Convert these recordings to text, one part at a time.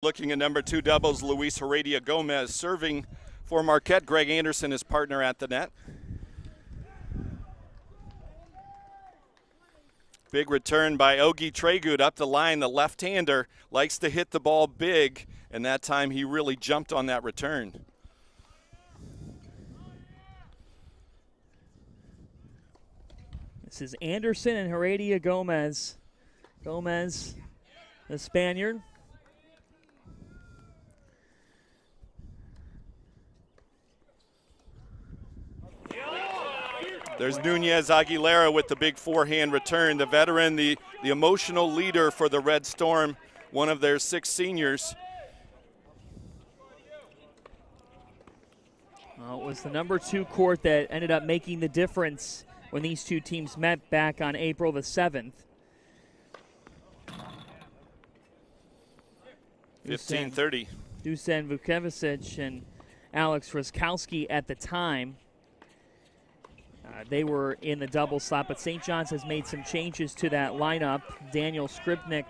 Looking at number 2 doubles, Luis Heredia Gomez serving for Marquette. Greg Anderson, his partner at the net. Big return by Ogie Tregut up the line. The left-hander likes to hit the ball big, and that time he really jumped on that return. This is Anderson and Heredia Gomez. Gomez, the Spaniard. There's Nunez Aguilera with the big forehand return. The veteran, the emotional leader for the Red Storm, one of their 6 seniors. Well, it was the number 2 court that ended up making the difference when these two teams met back on April the 7th. 15-30. Dusan Vukevicic and Alex Ruskowski at the time. They were in the double slot, but St. John's has made some changes to that lineup. Daniel Skripnik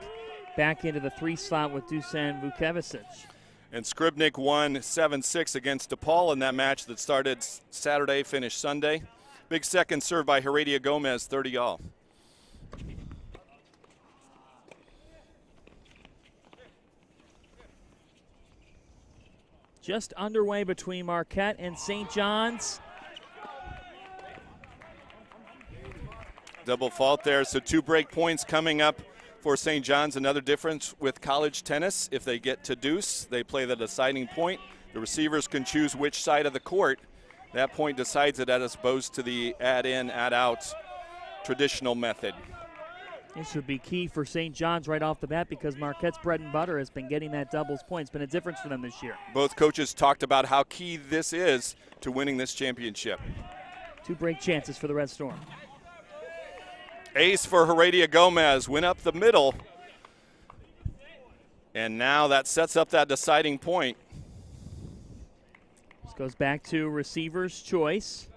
back into the 3 slot with Dusan Vukevicic. And Skripnik won 7-6 against DePaul in that match that started Saturday, finished Sunday. Big second serve by Heredia Gomez, 30-all. Just underway between Marquette and St. John's. Double fault there, so 2 break points coming up for St. John's. Another difference with college tennis, if they get to deuce, they play the deciding point. The receivers can choose which side of the court. That point decides it as opposed to the add-in, add-out traditional method. This would be key for St. John's right off the bat because Marquette's bread and butter has been getting that doubles point. It's been a difference for them this year. Both coaches talked about how key this is to winning this championship. 2 break chances for the Red Storm. Ace for Heredia Gomez, went up the middle. And now that sets up that deciding point. This goes back to receiver's choice.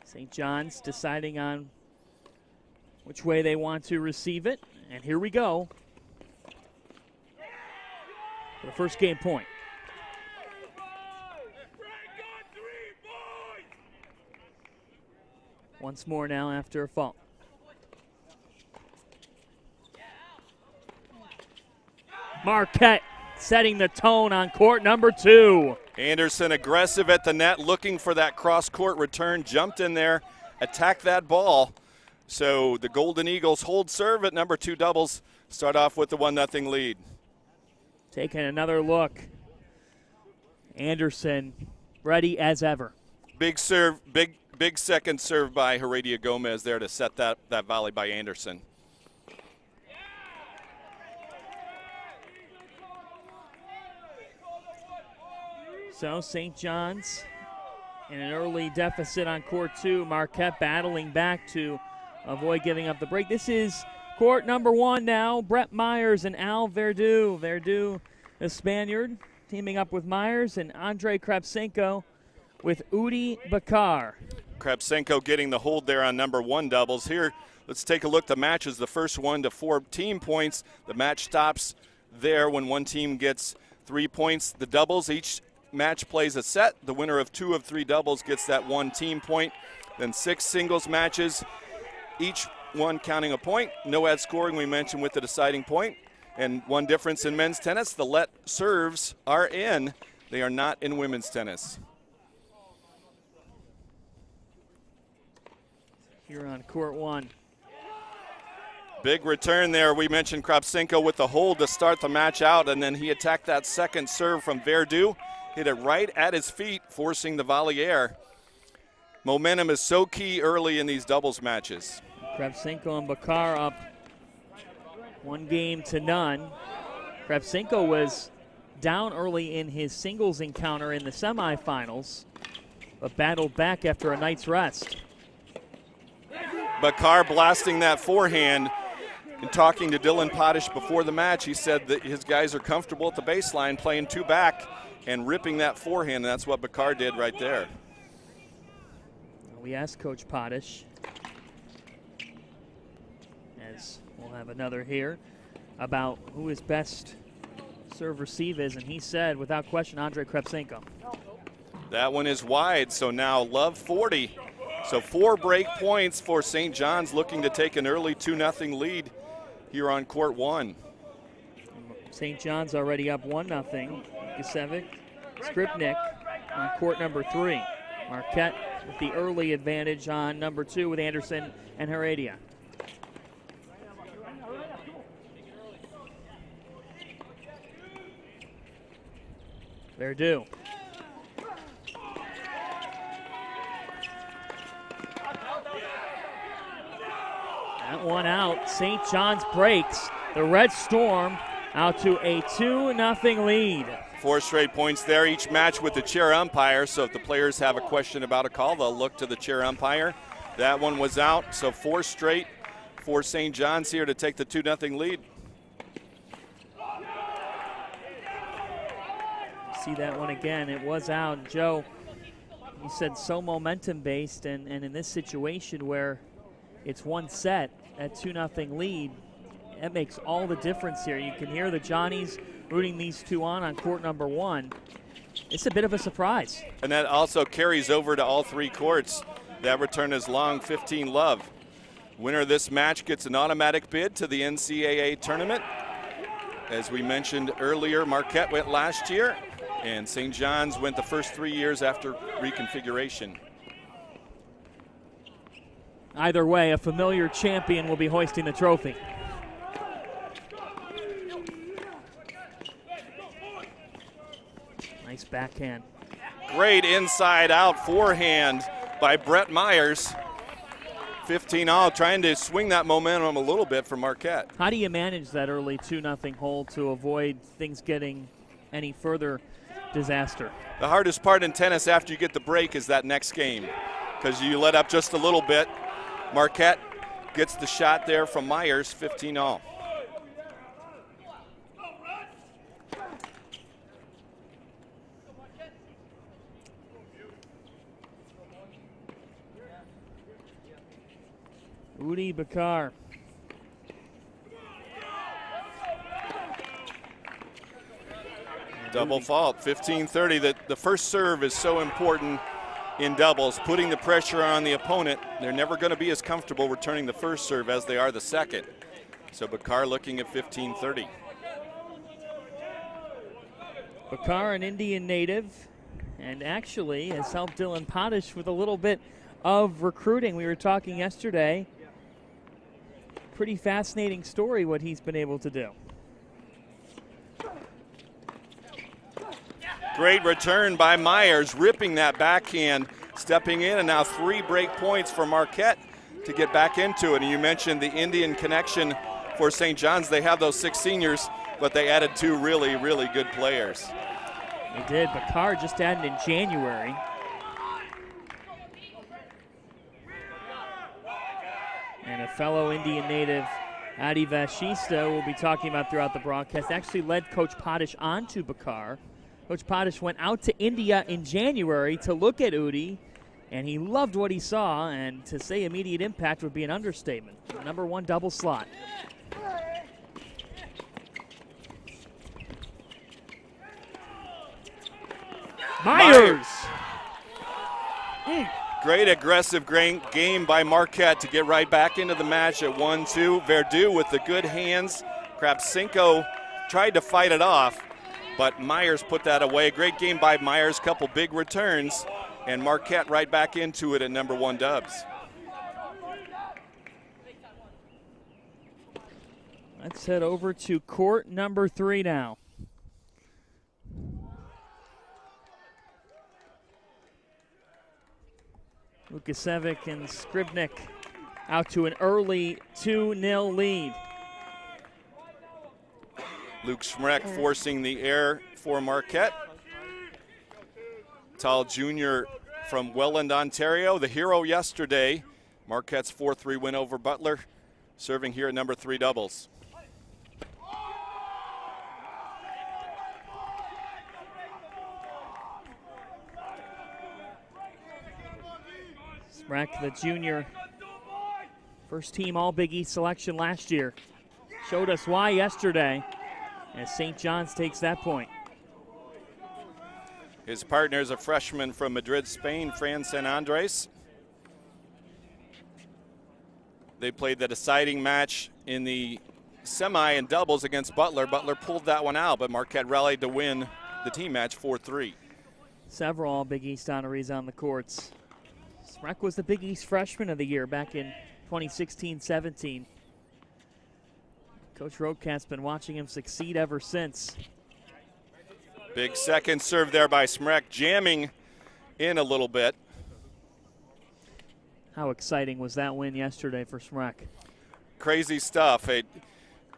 St. John's deciding on which way they want to receive it. And here we go. For the first game point. Once more now after a fault. Marquette setting the tone on court number 2. Anderson aggressive at the net, looking for that cross-court return, jumped in there, attacked that ball. So the Golden Eagles hold serve at number 2 doubles, start off with the 1-0 lead. Taking another look. Anderson ready as ever. Big serve, big second serve by Heredia Gomez there to set that volley by Anderson. So St. John's in an early deficit on court 2. Marquette battling back to avoid giving up the break. This is court number 1 now. Brett Myers and Al Verdu. Verdu, the Spaniard, teaming up with Myers, and Andrei Krapsenko with Udi Bakar. Krapsenko getting the hold there on number 1 doubles. Here, let's take a look. The match is the first 1 to 4 team points. The match stops there when one team gets 3 points. The doubles, each match plays a set. The winner of 2 of 3 doubles gets that 1 team point. Then 6 singles matches, each one counting a point. No ad scoring, we mentioned, with the deciding point. And one difference in men's tennis, the let serves are in. They are not in women's tennis. Here on court 1. Big return there. We mentioned Krapsenko with the hold to start the match out, and then he attacked that second serve from Verdu. Hit it right at his feet, forcing the volley air. Momentum is so key early in these doubles matches. Krapsenko and Bakar up 1-0. Krapsenko was down early in his singles encounter in the semifinals, but battled back after a night's rest. Bakar blasting that forehand. And talking to Dylan Potash before the match, he said that his guys are comfortable at the baseline playing 2 back and ripping that forehand, and that's what Bakar did right there. We asked Coach Potash, as we'll have another here, about who is best serve receive is, and he said, without question, Andrei Krepsenko. That one is wide, so now Love 40. So 4 break points for St. John's, looking to take an early 2-0 lead here on court 1. St. John's already up 1-0. Decisive, Skripnik on court number 3. Marquette with the early advantage on number 2 with Anderson and Heredia. Verdu. That one out. St. John's breaks. The Red Storm out to a 2-0 lead. 4 straight points there, each match with the chair umpire. So if the players have a question about a call, they'll look to the chair umpire. That one was out, so 4 straight for St. John's here to take the 2-0 lead. See that one again. It was out. Joe, you said so momentum-based, and in this situation where it's one set at 2-0 lead, that makes all the difference here. You can hear the Johnnies rooting these two on court number 1. It's a bit of a surprise. And that also carries over to all 3 courts. That return is long, 15 Love. Winner of this match gets an automatic bid to the NCAA tournament. As we mentioned earlier, Marquette went last year, and St. John's went the first 3 years after reconfiguration. Either way, a familiar champion will be hoisting the trophy. Nice backhand. Great inside out forehand by Brett Myers. 15-all, trying to swing that momentum a little bit for Marquette. How do you manage that early 2-0 hole to avoid things getting any further disaster? The hardest part in tennis after you get the break is that next game, because you let up just a little bit. Marquette gets the shot there from Myers, 15-all. Udi Bakar. Double fault, 15-30. The first serve is so important in doubles, putting the pressure on the opponent. They're never going to be as comfortable returning the first serve as they are the second. So Bakar looking at 15-30. Bakar, an Indian native, and actually has helped Dylan Potash with a little bit of recruiting. We were talking yesterday. Pretty fascinating story what he's been able to do. Great return by Myers, ripping that backhand, stepping in, and now 3 break points for Marquette to get back into it. And you mentioned the Indian connection for St. John's. They have those 6 seniors, but they added 2 really, really good players. They did. Bakar just added in January. And a fellow Indian native, Adi Vashista, we'll be talking about throughout the broadcast, actually led Coach Potash on to Bakar. Coach Potash went out to India in January to look at Udi, and he loved what he saw, and to say immediate impact would be an understatement. Number 1 double slot. Myers! Great aggressive game by Marquette to get right back into the match at 1-2. Verdu with the good hands. Krapsenko tried to fight it off, but Myers put that away. Great game by Myers, couple big returns, and Marquette right back into it at number 1 dubs. Let's head over to court number 3 now. Lukasevic and Skripnik out to an early 2-0 lead. Luke Schmreck forcing the error for Marquette. Tall Jr. from Welland, Ontario, the hero yesterday. Marquette's 4-3 win over Butler, serving here at number 3 doubles. Schmreck, the junior, first team All Big East selection last year. Showed us why yesterday. as St. John's takes that point. His partner is a freshman from Madrid, Spain, Fran San Andres. They played the deciding match in the semi and doubles against Butler. Butler pulled that one out, but Marquette rallied to win the team match 4-3. Several Big East honorees on the courts. Smrek was the Big East Freshman of the Year back in 2016-17. Coach Roadcat's been watching him succeed ever since. Big second serve there by Smrek, jamming in a little bit. How exciting was that win yesterday for Smrek? Crazy stuff.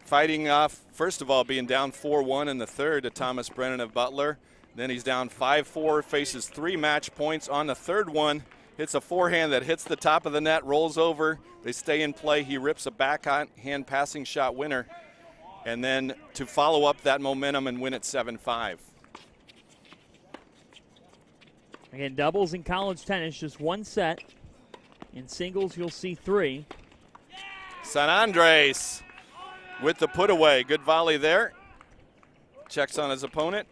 Fighting off, first of all, being down 4-1 in the third to Thomas Brennan of Butler. Then he's down 5-4, faces 3 match points. On the third one, hits a forehand that hits the top of the net, rolls over. They stay in play. He rips a backhand passing shot winner. And then to follow up that momentum and win it 7-5. Again, doubles in college tennis, just one set. In singles, you'll see 3. San Andres with the put away. Good volley there. Checks on his opponent.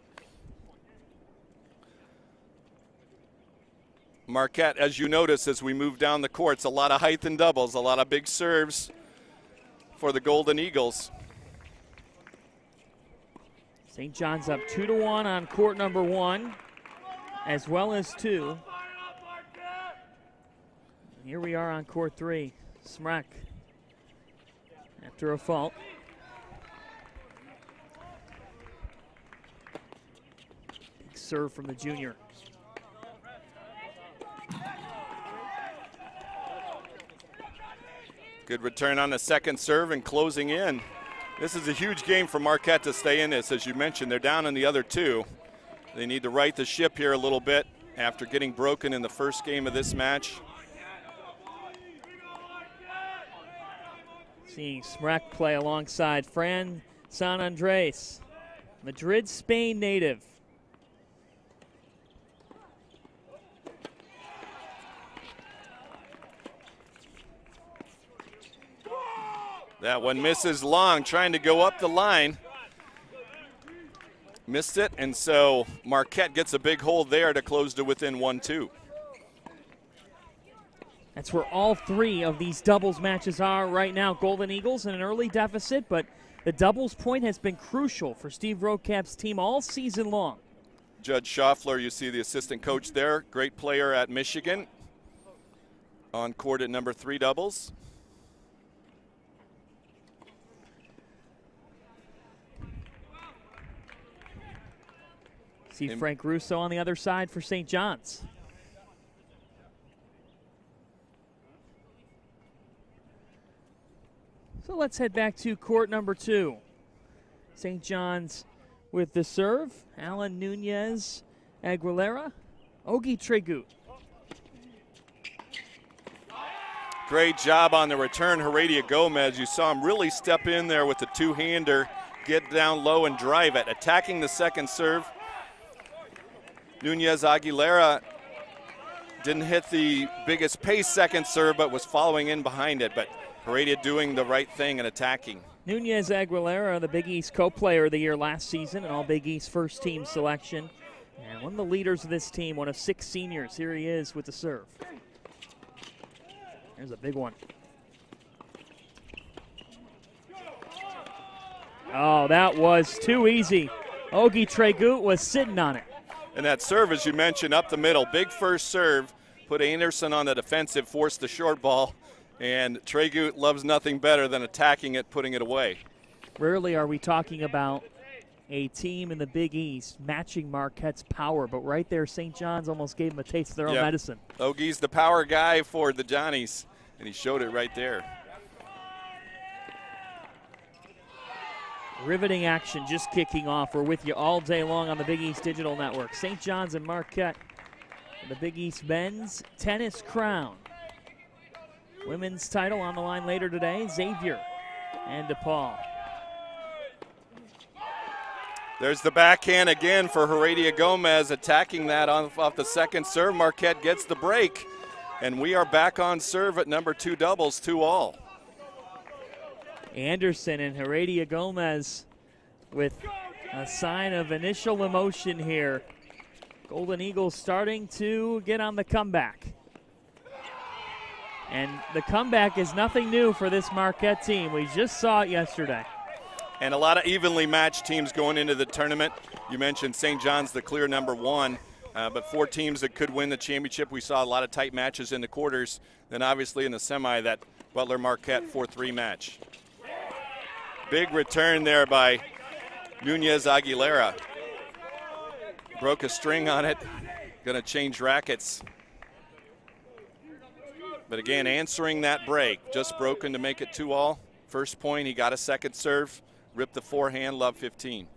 Marquette, as you notice as we move down the courts, a lot of height in doubles, a lot of big serves for the Golden Eagles. St. John's up 2-1 on court number 1, as well as 2. Here we are on court 3. Smrek after a fault. Big serve from the junior. Good return on the second serve and closing in. This is a huge game for Marquette to stay in this. As you mentioned, they're down in the other 2. They need to right the ship here a little bit after getting broken in the first game of this match. Seeing Smrek play alongside Fran San Andres, Madrid, Spain native. That one misses long, trying to go up the line. Missed it, and so Marquette gets a big hold there to close to within 1-2. That's where all 3 of these doubles matches are right now. Golden Eagles in an early deficit, but the doubles point has been crucial for Steve Roadcap's team all season long. Judge Schaffler, you see the assistant coach there, great player at Michigan. On court at number 3 doubles. See Frank Russo on the other side for St. John's. So let's head back to court number 2. St. John's with the serve. Alan Nunez Aguilera. Ogi Tregut. Great job on the return, Heredia Gomez. You saw him really step in there with the two-hander, get down low and drive it. Attacking the second serve. Nunez Aguilera didn't hit the biggest pace second serve, but was following in behind it. But Heredia doing the right thing and attacking. Nunez Aguilera, the Big East co-player of the year last season, and all Big East first team selection. And one of the leaders of this team, one of 6 seniors. Here he is with the serve. There's a big one. Oh, that was too easy. Ogi Tregut was sitting on it. And that serve, as you mentioned, up the middle. Big first serve. Put Anderson on the defensive, forced the short ball. And Tregut loves nothing better than attacking it, putting it away. Rarely are we talking about a team in the Big East matching Marquette's power, but right there, St. John's almost gave them a taste of their own medicine. Ogie's the power guy for the Johnnies, and he showed it right there. Riveting action just kicking off. We're with you all day long on the Big East Digital Network. St. John's and Marquette, the Big East men's tennis crown. Women's title on the line later today, Xavier and DePaul. There's the backhand again for Heredia Gomez, attacking that off the second serve. Marquette gets the break, and we are back on serve at number 2 doubles, 2-all. Anderson and Heredia Gomez with a sign of initial emotion here. Golden Eagles starting to get on the comeback. And the comeback is nothing new for this Marquette team. We just saw it yesterday. And a lot of evenly matched teams going into the tournament. You mentioned St. John's the clear number one, but 4 teams that could win the championship. We saw a lot of tight matches in the quarters. Then obviously in the semi, that Butler-Marquette 4-3 match. Big return there by Nunez Aguilera. Broke a string on it. Going to change rackets. But again, answering that break. Just broken to make it 2-all. First point, he got a second serve. Ripped the forehand, love 15.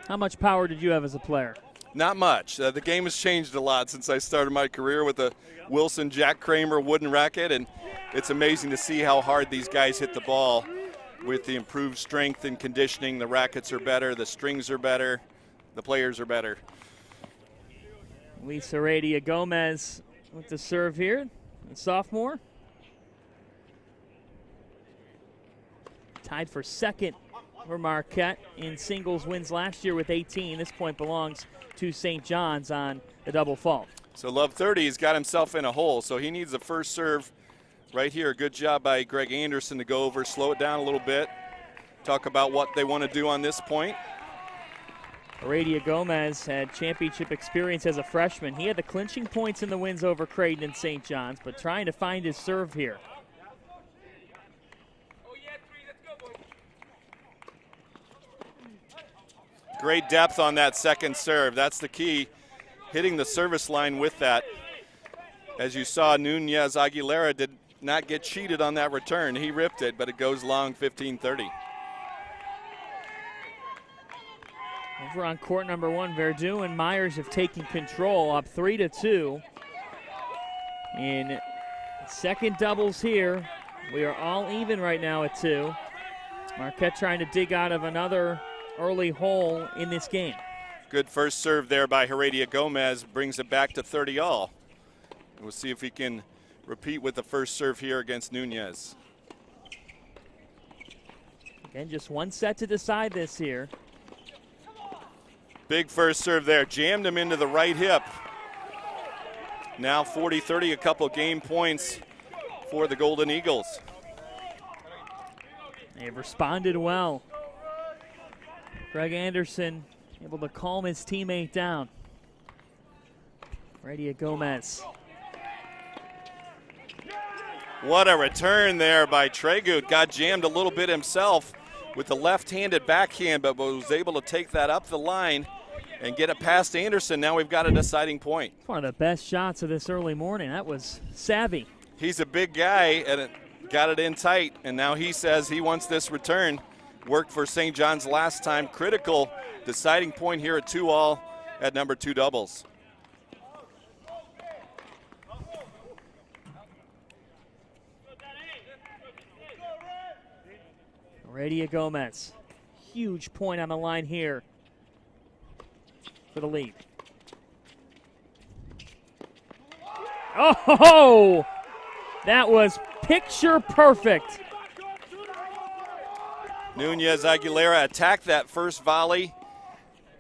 How much power did you have as a player? Not much. The game has changed a lot since I started my career with a Wilson Jack Kramer wooden racket, and it's amazing to see how hard these guys hit the ball with the improved strength and conditioning. The rackets are better, the strings are better, the players are better. Luis Heredia Gomez with the serve here, the sophomore. Tied for second for Marquette in singles wins last year with 18. This point belongs to St. John's on the double fault. So love 30, he's got himself in a hole, so he needs the first serve right here. Good job by Greg Anderson to go over, slow it down a little bit, talk about what they want to do on this point. Heredia Gomez had championship experience as a freshman. He had the clinching points in the wins over Creighton and St. John's, but trying to find his serve here. Great depth on that second serve. That's the key, hitting the service line with that. As you saw, Nunez Aguilera did not get cheated on that return. He ripped it, but it goes long 15-30. Over on court number one, Verdun and Myers have taken control, up 3-2. In second doubles here, we are all even right now at 2. Marquette trying to dig out of another early hole in this game. Good first serve there by Heredia Gomez, brings it back to 30-all. We'll see if he can repeat with the first serve here against Nunez. Again, just one set to decide this here. Big first serve there, jammed him into the right hip. Now 40-30, a couple game points for the Golden Eagles. They've responded well. Greg Anderson able to calm his teammate down. Heredia Gomez. What a return there by Tregut. Got jammed a little bit himself with the left-handed backhand, but was able to take that up the line and get it past Anderson. Now we've got a deciding point. One of the best shots of this early morning. That was savvy. He's a big guy, and it got it in tight, and now he says he wants this return. Worked for St. John's last time. Critical deciding point here at 2-all at number 2 doubles. Heredia Gomez. Huge point on the line here for the lead. Oh, that was picture perfect. Nunez Aguilera attacked that first volley.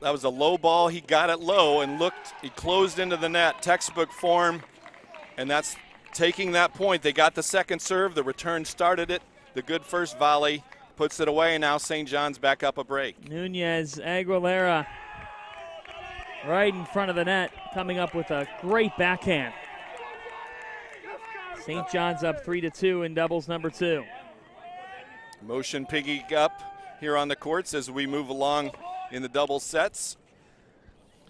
That was a low ball. He got it low and looked, he closed into the net, textbook form, and that's taking that point. They got the second serve, the return started it, the good first volley, puts it away, and now St. John's back up a break. Nunez Aguilera right in front of the net, coming up with a great backhand. St. John's up 3-2 in doubles number 2. Motion picking up here on the courts as we move along in the double sets.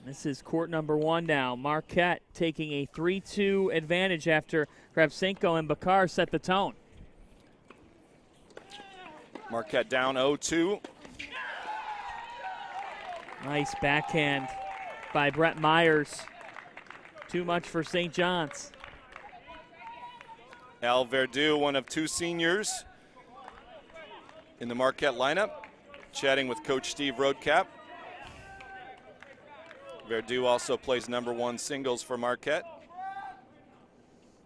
This is court number 1 now. Marquette taking a 3-2 advantage after Kravchenko and Bakar set the tone. Marquette down 0-2. Nice backhand by Brett Myers. Too much for St. John's. Al Verdu, one of 2 seniors in the Marquette lineup, chatting with Coach Steve Roadcap. Verdu also plays number 1 singles for Marquette.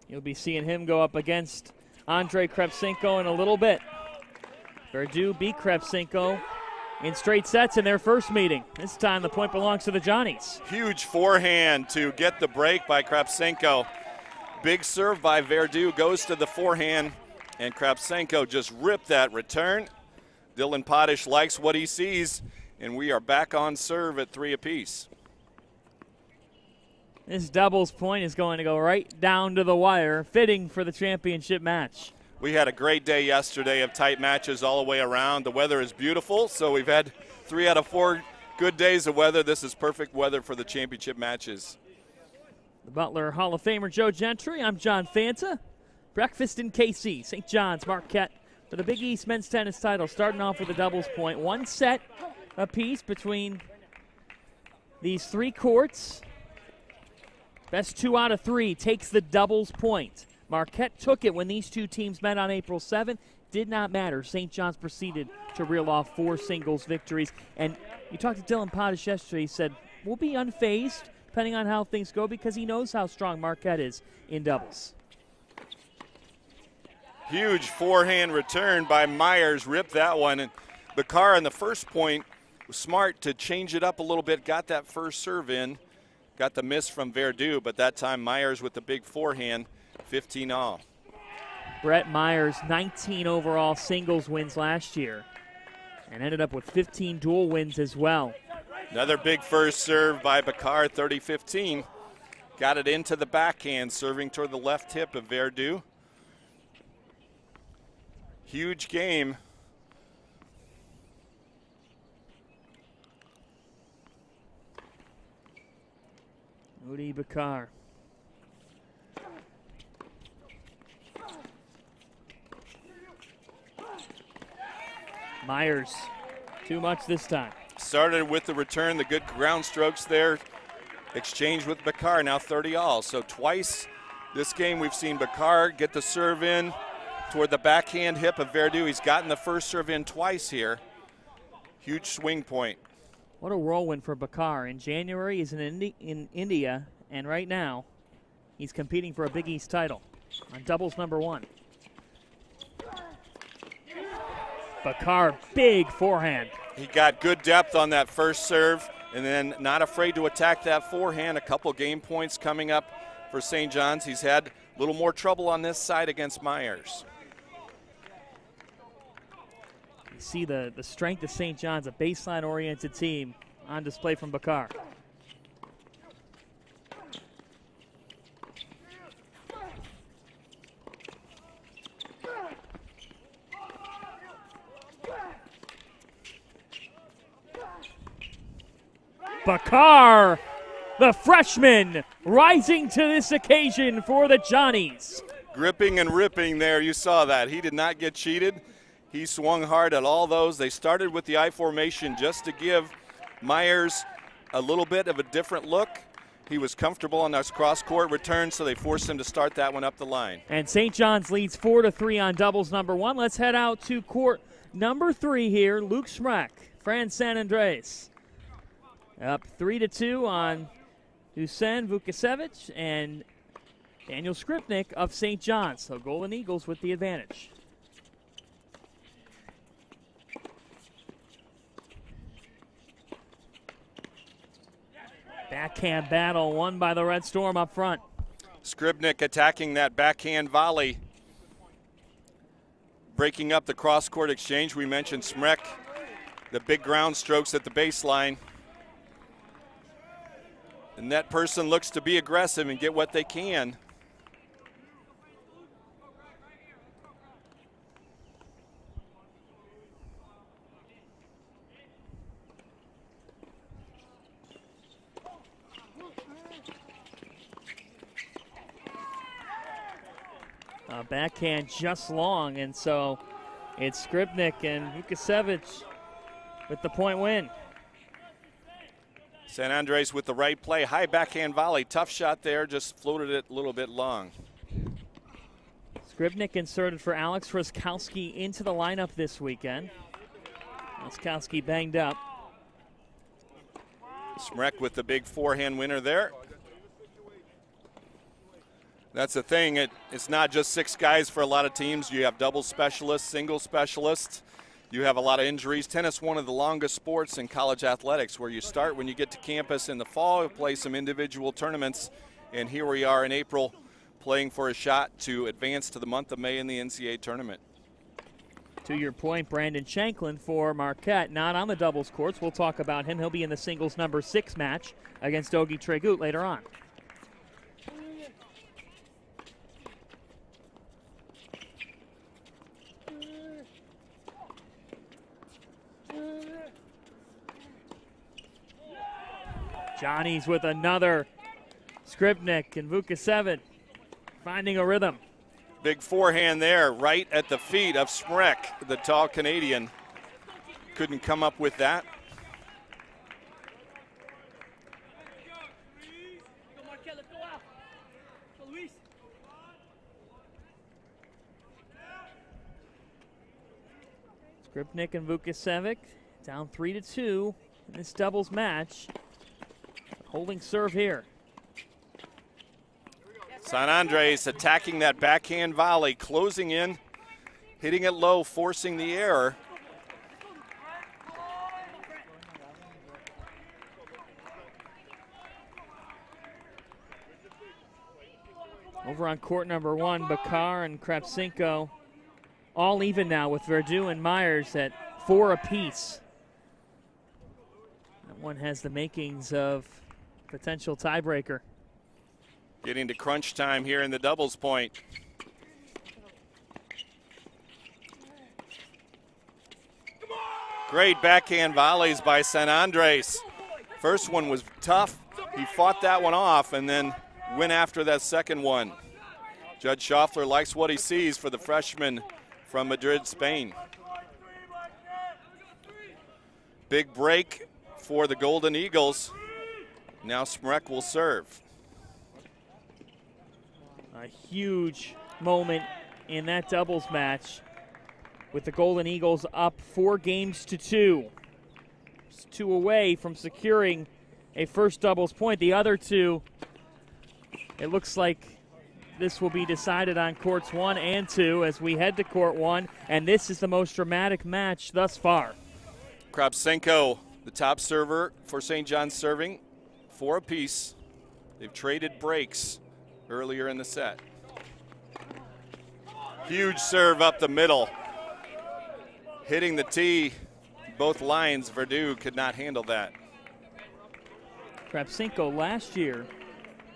You'll be seeing him go up against Andrei Kravchenko in a little bit. Verdu beat Kravchenko in straight sets in their first meeting. This time the point belongs to the Johnnies. Huge forehand to get the break by Krapsenko. Big serve by Verdu, goes to the forehand, and Krapsenko just ripped that return. Dylan Potash likes what he sees, and we are back on serve at 3 apiece. This doubles point is going to go right down to the wire, fitting for the championship match. We had a great day yesterday of tight matches all the way around. The weather is beautiful, so we've had 3 out of 4 good days of weather. This is perfect weather for the championship matches. The Butler Hall of Famer Joe Gentry, I'm John Fanta. Breakfast in KC, St. John's, Marquette for the Big East men's tennis title, starting off with a doubles point. 1 set apiece between these 3 courts. Best 2 out of 3 takes the doubles point. Marquette took it when these 2 teams met on April 7th. Did not matter. St. John's proceeded to reel off 4 singles victories. And you talked to Dylan Potash yesterday. He said, we'll be unfazed depending on how things go because he knows how strong Marquette is in doubles. Huge forehand return by Myers. Ripped that one. And Bakar on the first point was smart to change it up a little bit. Got that first serve in. Got the miss from Verdu, but that time Myers with the big forehand. 15 all. Brett Myers, 19 overall singles wins last year and ended up with 15 dual wins as well. Another big first serve by Bakar, 30-15. Got it into the backhand, serving toward the left hip of Verdu. Huge game. Udi Bakar. Myers, too much this time. Started with the return, the good ground strokes there. Exchange with Bakar, now 30 all. So twice this game we've seen Bakar get the serve in toward the backhand hip of Verdu. He's gotten the first serve in twice here. Huge swing point. What a whirlwind for Bakar. In January, he's in India, and right now he's competing for a Big East title on doubles number 1. Bakar, big forehand. He got good depth on that first serve and then not afraid to attack that forehand. A couple game points coming up for St. John's. He's had a little more trouble on this side against Myers. You see the strength of St. John's, a baseline-oriented team on display from Bakar. Bakar, the freshman, rising to this occasion for the Johnnies. Gripping and ripping there, you saw that. He did not get cheated. He swung hard at all those. They started with the I formation just to give Myers a little bit of a different look. He was comfortable on those cross-court returns, so they forced him to start that one up the line. And St. John's leads 4-3 on doubles number 1. Let's head out to court number 3 here. Luke Smrek, Fran San Andres. Up 3-2 on Dusan Vukasevic and Daniel Skripnik of St. John's. So Golden Eagles with the advantage. Backhand battle won by the Red Storm up front. Skripnik attacking that backhand volley. Breaking up the cross-court exchange. We mentioned Smrek, the big ground strokes at the baseline. The net person looks to be aggressive and get what they can. Backhand just long, and so it's Skripnik and Vukasevic with the point win. San Andres with the right play. High backhand volley. Tough shot there. Just floated it a little bit long. Skripnik inserted for Alex Ruskowski into the lineup this weekend. Ruskowski banged up. Smrek with the big forehand winner there. That's the thing. It's not just 6 guys for a lot of teams. You have double specialists, single specialists. you have a lot of injuries. Tennis, one of the longest sports in college athletics, where you start when you get to campus in the fall, you play some individual tournaments, and here we are in April playing for a shot to advance to the month of May in the NCAA tournament. To your point, Brandon Shanklin for Marquette, not on the doubles courts. We'll talk about him. He'll be in the singles number 6 match against Ogie Tregut later on. Johnny's with another. Skripnik and Vukosevic finding a rhythm. Big forehand there, right at the feet of Smrek, the tall Canadian. Couldn't come up with that. Skripnik and Vukosevic down 3-2 in this doubles match. Holding serve here. San Andres attacking that backhand volley, closing in, hitting it low, forcing the error. Over on court number 1, Bakar and Kravchenko all even now with Verdu and Myers at 4 apiece. That one has the makings of potential tiebreaker. Getting to crunch time here in the doubles point. Great backhand volleys by San Andres. First one was tough. He fought that one off and then went after that second one. Judge Schaffler likes what he sees for the freshman from Madrid, Spain. Big break for the Golden Eagles. Now Smrek will serve. A huge moment in that doubles match with the Golden Eagles up 4-2. Just 2 away from securing a first doubles point. The other 2, it looks like this will be decided on courts 1 and 2 as we head to court 1, and this is the most dramatic match thus far. Kravchenko, the top server for St. John's, serving 4 apiece. They've traded breaks earlier in the set. Huge serve up the middle. Hitting the tee, both lines. Verdu could not handle that. Kravchenko last year,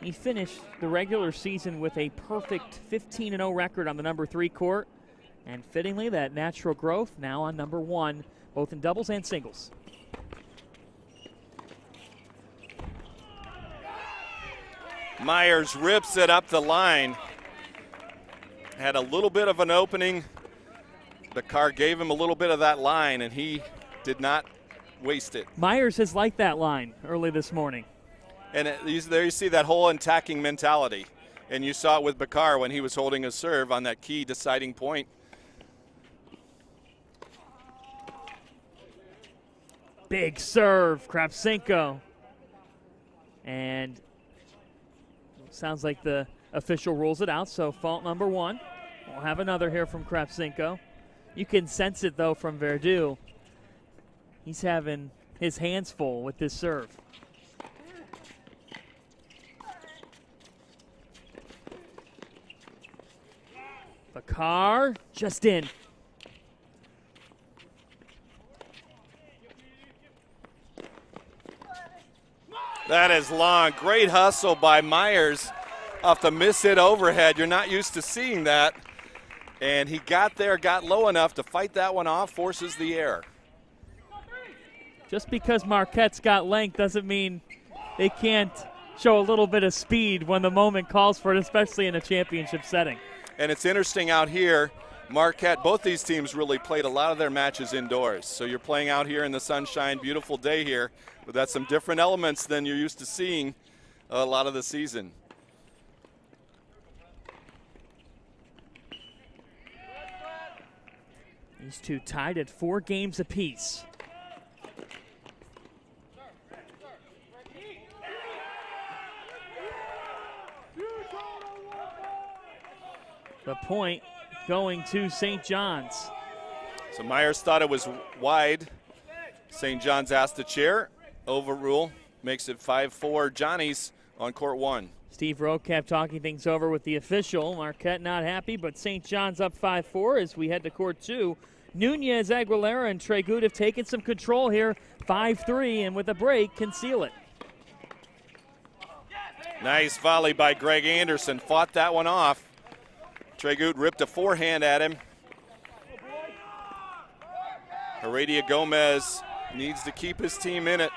he finished the regular season with a perfect 15-0 record on the number 3 court. And fittingly, that natural growth now on number 1, both in doubles and singles. Myers rips it up the line. Had a little bit of an opening. Bakar gave him a little bit of that line, and he did not waste it. Myers has liked that line early this morning. And there you see that whole attacking mentality. And you saw it with Bakar when he was holding a serve on that key deciding point. Big serve, Kravchenko. And sounds like the official rules it out, so fault number 1. We'll have another here from Kravchenko. You can sense it, though, from Verdu. He's having his hands full with this serve. Bakar just in. That is long. Great hustle by Myers off the miss hit overhead. You're not used to seeing that. And he got there, got low enough to fight that one off, forces the error. Just because Marquette's got length doesn't mean they can't show a little bit of speed when the moment calls for it, especially in a championship setting. And it's interesting out here, Marquette, both these teams really played a lot of their matches indoors. So you're playing out here in the sunshine, beautiful day here, but that's some different elements than you're used to seeing a lot of the season. These two tied at 4 games apiece. The point going to St. John's. So Myers thought it was wide. St. John's asked the chair. Overrule makes it 5-4 Johnnies on court 1. Steve Rowe kept talking things over with the official. Marquette not happy, but St. John's up 5-4 as we head to court 2. Nunez, Aguilera, and Tregut have taken some control here. 5-3, and with a break, can seal it. Nice volley by Greg Anderson. Fought that one off. Tregut ripped a forehand at him. Heredia Gomez needs to keep his team in it.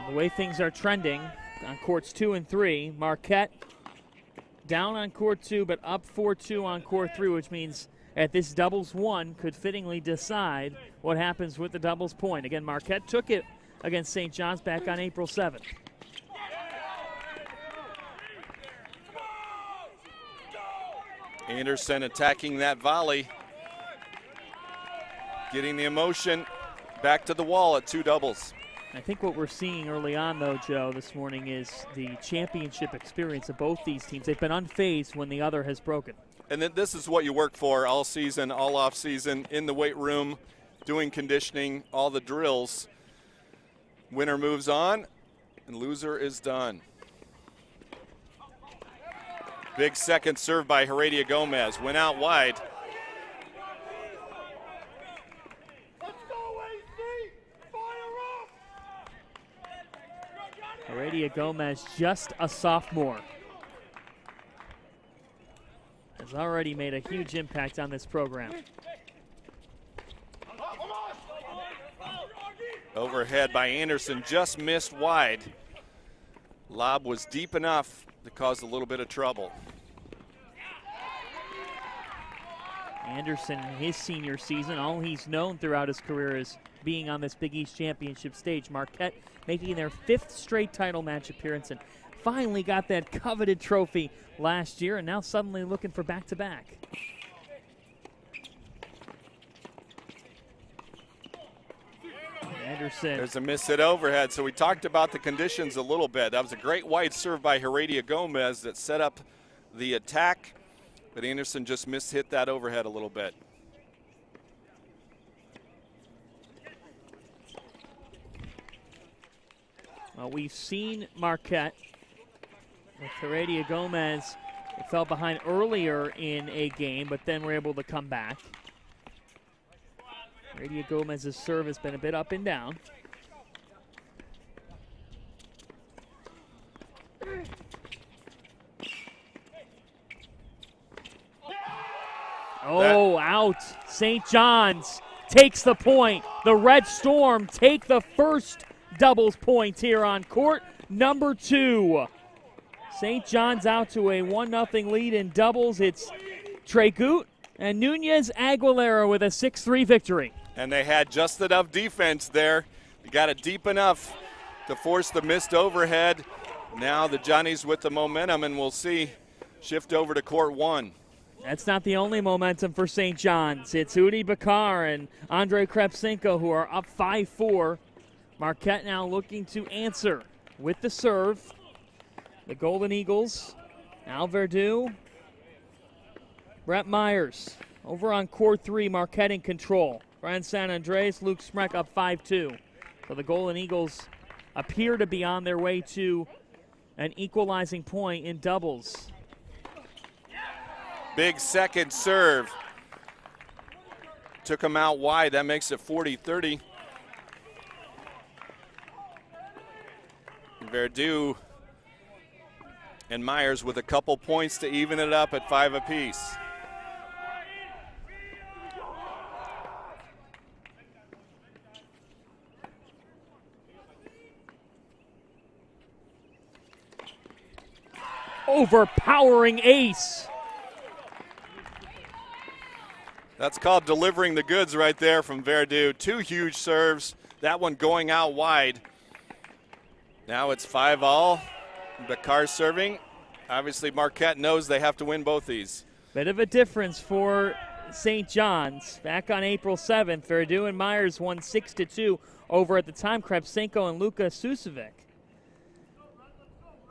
The way things are trending on courts 2 and 3, Marquette down on court 2 but up 4-2 on court 3, which means at this doubles 1 could fittingly decide what happens with the doubles point. Again, Marquette took it against St. John's back on April 7th. Anderson attacking that volley. Getting the emotion back to the wall at 2 doubles. I think what we're seeing early on, though, Joe, this morning is the championship experience of both these teams. They've been unfazed when the other has broken. And then this is what you work for all season, all off season, in the weight room, doing conditioning, all the drills. Winner moves on, and loser is done. Big second serve by Heredia Gomez. Went out wide. Heredia Gomez, just a sophomore, has already made a huge impact on this program. Overhead by Anderson, just missed wide. Lob was deep enough to cause a little bit of trouble. Anderson, in his senior season, all he's known throughout his career is being on this Big East Championship stage. Marquette making their 5th straight title match appearance and finally got that coveted trophy last year, and now suddenly looking for back-to-back. Anderson. There's a miss hit overhead, so we talked about the conditions a little bit. That was a great wide serve by Heredia Gomez that set up the attack, but Anderson just missed hit that overhead a little bit. Well, we've seen Marquette with Heredia Gomez. They fell behind earlier in a game, but then were able to come back. Heredia Gomez's serve has been a bit up and down. Oh, out. St. John's takes the point. The Red Storm take the first doubles point here on court number 2. St. John's out to a 1-0 lead in doubles. It's Tregut and Nunez Aguilera with a 6-3 victory. And they had just enough defense there. They got it deep enough to force the missed overhead. Now the Johnnies with the momentum, and we'll see shift over to court 1. That's not the only momentum for St. John's. It's Udi Bakar and Andrei Krepsenko who are up 5-4. Marquette now looking to answer with the serve. The Golden Eagles, Al Verdu, Brett Myers. Over on court 3, Marquette in control. Brian San Andres, Luke Smrek up 5-2. So the Golden Eagles appear to be on their way to an equalizing point in doubles. Big second serve. Took him out wide. That makes it 40-30. Verdu and Myers with a couple points to even it up at 5 apiece. Overpowering ace. That's called delivering the goods right there from Verdu. 2 huge serves. That one going out wide. Now it's 5-all. Bakar serving. Obviously Marquette knows they have to win both these. Bit of a difference for St. John's. Back on April 7th, Verdu and Myers won 6-2 over at the time Krepsenko and Luka Susevic.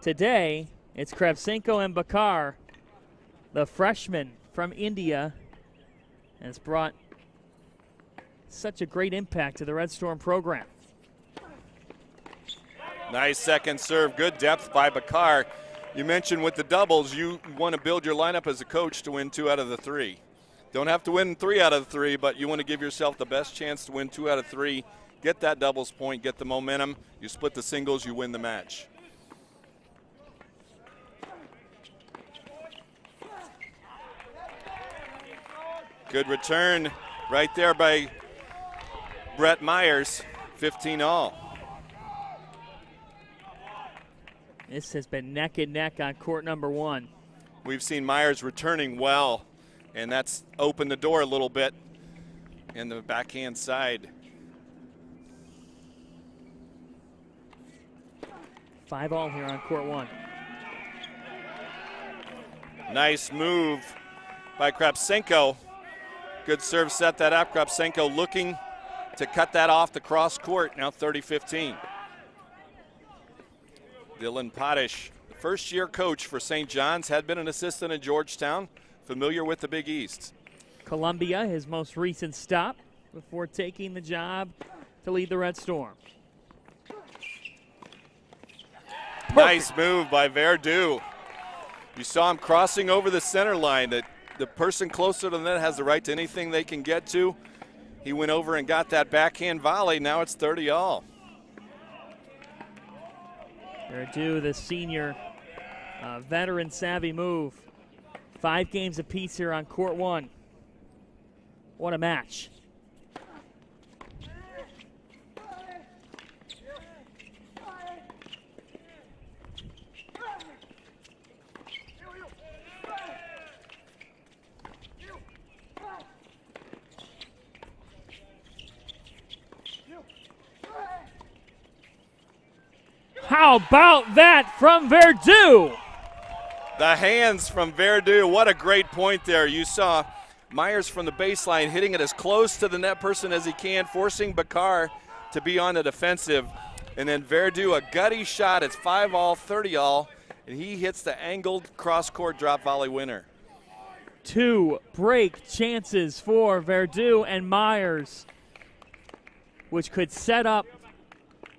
Today, it's Krepsenko and Bakar, the freshman from India, has brought such a great impact to the Red Storm program. Nice second serve, good depth by Bakar. You mentioned with the doubles, you want to build your lineup as a coach to win 2 out of the 3. Don't have to win 3 out of the 3, but you want to give yourself the best chance to win 2 out of 3. Get that doubles point, get the momentum. You split the singles, you win the match. Good return right there by Brett Myers, 15 all. This has been neck and neck on court number 1. We've seen Myers returning well, and that's opened the door a little bit in the backhand side. 5 all here on court 1. Nice move by Krapsenko. Good serve, set that up. Krapsenko looking to cut that off the cross court, now 30-15. Dylan Potash, the first-year coach for St. John's, had been an assistant at Georgetown, familiar with the Big East. Columbia, his most recent stop before taking the job to lead the Red Storm. Perfect. Nice move by Verdu. You saw him crossing over the center line. The person closer to the net has the right to anything they can get to. He went over and got that backhand volley. Now it's 30 all. Verdu, the senior veteran savvy move. 5 games apiece here on court 1. What a match. How about that from Verdu? The hands from Verdu, what a great point there. You saw Myers from the baseline hitting it as close to the net person as he can, forcing Bakar to be on the defensive. And then Verdu, a gutty shot. It's 5 all, 30 all, and he hits the angled cross-court drop volley winner. 2 break chances for Verdu and Myers, which could set up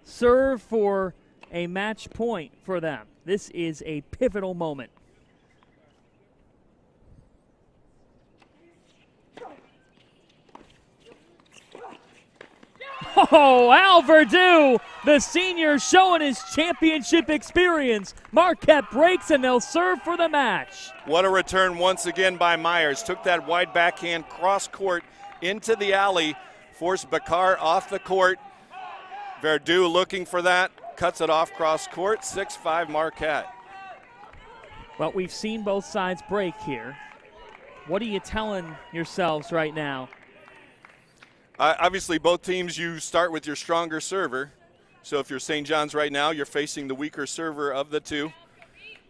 serve for a match point for them. This is a pivotal moment. Oh, Al Verdu, the senior, showing his championship experience. Marquette breaks and they'll serve for the match. What a return once again by Myers. Took that wide backhand cross court into the alley, forced Bakar off the court. Verdu looking for that. Cuts it off cross court, 6-5 Marquette. Well, we've seen both sides break here. What are you telling yourselves right now? Obviously, both teams, you start with your stronger server. So if you're St. John's right now, you're facing the weaker server of the 2.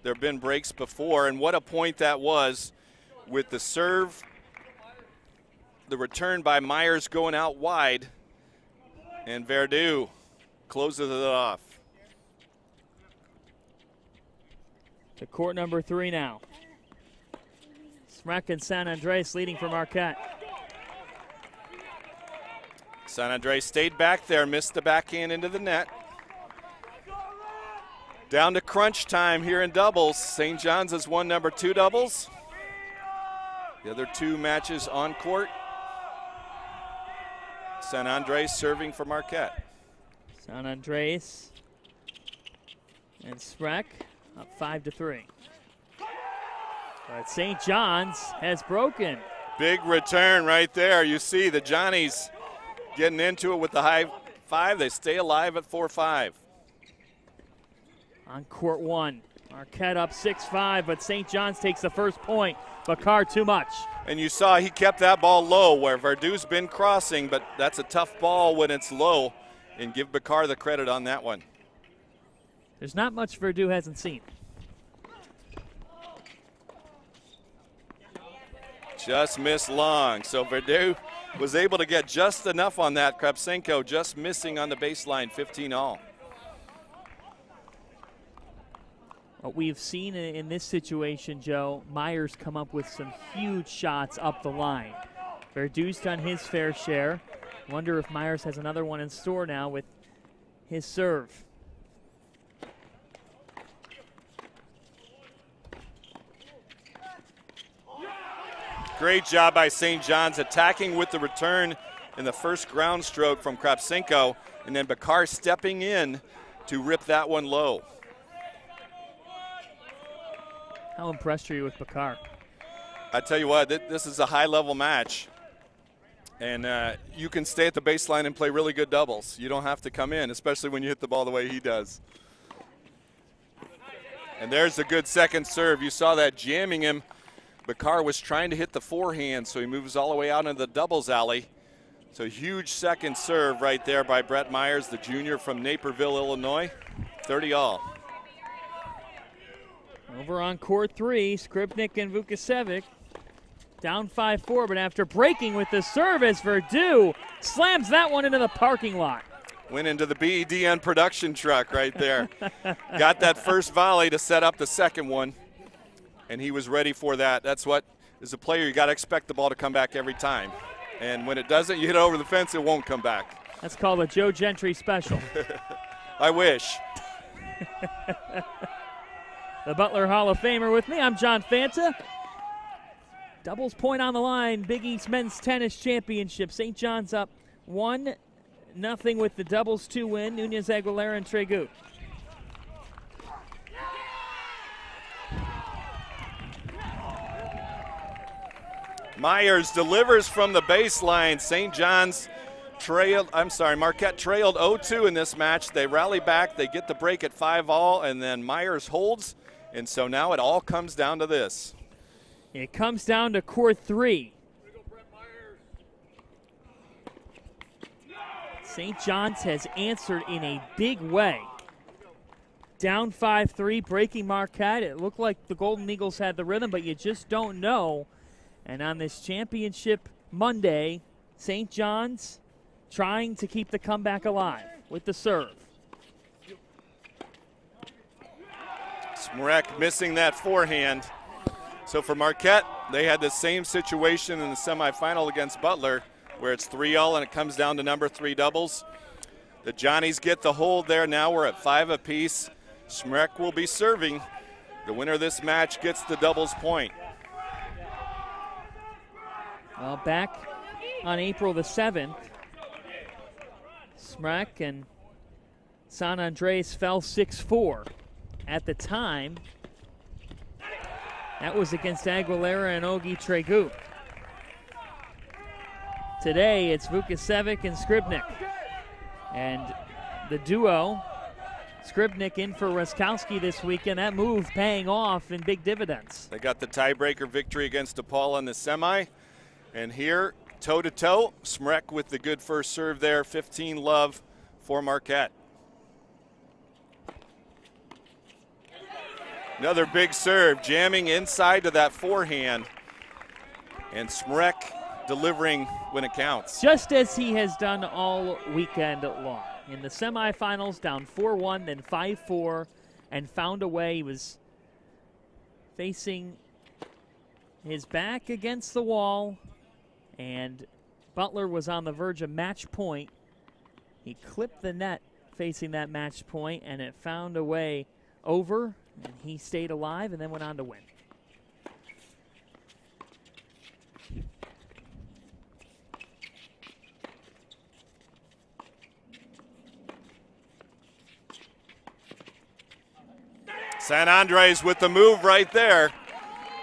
There have been breaks before, and what a point that was with the serve, the return by Myers going out wide, and Verdu closes it off. To court number 3 now. Smrek and San Andres leading for Marquette. San Andres stayed back there, missed the backhand into the net. Down to crunch time here in doubles. St. John's has won number 2 doubles. The other 2 matches on court. San Andres serving for Marquette. San Andres and Smrek up 5-3. But St. John's has broken. Big return right there. You see the Johnnies getting into it with the high 5. They stay alive at 4-5. On court 1, Marquette up 6-5, but St. John's takes the first point. Bakar too much. And you saw he kept that ball low where Verdu's been crossing, but that's a tough ball when it's low, and give Bakar the credit on that one. There's not much Verdu hasn't seen. Just missed long. So Verdu was able to get just enough on that. Krapsenko just missing on the baseline, 15 all. What we've seen in this situation, Joe, Myers come up with some huge shots up the line. Verdue's done his fair share. Wonder if Myers has another one in store now with his serve. Great job by St. John's attacking with the return in the first ground stroke from Kravchenko, and then Bakar stepping in to rip that one low. How impressed are you with Bakar? I tell you what, this is a high-level match, and you can stay at the baseline and play really good doubles. You don't have to come in, especially when you hit the ball the way he does. And there's a good second serve. You saw that jamming him. Bakar was trying to hit the forehand, so he moves all the way out into the doubles alley. So huge second serve right there by Brett Myers, the junior from Naperville, Illinois. 30-all. Over on court 3, Skripnik and Vukasevic down 5-4, but after breaking with the service, Verdue slams that one into the parking lot. Went into the BEDN production truck right there. Got that first volley to set up the second one, and he was ready for that. That's what, as a player, you got to expect the ball to come back every time. And when it doesn't, you hit it over the fence, it won't come back. That's called a Joe Gentry special. I wish. The Butler Hall of Famer with me. I'm John Fanta. Doubles point on the line. Big East Men's Tennis Championship. St. John's up 1-0 with the doubles 2 win. Nunez, Aguilera, and Tregu. Myers delivers from the baseline. St. John's Marquette trailed 0-2 in this match. They rally back, they get the break at 5-all, and then Myers holds, and so now it all comes down to this. It comes down to court 3. St. John's has answered in a big way. Down 5-3, breaking Marquette. It looked like the Golden Eagles had the rhythm, but you just don't know. And on this championship Monday, St. John's trying to keep the comeback alive with the serve. Smrek missing that forehand. So for Marquette, they had the same situation in the semifinal against Butler, where it's 3-all and it comes down to number 3 doubles. The Johnnies get the hold there. Now we're at 5 apiece. Smrek will be serving. The winner of this match gets the doubles point. Well, back on April the 7th, Smrek and San Andres fell 6-4. At the time, that was against Aguilera and Ogi Tregu. Today, it's Vukasevic and Skripnik. And the duo, Skripnik in for Raskowski this weekend. That move paying off in big dividends. They got the tiebreaker victory against DePaul in the semi. And here, toe-to-toe, Smrek with the good first serve there, 15-love for Marquette. Another big serve, jamming inside to that forehand. And Smrek delivering when it counts. Just as he has done all weekend long. In the semifinals, down 4-1, then 5-4, and found a way. He was facing his back against the wall, and Butler was on the verge of match point. He clipped the net facing that match point, and it found a way over, and he stayed alive and then went on to win. San Andres with the move right there.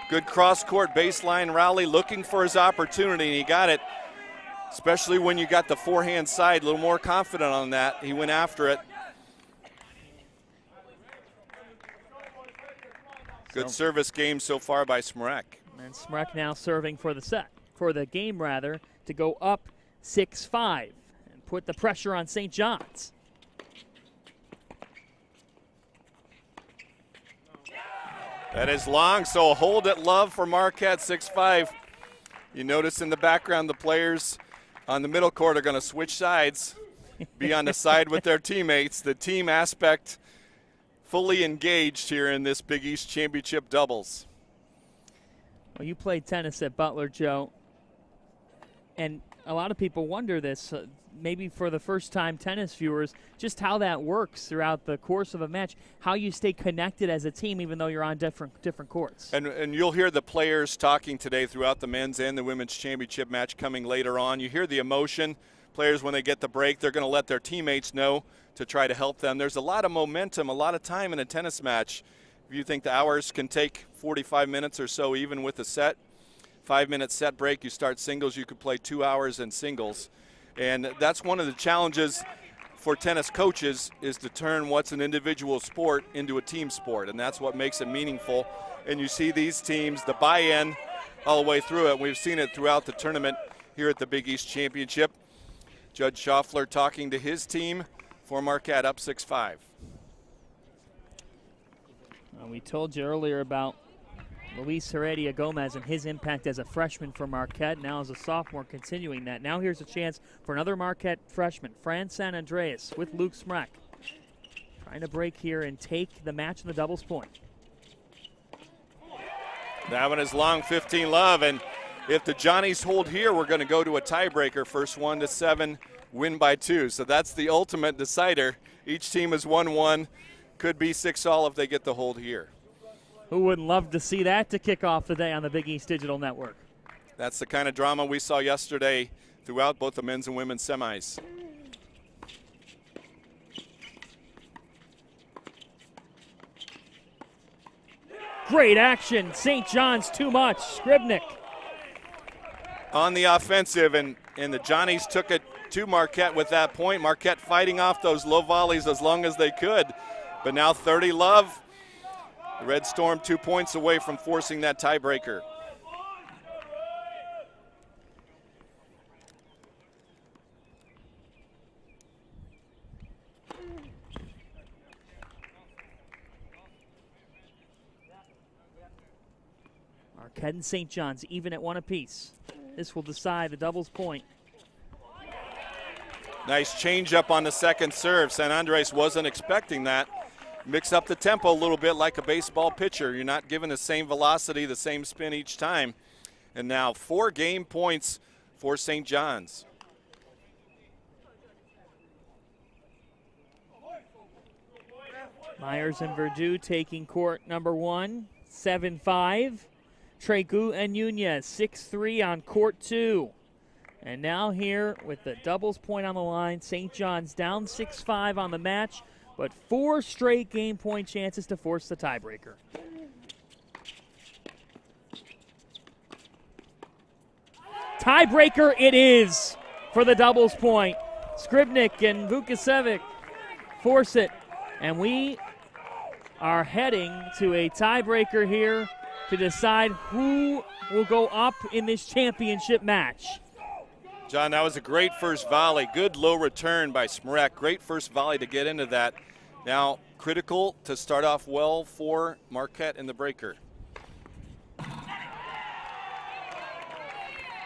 Good cross-court baseline rally, looking for his opportunity, and he got it. Especially when you got the forehand side, a little more confident on that. He went after it. Good service game so far by Smrek. And Smrek now serving for the game rather, to go up 6-5 and put the pressure on St. John's. That is long, so a hold at love for Marquette, 6-5. You notice in the background the players on the middle court are going to switch sides, be on the side with their teammates. The team aspect fully engaged here in this Big East Championship doubles. Well, you played tennis at Butler, Joe. And a lot of people wonder this, maybe for the first-time tennis viewers, just how that works throughout the course of a match, how you stay connected as a team even though you're on different courts. And you'll hear the players talking today throughout the men's and the women's championship match coming later on. You hear the emotion. Players, when they get the break, they're going to let their teammates know to try to help them. There's a lot of momentum, a lot of time in a tennis match. If you think the hours can take 45 minutes or so even with a set, 5-minute set break, you start singles, you could play 2 hours in singles. And that's one of the challenges for tennis coaches, is to turn what's an individual sport into a team sport, and that's what makes it meaningful. And you see these teams, the buy-in all the way through it. We've seen it throughout the tournament here at the Big East Championship. Judge Schaffler talking to his team for Marquette, up 6-5. We told you earlier about Luis Heredia Gomez and his impact as a freshman for Marquette, now as a sophomore continuing that. Now here's a chance for another Marquette freshman, Fran San Andreas with Luke Smrek. Trying to break here and take the match in the doubles point. That one is long, 15-love, and if the Johnnies hold here, we're going to go to a tiebreaker, first 1-7, win by 2. So that's the ultimate decider. Each team is 1-1, could be 6-all if they get the hold here. Who wouldn't love to see that to kick off the day on the Big East Digital Network? That's the kind of drama we saw yesterday throughout both the men's and women's semis. Great action. St. John's too much. Skribnik on the offensive, and the Johnnies took it to Marquette with that point. Marquette fighting off those low volleys as long as they could, but now 30-love. The Red Storm 2 points away from forcing that tiebreaker. Marquette and St. John's even at 1 apiece. This will decide the doubles point. Nice change up on the second serve. San Andres wasn't expecting that. Mix up the tempo a little bit like a baseball pitcher. You're not given the same velocity, the same spin each time. And now 4 game points for St. John's. Myers and Verdue taking court number 1, 7-5. Tregu and Nunez, 6-3 on court 2. And now here with the doubles point on the line, St. John's down 6-5 on the match, but 4 straight game point chances to force the tiebreaker. Tiebreaker it is for the doubles point. Skribnik and Vukasevic force it, and we are heading to a tiebreaker here to decide who will go up in this championship match. John, that was a great first volley. Good low return by Smrek. Great first volley to get into that. Now critical to start off well for Marquette in the breaker.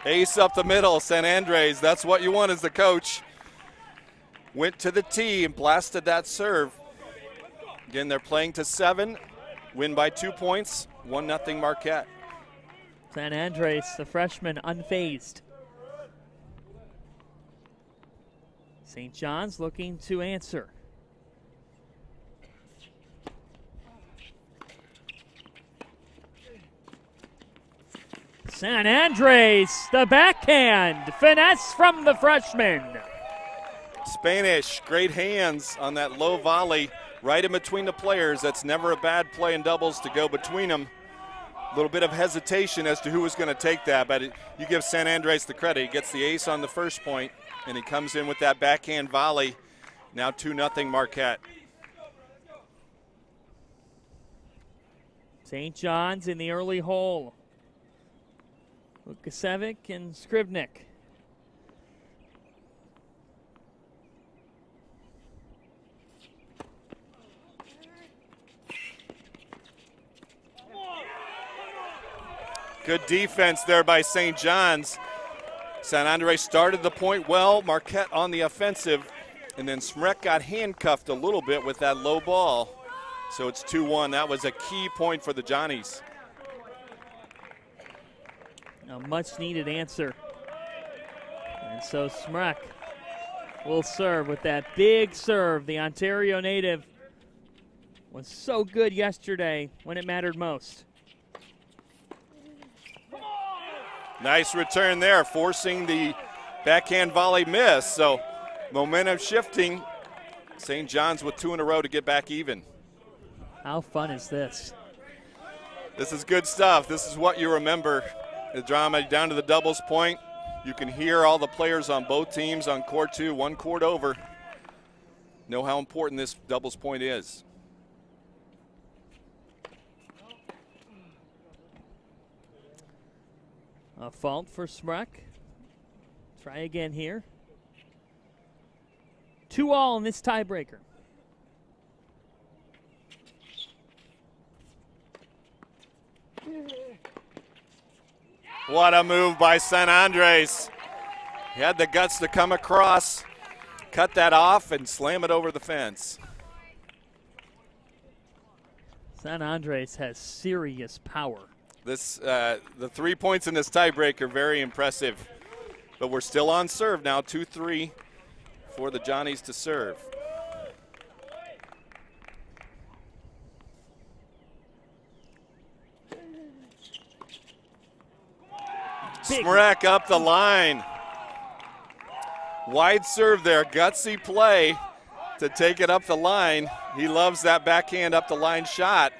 Ace up the middle, San Andres. That's what you want as the coach. Went to the tee and blasted that serve. Again, they're playing to 7. Win by 2 points, 1-0 Marquette. San Andres, the freshman, unfazed. St. John's looking to answer. San Andres, the backhand, finesse from the freshman. Spanish, great hands on that low volley. Right in between the players. That's never a bad play in doubles to go between them. A little bit of hesitation as to who was going to take that, but you give San Andres the credit. He gets the ace on the first point, and he comes in with that backhand volley. Now 2-0 Marquette. St. John's in the early hole. Vukasevic and Skribnik. Good defense there by St. John's. San Andres started the point well. Marquette on the offensive. And then Smrek got handcuffed a little bit with that low ball. So it's 2-1. That was a key point for the Johnnies. A much needed answer And so Smrek will serve with that big serve. The Ontario native was so good yesterday when it mattered most. Nice return there, forcing the backhand volley miss. So momentum shifting. St. John's with 2 in a row to get back even. How fun is this? This is good stuff. This is what you remember. The drama down to the doubles point. You can hear all the players on both teams on court 2, 1 court over. Know how important this doubles point is. A fault for Smrek. Try again here. 2-all in this tiebreaker. What a move by San Andres. He had the guts to come across, cut that off, and slam it over the fence. San Andres has serious power. This, the 3 points in this tiebreaker, very impressive. But we're still on serve now, 2-3 for the Johnnies to serve. Smrek up the line. Wide serve there, gutsy play to take it up the line. He loves that backhand up the line shot.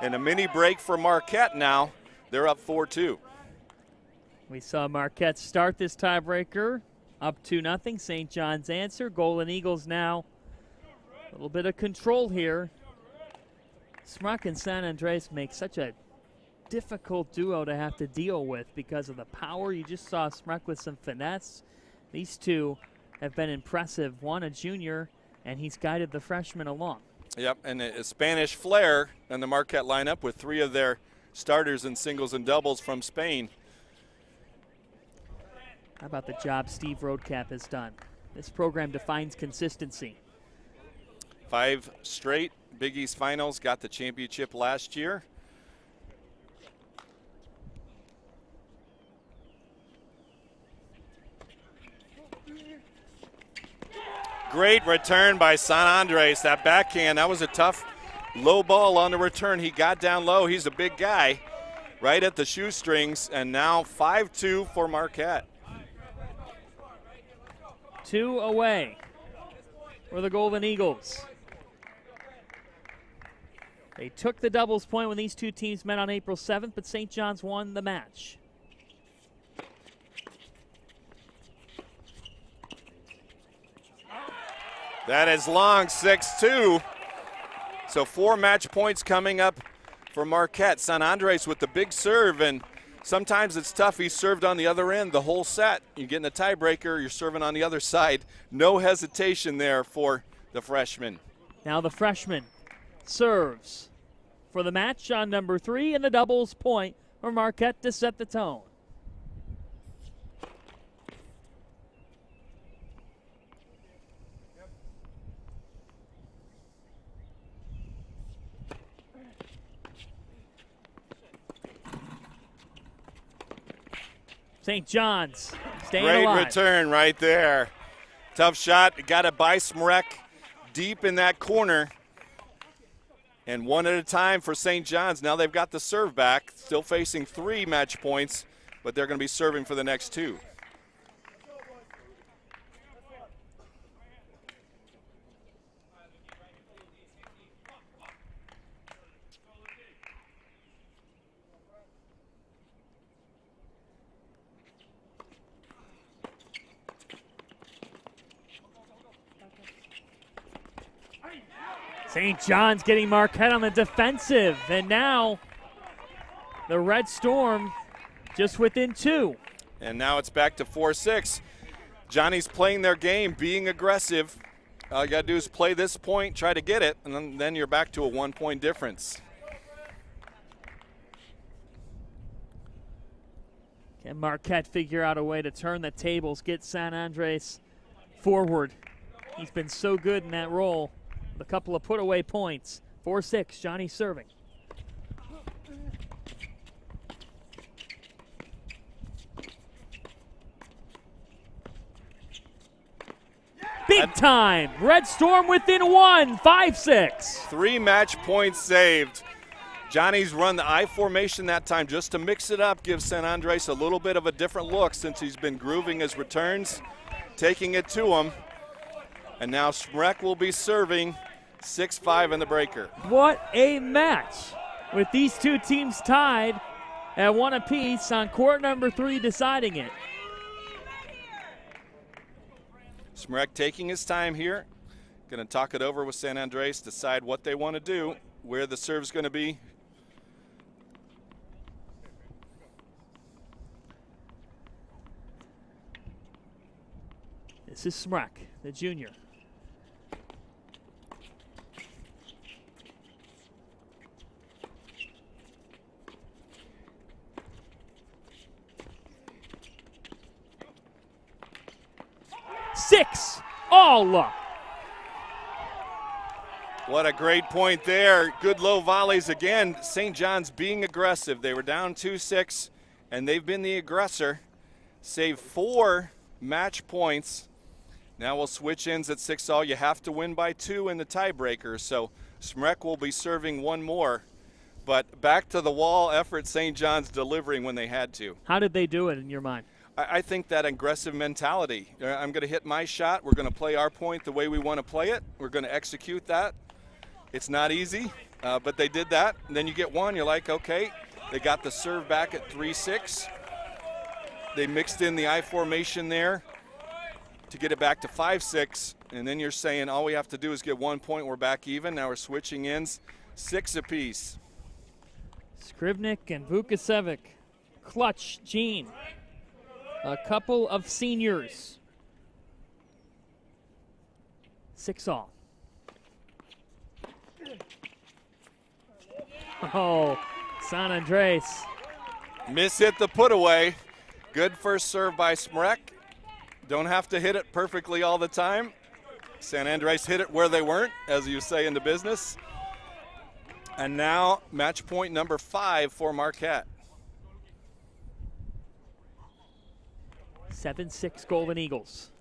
And a mini break for Marquette now. They're up 4-2. We saw Marquette start this tiebreaker up 2-0. St. John's answer. Golden Eagles now a little bit of control here. Smrek and San Andres make such a difficult duo to have to deal with because of the power. You just saw Smrek with some finesse. These two have been impressive. One a junior, and he's guided the freshman along. Yep, and a Spanish flair in the Marquette lineup with 3 of their starters in singles and doubles from Spain. How about the job Steve Roadcap has done? This program defines consistency. 5 straight Big East finals, got the championship last year. Great return by San Andres. That backhand, that was a tough low ball on the return. He got down low. He's a big guy right at the shoestrings, and now 5-2 for Marquette. 2 away for the Golden Eagles. They took the doubles point when these two teams met on April 7th, but St. John's won the match. That is long, 6-2. So 4 match points coming up for Marquette. San Andres with the big serve, and sometimes it's tough. He served on the other end the whole set. You get in a tiebreaker, you're serving on the other side. No hesitation there for the freshman. Now the freshman serves for the match on number 3 and the doubles point for Marquette to set the tone. St. John's staying alive. Great return right there. Tough shot. Got it by Smrek deep in that corner. And 1 at a time for St. John's. Now they've got the serve back. Still facing 3 match points, but they're going to be serving for the next 2. St. John's getting Marquette on the defensive, and now the Red Storm just within 2. And now it's back to 4-6. Johnny's playing their game, being aggressive. All you got to do is play this point, try to get it, and then you're back to a 1-point difference. Can Marquette figure out a way to turn the tables, get San Andres forward? He's been so good in that role. A couple of put-away points. 4-6, Johnny serving. Big time. Red Storm within one, 5-6. 3 match points saved. Johnny's run the I formation that time just to mix it up, give San Andres a little bit of a different look since he's been grooving his returns, taking it to him. And now Smrek will be serving 6-5 in the breaker. What a match with these two teams tied at 1 apiece on court number 3 deciding it. Smrek taking his time here. Going to talk it over with San Andres, decide what they want to do, where the serve's going to be. This is Smrek, the junior. Six, all up. What a great point there. Good low volleys again. St. John's being aggressive. They were down 2-6, and they've been the aggressor. Saved 4 match points. Now we'll switch ends at 6-all. You have to win by 2 in the tiebreaker, so Smrek will be serving 1 more. But back to the wall effort, St. John's delivering when they had to. How did they do it in your mind? I think that aggressive mentality. I'm going to hit my shot. We're going to play our point the way we want to play it. We're going to execute that. It's not easy, but they did that. And then you get one, you're like, okay. They got the serve back at 3-6. They mixed in the I formation there to get it back to 5-6. And then you're saying all we have to do is get 1 point. We're back even. Now we're switching ends, 6 apiece. Skrivnik and Vukasevic. Clutch, Gene. A couple of seniors. 6-all. Oh, San Andres. Miss hit the put away. Good first serve by Smrek. Don't have to hit it perfectly all the time. San Andres hit it where they weren't, as you say in the business. And now match point number 5 for Marquette. 7-6 Golden Eagles.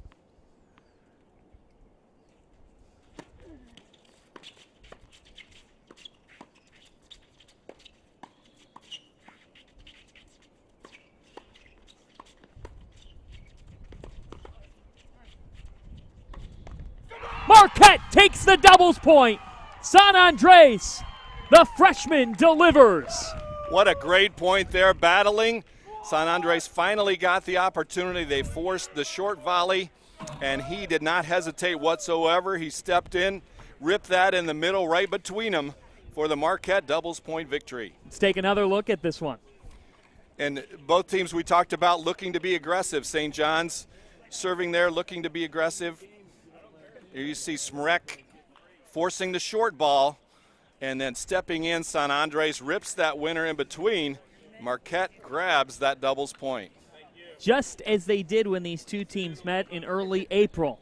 Marquette takes the doubles point. San Andres, the freshman, delivers. What a great point there, battling. San Andres finally got the opportunity. They forced the short volley, and he did not hesitate whatsoever. He stepped in, ripped that in the middle right between them for the Marquette doubles point victory. Let's take another look at this one. And both teams we talked about looking to be aggressive. St. John's serving there, looking to be aggressive. Here you see Smrek forcing the short ball, and then stepping in, San Andres rips that winner in between. Marquette grabs that doubles point. Just as they did when these two teams met in early April.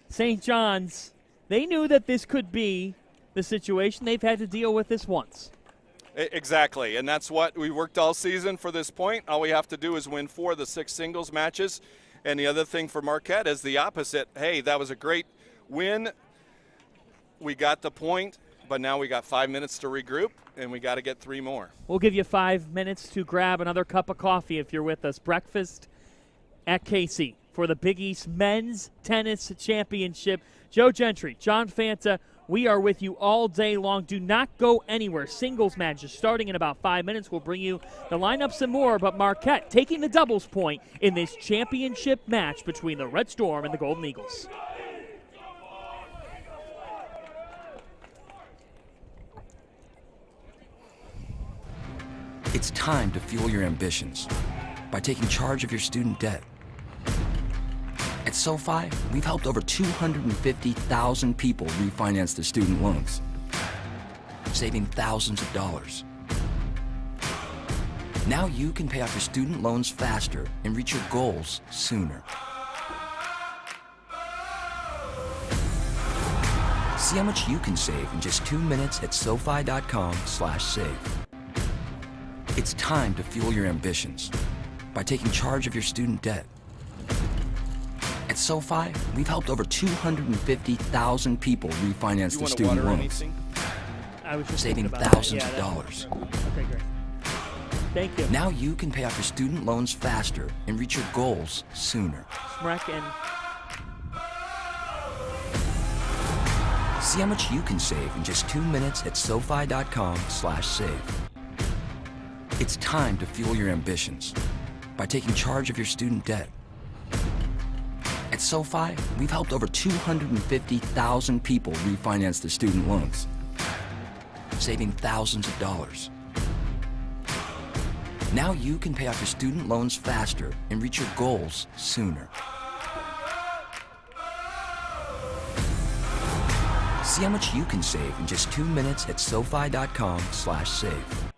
St. John's, they knew that this could be the situation. They've had to deal with this once. Exactly, and that's what we worked all season for this point. All we have to do is win 4 of the 6 singles matches. And the other thing for Marquette is the opposite. Hey, that was a great win. We got the point, but now we got 5 minutes to regroup, and we got to get 3 more. We'll give you 5 minutes to grab another cup of coffee if you're with us. Breakfast at Casey for the Big East Men's Tennis Championship. Joe Gentry, John Fanta, we are with you all day long. Do not go anywhere. Singles matches starting in about 5 minutes. We'll bring you the lineups and more, but Marquette taking the doubles point in this championship match between the Red Storm and the Golden Eagles. It's time to fuel your ambitions by taking charge of your student debt. At SoFi, we've helped over 250,000 people refinance their student loans, saving thousands of dollars. Now you can pay off your student loans faster and reach your goals sooner. See how much you can save in just 2 minutes at SoFi.com/save. It's time to fuel your ambitions by taking charge of your student debt. At SoFi, we've helped over 250,000 people refinance You their want a student water or loans, anything? I was just saving thinking about thousands that. of dollars. Okay, great. Thank you. Now you can pay off your student loans faster and reach your goals sooner. Smrek and See how much you can save in just 2 minutes at SoFi.com/save. It's time to fuel your ambitions by taking charge of your student debt. At SoFi, we've helped over 250,000 people refinance their student loans, saving thousands of dollars. Now you can pay off your student loans faster and reach your goals sooner. See how much you can save in just 2 minutes at SoFi.com/save.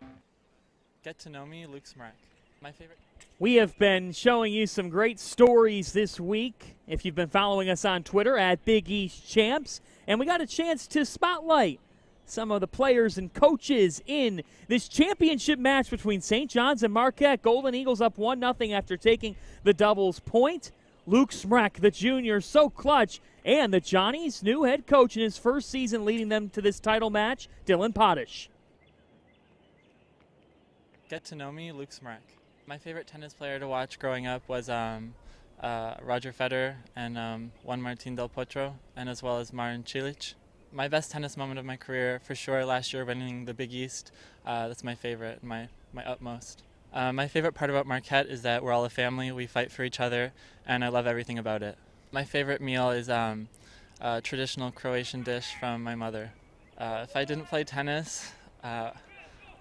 Get to know me, Luke Smrek. My favorite. we have been showing you some great stories this week. If you've been following us on Twitter at Big East Champs, and we got a chance to spotlight some of the players and coaches in this championship match between St. John's and Marquette. Golden Eagles up 1-0 after taking the doubles point. Luke Smrek, the junior, so clutch, and the Johnnies' new head coach in his first season leading them to this title match, Dylan Potash. Get to know me, Luke Smrek. My favorite tennis player to watch growing up was Roger Federer and Juan Martín del Potro, and as well as Marin Cilic. My best tennis moment of my career, for sure, last year winning the Big East. That's my favorite, my utmost. My favorite part about Marquette is that we're all a family, we fight for each other, and I love everything about it. My favorite meal is a traditional Croatian dish from my mother. If I didn't play tennis, I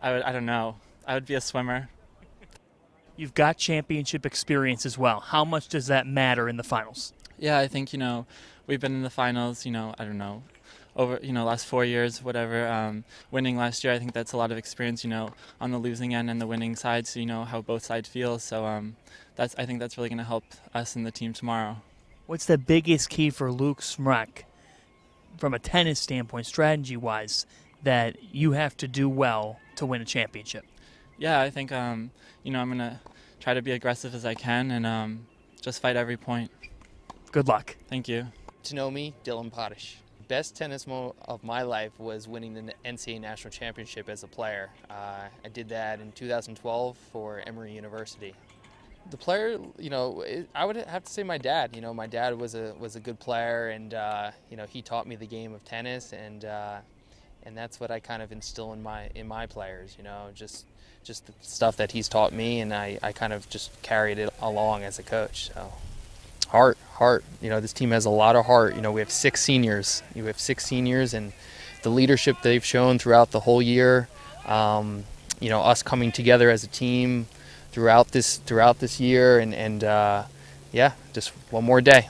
don't know, I would be a swimmer. You've got championship experience as well. How much does that matter in the finals? Yeah, I think, we've been in the finals, I don't know, over, last 4 years, whatever. Winning last year, I think that's a lot of experience, on the losing end and the winning side, so you know how both sides feel. So I think that's really going to help us and the team tomorrow. What's the biggest key for Luke Smrek from a tennis standpoint, strategy-wise, that you have to do well to win a championship? Yeah, I think, I'm going to try to be aggressive as I can and just fight every point. Good luck. Thank you. To know me, Dylan Potash. Best tennis moment of my life was winning the NCAA National Championship as a player. I did that in 2012 for Emory University. The player, I would have to say my dad. My dad was a good player, and he taught me the game of tennis, and that's what I kind of instill in my players. Just the stuff that he's taught me, and I kind of just carried it along as a coach. So. Heart. This team has a lot of heart. We have 6 seniors. You have 6 seniors, and the leadership they've shown throughout the whole year. Us coming together as a team throughout this year, and just one more day.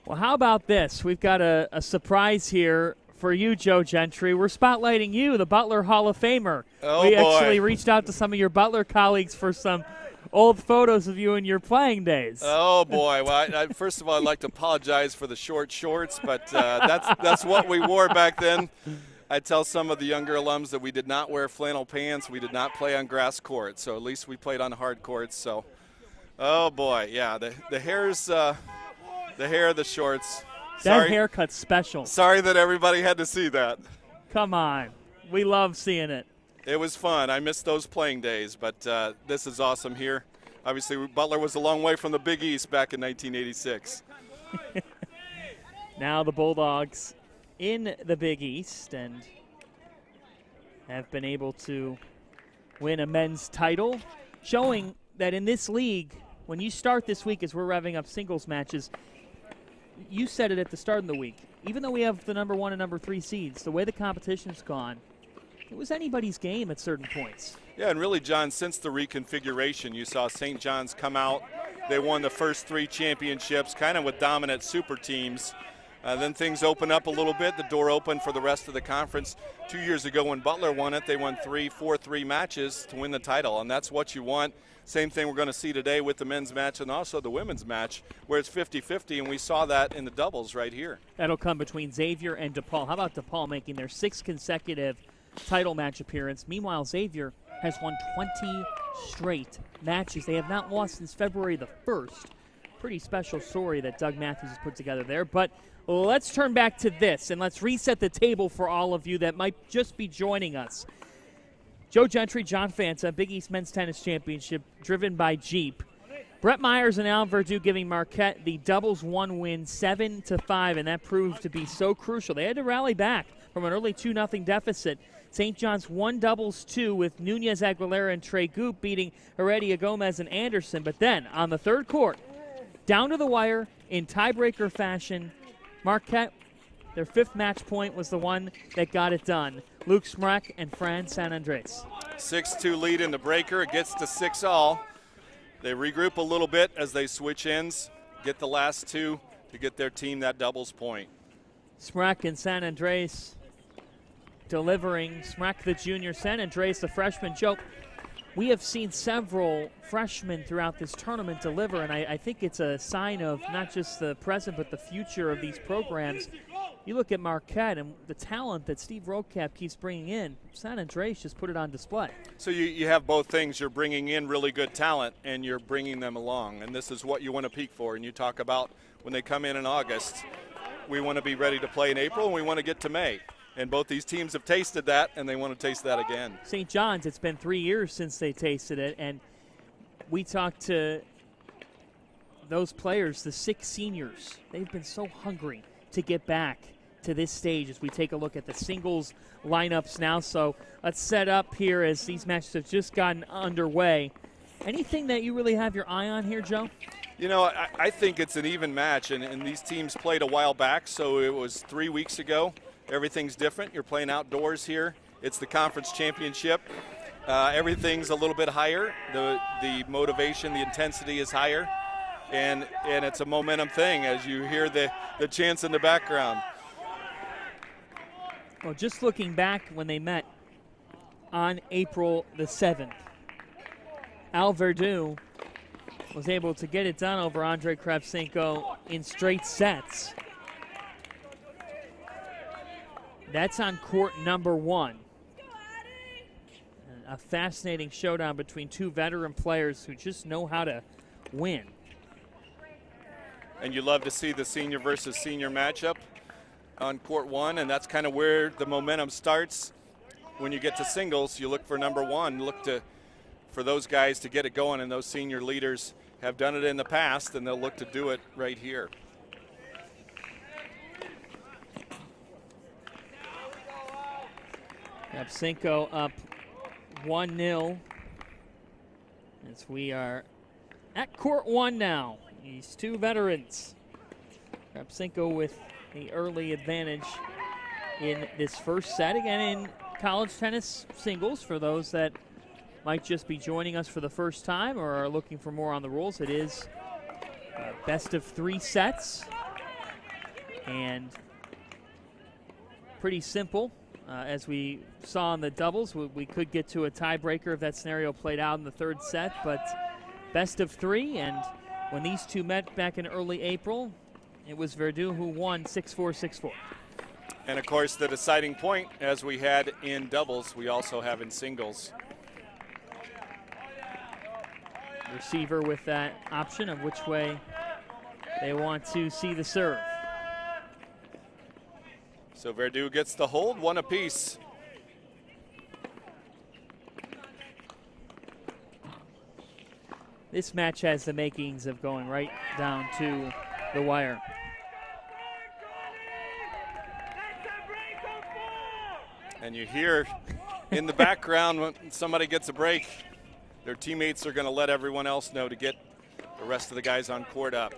Well, how about this? We've got a surprise here for you, Joe Gentry. We're spotlighting you, the Butler Hall of Famer. Oh, we boy. actually reached out to some of your Butler colleagues for some old photos of you in your playing days. Oh, boy. Well, first of all, I'd like to apologize for the short shorts, but that's what we wore back then. I tell some of the younger alums that we did not wear flannel pants. We did not play on grass courts, so at least we played on hard courts. So, oh, boy, yeah, the hair's the hair, the shorts. That haircut's special. Sorry that everybody had to see that. Come on. We love seeing it. It was fun. I missed those playing days, but this is awesome here. Obviously, Butler was a long way from the Big East back in 1986. Now the Bulldogs in the Big East and have been able to win a men's title, showing that in this league, when you start this week as we're revving up singles matches, you said it at the start of the week. Even though we have the number 1 and number 3 seeds, the way the competition's gone, it was anybody's game at certain points. Yeah, and really, John, since the reconfiguration, you saw St. John's come out. They won the first 3 championships, kind of with dominant super teams. Then things open up a little bit. The door opened for the rest of the conference. 2 years ago when Butler won it, they won 4-3 matches to win the title, and that's what you want. Same thing we're going to see today with the men's match and also the women's match, where it's 50-50, and we saw that in the doubles right here. That'll come between Xavier and DePaul. How about DePaul making their 6th consecutive title match appearance. Meanwhile, Xavier has won 20 straight matches. They have not lost since February the 1st. Pretty special story that Doug Matthews has put together there. But let's turn back to this, and let's reset the table for all of you that might just be joining us. Joe Gentry, John Fanta, Big East Men's Tennis Championship, driven by Jeep. Brett Myers and Al Verdue giving Marquette the doubles 1 win, 7-5, and that proved to be so crucial. They had to rally back from an early 2-0 deficit. St. John's won doubles 2 with Nunez Aguilera and Trey Goop beating Heredia Gomez and Anderson. But then on the third court, down to the wire in tiebreaker fashion, Marquette, their 5th match point was the one that got it done. Luke Smrek and Fran San Andres. 6-2 lead in the breaker. It gets to 6-all. They regroup a little bit as they switch ends, get the last 2 to get their team that doubles point. Smrek and San Andres delivering. Smrek the junior, San Andres the freshman. Joe, we have seen several freshmen throughout this tournament deliver, and I think it's a sign of not just the present but the future of these programs. You look at Marquette and the talent that Steve Roadcap keeps bringing in. San Andres just put it on display. So you have both things. You're bringing in really good talent and you're bringing them along, and this is what you want to peak for. And you talk about when they come in August, we want to be ready to play in April and we want to get to May. And both these teams have tasted that, and they want to taste that again. St. John's, it's been 3 years since they tasted it, and we talked to those players, the 6 seniors. They've been so hungry to get back to this stage as we take a look at the singles lineups now. So let's set up here as these matches have just gotten underway. Anything that you really have your eye on here, Joe? You know, I think it's an even match, and these teams played a while back, so it was 3 weeks ago. Everything's different. You're playing outdoors here. It's the conference championship. Everything's a little bit higher. The motivation, the intensity is higher, and it's a momentum thing as you hear the chants in the background. Well, just looking back when they met on April the 7th, Al Verdue was able to get it done over Andrei Kravchenko in straight sets. That's on court number 1. A fascinating showdown between 2 veteran players who just know how to win. And you love to see the senior versus senior matchup on court 1, and that's kind of where the momentum starts. When you get to singles, you look for number 1, for those guys to get it going, and those senior leaders have done it in the past, and they'll look to do it right here. Kravchenko up 1-0 as we are at court 1 now. These 2 veterans. Kravchenko with the early advantage in this first set. Again, in college tennis singles, for those that might just be joining us for the first time or are looking for more on the rules, it is best of 3 sets. And pretty simple. As we saw in the doubles, we could get to a tiebreaker if that scenario played out in the 3rd set, but best of 3. And when these 2 met back in early April, it was Verdue who won 6-4, 6-4. And of course, the deciding point, as we had in doubles, we also have in singles. Receiver with that option of which way they want to see the serve. So Verdue gets the hold, 1 apiece. This match has the makings of going right down to the wire. And you hear in the background when somebody gets a break, their teammates are going to let everyone else know to get the rest of the guys on court up.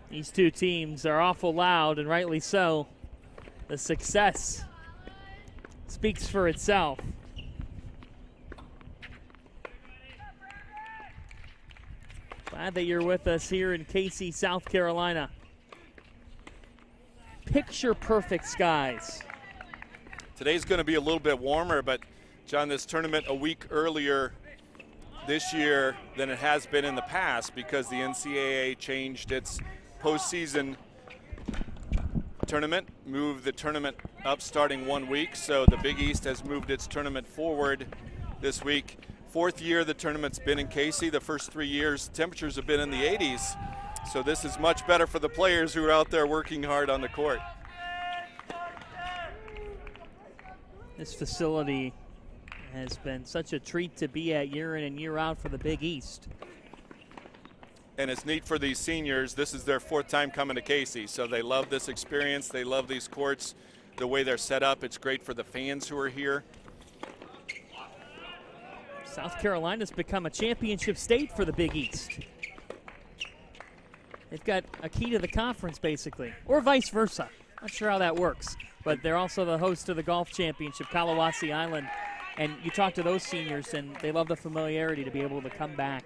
These 2 teams are awful loud, and rightly so. The success speaks for itself. Glad that you're with us here in Casey, South Carolina. Picture perfect skies. Today's going to be a little bit warmer, but John, this tournament a week earlier this year than it has been in the past because the NCAA changed its postseason tournament, moved the tournament up starting 1 week, so the Big East has moved its tournament forward this week. 4th year the tournament's been in Casey. The first 3 years, temperatures have been in the 80s, so this is much better for the players who are out there working hard on the court. This facility has been such a treat to be at year in and year out for the Big East. And it's neat for these seniors. This is their 4th time coming to Casey, so they love this experience. They love these courts, the way they're set up. It's great for the fans who are here. South Carolina's become a championship state for the Big East. They've got a key to the conference, basically, or vice versa. Not sure how that works, but they're also the host of the golf championship, Kalawasi Island. And you talk to those seniors, and they love the familiarity to be able to come back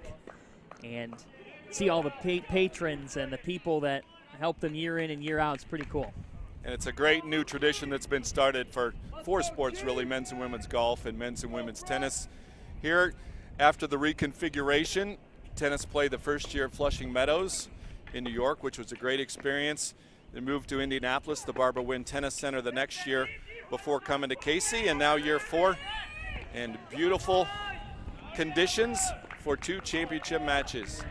and see all the patrons and the people that help them year in and year out. It's pretty cool. And it's a great new tradition that's been started for 4 sports, really, men's and women's golf and men's and women's tennis. Here, after the reconfiguration, tennis played the first year at Flushing Meadows in New York, which was a great experience. They moved to Indianapolis, the Barbara Wynn Tennis Center the next year before coming to Casey, and now year 4. And beautiful conditions for 2 championship matches.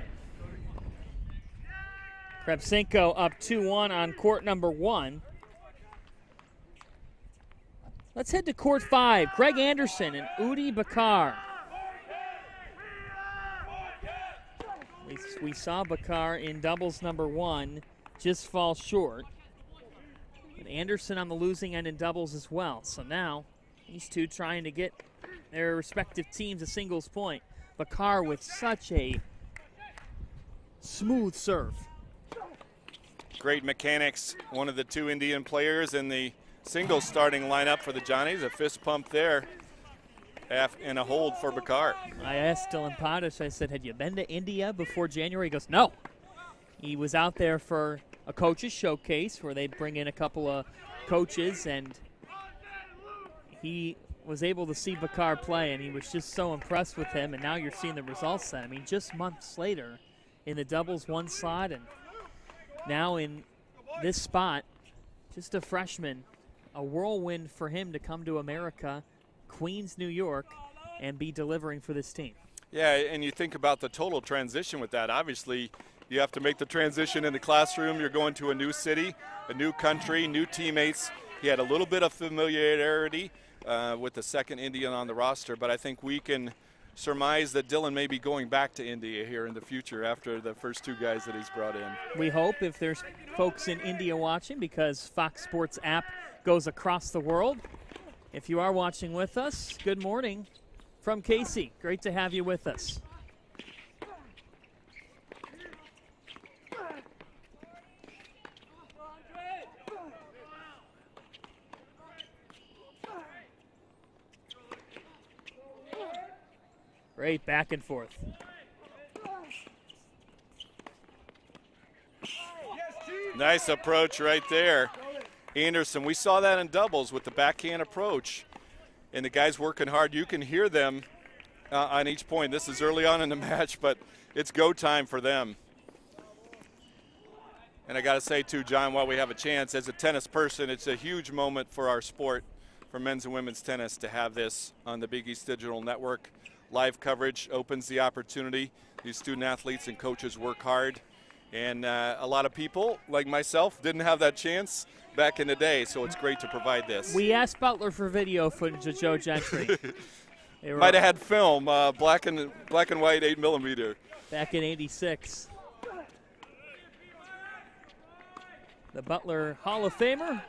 Krebsenko up 2-1 on court number 1. Let's head to court 5. Greg Anderson and Udi Bakar. We saw Bakar in doubles number 1 just fall short. But Anderson on the losing end in doubles as well. So now these two trying to get their respective teams a singles point. Bakar with such a smooth serve. Great mechanics, one of the 2 Indian players in the singles starting lineup for the Johnnies. A fist pump there and a hold for Bakar. I asked Dylan Potash, I said, had you been to India before January? He goes, no. He was out there for a coach's showcase where they bring in a couple of coaches, and he was able to see Bakar play, and he was just so impressed with him, and now you're seeing the results then. I mean, just months later in the doubles 1 slot, and now in this spot, just a freshman, a whirlwind for him to come to America, Queens, New York, and be delivering for this team. Yeah, and you think about the total transition with that. Obviously, you have to make the transition in the classroom. You're going to a new city, a new country, new teammates. He had a little bit of familiarity with the second Indian on the roster, but I think we can surmise that Dylan may be going back to India here in the future after the first 2 guys that he's brought in. We hope, if there's folks in India watching, because Fox Sports app goes across the world. If you are watching with us, good morning from Casey. Great to have you with us. Great back and forth. Nice approach right there. Anderson, we saw that in doubles with the backhand approach. And the guys working hard. You can hear them on each point. This is early on in the match, but it's go time for them. And I got to say, too, John, while we have a chance, as a tennis person, it's a huge moment for our sport, for men's and women's tennis, to have this on the Big East Digital Network. Live coverage opens the opportunity. These student athletes and coaches work hard. And a lot of people, like myself, didn't have that chance back in the day, so it's great to provide this. We asked Butler for video footage of Joe Gentry. Might have had film, black and white 8mm. Back in '86. The Butler Hall of Famer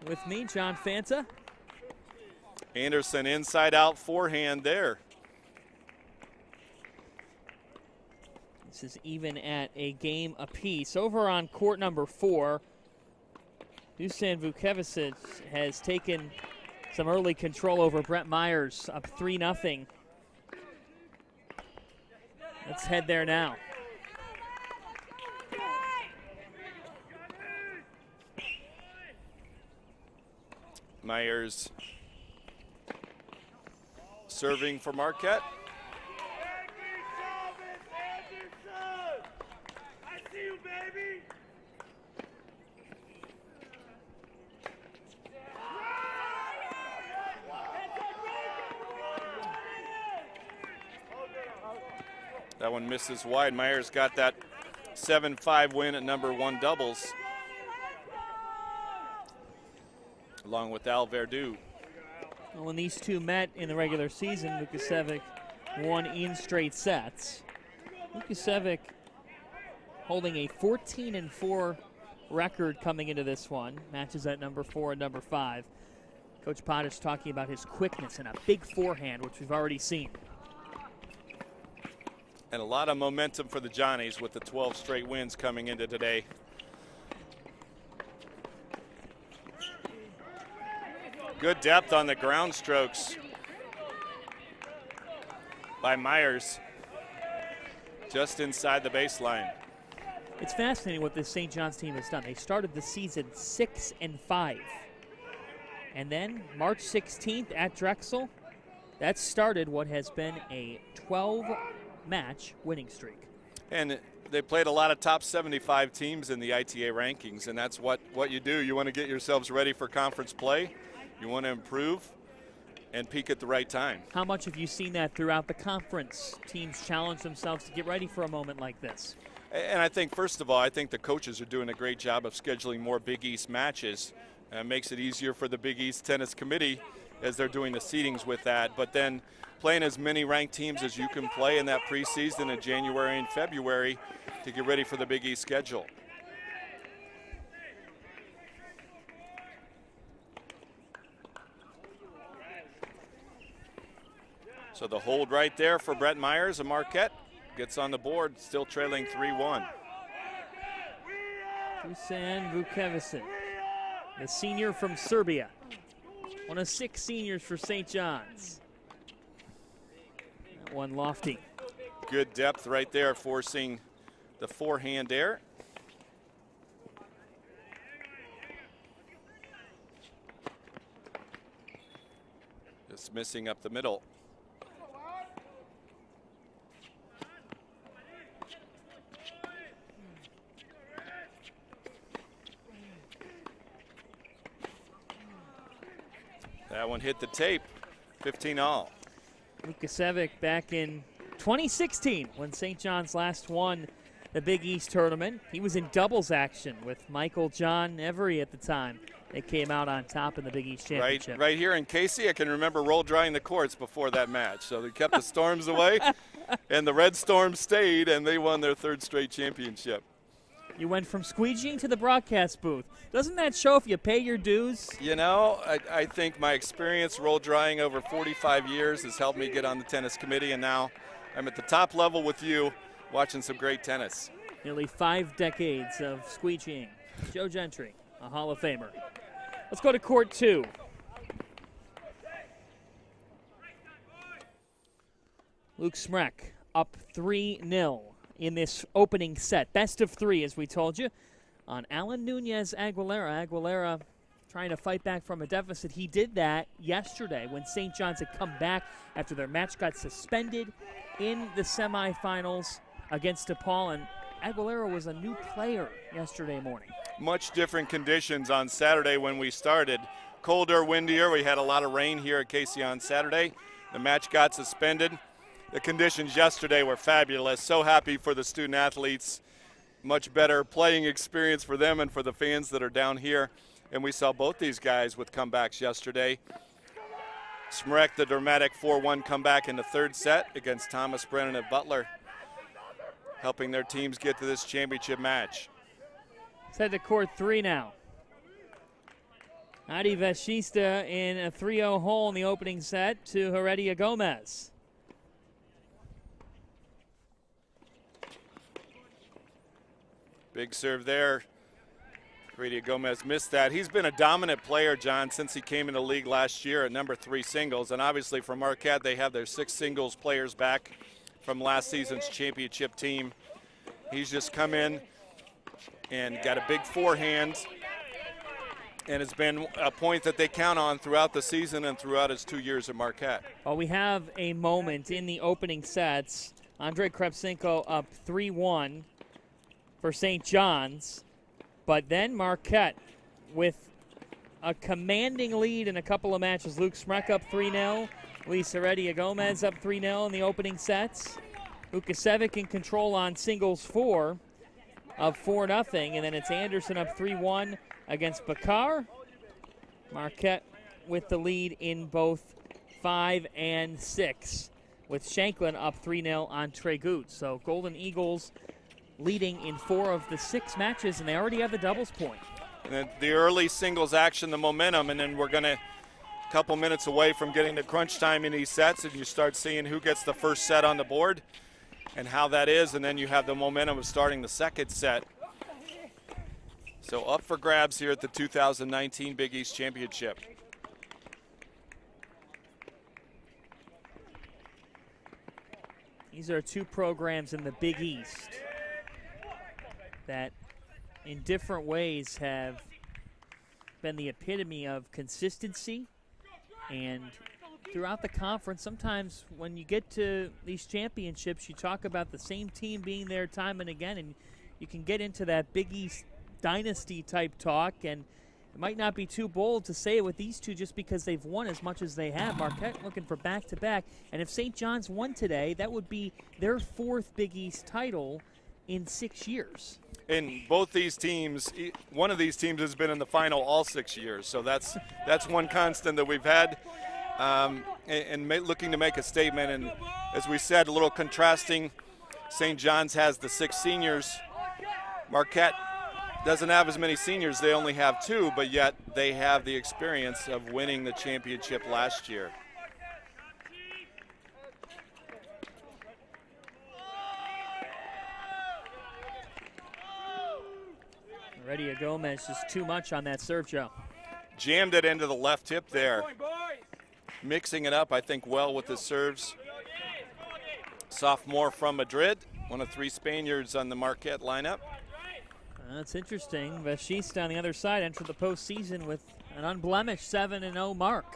with me, John Fanta. Anderson inside out forehand there. This is even at a game apiece. Over on court number 4, Dusan Vukevicic has taken some early control over Brett Myers, up 3-0. Let's head there now. Myers serving for Marquette. That one misses wide. Myers got that 7-5 win at number 1 doubles, along with Al Verdu. Well, when these two met in the regular season, Lukasevic won in straight sets. Lukasevic holding a 14-4 record coming into this one. Matches at number 4 and number 5. Coach Potash talking about his quickness and a big forehand, which we've already seen. And a lot of momentum for the Johnnies with the 12 straight wins coming into today. Good depth on the ground strokes by Myers, just inside the baseline. It's fascinating what this St. John's team has done. They started the season 6-5. And then March 16th at Drexel, that started what has been a 12-match winning streak. And they played a lot of top 75 teams in the ITA rankings, and that's what you do. You want to get yourselves ready for conference play. You want to improve and peak at the right time. How much have you seen that throughout the conference? Teams challenge themselves to get ready for a moment like this. And I think, first of all, I think the coaches are doing a great job of scheduling more Big East matches. It makes it easier for the Big East Tennis Committee as they're doing the seedings with that. But then playing as many ranked teams as you can play in that preseason in January and February to get ready for the Big East schedule. So the hold right there for Brett Myers, and Marquette gets on the board, still trailing 3-1. Dusan Vukevicin, the senior from Serbia. One of 6 seniors for St. John's. That one lofty. Good depth right there, forcing the forehand air. Just missing up the middle. That one hit the tape, 15-all. Lukasevic back in 2016 when St. John's last won the Big East tournament. He was in doubles action with Michael John Every at the time. They came out on top in the Big East Championship. Right here in Casey, I can remember roll drying the courts before that match. So they kept the storms away, and the Red Storm stayed, and they won their 3rd straight championship. You went from squeegeeing to the broadcast booth. Doesn't that show if you pay your dues? You know, I think my experience roll drying over 45 years has helped me get on the tennis committee, and now I'm at the top level with you watching some great tennis. Nearly 5 decades of squeegeeing. Joe Gentry, a Hall of Famer. Let's go to court 2. Luke Smrek up 3-0 in this opening set. Best of 3, as we told you, on Alan Nunez Aguilera. Aguilera trying to fight back from a deficit. He did that yesterday when St. John's had come back after their match got suspended in the semifinals against DePaul, and Aguilera was a new player yesterday morning. Much different conditions on Saturday when we started. Colder, windier. We had a lot of rain here at Casey on Saturday. The match got suspended. The conditions yesterday were fabulous. So happy for the student athletes. Much better playing experience for them and for the fans that are down here. And we saw both these guys with comebacks yesterday. Smrek, the dramatic 4-1 comeback in the 3rd set against Thomas Brennan at Butler, helping their teams get to this championship match. Let's head to court 3 now. Adi Vashista in a 3-0 hole in the opening set to Heredia Gomez. Big serve there. Heredia Gomez missed that. He's been a dominant player, John, since he came in the league last year at number 3 singles. And obviously for Marquette, they have their 6 singles players back from last season's championship team. He's just come in and got a big forehand, and it's been a point that they count on throughout the season and throughout his 2 years at Marquette. Well, we have a moment in the opening sets. Andrei Krepsenko up 3-1 for St. John's, but then Marquette with a commanding lead in a couple of matches. Luke Smrek up 3-0. Luis Heredia Gomez up 3-0 in the opening sets. Vukasevic in control on singles 4 of 4-0, and then it's Anderson up 3-1 against Bakar. Marquette with the lead in both 5 and 6, with Shanklin up 3-0 on Tregut. So Golden Eagles leading in 4 of the 6 matches, and they already have the doubles point. And then the early singles action, the momentum, and then we're going to couple minutes away from getting to crunch time in these sets, and you start seeing who gets the first set on the board and how that is, and then you have the momentum of starting the second set. So up for grabs here at the 2019 Big East Championship. These are 2 programs in the Big East that in different ways have been the epitome of consistency. And throughout the conference, sometimes when you get to these championships, you talk about the same team being there time and again, and you can get into that Big East dynasty type talk, and it might not be too bold to say it with these two just because they've won as much as they have. Marquette looking for back-to-back, and if St. John's won today, that would be their 4th Big East title in 6 years. In both these teams, one of these teams has been in the final all 6 years, so that's one constant that we've had, and looking to make a statement. And as we said, a little contrasting, St. John's has the 6 seniors. Marquette doesn't have as many seniors. They only have 2, but yet they have the experience of winning the championship last year. Redia Gomez just too much on that serve, Joe. Jammed it into the left hip there. Mixing it up, I think, well with the serves. Sophomore from Madrid, one of 3 Spaniards on the Marquette lineup. That's interesting. Vashista on the other side entered the postseason with an unblemished 7-0 mark.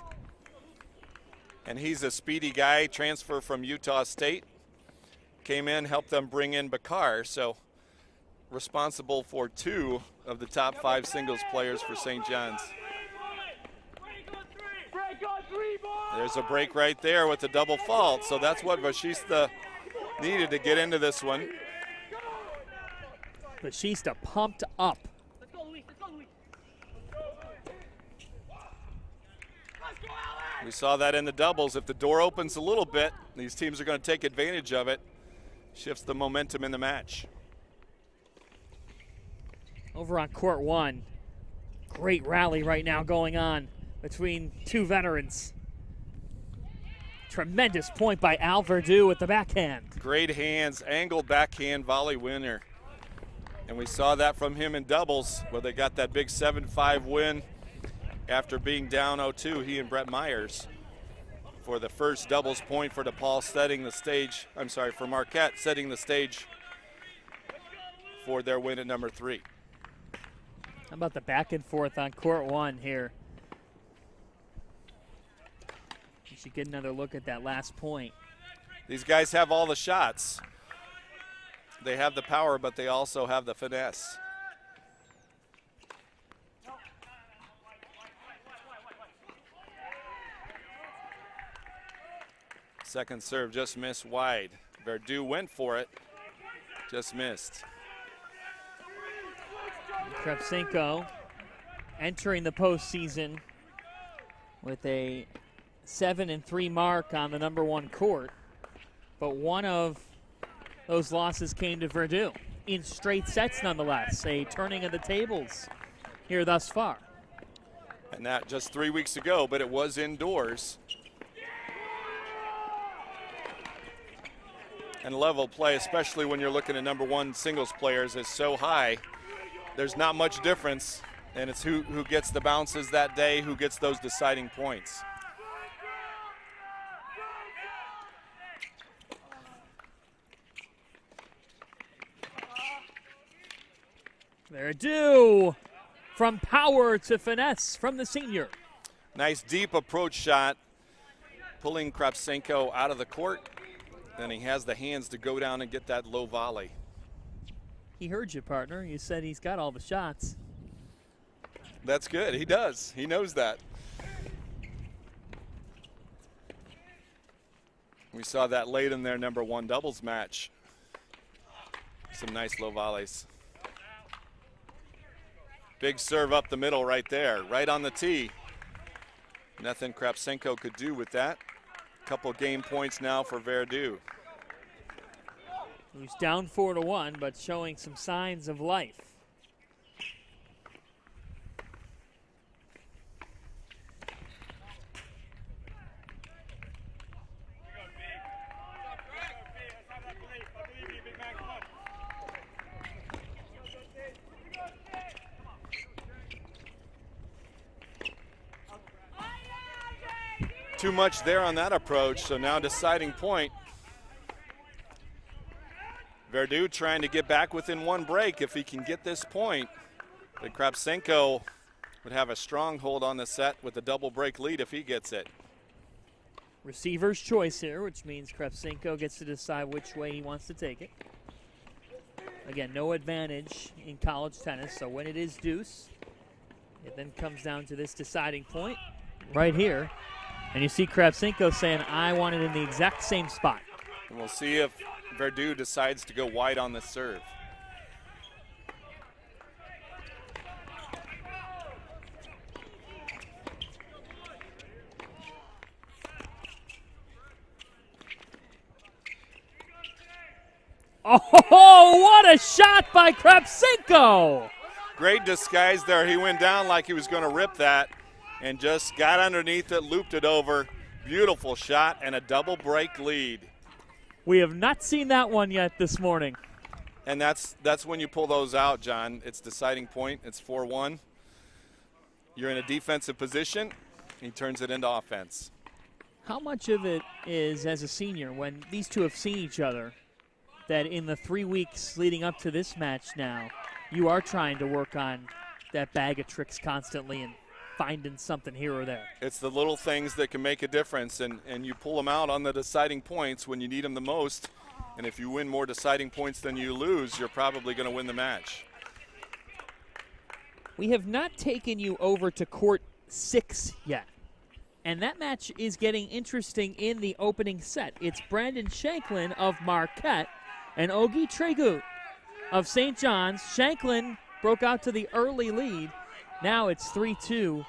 And he's a speedy guy, transfer from Utah State. Came in, helped them bring in Bakar, so responsible for 2 of the top 5 singles players for St. John's. There's a break right there with the double fault, so that's what Vashista needed to get into this one. Vashista pumped up. We saw that in the doubles. If the door opens a little bit, these teams are going to take advantage of it. Shifts the momentum in the match. Over on court 1, great rally right now going on between 2 veterans. Tremendous point by Al Verdu with the backhand. Great hands, angled backhand volley winner. And we saw that from him in doubles, where they got that big 7-5 win after being down 0-2, he and Brett Myers, for the first doubles point for DePaul, setting the stage, for Marquette, setting the stage for their win at number 3. How about the back and forth on court 1 here? You should get another look at that last point. These guys have all the shots. They have the power, but they also have the finesse. Second serve just missed wide. Verdu went for it, just missed. Kravchenko entering the postseason with a 7-3 mark on the number 1 court, but one of those losses came to Verdu in straight sets nonetheless, a turning of the tables here thus far. And that just 3 weeks ago, but it was indoors. And level play, especially when you're looking at number 1 singles players, is so high. There's not much difference, and it's who gets the bounces that day, who gets those deciding points. Verdu from power to finesse from the senior. Nice deep approach shot, pulling Kravchenko out of the court. Then he has the hands to go down and get that low volley. He heard you, partner. You said he's got all the shots. That's good. He does. He knows that. We saw that late in their number 1 doubles match. Some nice low volleys. Big serve up the middle right there, right on the tee. Nothing Kravchenko could do with that. Couple game points now for Verdú. Who's down 4-1, but showing some signs of life. Too much there on that approach, so now deciding point. Verdú trying to get back within 1 break if he can get this point. But Kravchenko would have a strong hold on the set with a double break lead if he gets it. Receiver's choice here, which means Kravchenko gets to decide which way he wants to take it. Again, no advantage in college tennis, so when it is deuce, it then comes down to this deciding point right here. And you see Kravchenko saying, I want it in the exact same spot. And we'll see if Verdú decides to go wide on the serve. Oh, what a shot by Kravchenko! Great disguise there. He went down like he was going to rip that and just got underneath it, looped it over. Beautiful shot and a double break lead. We have not seen that one yet this morning. And that's when you pull those out, John. It's deciding point. It's 4-1. You're in a defensive position. He turns it into offense. How much of it is, as a senior, when these two have seen each other, that in the 3 weeks leading up to this match now, you are trying to work on that bag of tricks constantly and finding something here or there? It's the little things that can make a difference, and you pull them out on the deciding points when you need them the most. And if you win more deciding points than you lose, you're probably going to win the match. We have not taken you over to court 6 yet. And that match is getting interesting in the opening set. It's Brandon Shanklin of Marquette and Ogi Tregut of St. John's. Shanklin broke out to the early lead. Now it's 3-2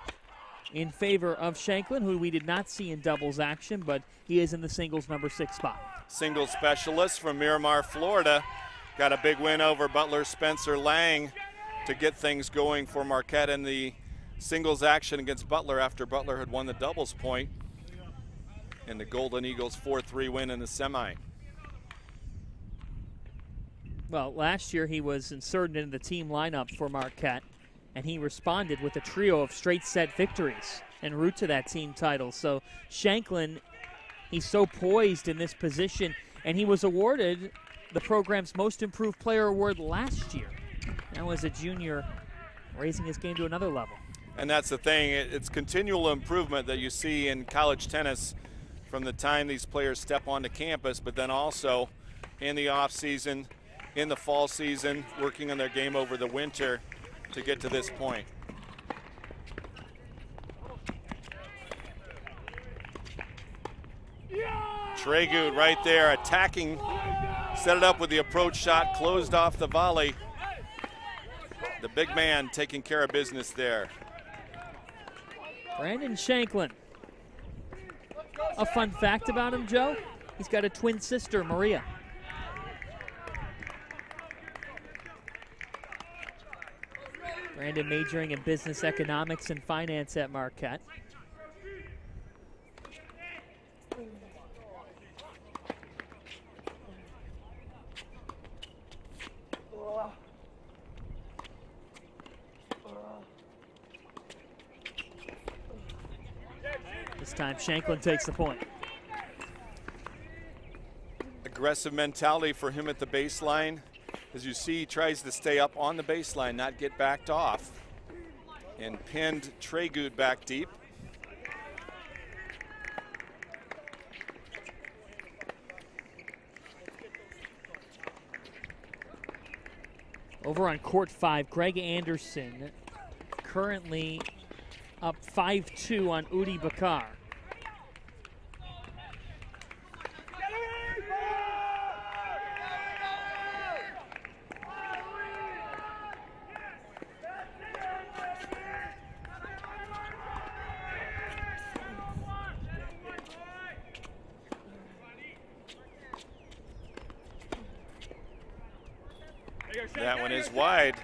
in favor of Shanklin, who we did not see in doubles action, but he is in the singles number 6 spot. Singles specialist from Miramar, Florida. Got a big win over Butler Spencer Lang to get things going for Marquette in the singles action against Butler after Butler had won the doubles point. And the Golden Eagles 4-3 win in the semi. Well, last year he was inserted into the team lineup for Marquette, and he responded with a trio of straight set victories en route to that team title. So Shanklin, he's so poised in this position, and he was awarded the program's Most Improved Player award last year. Now as a junior, raising his game to another level. And that's the thing, it's continual improvement that you see in college tennis from the time these players step onto campus, but then also in the off season, in the fall season, working on their game over the winter to get to this point. Tregut right there attacking, set it up with the approach shot, closed off the volley. The big man taking care of business there. Brandon Shanklin. A fun fact about him, Joe, he's got a twin sister, Maria. Brandon majoring in business economics and finance at Marquette. This time Shanklin takes the point. Aggressive mentality for him at the baseline. As you see, he tries to stay up on the baseline, not get backed off. And pinned Tregut back deep. Over on court 5, Greg Anderson currently up 5-2 on Udi Bakar. That one is wide.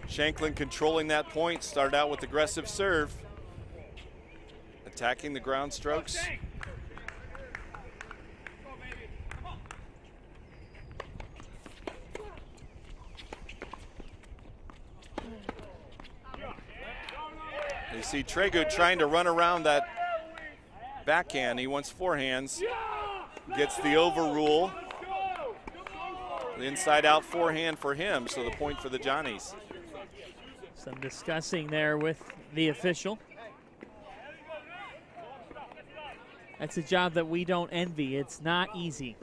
Shanklin controlling that point, started out with aggressive serve. Attacking the ground strokes. You see Tregood trying to run around that backhand. He wants forehands. Gets the overrule. The inside out forehand for him, so the point for the Johnnies. Some discussing there with the official. That's a job that we don't envy. It's not easy.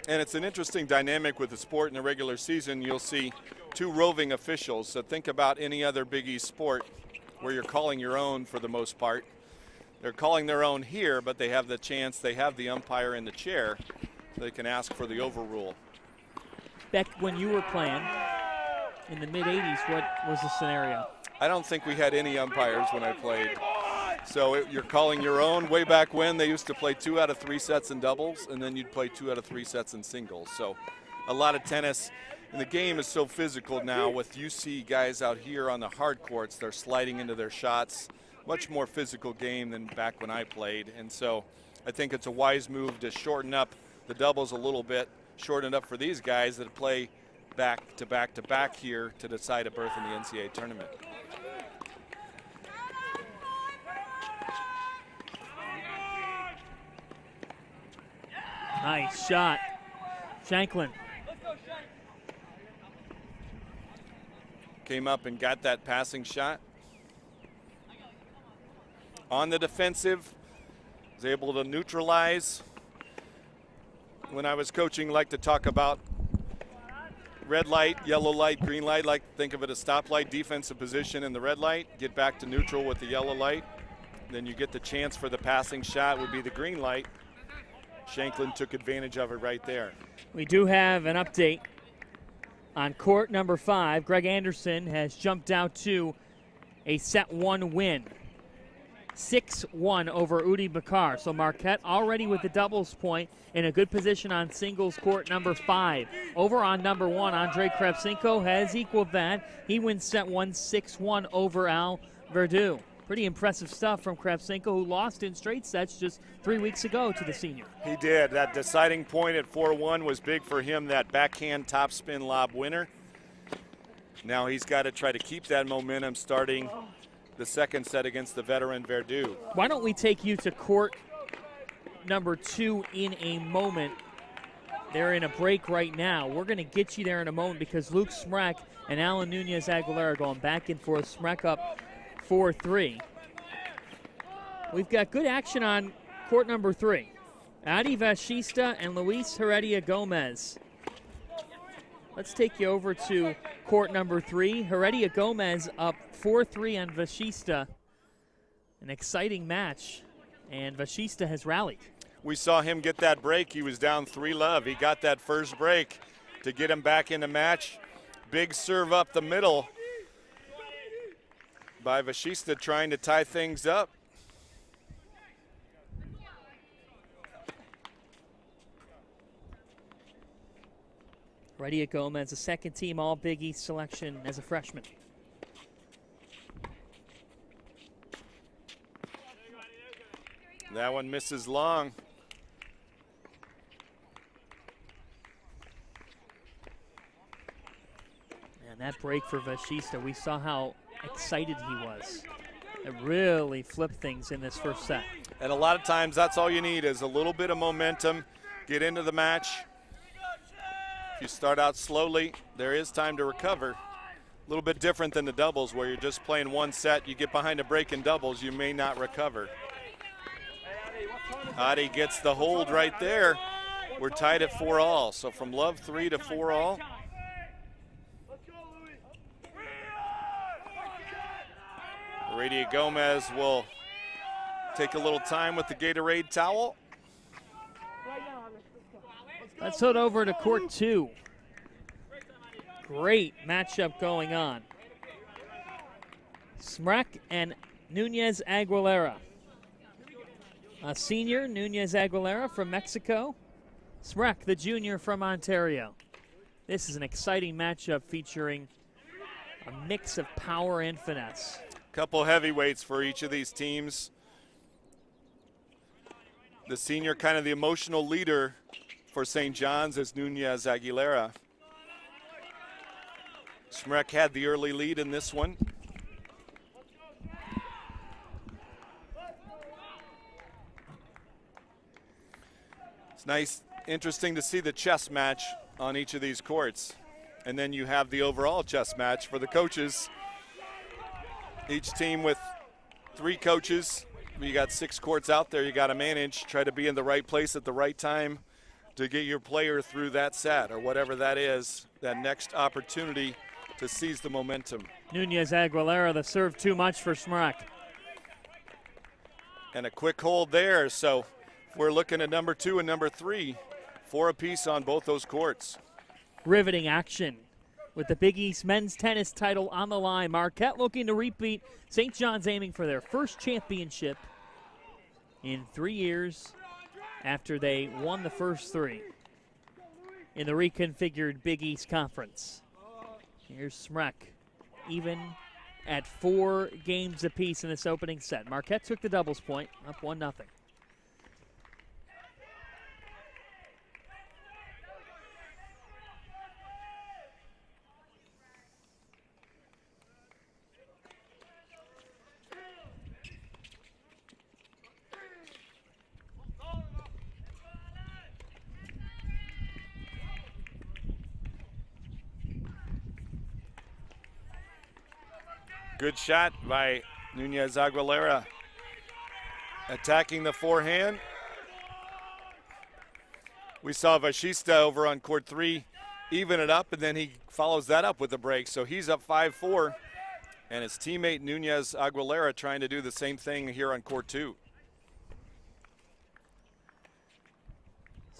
And it's an interesting dynamic with the sport in the regular season. You'll see two roving officials. So think about any other Big East sport where you're calling your own for the most part. They're calling their own here, but they have the chance, they have the umpire in the chair. They can ask for the overrule. Beck, when you were playing in the mid-'80s, what was the scenario? I don't think we had any umpires when I played. So you're calling your own. Way back when, they used to play 2 out of 3 sets in doubles, and then you'd play 2 out of 3 sets in singles. So a lot of tennis. And the game is so physical now with UC guys out here on the hard courts. They're sliding into their shots. Much more physical game than back when I played. And so I think it's a wise move to shorten up the doubles a little bit, shorten it up for these guys that play back to back to back here to decide a berth in the NCAA tournament. Nice shot. Shanklin. Came up and got that passing shot. On the defensive, was able to neutralize. When I was coaching, like to talk about red light, yellow light, green light. Like think of it as stoplight, defensive position in the red light. Get back to neutral with the yellow light. Then you get the chance for the passing shot would be the green light. Shanklin took advantage of it right there. We do have an update on court number 5. Greg Anderson has jumped out to a set 1 win. 6-1 over Udi Bakar. So Marquette already with the doubles point in a good position on singles court number 5. Over on number 1, Andre Kravchenko has equaled that. He wins set 1 6-1 over Al Verdu. Pretty impressive stuff from Kravchenko, who lost in straight sets just 3 weeks ago to the senior. He did. That deciding point at 4-1 was big for him, that backhand topspin lob winner. Now he's got to try to keep that momentum starting the second set against the veteran Verdu. Why don't we take you to court number 2 in a moment? They're in a break right now. We're going to get you there in a moment because Luke Smrek and Alan Nunez Aguilera going back and forth. Smrek up 4-3. We've got good action on court number 3. Adi Vashista and Luis Heredia Gomez. Let's take you over to court number 3. Heredia Gomez up 4-3 on Vashista. An exciting match, and Vashista has rallied. We saw him get that break. He was down 3-love. He got that first break to get him back in the match. Big serve up the middle by Vashista trying to tie things up. Heredia Gomez, a second-team All-Big East selection as a freshman. That one misses long. And that break for Vashista, we saw how excited he was. It really flipped things in this first set. And a lot of times that's all you need is a little bit of momentum, get into the match. If you start out slowly, there is time to recover. A little bit different than the doubles where you're just playing one set, you get behind a break in doubles, you may not recover. Adi gets the hold right there. We're tied at 4-all, so from love 3 to 4-all. Heredia Gomez will take a little time with the Gatorade towel. Let's head over to court 2. Great matchup going on. Smrek and Nunez Aguilera. A senior, Nunez Aguilera from Mexico. Smrek, the junior from Ontario. This is an exciting matchup featuring a mix of power and finesse. Couple heavyweights for each of these teams. The senior, kind of the emotional leader for St. John's, is Nunez Aguilera. Smrek had the early lead in this one. It's nice, interesting to see the chess match on each of these courts. And then you have the overall chess match for the coaches. Each team with 3 coaches. You got 6 courts out there you got to manage. Try to be in the right place at the right time to get your player through that set or whatever that is, that next opportunity to seize the momentum. Nunez Aguilera, the serve too much for Smrek. And a quick hold there. So we're looking at number 2 and number 3, 4 apiece on both those courts. Riveting action with the Big East men's tennis title on the line. Marquette looking to repeat. St. John's aiming for their first championship in 3 years after they won the first 3 in the reconfigured Big East Conference. Here's Smrek, even at 4 games apiece in this opening set. Marquette took the doubles point, up 1-0. Good shot by Nunez Aguilera. Attacking the forehand. We saw Vashista over on court 3 even it up, and then he follows that up with a break. So he's up 5-4, and his teammate Nunez Aguilera trying to do the same thing here on court 2.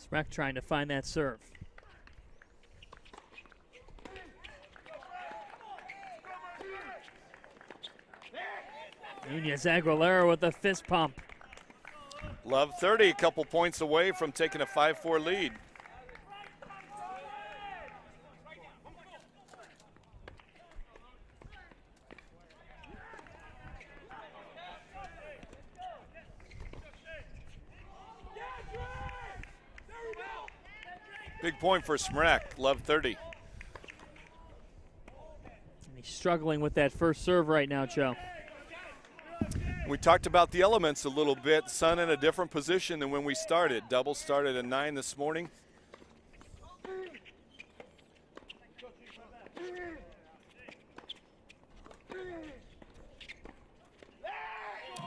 Smrek trying to find that serve. Nunez Aguilera with a fist pump. Love 30, a couple points away from taking a 5-4 lead. Big point for Smrek, love 30. And he's struggling with that first serve right now, Joe. We talked about the elements a little bit. Sun in a different position than when we started. Double started at 9 this morning.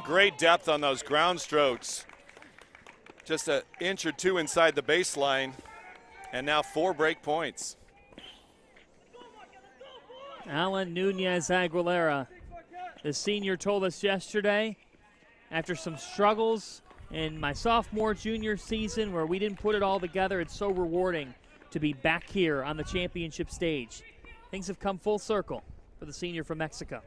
Great depth on those ground strokes. Just an inch or 2 inside the baseline. And now 4 break points. Alan Nunez Aguilera, the senior, told us yesterday, after some struggles in my sophomore, junior season where we didn't put it all together, it's so rewarding to be back here on the championship stage. Things have come full circle for the senior from Mexico.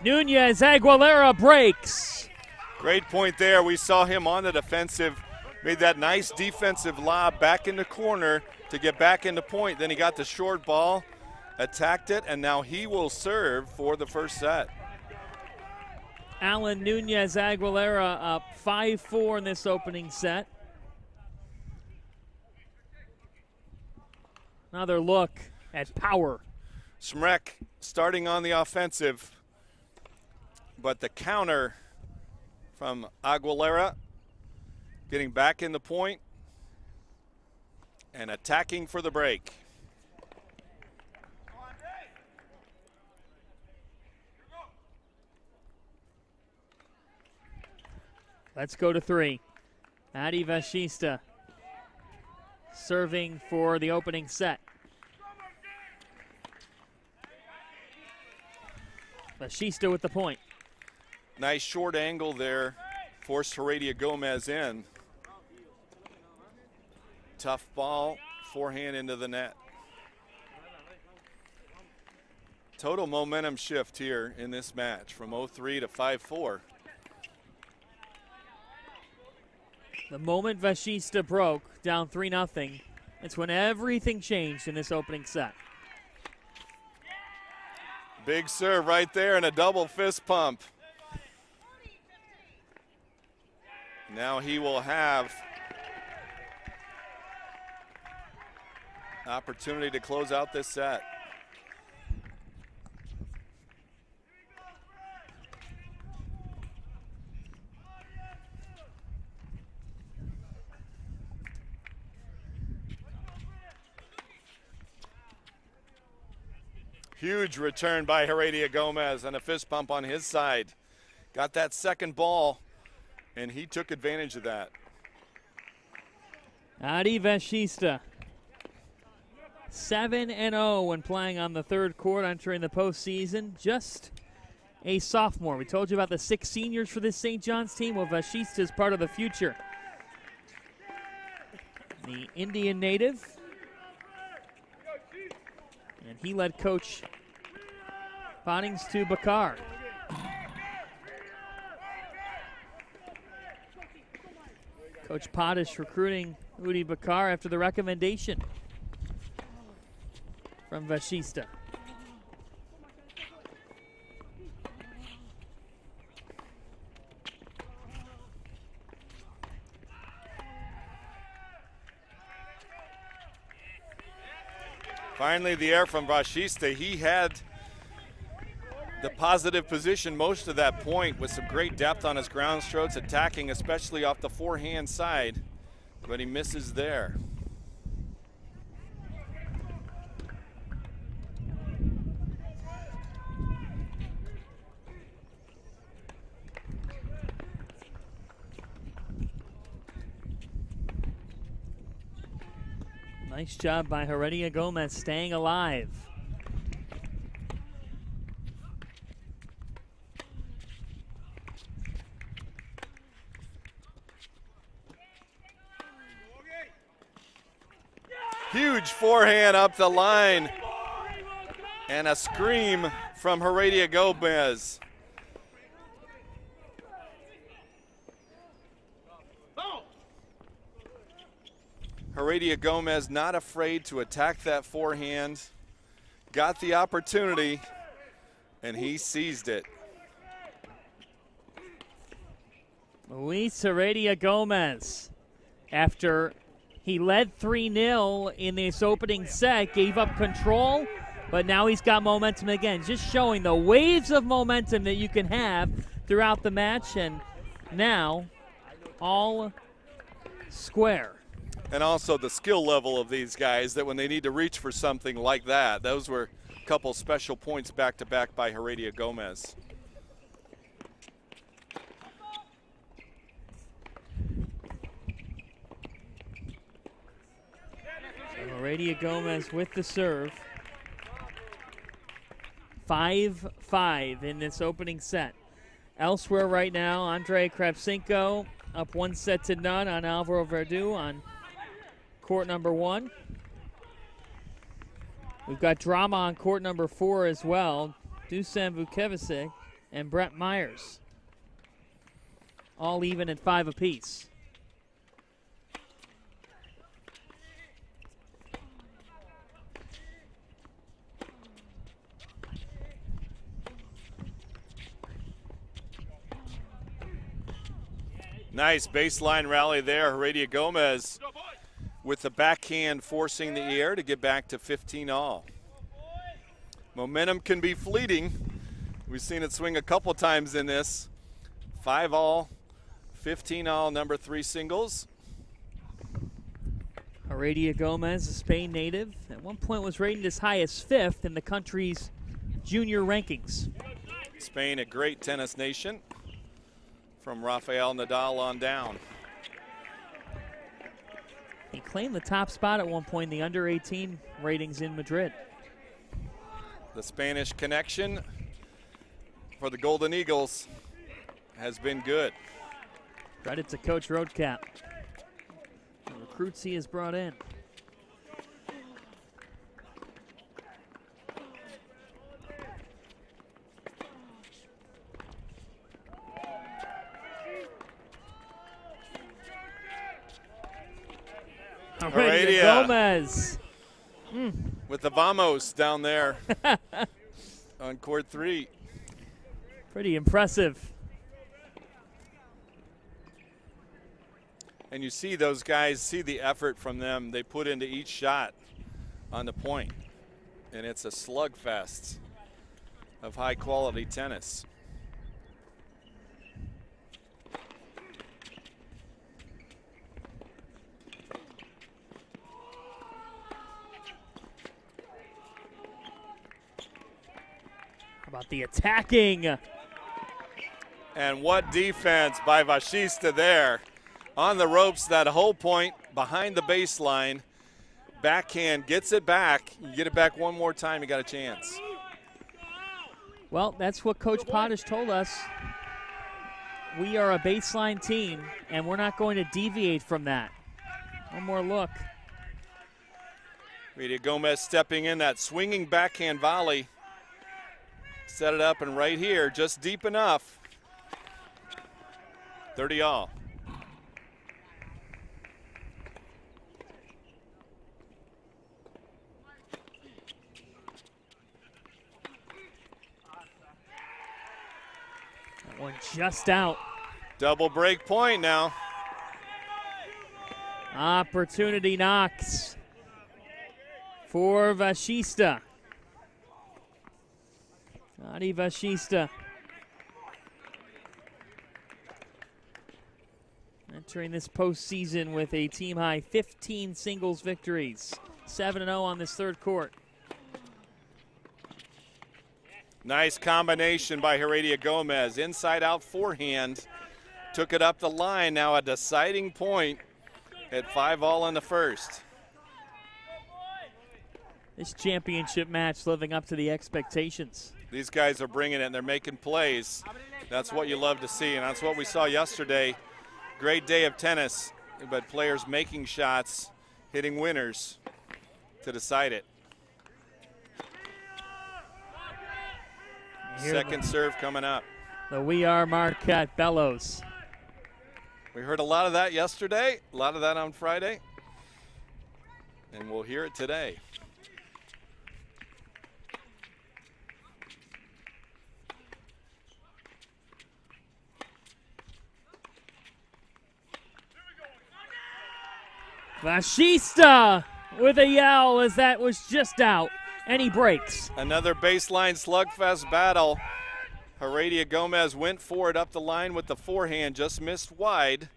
Nunez Aguilera breaks. Great point there. We saw him on the defensive, made that nice defensive lob back in the corner to get back into point. Then he got the short ball, attacked it, and now he will serve for the first set. Alan Nunez Aguilera up 5-4 in this opening set. Another look at power. Smrek starting on the offensive, but the counter from Aguilera getting back in the point and attacking for the break. Let's go to 3. Adi Vashista serving for the opening set. Vashista with the point. Nice short angle there forced Heredia Gomez in. Tough ball, forehand into the net. Total momentum shift here in this match from 0-3 to 5-4. The moment Vashista broke down 3-0, it's when everything changed in this opening set. Big serve right there and a double fist pump. Now he will have opportunity to close out this set. Huge return by Heredia Gomez and a fist pump on his side. Got that second ball, and he took advantage of that. Adi Vashista, 7-0 when playing on the third court entering the postseason. Just a sophomore. We told you about the 6 seniors for this St. John's team. Well, Vashista is part of the future. The Indian native. And he led Coach Bonnings to Bakar. Coach Potash recruiting Udi Bakar after the recommendation from Vashista. Finally, the air from Vashista. He had the positive position most of that point with some great depth on his ground strokes, attacking especially off the forehand side, but he misses there. Nice job by Heredia Gomez staying alive. Huge forehand up the line. And a scream from Heredia Gomez. Heredia Gomez not afraid to attack that forehand. Got the opportunity, and he seized it. Luis Heredia Gomez, after he led 3-0 in this opening set, gave up control, but now he's got momentum again, just showing the waves of momentum that you can have throughout the match, and now all square. And also the skill level of these guys, that when they need to reach for something like that, those were a couple special points back-to-back by Heredia Gomez. Heredia Gomez with the serve. 5-5 in this opening set. Elsewhere right now, Andrei Kravchenko up 1-0 on Alvaro Verdu on court number 1. We've got drama on court number 4 as well. Dusan Vukevicic and Brett Myers. All even at 5 apiece. Nice baseline rally there. Heredia Gomez with the backhand forcing the air to get back to 15-all. Momentum can be fleeting. We've seen it swing a couple times in this. 5-all, 15-all, number 3 singles. Heredia Gomez, a Spain native, at one point was rated as high as 5th in the country's junior rankings. Spain, a great tennis nation. From Rafael Nadal on down. He claimed the top spot at one point in the under-18 ratings in Madrid. The Spanish connection for the Golden Eagles has been good. Credit to Coach Roadcap. The recruits he has brought in. Heredia Gomez. with the vamos down there on court 3. Pretty impressive. And you see those guys, see the effort from them they put into each shot on the point. And it's a slugfest of high quality tennis. How about the attacking? And what defense by Vashista there. On the ropes, that whole point behind the baseline. Backhand, gets it back. You get it back one more time, you got a chance. Well, that's what Coach Potash told us. We are a baseline team, and we're not going to deviate from that. One more look. Heredia Gomez stepping in, that swinging backhand volley. Set it up, and right here, just deep enough. 30 all. That one just out. Double break point now. Opportunity knocks for Vashista. Adi Vashista entering this postseason with a team-high 15 singles victories. 7-0 on this third court. Nice combination by Heredia Gomez. Inside-out forehand. Took it up the line. Now a deciding point at 5 all in the first. This championship match living up to the expectations. These guys are bringing it, and they're making plays. That's what you love to see, and that's what we saw yesterday. Great day of tennis, but players making shots, hitting winners to decide it. Second serve coming up. The We Are Marquette bellows. We heard a lot of that yesterday, a lot of that on Friday, and we'll hear it today. Vashista with a yell as that was just out, and he breaks. Another baseline slugfest battle. Heredia Gomez went for it up the line with the forehand, just missed wide.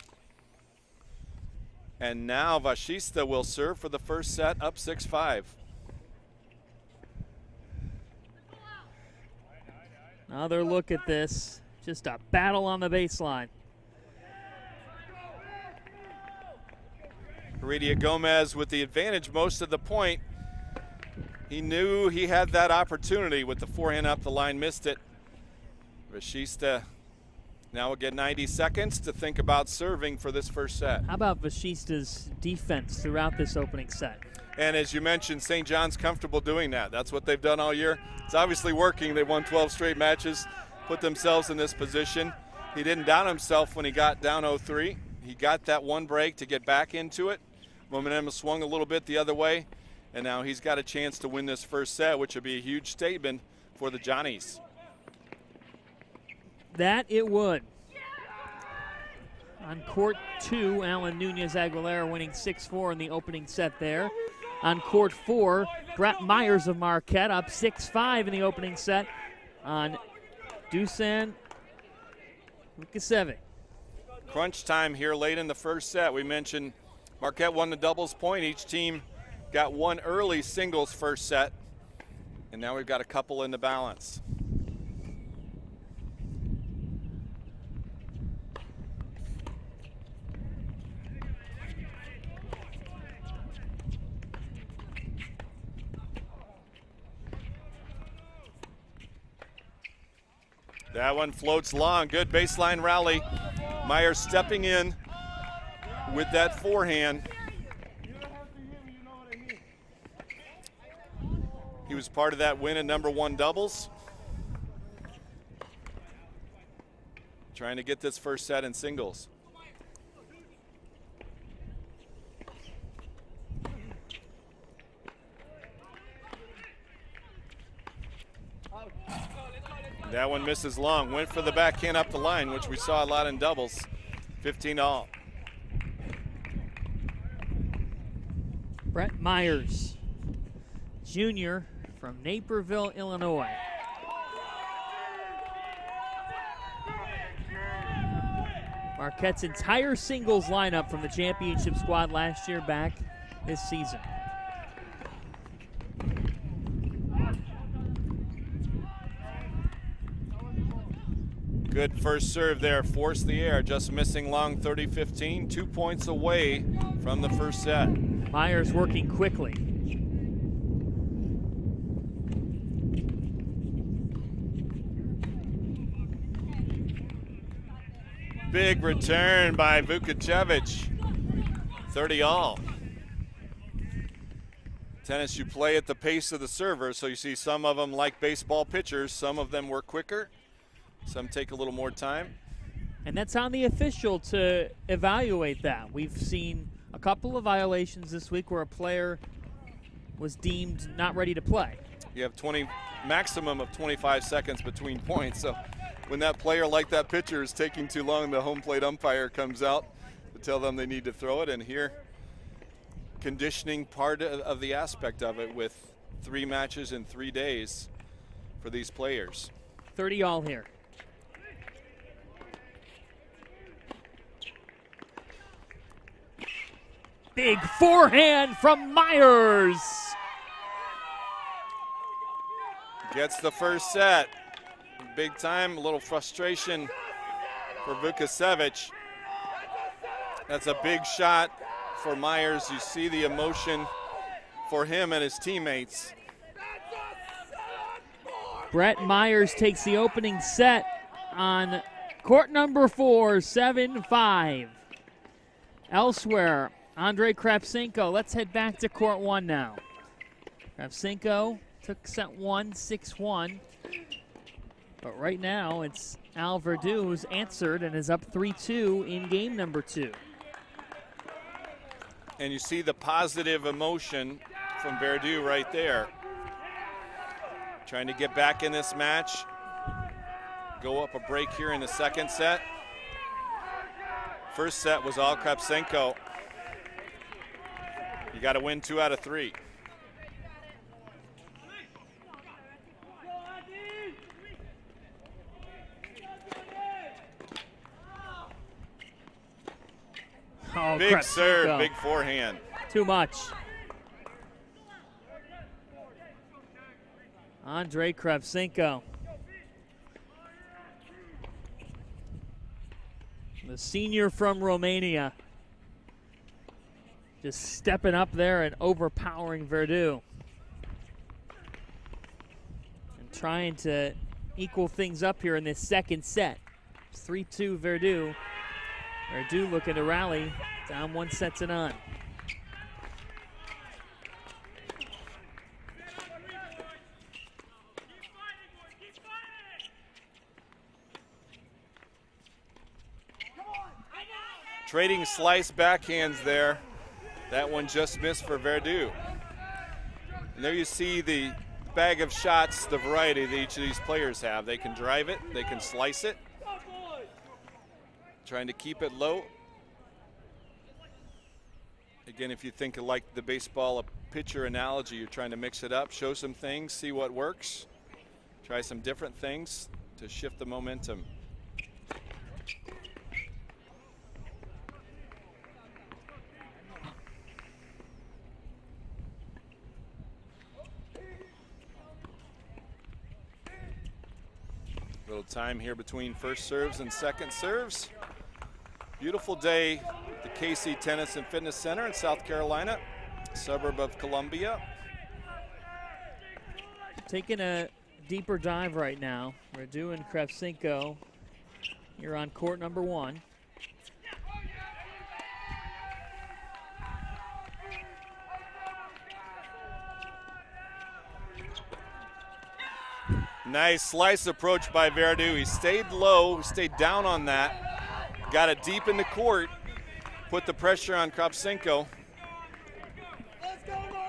And now Vashista will serve for the first set, up 6-5. Another look at this. Just a battle on the baseline. Heredia Gomez with the advantage most of the point. He knew he had that opportunity with the forehand up the line, missed it. Vashista now will get 90 seconds to think about serving for this first set. How about Vashista's defense throughout this opening set? And as you mentioned, St. John's comfortable doing that. That's what they've done all year. It's obviously working. They've won 12 straight matches, put themselves in this position. He didn't doubt himself when he got down 0-3. He got that one break to get back into it. Momentum swung a little bit the other way, and now he's got a chance to win this first set, which would be a huge statement for the Johnnies. That it would. On court 2, Alan Nunez-Aguilera winning 6-4 in the opening set there. On court 4, Brett Myers of Marquette up 6-5 in the opening set on Dusan Lukasevic. Crunch time here late in the first set. We mentioned Marquette won the doubles point. Each team got one early singles first set, and now we've got a couple in the balance. That one floats long. Good baseline rally Myers stepping in with that forehand. He was part of that win at #1 doubles. Trying to get this first set in singles. That one misses long. Went for the backhand up the line, which we saw a lot in doubles. 15-all. Brett Myers, Jr. from Naperville, Illinois. Marquette's entire singles lineup from the championship squad last year back this season. Good first serve there, forced the air, just missing long. 30-15, 2 points away from the first set. Myers working quickly. Big return by Vukocevic. 30-all. Tennis, you play at the pace of the server, so you see some of them like baseball pitchers, some of them work quicker. Some take a little more time. And that's on the official to evaluate that. We've seen a couple of violations this week where a player was deemed not ready to play. You have maximum of 25 seconds between points. So when that player like that pitcher is taking too long, the home plate umpire comes out to tell them they need to throw it. And here, conditioning part of the aspect of it with 3 matches in 3 days for these players. 30-all here. Big forehand from Myers. Gets the first set. Big time, a little frustration for Vukocevic. That's a big shot for Myers. You see the emotion for him and his teammates. Brett Myers takes the opening set on court number 4, 7-5. Elsewhere, Andrei Kravchenko. Let's head back to court 1 now. Kravchenko took set 1, 6-1. But right now, it's Al Verdu who's answered and is up 3-2 in game number 2. And you see the positive emotion from Verdu right there. Trying to get back in this match. Go up a break here in the second set. First set was all Kravchenko. You got to win 2 out of 3. Oh, big Kravchenko. serve, big forehand. Too much. Andrei Kravchenko. The senior from Romania. Just stepping up there and overpowering Verdu. And trying to equal things up here in this second set. It's 3-2 Verdu. Verdu looking to rally, down 1-0. Trading slice backhands there. That one just missed for Verdu. And there you see the bag of shots, the variety that each of these players have. They can drive it, they can slice it. Trying to keep it low. Again, if you think of like the baseball pitcher analogy, you're trying to mix it up, show some things, see what works. Try some different things to shift the momentum. Little time here between first serves and second serves. Beautiful day at the KC Tennis and Fitness Center in South Carolina, suburb of Columbia. Taking a deeper dive right now. Verdu and Kravchenko here on court number 1. Nice slice approach by Verdu. He stayed low, stayed down on that, got it deep in the court, put the pressure on Kravchenko.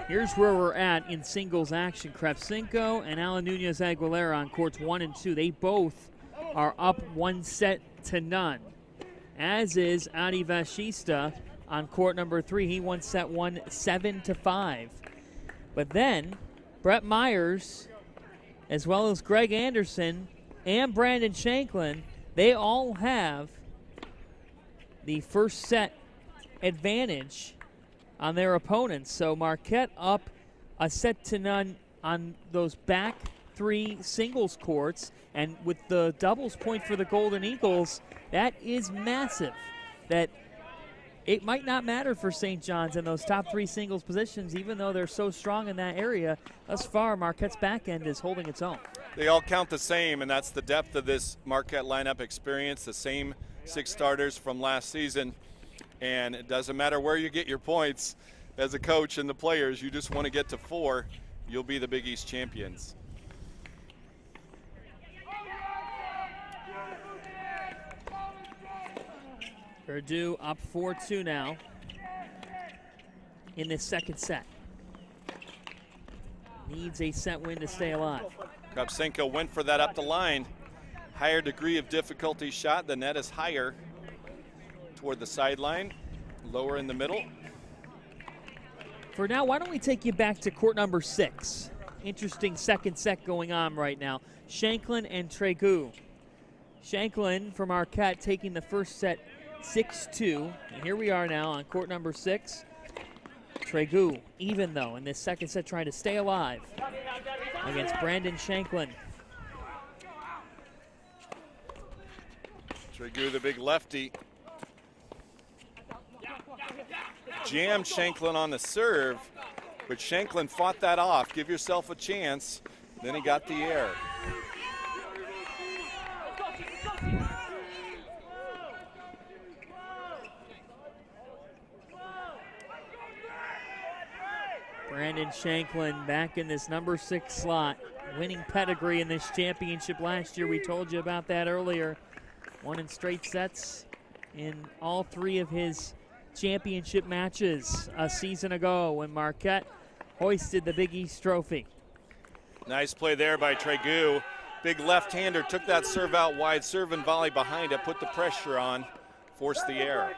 Here's where we're at in singles action. Kravchenko and Alan Nunez Aguilera on courts 1 and 2. They both are up 1-0, as is Adi Vashista on court number 3. He won set 1 7-5. But then Brett Myers, as well as Greg Anderson and Brandon Shanklin, they all have the first set advantage on their opponents. So Marquette up 1-0 on those back 3 singles courts, and with the doubles point for the Golden Eagles, that is massive. That it might not matter for St. John's in those top 3 singles positions, even though they're so strong in that area. Thus far, Marquette's back end is holding its own. They all count the same, and that's the depth of this Marquette lineup experience, the same 6 starters from last season. And it doesn't matter where you get your points as a coach and the players, you just want to get to 4. You'll be the Big East champions. Purdue up 4-2 now in this second set. Needs a set win to stay alive. Kravchenko went for that up the line. Higher degree of difficulty shot. The net is higher toward the sideline, lower in the middle. For now, why don't we take you back to court number 6? Interesting second set going on right now. Shanklin and Tregu. Shanklin from Marquette taking the first set 6-2. And here we are now on court number 6. Tregu, even though in this second set, trying to stay alive against Brandon Shanklin. Tregu, the big lefty, jammed Shanklin on the serve, but Shanklin fought that off. Give yourself a chance. Then he got the air. Brandon Shanklin back in this number 6 slot. Winning pedigree in this championship last year. We told you about that earlier. Won in straight sets in all 3 of his championship matches a season ago when Marquette hoisted the Big East trophy. Nice play there by Tregu. Big left-hander, took that serve out wide, serve and volley behind it, put the pressure on, forced the error.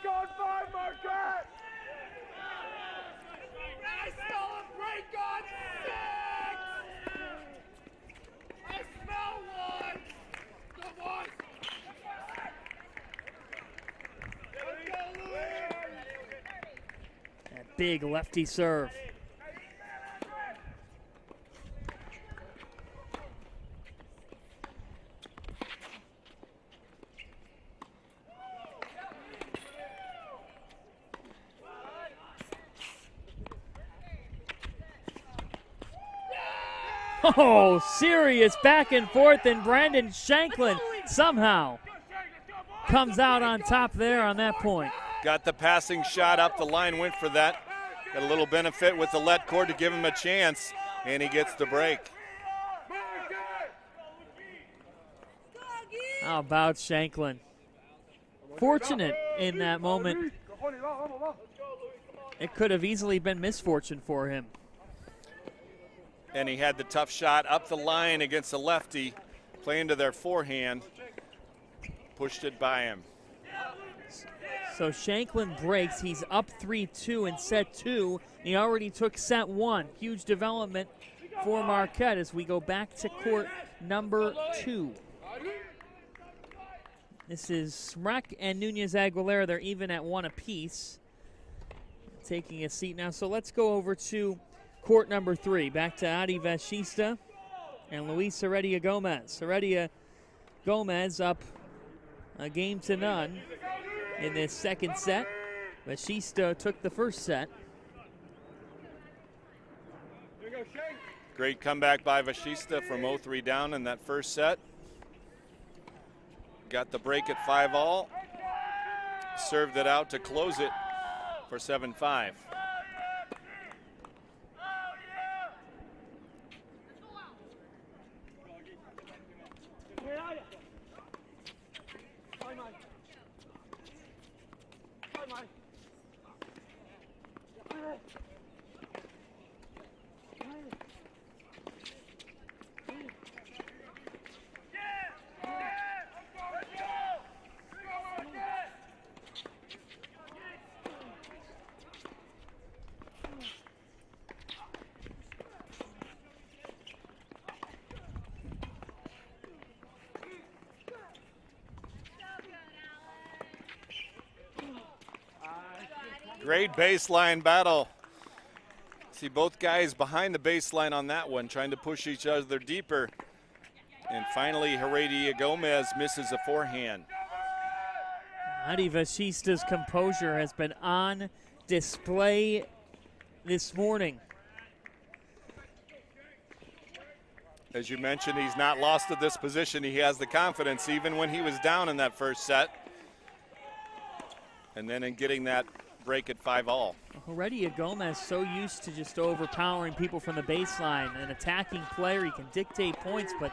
That big lefty serve. Oh, serious back and forth, and Brandon Shanklin somehow comes out on top there on that point. Got the passing shot up the line, went for that. Got a little benefit with the let cord to give him a chance, and he gets the break. How about Shanklin? Fortunate in that moment. It could have easily been misfortune for him. And he had the tough shot up the line against the lefty, playing to their forehand, pushed it by him. So Shanklin breaks. He's up 3-2 in set 2. He already took set 1. Huge development for Marquette as we go back to court number 2. This is Smrek and Nunez Aguilera. They're even at 1 apiece. Taking a seat now. So let's go over to court number 3. Back to Adi Vashista and Luis Heredia Gomez. Heredia Gomez up a 1-0 in this second set. Vashista took the first set. Great comeback by Vashista from 0-3 down in that first set. Got the break at 5-all. Served it out to close it for 7-5. Great baseline battle. See both guys behind the baseline on that one, trying to push each other deeper. And finally, Heredia Gomez misses a forehand. Adi Vashista's composure has been on display this morning. As you mentioned, he's not lost at this position. He has the confidence even when he was down in that first set. And then in getting that break at 5-all. Heredia Gomez so used to just overpowering people from the baseline. An attacking player, he can dictate points, but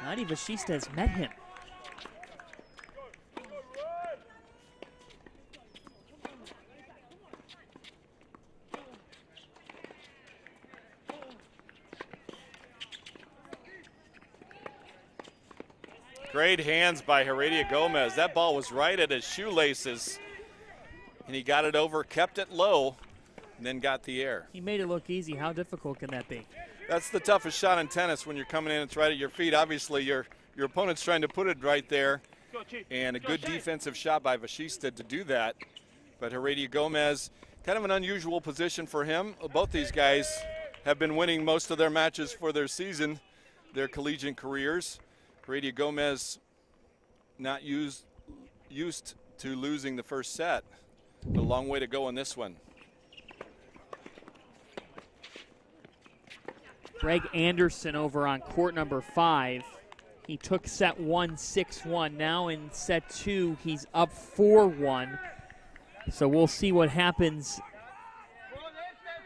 Adi Vashista has met him. Great hands by Heredia Gomez. That ball was right at his shoelaces. And he got it over, kept it low, and then got the air. He made it look easy. How difficult can that be? That's the toughest shot in tennis when you're coming in and it's right at your feet. Obviously, your opponent's trying to put it right there. And a good defensive shot by Vashista to do that. But Heredia Gomez, kind of an unusual position for him. Both these guys have been winning most of their matches for their season, their collegiate careers. Heredia Gomez not used to losing the first set. A long way to go in this one. Greg Anderson over on court number 5. He took set 1, 6-1. Now in set 2, he's up 4-1. So we'll see what happens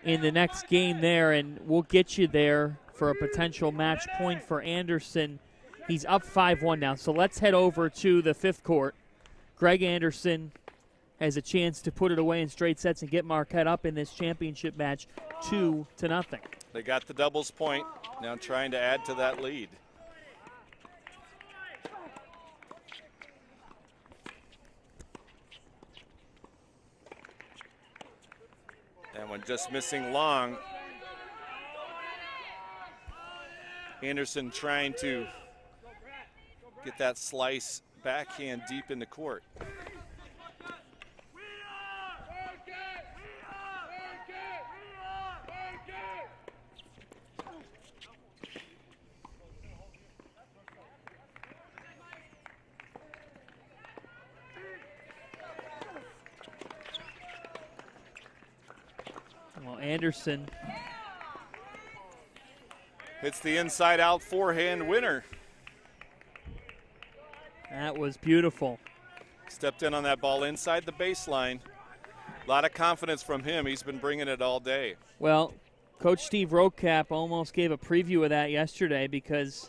in the next game there, and we'll get you there for a potential match point for Anderson. He's up 5-1 now. So let's head over to the 5th court. Greg Anderson has a chance to put it away in straight sets and get Marquette up in this championship match 2-0. They got the doubles point, now trying to add to that lead. And when just missing long, Anderson trying to get that slice backhand deep in the court. Well, Anderson hits the inside out forehand winner. That was beautiful. Stepped in on that ball inside the baseline. A lot of confidence from him. He's been bringing it all day. Well, Coach Steve Rokap almost gave a preview of that yesterday because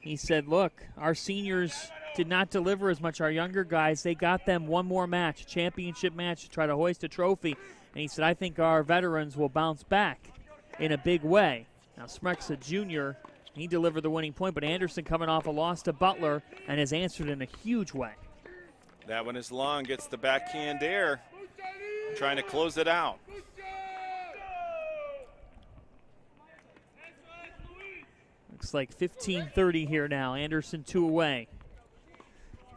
he said, look, our seniors did not deliver as much. Our younger guys, they got them one more match, a championship match to try to hoist a trophy. And he said, I think our veterans will bounce back in a big way. Now, Smrek's Jr., he delivered the winning point, but Anderson coming off a loss to Butler and has answered in a huge way. That one is long, gets the backhand air, trying to close it out. Looks like 15-30 here now. Anderson 2 away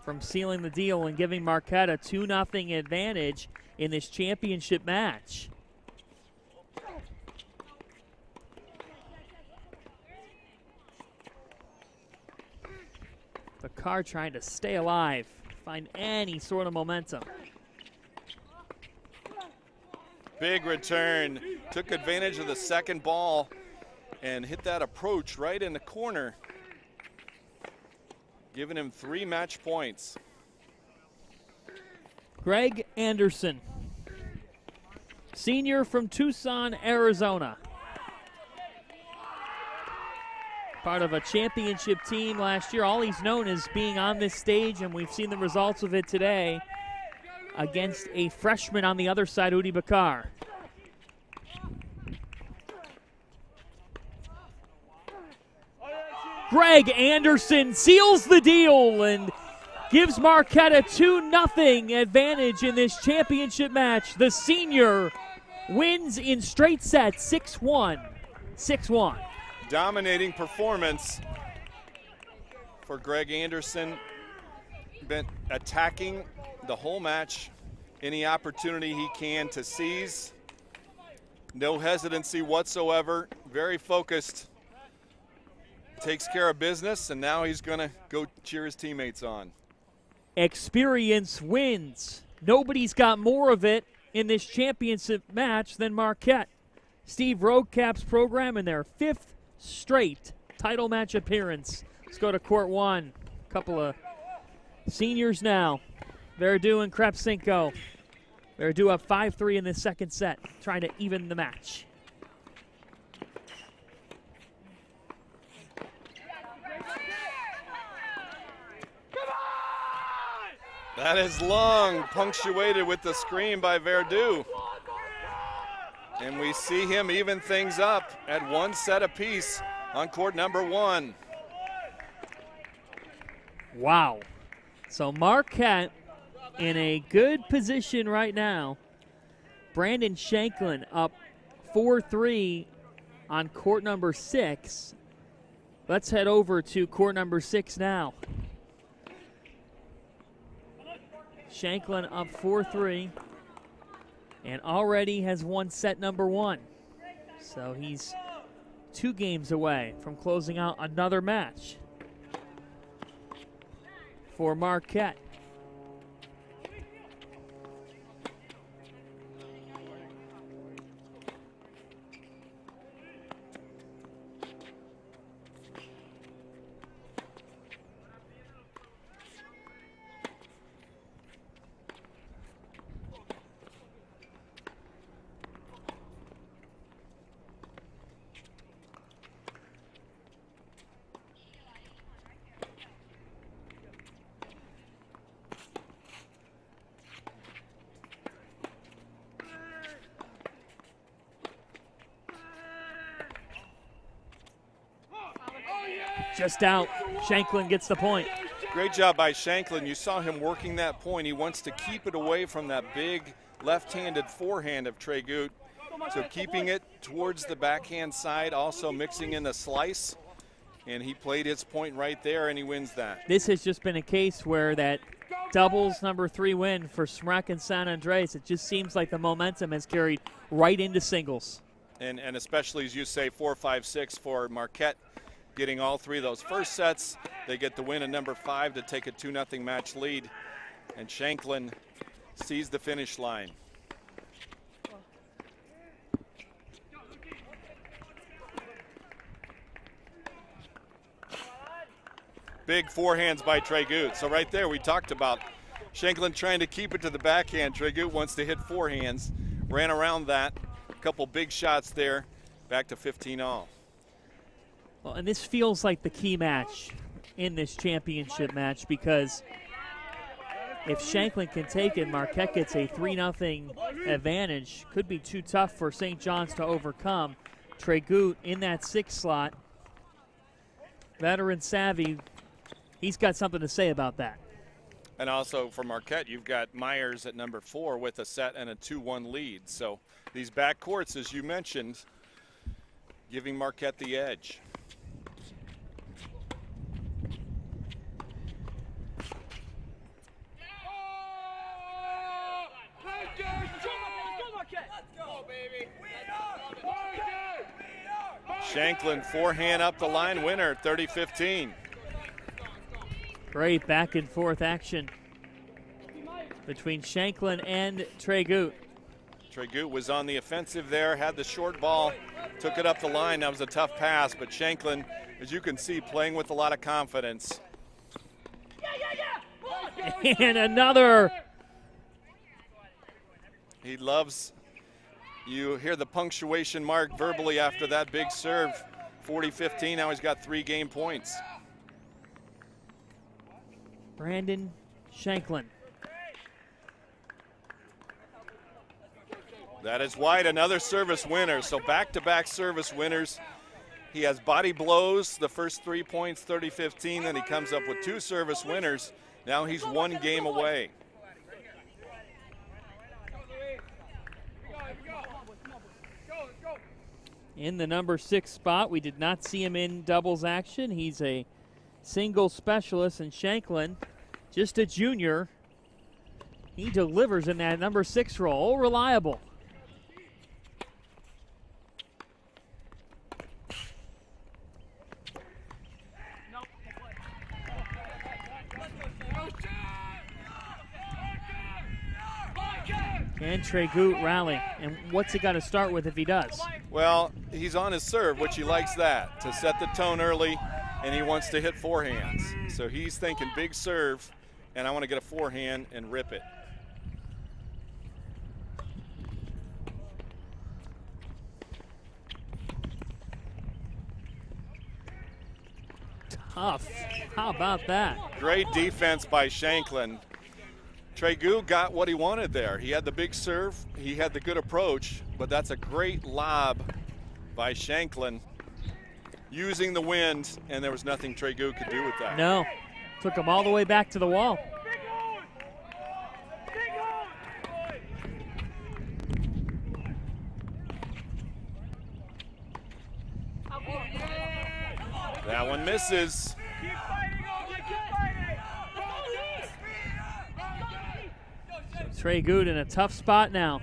from sealing the deal and giving Marquette a 2-0 advantage in this championship match. Bakar trying to stay alive, find any sort of momentum. Big return, took advantage of the second ball and hit that approach right in the corner, giving him 3 match points. Greg Anderson, senior from Tucson, Arizona. Part of a championship team last year. All he's known is being on this stage, and we've seen the results of it today. against a freshman on the other side, Udi Bakar. Greg Anderson seals the deal and gives Marquette a 2-0 advantage in this championship match. The senior wins in straight sets, 6-1, 6-1. Dominating performance for Greg Anderson. Been attacking the whole match, any opportunity he can to seize. No hesitancy whatsoever, very focused. Takes care of business, and now he's going to go cheer his teammates on. Experience wins. Nobody's got more of it in this championship match than Marquette. Steve Roadcap's program in their 5th straight title match appearance. Let's go to court 1. A couple of seniors now. Verdu and Krepsinko. Verdu up 5-3 in the second set, trying to even the match. That is long, punctuated with the screen by Verdu. And we see him even things up at 1 set apiece on court number 1. Wow. So Marquette in a good position right now. Brandon Shanklin up 4-3 on court number 6. Let's head over to court number 6 now. Shanklin up 4-3 and already has won set number 1. So he's 2 games away from closing out another match for Marquette. Just out. Shanklin gets the point. Great job by Shanklin. You saw him working that point. He wants to keep it away from that big left-handed forehand of Tregut. So keeping it towards the backhand side, also mixing in the slice. And he played his point right there, and he wins that. This has just been a case where that doubles number 3 win for Smrek and San Andres, it just seems like the momentum has carried right into singles. And especially, as you say, 4, 5, 6 for Marquette. Getting all 3 of those first sets, they get the win at number 5 to take a 2-0 match lead. And Shanklin sees the finish line. Big forehands by Tregut. So right there we talked about Shanklin trying to keep it to the backhand. Tregut wants to hit forehands. Ran around that. A couple big shots there. Back to 15 all. Well, and this feels like the key match in this championship match, because if Shanklin can take it, Marquette gets a 3-0 advantage. Could be too tough for St. John's to overcome. Tregut in that 6 slot. Veteran savvy, he's got something to say about that. And also for Marquette, you've got Myers at number 4 with a set and a 2-1 lead. So these back courts, as you mentioned, giving Marquette the edge. Shanklin forehand up the line winner, 30-15. Great back and forth action between Shanklin and Tregut. Tregut was on the offensive there, had the short ball, took it up the line. That was a tough pass, but Shanklin, as you can see, playing with a lot of confidence. And another. He loves, you hear the punctuation mark verbally after that big serve. 40-15, now he's got 3 game points. Brandon Shanklin. That is White, another service winner. So back-to-back service winners. He has body blows, the first 3 points, 30-15. Then he comes up with 2 service winners. Now he's 1 game away. In the number 6 spot, we did not see him in doubles action. He's a single specialist, and Shanklin, just a junior, he delivers in that number 6 role. Oh, reliable. Can Tregut rally? And what's he got to start with if he does? Well, he's on his serve, which he likes that, to set the tone early, and he wants to hit forehands. So he's thinking big serve, and I want to get a forehand and rip it. Tough. How about that? Great defense by Shanklin. Tregut got what he wanted there. He had the big serve, he had the good approach, but that's a great lob by Shanklin, using the wind, and there was nothing Tregut could do with that. No, took him all the way back to the wall. That one misses. Tregut in a tough spot now.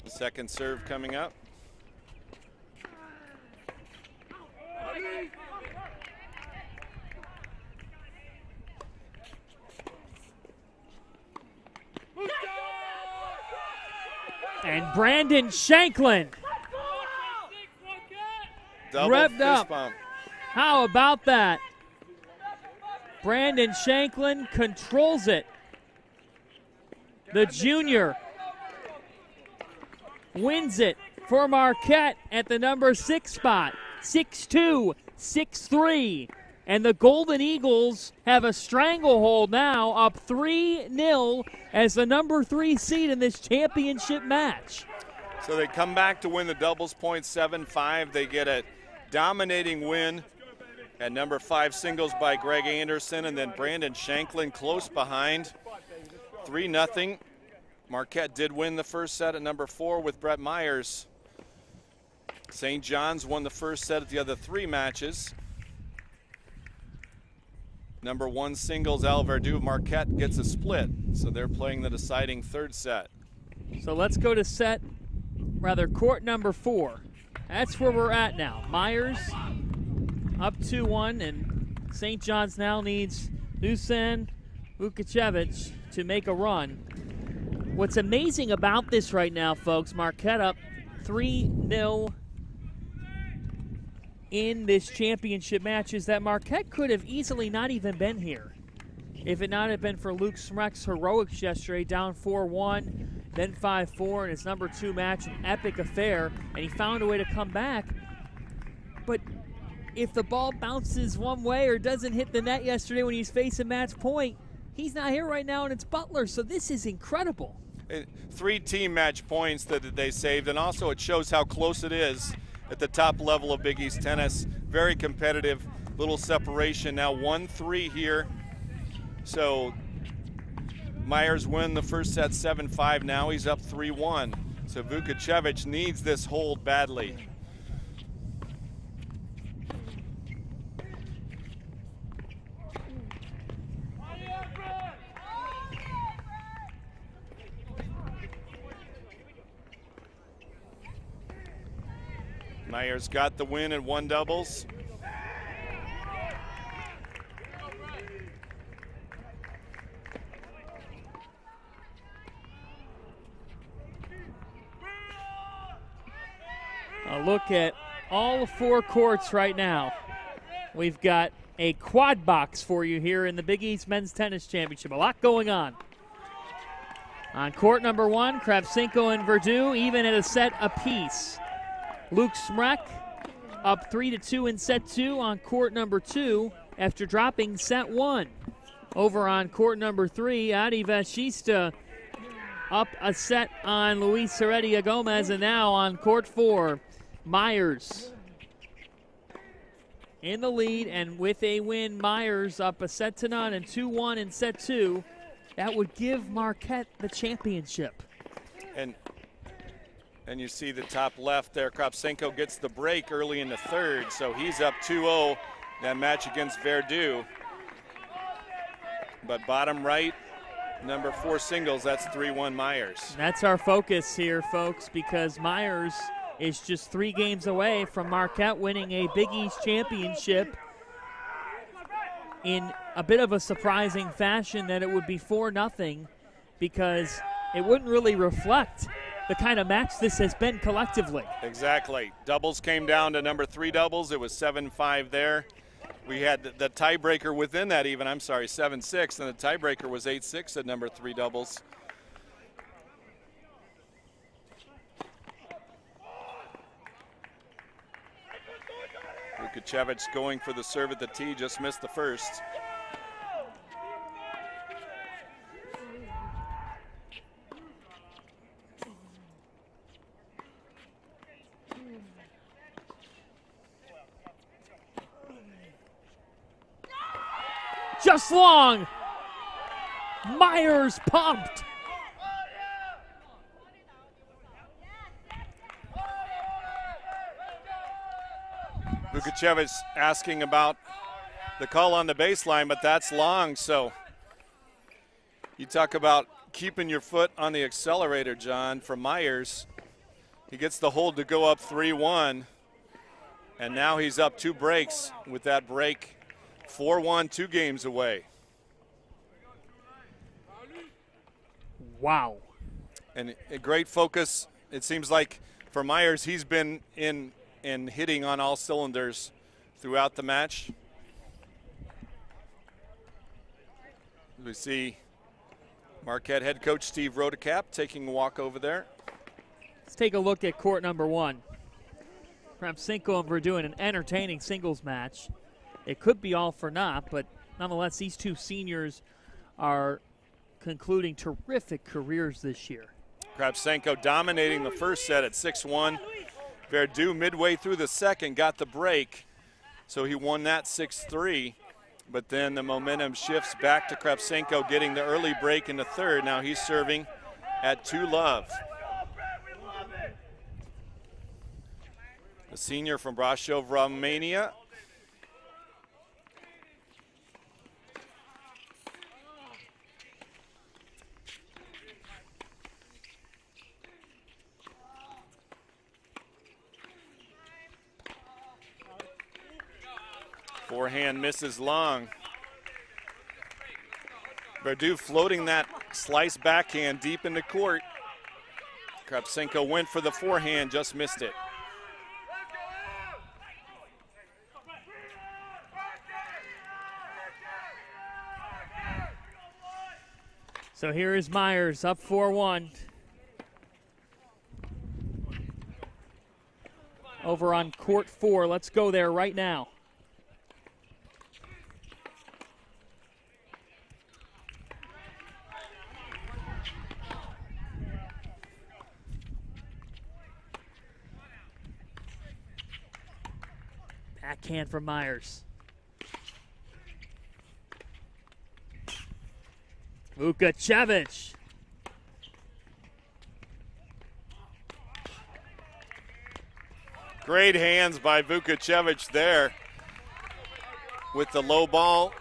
Second serve coming up. And Brandon Shanklin Double revved fist up. bump. How about that? Brandon Shanklin controls it. The junior wins it for Marquette at the number 6 spot. 6-2, 6-3. And the Golden Eagles have a stranglehold now, up 3-0 as the number 3 seed in this championship match. So they come back to win the doubles point 7-5. They get a dominating win at number 5 singles by Greg Anderson, and then Brandon Shanklin close behind. 3-0. Marquette did win the first set at number 4 with Brett Myers. St. John's won the first set at the other 3 matches. Number 1 singles, Al Verdu. Marquette gets a split, so they're playing the deciding 3rd set. So let's go to court number 4. That's where we're at now. Myers up 2-1, and St. John's now needs Dusan Vukocevic to make a run. What's amazing about this right now, folks, Marquette up 3-0 in this championship match, is that Marquette could have easily not even been here if it not have been for Luke Smrek's heroics yesterday, down 4-1, then 5-4 in his number 2 match, an epic affair, and he found a way to come back. But if the ball bounces one way or doesn't hit the net yesterday when he's facing match point, he's not here right now, and it's Butler, so this is incredible. 3 team match points that they saved, and also it shows how close it is at the top level of Big East tennis. Very competitive, little separation now, 1-3 here. So Myers win the first set 7-5. Now he's up 3-1. So Vukocevic needs this hold badly. Myers got the win in 1 doubles. A look at all 4 courts right now. We've got a quad box for you here in the Big East Men's Tennis Championship. A lot going on. On court number 1, Kravchenko and Verdu even at a set apiece. Luke Smrek up 3-2 in set 2 on court number 2 after dropping set 1. Over on court number 3, Adi Vashista up a set on Luis Heredia Gomez, and now on court 4, Myers in the lead, and with a win, Myers up a set to none and 2-1 in set 2. That would give Marquette the championship. And you see the top left there, Kravchenko gets the break early in the third, so he's up 2-0 that match against Verdú. But bottom right, number 4 singles, that's 3-1 Myers. That's our focus here, folks, because Myers is just 3 games away from Marquette winning a Big East championship in a bit of a surprising fashion, that it would be 4-0, because it wouldn't really reflect the kind of match this has been collectively. Exactly. Doubles came down to number 3 doubles. It was 7-5 there. We had the tiebreaker within that even. I'm sorry, 7-6, and the tiebreaker was 8-6 at number 3 doubles. Vukocevic going for the serve at the tee, just missed the first. Just long. Myers pumped. Vukocevic asking about the call on the baseline, but that's long. So you talk about keeping your foot on the accelerator, John, for Myers. He gets the hold to go up 3-1, and now he's up 2 breaks with that break. 4-1, 2 games away. Wow. And a great focus. It seems like for Myers, he's been in hitting on all cylinders throughout the match. We see Marquette head coach Steve Rodecap taking a walk over there. Let's take a look at court number 1. Kravchenko and Verdú in an entertaining singles match. It could be all for naught, but nonetheless, these 2 seniors are concluding terrific careers this year. Kravchenko dominating the first set at 6-1. Verdú midway through the second got the break, so he won that 6-3. But then the momentum shifts back to Kravchenko getting the early break in the third. Now he's serving at 2-love. The senior from Brașov, Romania. Forehand misses long. Verdú floating that slice backhand deep into court. Kravchenko went for the forehand, just missed it. So here is Myers up 4-1. Over on court 4. Let's go there right now. Backhand from Myers. Vukocevic. Great hands by Vukocevic there with the low ball.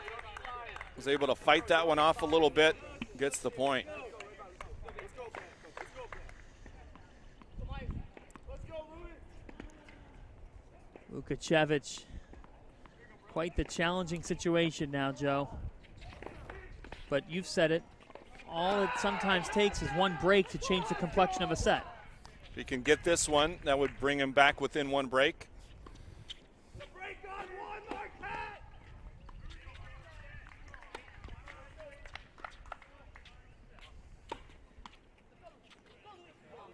Was able to fight that one off a little bit. Gets the point. Vukocevic. Quite the challenging situation now, Joe. But you've said it. All it sometimes takes is one break to change the complexion of a set. If he can get this one, that would bring him back within 1 break.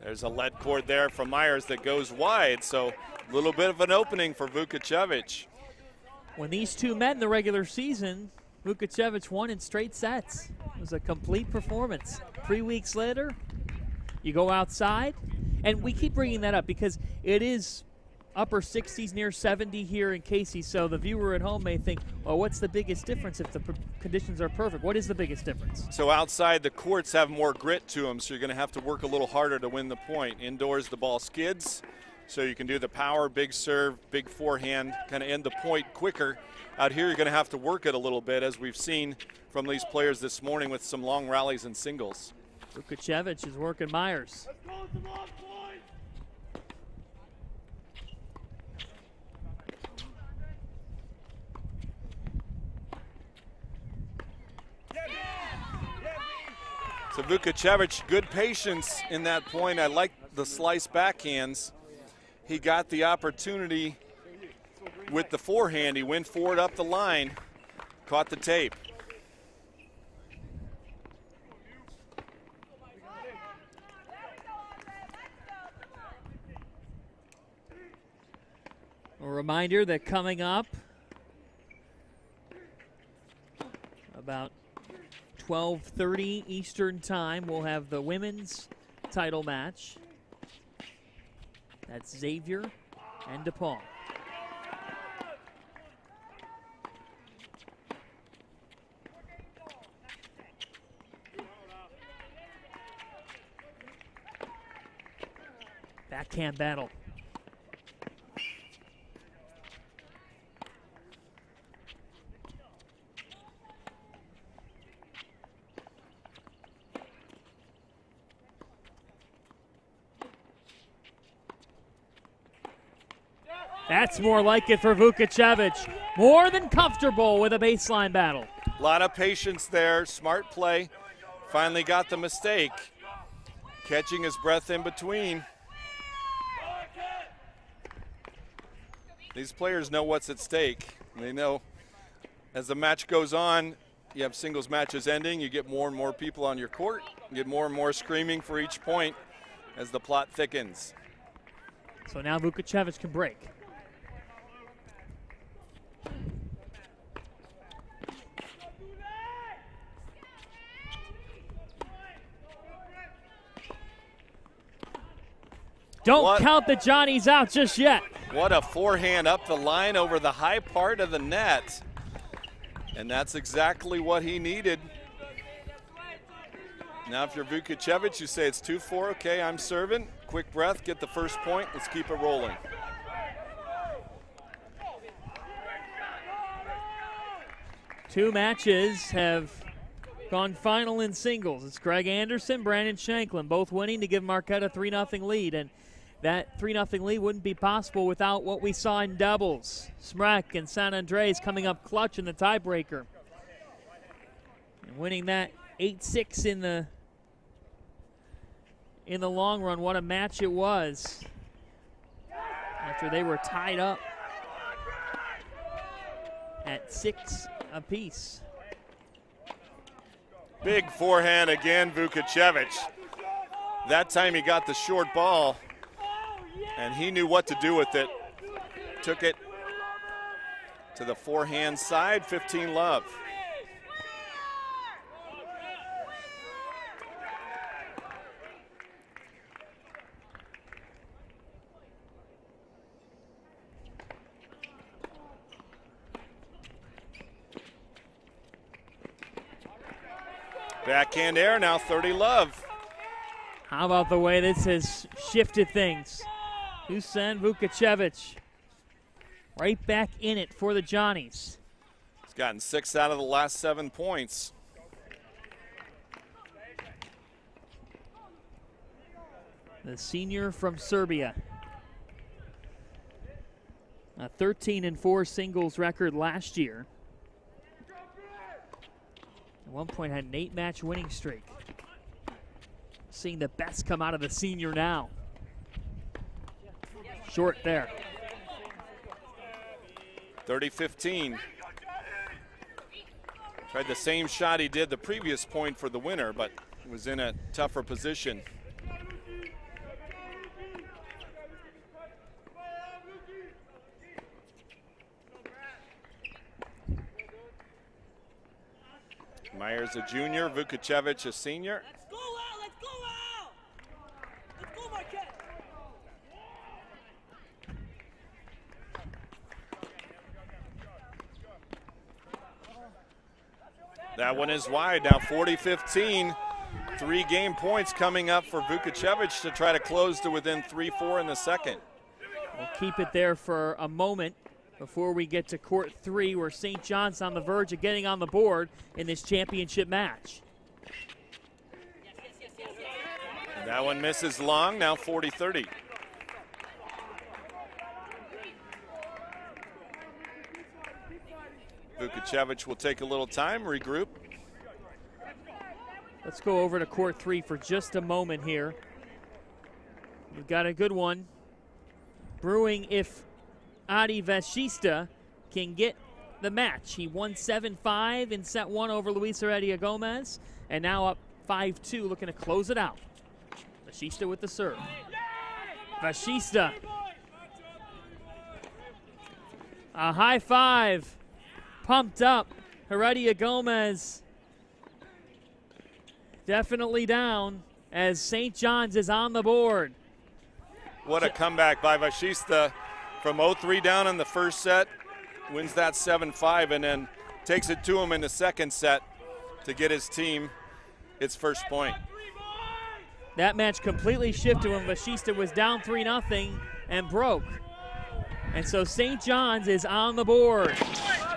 There's a lead cord there from Myers that goes wide, so A little bit of an opening for Vukocevic. When these two met in the regular season, Vukocevic won in straight sets. It was a complete performance. 3 weeks later, you go outside, and we keep bringing that up because it is upper 60s, near 70 here in Casey, so the viewer at home may think, well, what's the biggest difference if the conditions are perfect? What is the biggest difference? So outside, the courts have more grit to them, so you're going to have to work a little harder to win the point. Indoors, the ball skids, so you can do the power, big serve, big forehand, kind of end the point quicker. Out here, you're going to have to work it a little bit, as we've seen from these players this morning with some long rallies and singles. Vukocevic is working Myers. So Vukocevic, good patience in that point. I like the slice backhands. He got the opportunity with the forehand. He went forward up the line, caught the tape. A reminder that coming up about 12:30 Eastern Time, we'll have the women's title match. That's Xavier and DePaul. Backhand battle. That's more like it for Vukocevic. More than comfortable with a baseline battle. A lot of patience there, smart play. Finally got the mistake. Catching his breath in between. These players know what's at stake. They know as the match goes on, you have singles matches ending, you get more and more people on your court, you get more and more screaming for each point as the plot thickens. So now Vukocevic can break. Don't count the Johnnies out just yet. What a forehand up the line over the high part of the net. And that's exactly what he needed. Now if you're Vukocevic, you say it's 2-4, okay, I'm serving. Quick breath, get the first point, let's keep it rolling. Two matches have gone final in singles. It's Greg Anderson, Brandon Shanklin, both winning to give Marquette a 3-0 lead. And that 3-0 lead wouldn't be possible without what we saw in doubles. Smrek and San Andres coming up clutch in the tiebreaker. And winning that 8-6 in the long run. What a match it was after they were tied up at 6 apiece. Big forehand again, Vukocevic. That time he got the short ball, and he knew what to do with it. Took it to the forehand side, 15-love. Backhand air, now 30-love. How about the way this has shifted things? Dusan Vukocevic right back in it for the Johnnies. He's gotten 6 out of the last 7 points. The senior from Serbia. A 13-4 singles record last year. At one point had an 8-match winning streak. Seeing the best come out of the senior now. Short there. 30-15. Tried the same shot he did the previous point for the winner, but was in a tougher position. Myers a junior, Vukocevic a senior. Let's go out! Let's go out! Let's go, Marquette! That one is wide, now 40-15. 3 game points coming up for Vukocevic to try to close to within 3-4 in the second. We'll keep it there for a moment before we get to court 3, where St. John's on the verge of getting on the board in this championship match. That one misses long, now 40-30. Vukocevic will take a little time, regroup. Let's go over to court 3 for just a moment here. We've got a good one brewing if Adi Vashista can get the match. He won 7-5 in set 1 over Luis Heredia Gomez, and now up 5-2, looking to close it out. Vashista with the serve. Vashista. A high five. Pumped up. Heredia Gomez definitely down as St. John's is on the board. What a comeback by Vashista from 0-3 down in the first set, wins that 7-5, and then takes it to him in the second set to get his team its first point. That match completely shifted when Vashista was down 3-0 and broke. And so St. John's is on the board.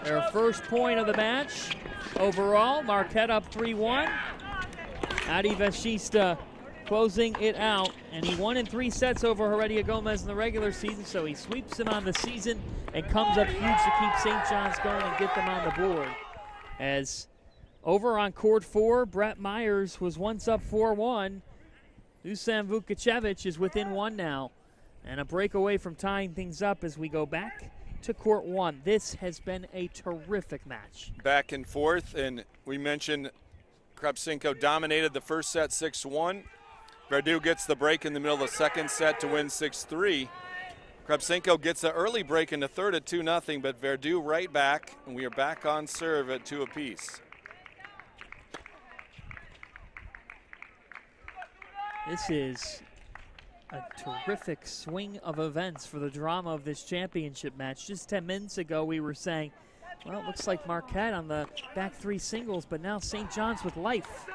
Their first point of the match overall. Marquette up 3-1. Adi Vashista closing it out, and he won in 3 sets over Heredia Gomez in the regular season, so he sweeps him on the season and comes up huge to keep St. John's going and get them on the board. As over on court 4, Brett Myers was once up 4-1. Dusan Vukocevic is within 1 now, and a break away from tying things up as we go back to court 1. This has been a terrific match. Back and forth, and we mentioned Kravchenko dominated the first set 6-1. Verdu gets the break in the middle of the second set to win 6-3. Kravchenko gets an early break in the third at 2-0, but Verdu right back, and we are back on serve at 2 apiece. This is a terrific swing of events for the drama of this championship match. Just 10 minutes ago, we were saying, well, it looks like Marquette on the back 3 singles, but now St. John's with life.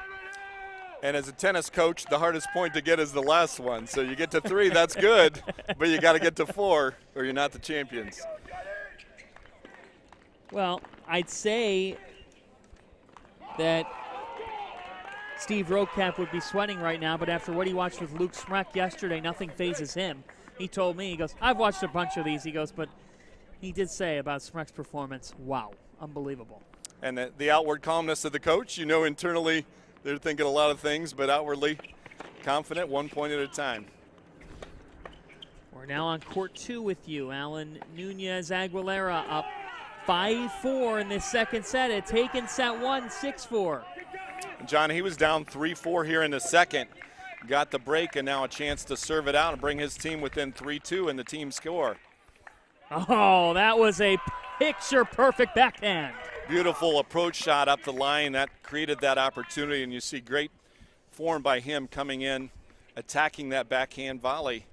And as a tennis coach, the hardest point to get is the last one. So you get to 3, that's good, but you got to get to 4 or you're not the champions. Well, I'd say that Steve Rokap would be sweating right now, but after what he watched with Luke Smrek yesterday, nothing phases him. He told me, he goes, I've watched a bunch of these. He goes, but he did say about Smrek's performance, wow, unbelievable. And the outward calmness of the coach, you know, internally they're thinking a lot of things, but outwardly confident, 1 point at a time. We're now on court 2 with you. Alan Nunez Aguilera up 5-4 in this second set. It's taken set 1, 6-4. John, he was down 3-4 here in the second. Got the break and now a chance to serve it out and bring his team within 3-2 in the team score. Oh, that was a picture-perfect backhand. Beautiful approach shot up the line. That created that opportunity, and you see great form by him coming in, attacking that backhand volley.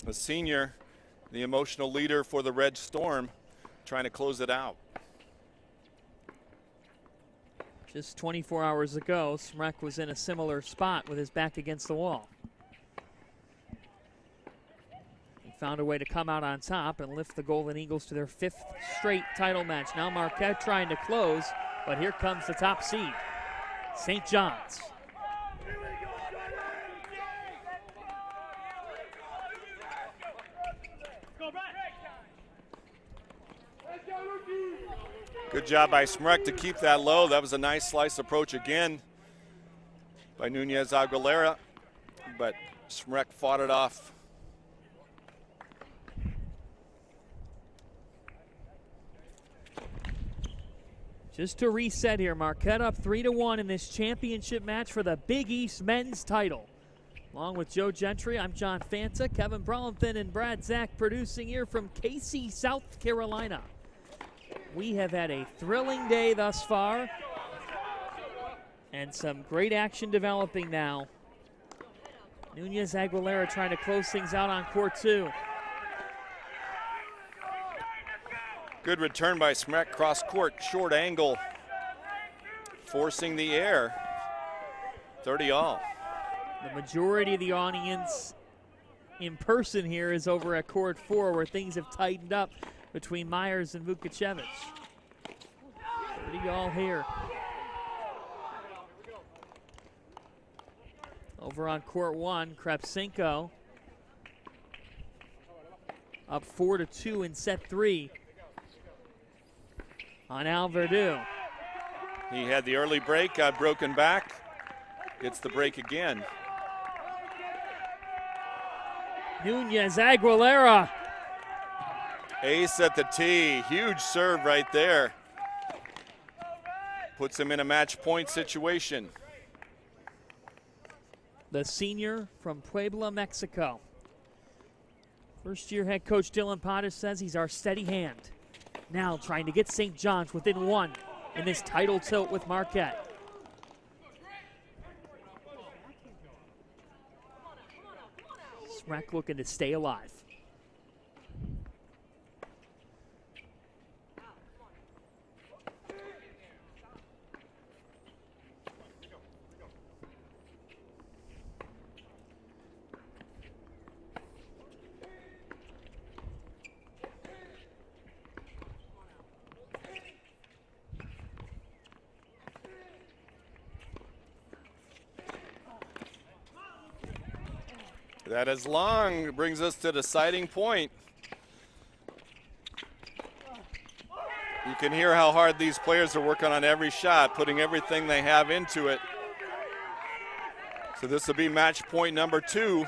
The senior, the emotional leader for the Red Storm, trying to close it out. Just 24 hours ago, Smrek was in a similar spot with his back against the wall. He found a way to come out on top and lift the Golden Eagles to their 5th straight title match. Now Marquette trying to close, but here comes the top seed, St. John's. Good job by Smrek to keep that low. That was a nice slice approach again by Nunez Aguilera, but Smrek fought it off. Just to reset here, Marquette up 3-1 in this championship match for the Big East men's title. Along with Joe Gentry, I'm John Fanta, Kevin Brolenthin, and Brad Zach producing here from Casey, South Carolina. We have had a thrilling day thus far. And some great action developing now. Nunez Aguilera trying to close things out on court 2. Good return by Smrek, cross court, short angle, forcing the air. 30 all. The majority of the audience in person here is over at court 4, where things have tightened up between Myers and Vukocevic. 30 all here. Over on court 1, Krepsenko up 4-2 in set 3 on Al Verdú. He had the early break, got broken back, gets the break again. Nunez Aguilera. Ace at the tee, huge serve right there. Puts him in a match point situation. The senior from Puebla, Mexico. First-year head coach Dylan Potash says he's our steady hand. Now trying to get St. John's within 1 in this title tilt with Marquette. Smrek looking to stay alive. That is long, brings us to the deciding point. You can hear how hard these players are working on every shot, putting everything they have into it. So this will be match point number 2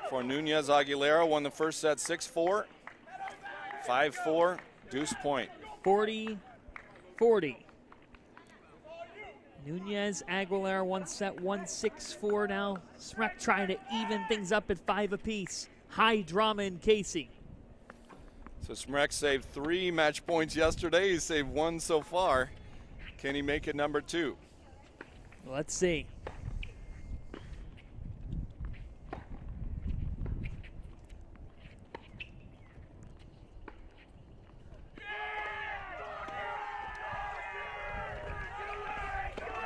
for Nunez Aguilera. Won the first set 6-4, 5-4, deuce point. 40-40. Nunez Aguilera one set, 1-6-4 now. Smrek trying to even things up at 5 apiece. High drama in Casey. So Smrek saved 3 match points yesterday. He saved 1 so far. Can he make it number 2? Let's see.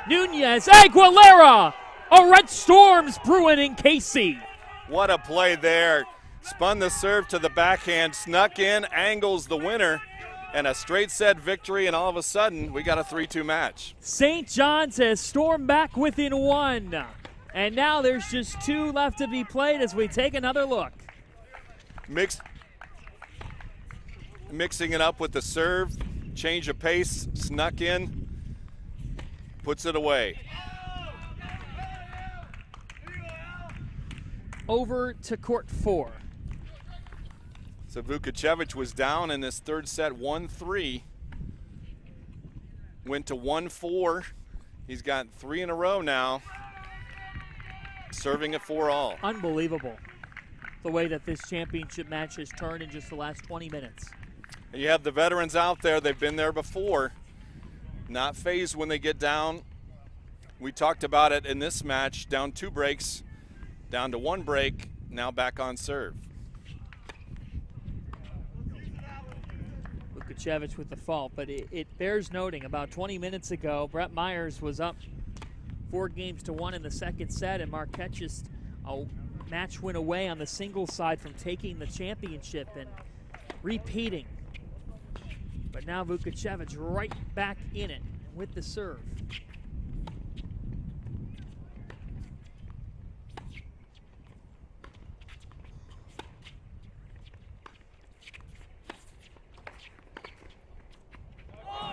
Nunez Aguilera! A red storm's brewing in Casey. What a play there. Spun the serve to the backhand, snuck in, angles the winner, and a straight set victory, and all of a sudden, we got a 3-2 match. St. John's has stormed back within 1. And now there's just 2 left to be played as we take another look. Mixing it up with the serve, change of pace, snuck in, puts it away. Over to court 4. So Vukocevic was down in this third set 1-3. Went to 1-4. He's got 3 in a row now. Serving at 4-all. Unbelievable the way that this championship match has turned in just the last 20 minutes. And you have the veterans out there. They've been there before. Not phased when they get down. We talked about it in this match. Down 2 breaks, down to 1 break, now back on serve. Vukocevic with the fault, but it bears noting about 20 minutes ago, Brett Myers was up 4-1 in the second set, and Marquette just a match went away on the singles side from taking the championship and repeating. But now Vukocevic right back in it with the serve.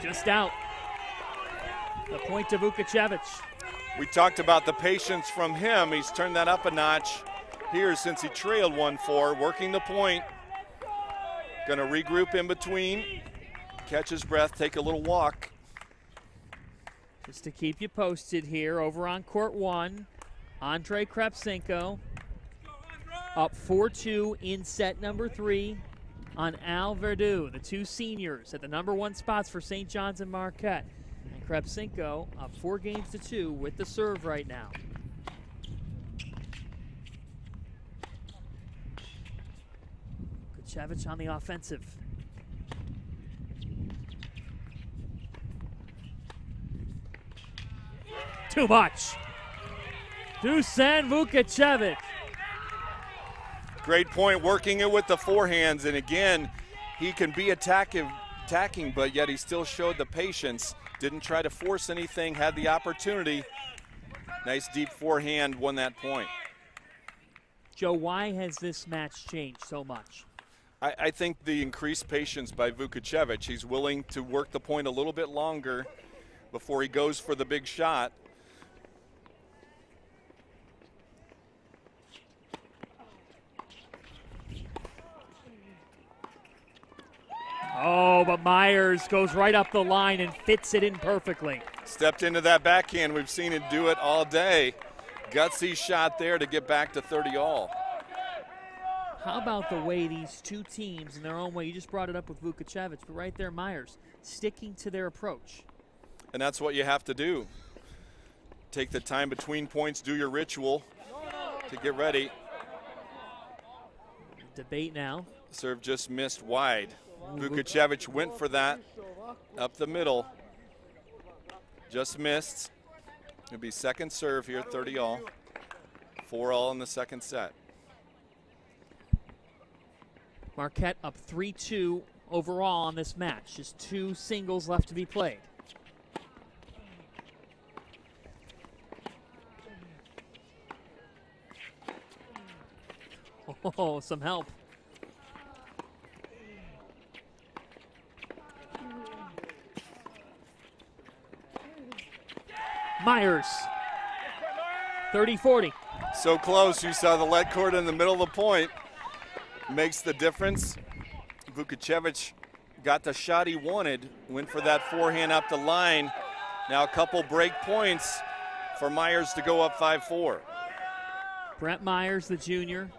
Just out. The point to Vukocevic. We talked about the patience from him. He's turned that up a notch here since he trailed 1-4, working the point. Going to regroup in between, catch his breath, take a little walk. Just to keep you posted here, over on court 1, Andrei Krepsenko up 4-2 in set number 3 on Al Verdú, the 2 seniors at the number 1 spots for St. John's and Marquette. And Krebsenko up 4-2 with the serve right now. Vukocevic on the offensive. Too much. Dusan Vukocevic. Great point, working it with the forehands, and again, he can be attacking, but yet he still showed the patience. Didn't try to force anything, had the opportunity. Nice deep forehand, won that point. Joe, why has this match changed so much? I think the increased patience by Vukocevic. He's willing to work the point a little bit longer before he goes for the big shot. Oh, but Myers goes right up the line and fits it in perfectly. Stepped into that backhand. We've seen him do it all day. Gutsy shot there to get back to 30 all. How about the way these two teams, in their own way, you just brought it up with Vukocevic, but right there, Myers, sticking to their approach. And that's what you have to do. Take the time between points, do your ritual to get ready. Debate now. Serve just missed wide. Vukocevic went for that up the middle. Just missed. It'll be second serve here, 30 all. 4 all in the second set. Marquette up 3-2 overall on this match. Just 2 singles left to be played. Oh, some help. Myers, 30-40. So close, you saw the lead court in the middle of the point. Makes the difference. Vukocevic got the shot he wanted, went for that forehand up the line. Now a couple break points for Myers to go up 5-4. Brett Myers, the junior,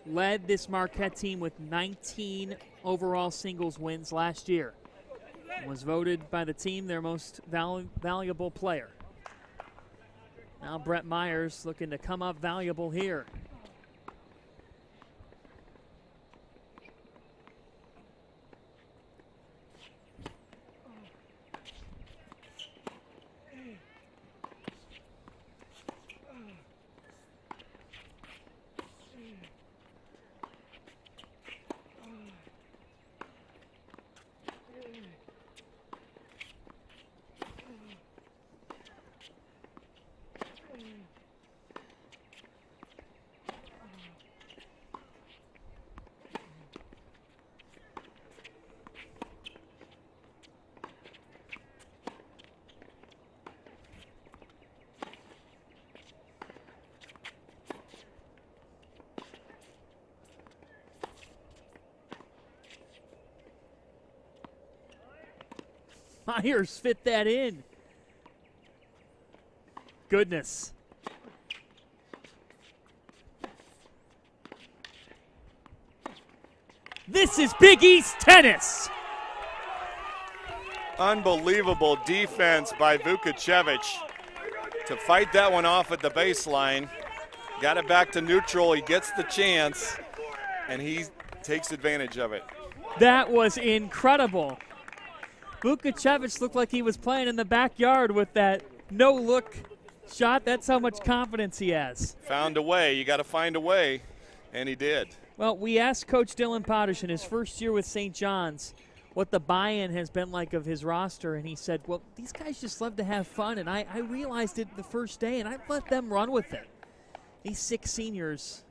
led this Marquette team with 19 overall singles wins last year. And was voted by the team their most valuable player. Now Brett Myers looking to come up valuable here. Myers fit that in. Goodness. This is Big East tennis. Unbelievable defense by Vukocevic to fight that one off at the baseline. Got it back to neutral. He gets the chance, and he takes advantage of it. That was incredible. Vukocevic looked like he was playing in the backyard with that no-look shot. That's how much confidence he has. Found a way. You got to find a way, and he did. Well, we asked Coach Dylan Potash in his first year with St. John's what the buy-in has been like of his roster, and he said, well, these guys just love to have fun, and I realized it the first day, and I've let them run with it. These 6 seniors,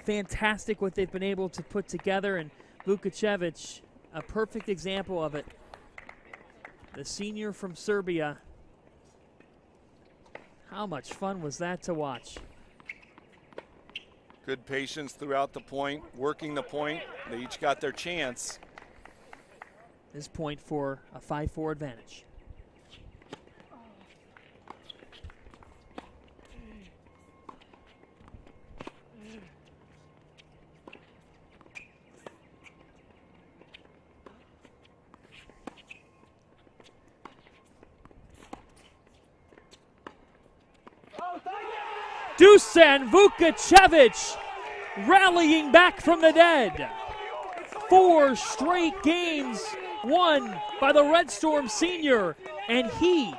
fantastic what they've been able to put together, and Vukocevic, a perfect example of it. The senior from Serbia. How much fun was that to watch? Good patience throughout the point, working the point. They each got their chance. This point for a 5-4 advantage. Dusan Vukacevic rallying back from the dead. 4 straight games won by the Red Storm senior, and he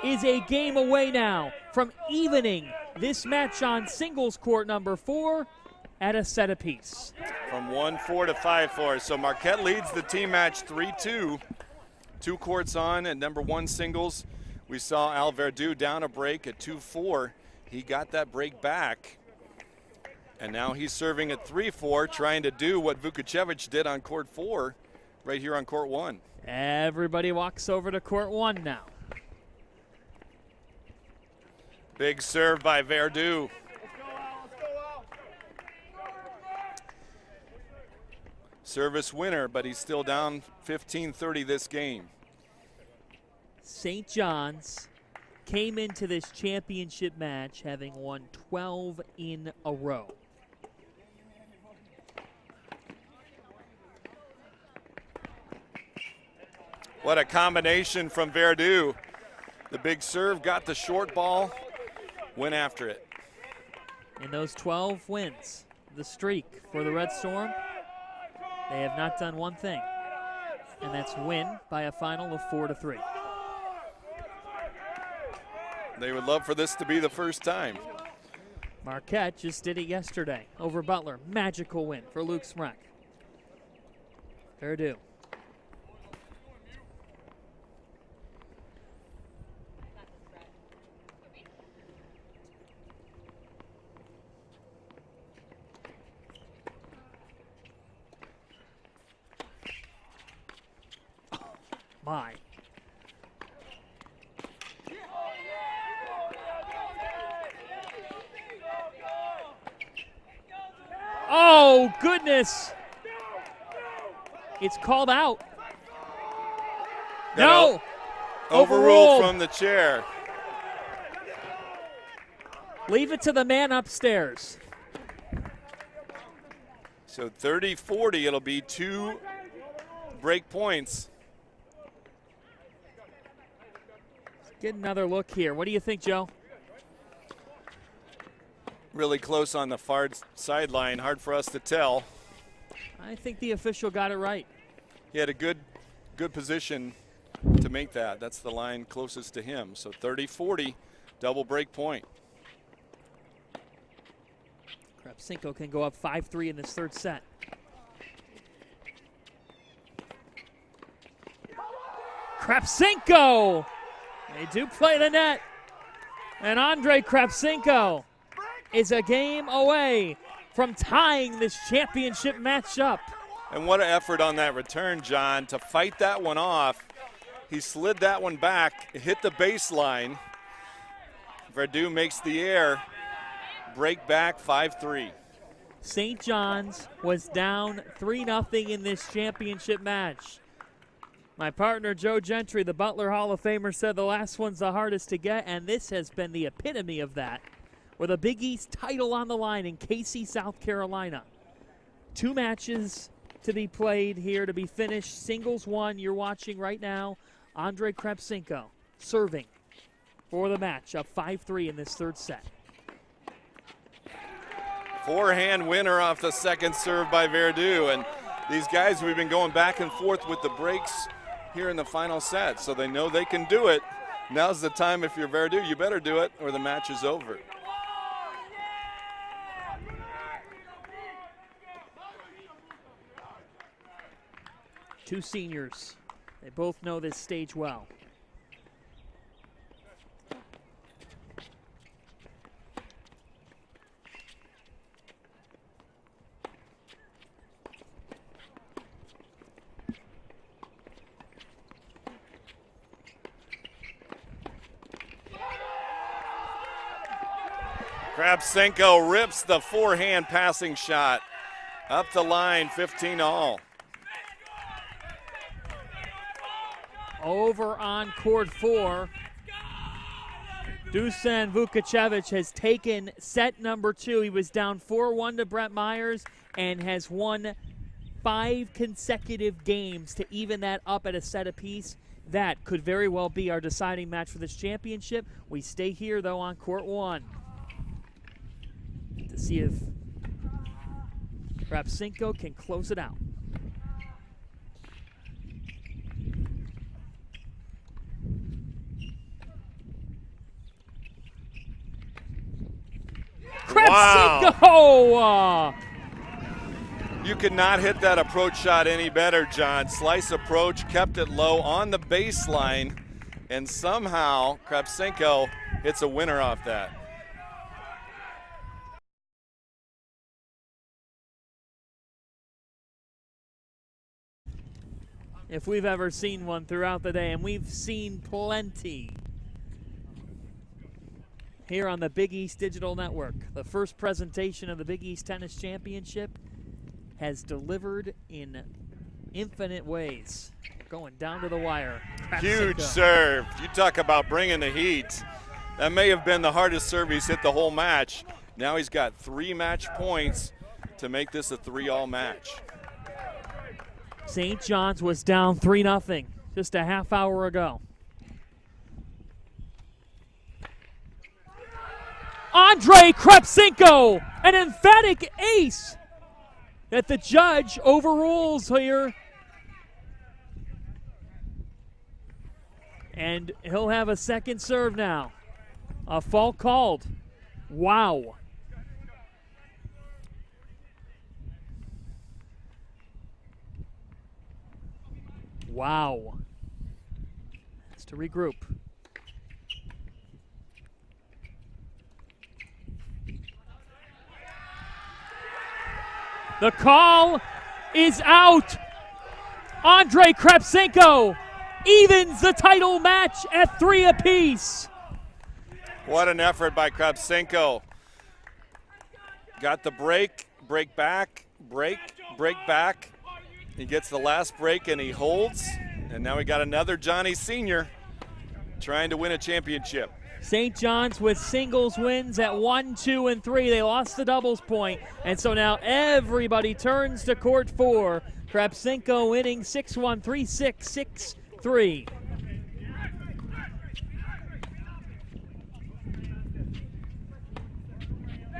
is a game away now from evening this match on singles court number 4 at a set apiece. From 1-4 to 5-4. So Marquette leads the team match 3-2. 2 courts on at number 1 singles. We saw Al Verdu down a break at 2-4. He got that break back. And now he's serving at 3-4, trying to do what Vukacevic did on court 4 right here on court 1. Everybody walks over to court 1 now. Big serve by Verdu. Service winner, but he's still down 15-30 this game. St. John's came into this championship match having won 12 in a row. What a combination from Verdu. The big serve, got the short ball, went after it. In those 12 wins, the streak for the Red Storm, they have not done one thing, and that's win by a final of 4-3. They would love for this to be the first time. Marquette just did it yesterday over Butler. Magical win for Luke Smrek. Verdu. My. Oh, goodness. It's called out. No. Overruled from the chair. Leave it to the man upstairs. So 30-40, it'll be 2 break points. Get another look here. What do you think, Joe? Really close on the far sideline. Hard for us to tell. I think the official got it right. He had a good position to make that. That's the line closest to him. So 30-40, double break point. Krapsenko can go up 5-3 in this third set. Krapsenko! They do play the net. And Andre Krapsenko is a game away from tying this championship match up. And what an effort on that return, John, to fight that one off. He slid that one back, hit the baseline. Verdu makes the air, break back 5-3. St. John's was down 3-0 in this championship match. My partner, Joe Gentry, the Butler Hall of Famer, said the last one's the hardest to get, and this has been the epitome of that, with a Big East title on the line in Casey, South Carolina. 2 matches to be played here, to be finished. Singles 1, you're watching right now. Andre Krapsenko serving for the match, up 5-3 in this third set. Forehand winner off the second serve by Verdu. And these guys, we've been going back and forth with the breaks here in the final set, so they know they can do it. Now's the time. If you're Verdu, you better do it or the match is over. Two seniors. They both know this stage well. Krapsenko rips the forehand passing shot up the line, 15-all. Over on court 4, Dusan Vukacevic has taken set number 2. He was down 4-1 to Brett Myers and has won 5 consecutive games to even that up at a set apiece. That could very well be our deciding match for this championship. We stay here, though, on court 1. See if Krapsenko can close it out. Wow. You could not hit that approach shot any better, John. Slice approach, kept it low on the baseline, and somehow Krapsenko hits a winner off that. If we've ever seen one throughout the day, and we've seen plenty here on the Big East Digital Network. The first presentation of the Big East Tennis Championship has delivered in infinite ways. Going down to the wire. Huge serve. You talk about bringing the heat. That may have been the hardest serve he's hit the whole match. Now he's got 3 match points to make this a 3-all match. St. John's was down 3-0 just a half hour ago. Andrei Krapsenko, an emphatic ace that the judge overrules here. And he'll have a second serve now. A fault called. Wow. Wow. Has to regroup. The call is out. Andrei Krapsenko evens the title match at 3 apiece. What an effort by Krapsenko. Got the break back, break back. He gets the last break and he holds. And now we got another Johnny Sr. trying to win a championship. St. John's with singles wins at 1, 2, and 3. They lost the doubles point, and so now everybody turns to court 4. Krapsenko winning 6-1, 3-6, 6-3.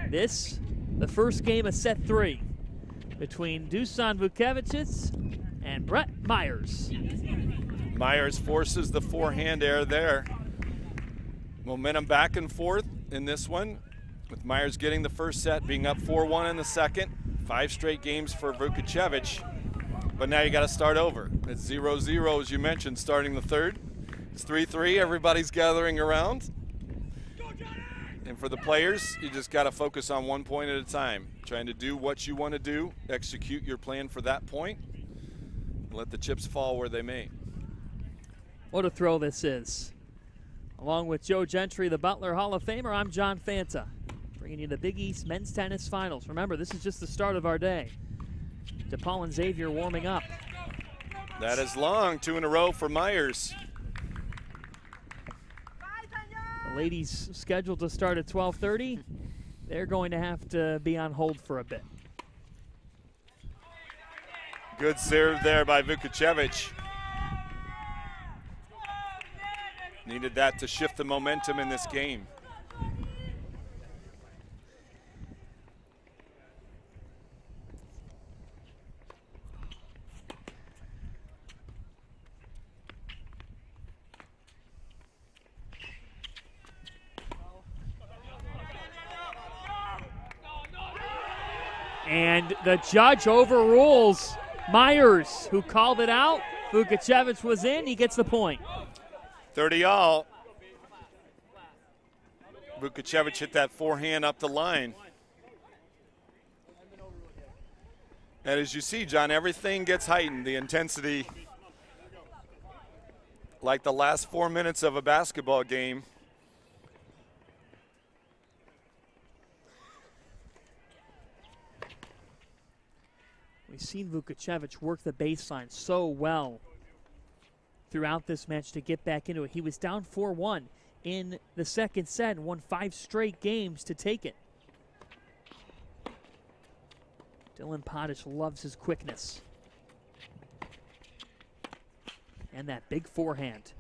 This, the first game of set 3 between Dusan Vukevicius and Brett Myers. Myers forces the forehand air there. Momentum back and forth in this one, with Myers getting the first set, being up 4-1 in the second. 5 straight games for Vukcevic, but now you got to start over. It's 0-0, as you mentioned, starting the third. It's 3-3, everybody's gathering around. And for the players, you just got to focus on 1 point at a time, trying to do what you want to do, execute your plan for that point, and let the chips fall where they may. What a throw this is. Along with Joe Gentry, the Butler Hall of Famer, I'm John Fanta, bringing you the Big East Men's Tennis Finals. Remember, this is just the start of our day. DePaul and Xavier warming up. That is long, 2 in a row for Myers. The ladies scheduled to start at 12:30. They're going to have to be on hold for a bit. Good serve there by Vukcevic. Needed that to shift the momentum in this game. And the judge overrules Myers, who called it out. Vukcevic was in, he gets the point. 30-all. Vukcevic hit that forehand up the line. And as you see, John, everything gets heightened. The intensity, like the last 4 minutes of a basketball game. We've seen Vukcevic work the baseline so well throughout this match to get back into it. He was down 4-1 in the second set and won 5 straight games to take it. Dylan Potash loves his quickness. And that big forehand.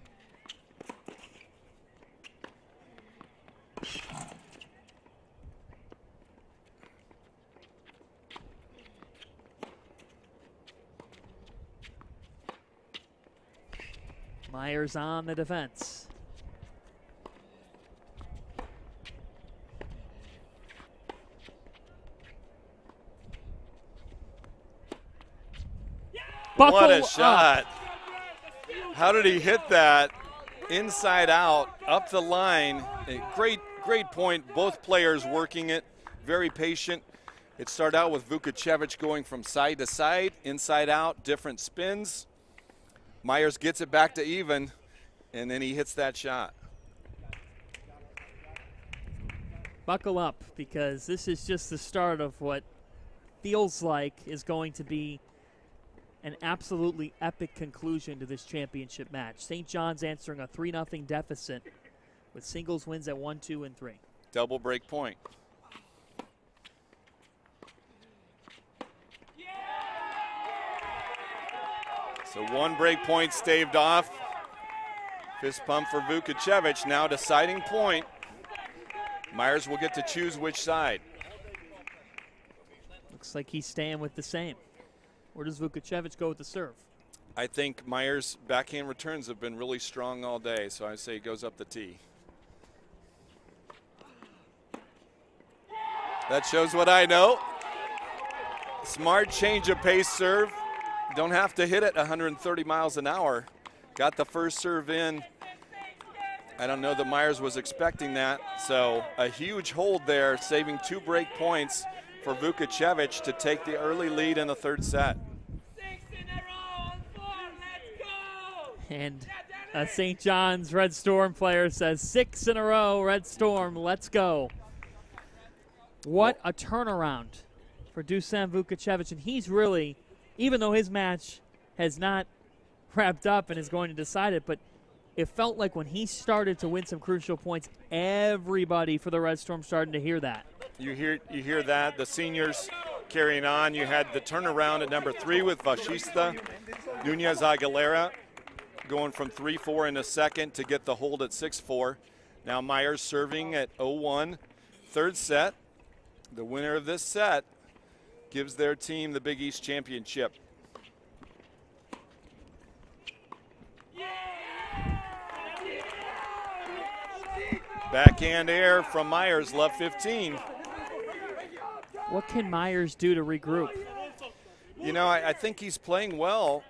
Myers on the defense. What a shot. How did he hit that? Inside out, up the line. A great point. Both players working it, very patient. It started out with Vukacevic going from side to side, inside out, different spins. Myers gets it back to even, and then he hits that shot. Buckle up, because this is just the start of what feels like is going to be an absolutely epic conclusion to this championship match. St. John's answering a 3-0 deficit with singles wins at 1, 2, and 3. Double break point. So 1 break point staved off. Fist pump for Vukacevic, now deciding point. Myers will get to choose which side. Looks like he's staying with the same. Where does Vukacevic go with the serve? I think Myers' backhand returns have been really strong all day, so I say he goes up the tee. That shows what I know. Smart change of pace serve. Don't have to hit it 130 miles an hour. Got the first serve in. I don't know that Myers was expecting that. So a huge hold there, saving 2 break points for Vukacevic to take the early lead in the third set. And a St. John's Red Storm player says 6 in a row, Red Storm, let's go. What a turnaround for Dusan Vukacevic. And he's really, even though his match has not wrapped up and is going to decide it, but it felt like when he started to win some crucial points, everybody for the Red Storm starting to hear that. You hear that, the seniors carrying on. You had the turnaround at number 3 with Vashista. Nunez Aguilera going from 3-4 in a second to get the hold at 6-4. Now Myers serving at 0-1. Third set. The winner of this set gives their team the Big East championship. Backhand air from Myers, love 15. What can Myers do to regroup? You know, I think he's playing well.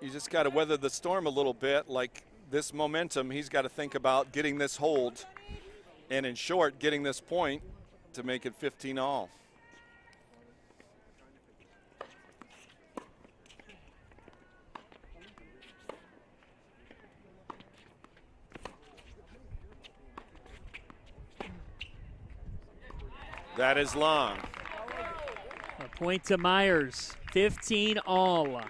You just got to weather the storm a little bit. Like this momentum, he's got to think about getting this hold and, in short, getting this point to make it 15 all. That is long. A point to Myers, 15 all.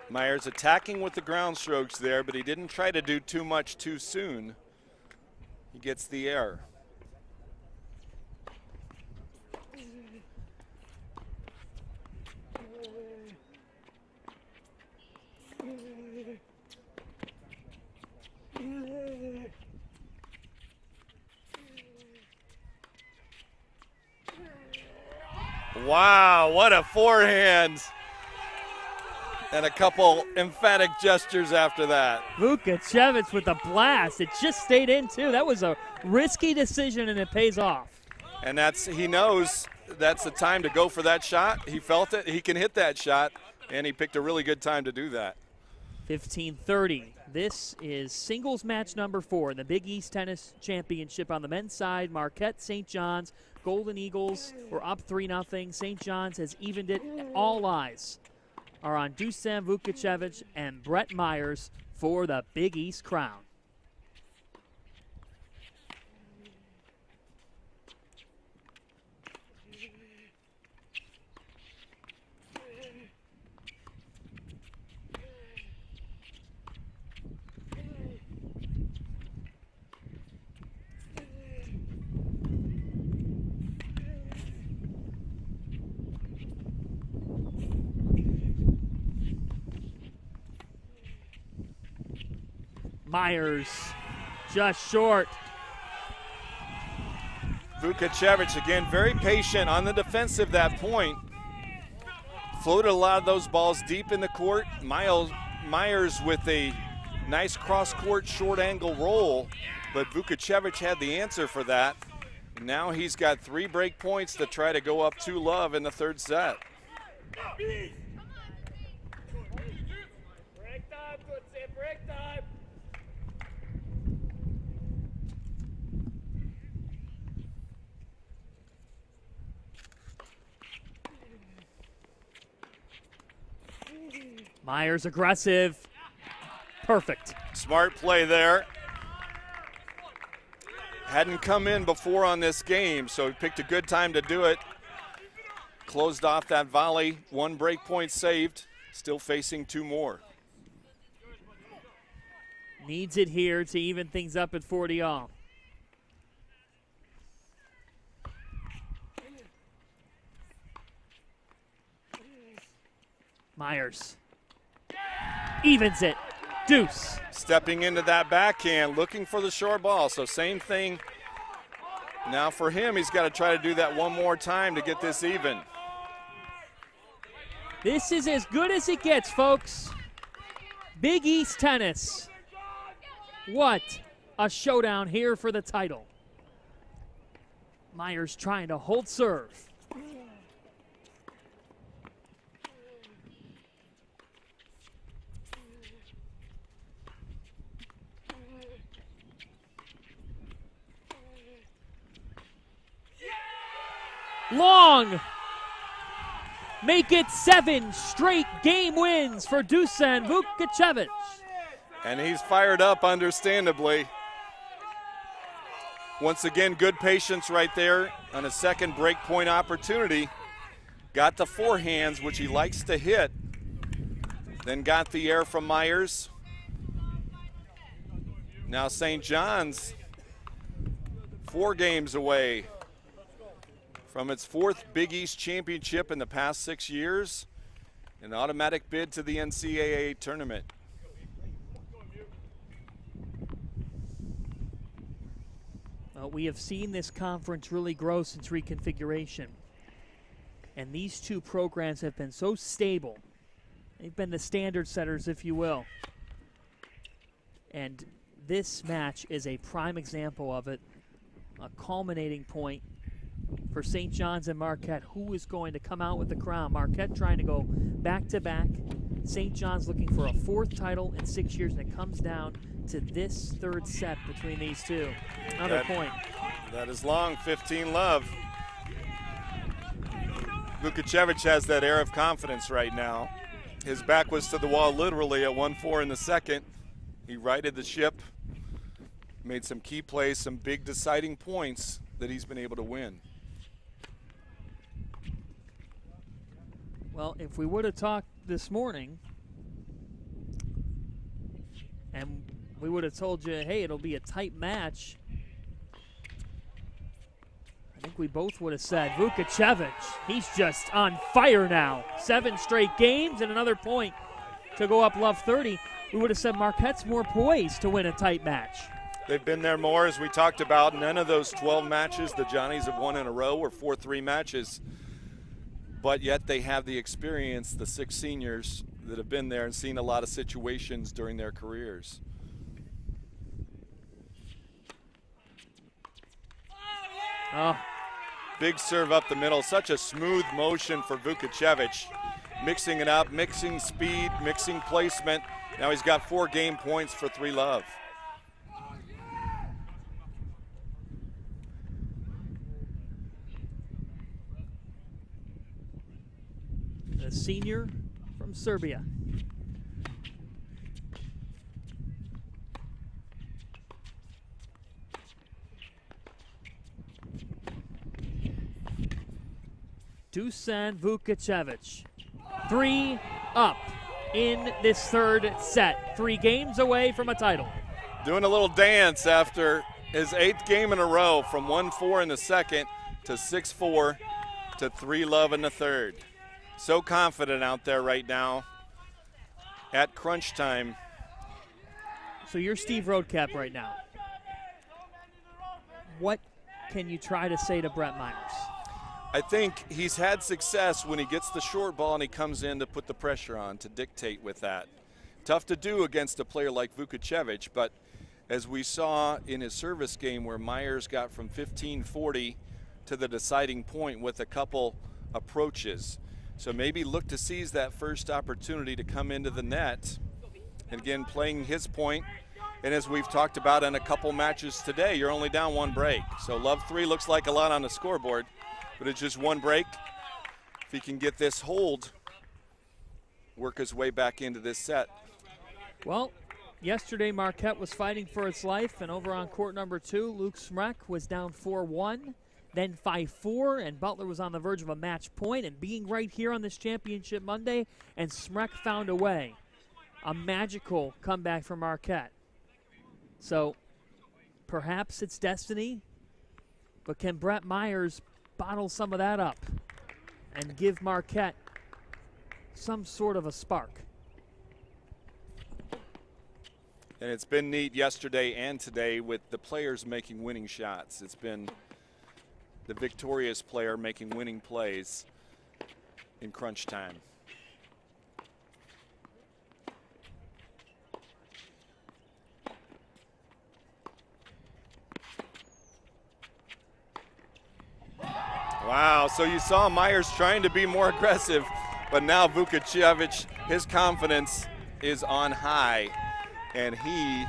Myers attacking with the ground strokes there, but he didn't try to do too much too soon. He gets the error. Wow, what a forehand. And a couple emphatic gestures after that. Vukacevic with a blast. It just stayed in, too. That was a risky decision, and it pays off. And he knows that's the time to go for that shot. He felt it. He can hit that shot, and he picked a really good time to do that. 15-30. This is singles match number 4 in the Big East Tennis Championship on the men's side. Marquette, St. John's, Golden Eagles were up 3-0. St. John's has evened it. All eyes are on Dusan Vukacevic and Brett Myers for the Big East crown. Myers just short. Vukacevic again very patient on the defensive that point. Floated a lot of those balls deep in the court. Myers with a nice cross-court short-angle roll, but Vukocevic had the answer for that. Now he's got 3 break points to try to go up 2-love in the third set. Break time, good set, break time. Myers aggressive. Perfect. Smart play there. Hadn't come in before on this game, so he picked a good time to do it. Closed off that volley. 1 break point saved. Still facing 2 more. Needs it here to even things up at 40 all. Myers evens it. Deuce. Stepping into that backhand, looking for the short ball. So same thing. Now for him, he's got to try to do that one more time to get this even. This is as good as it gets, folks. Big East tennis. What a showdown here for the title. Myers trying to hold serve. Long. Make it 7 straight game wins for Dusan Vukocevic. And he's fired up, understandably. Once again, good patience right there on a second break point opportunity. Got the forehands, which he likes to hit. Then got the air from Myers. Now St. John's 4 games away from its 4th Big East championship in the past 6 years, an automatic bid to the NCAA tournament. We have seen this conference really grow since reconfiguration. And these 2 programs have been so stable. They've been the standard setters, if you will. And this match is a prime example of it, a culminating point for St. John's and Marquette. Who is going to come out with the crown? Marquette trying to go back-to-back. St. John's looking for a 4th title in 6 years, and it comes down to this 3rd set between these 2. Another point. That is long, 15-love. Vukocevic has that air of confidence right now. His back was to the wall literally at 1-4 in the second. He righted the ship, made some key plays, some big deciding points that he's been able to win. Well, if we would have talked this morning and we would have told you, hey, it'll be a tight match, I think we both would have said Vukocevic, he's just on fire now. 7 straight games and another point to go up love 30. We would have said Marquette's more poised to win a tight match. They've been there more, as we talked about. None of those 12 matches the Johnnies have won in a row were 4-3 matches. But yet they have the experience, the 6 seniors that have been there and seen a lot of situations during their careers. Oh. Big serve up the middle, such a smooth motion for Vukocevic. Mixing it up, mixing speed, mixing placement. Now he's got 4 game points for 3-love. The senior from Serbia. Dusan Vukocevic, 3 up in this 3rd set. 3 games away from a title. Doing a little dance after his 8th game in a row, from 1-4 in the second to 6-4 to 3-love in the 3rd. So confident out there right now at crunch time. So you're Steve Roadcap right now. What can you try to say to Brett Myers? I think he's had success when he gets the short ball and he comes in to put the pressure on, to dictate with that. Tough to do against a player like Vukocevic, but as we saw in his service game where Myers got from 15-40 to the deciding point with a couple approaches. So maybe look to seize that first opportunity to come into the net. And again, playing his point. And as we've talked about in a couple matches today, you're only down one break. So Love 3 looks like a lot on the scoreboard, but it's just one break. If he can get this hold, work his way back into this set. Well, yesterday Marquette was fighting for its life, and over on court number 2, Luke Smrek was down 4-1, then 5-4, and Butler was on the verge of a match point, and being right here on this championship Monday, and Smrek found a way. A magical comeback from Marquette. So perhaps it's destiny, but can Brett Myers bottle some of that up and give Marquette some sort of a spark? And it's been neat yesterday and today with the players making winning shots. It's been the victorious player making winning plays in crunch time. Wow, so you saw Myers trying to be more aggressive, but now Vukocevic, his confidence is on high, and he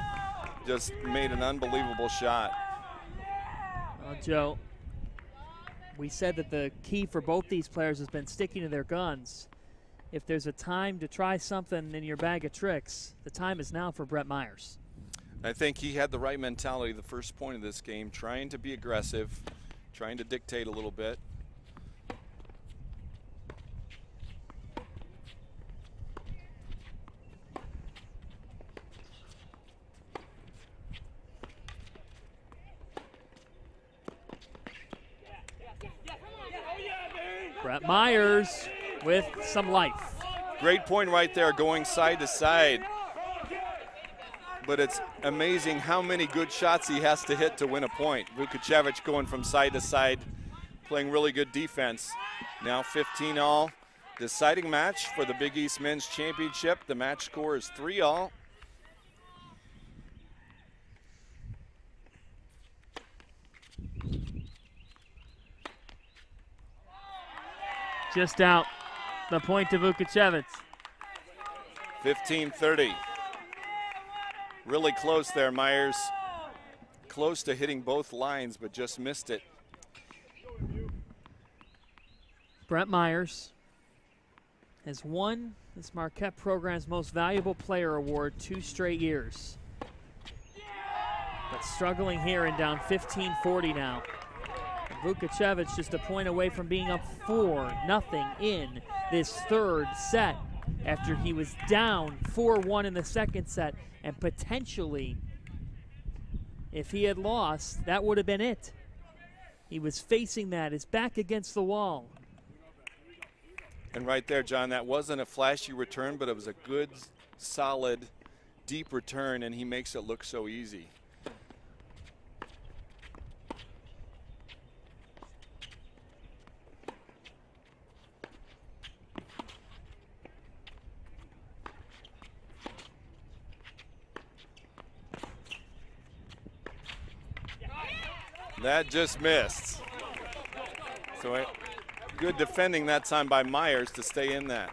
just made an unbelievable shot. Well, Joe, we said that the key for both these players has been sticking to their guns. If there's a time to try something in your bag of tricks, the time is now for Brett Myers. I think he had the right mentality the first point of this game, trying to be aggressive, trying to dictate a little bit. Brett Myers with some life. Great point right there, going side to side. But it's amazing how many good shots he has to hit to win a point. Vukocevic going from side to side, playing really good defense. Now 15-all. Deciding match for the Big East Men's Championship. The match score is 3-all. Just out. The point to Vukocevic. 15-30. Really close there, Myers. Close to hitting both lines, but just missed it. Brett Myers has won this Marquette program's Most Valuable Player Award 2 straight years. But struggling here and down 15-40 now. Vukocevic just a point away from being up 4-0 in this third set after he was down 4-1 in the second set, and potentially, if he had lost, that would have been it. He was facing that, his back against the wall. And right there, John, that wasn't a flashy return, but it was a good, solid, deep return, and he makes it look so easy. That just missed. So good defending that time by Myers to stay in that.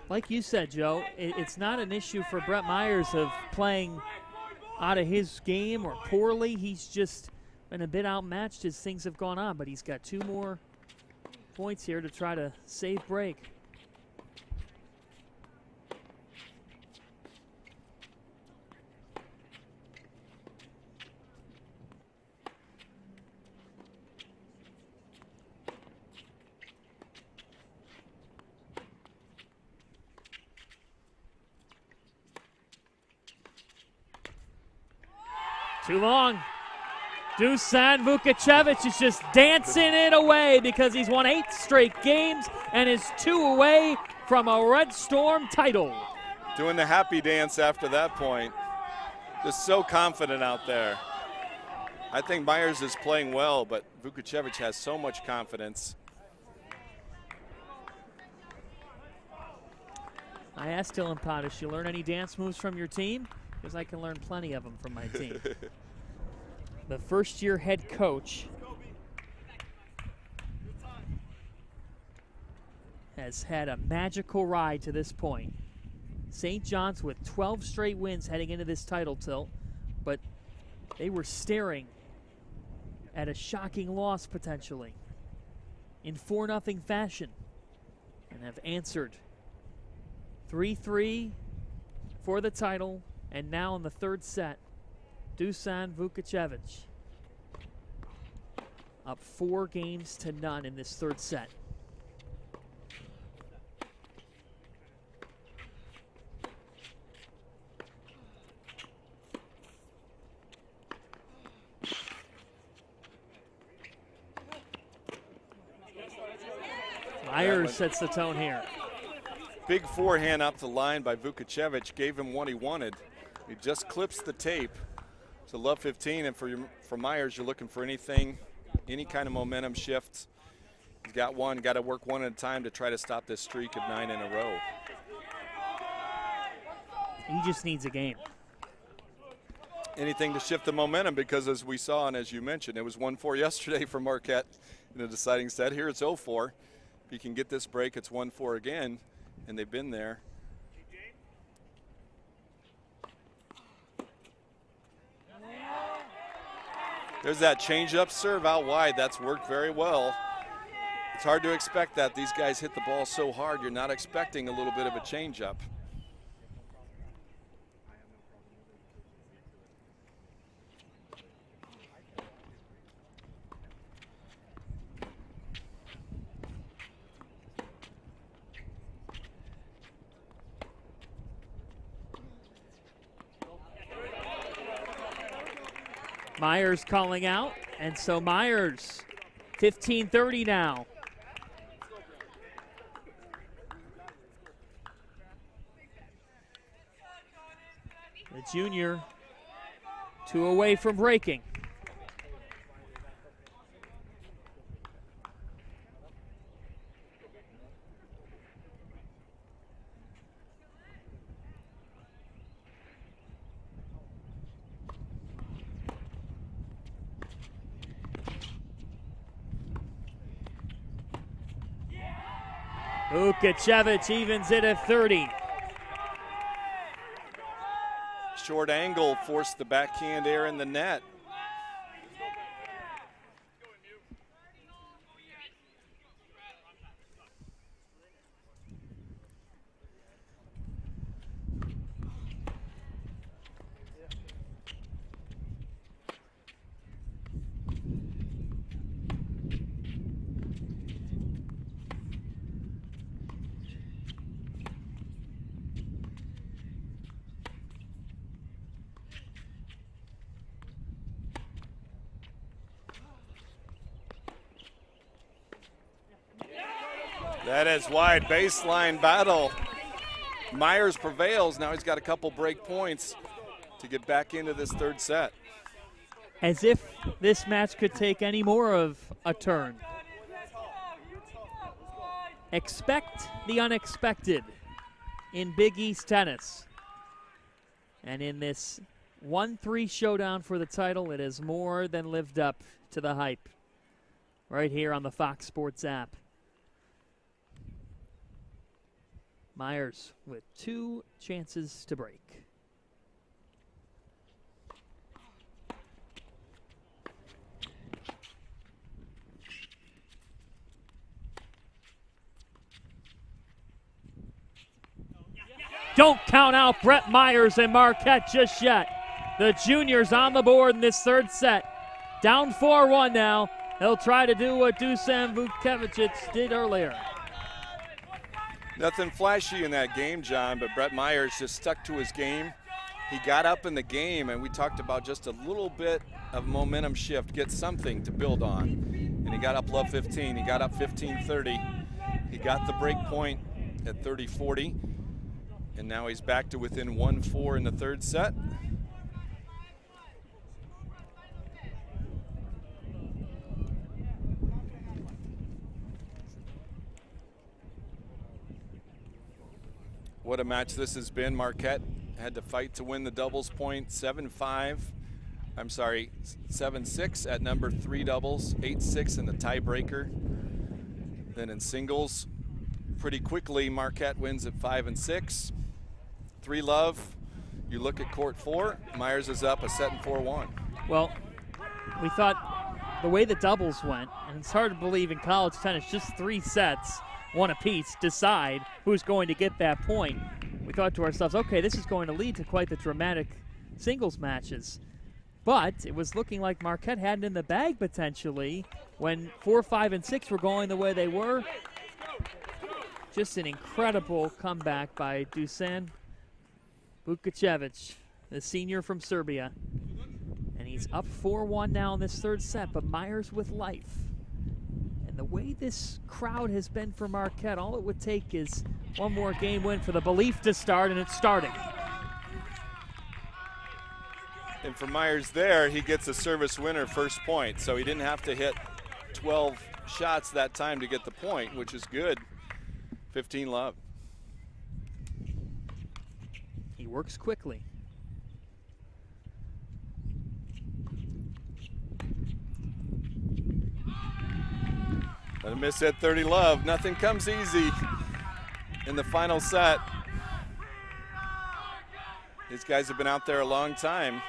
Like you said, Joe, it's not an issue for Brett Myers of playing out of his game or poorly. He's just been a bit outmatched as things have gone on, but he's got 2 more points here to try to save break. Too long. Dusan Vukocevic is just dancing it away because he's won 8 straight games and is 2 away from a Red Storm title. Doing the happy dance after that point. Just so confident out there. I think Myers is playing well, but Vukocevic has so much confidence. I asked Dylan Pottish, you learn any dance moves from your team? Because I can learn plenty of them from my team. The first-year head coach has had a magical ride to this point. St. John's with 12 straight wins heading into this title tilt, but they were staring at a shocking loss potentially in 4-0 fashion and have answered 3-3 for the title, and now in the third set, Dusan Vukacevic up 4-0 in this third set. Myers sets the tone here. Big forehand up the line by Vukacevic gave him what he wanted. He just clips the tape to love 15, and for Myers, you're looking for anything, any kind of momentum shift. He's got one, got to work one at a time to try to stop this streak of 9 in a row. He just needs a game. Anything to shift the momentum, because as we saw and as you mentioned, it was 1-4 yesterday for Marquette in the deciding set. Here it's 0-4. If he can get this break, it's 1-4 again, and they've been there. There's that change-up serve out wide. That's worked very well. It's hard to expect that. These guys hit the ball so hard, you're not expecting a little bit of a change-up. Myers calling out, and so Myers, 15-30 now. The junior, 2 away from breaking. Vukacevic evens it at 30. Short angle forced the backhand air in the net. That is wide baseline battle. Myers prevails. Now he's got a couple break points to get back into this third set. As if this match could take any more of a turn. Expect the unexpected in Big East tennis. And in this 1-3 showdown for the title, it has more than lived up to the hype. Right here on the Fox Sports app. Myers with 2 chances to break. Don't count out Brett Myers and Marquette just yet. The juniors on the board in this third set. Down 4-1 now. They'll try to do what Dusan Vukacevic did earlier. Nothing flashy in that game, John, but Brett Myers just stuck to his game. He got up in the game, and we talked about just a little bit of momentum shift, get something to build on. And he got up love 15. He got up 15-30. He got the break point at 30-40. And now he's back to within 1-4 in the third set. What a match this has been. Marquette had to fight to win the doubles point, 7-5. I'm sorry, 7-6 at number 3 doubles, 8-6 in the tiebreaker. Then in singles, pretty quickly, Marquette wins at 5-6. 3-love. You look at court 4, Myers is up a set and 4-1. Well, we thought the way the doubles went, and it's hard to believe in college tennis, just 3 sets, one apiece, decide who's going to get that point. We thought to ourselves, okay, this is going to lead to quite the dramatic singles matches. But it was looking like Marquette had it in the bag potentially when 4, 5, and 6 were going the way they were. Just an incredible comeback by Dusan Vukocevic, the senior from Serbia. And he's up 4-1 now in this 3rd set, but Myers with life. And the way this crowd has been for Marquette, all it would take is one more game win for the belief to start, and it's starting. And for Myers there, he gets a service winner first point, so he didn't have to hit 12 shots that time to get the point, which is good. 15-love. He works quickly. But a miss at 30-love. Nothing comes easy in the final set. These guys have been out there a long time.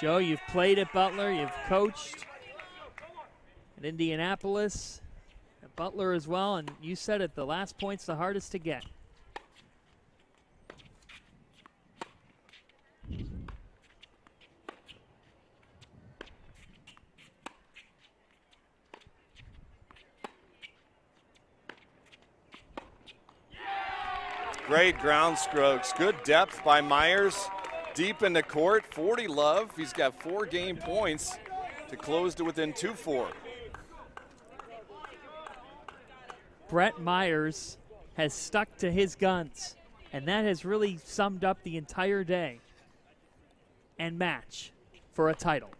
Joe, you've played at Butler, you've coached at Indianapolis, at Butler as well, and you said it, the last point's the hardest to get. Great ground strokes, good depth by Myers. Deep in the court, 40-love. He's got 4 game points to close to within 2-4. Brett Myers has stuck to his guns, and that has really summed up the entire day and match for a title.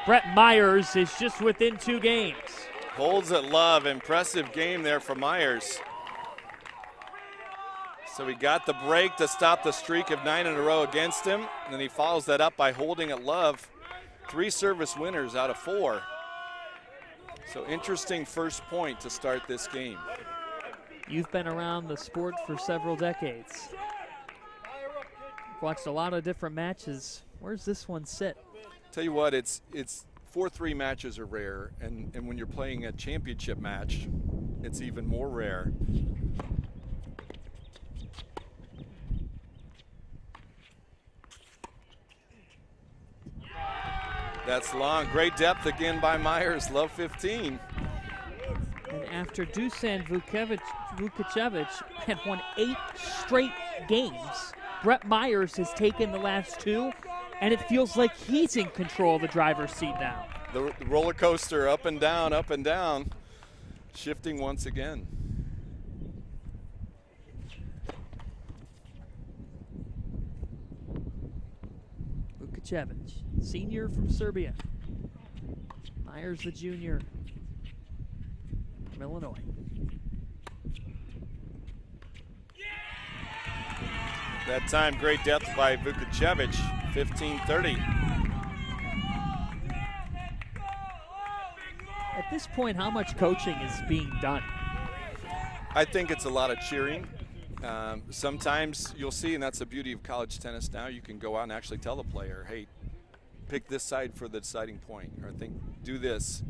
Brett Myers is just within 2 games. Holds at love. Impressive game there for Myers. So he got the break to stop the streak of 9 in a row against him. And then he follows that up by holding at love. 3 service winners out of 4. So interesting first point to start this game. You've been around the sport for several decades. You've watched a lot of different matches. Where's this one sit? Tell you what, it's 4-3 matches are rare, and when you're playing a championship match, it's even more rare. That's long. Great depth again by Myers. Love 15. And after Dusan Vukocevic had won 8 straight games, Brett Myers has taken the last 2, and it feels like he's in control of the driver's seat now. The roller coaster up and down, shifting once again. Vukocevic, senior from Serbia. Myers, the junior from Illinois. That time, great depth by Vukocevic, 15-30. At this point, how much coaching is being done? I think it's a lot of cheering. Sometimes you'll see, and that's the beauty of college tennis now, you can go out and actually tell the player, hey, pick this side for the deciding point, or do this.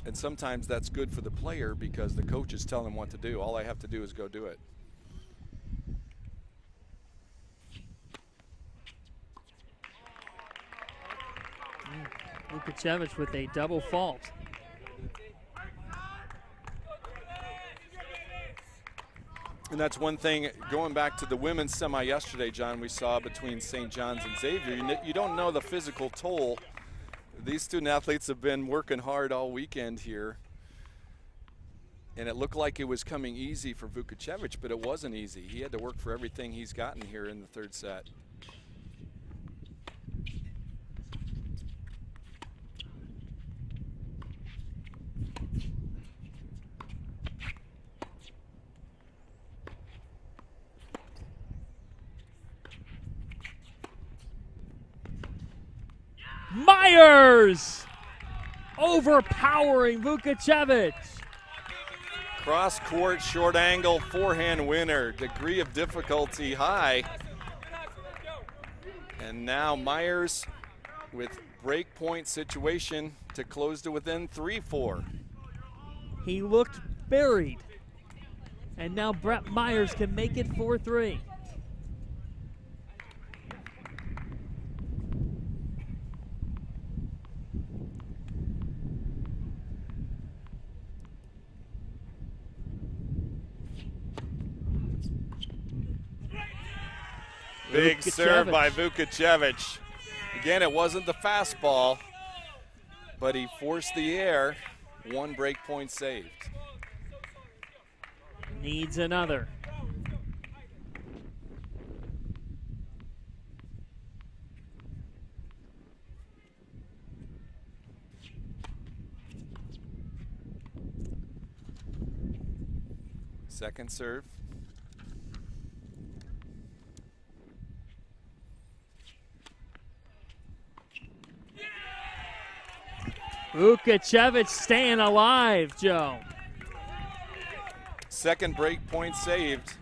And sometimes that's good for the player because the coach is telling them what to do. All I have to do is go do it. Vukocevic with a double fault. And that's one thing, going back to the women's semi yesterday, John, we saw between St. John's and Xavier. You don't know the physical toll. These student athletes have been working hard all weekend here. And it looked like it was coming easy for Vukocevic, but it wasn't easy. He had to work for everything he's gotten here in the 3rd set. Myers overpowering Vukacevic. Cross court, short angle, forehand winner. Degree of difficulty high. And now Myers with break point situation to close to within 3-4. He looked buried. And now Brett Myers can make it 4-3. Big serve by Vukacevic. Again, it wasn't the fastball, but he forced the air. 1 break point saved. Needs another. Second serve. Vukacevic staying alive, Joe. Second break point saved.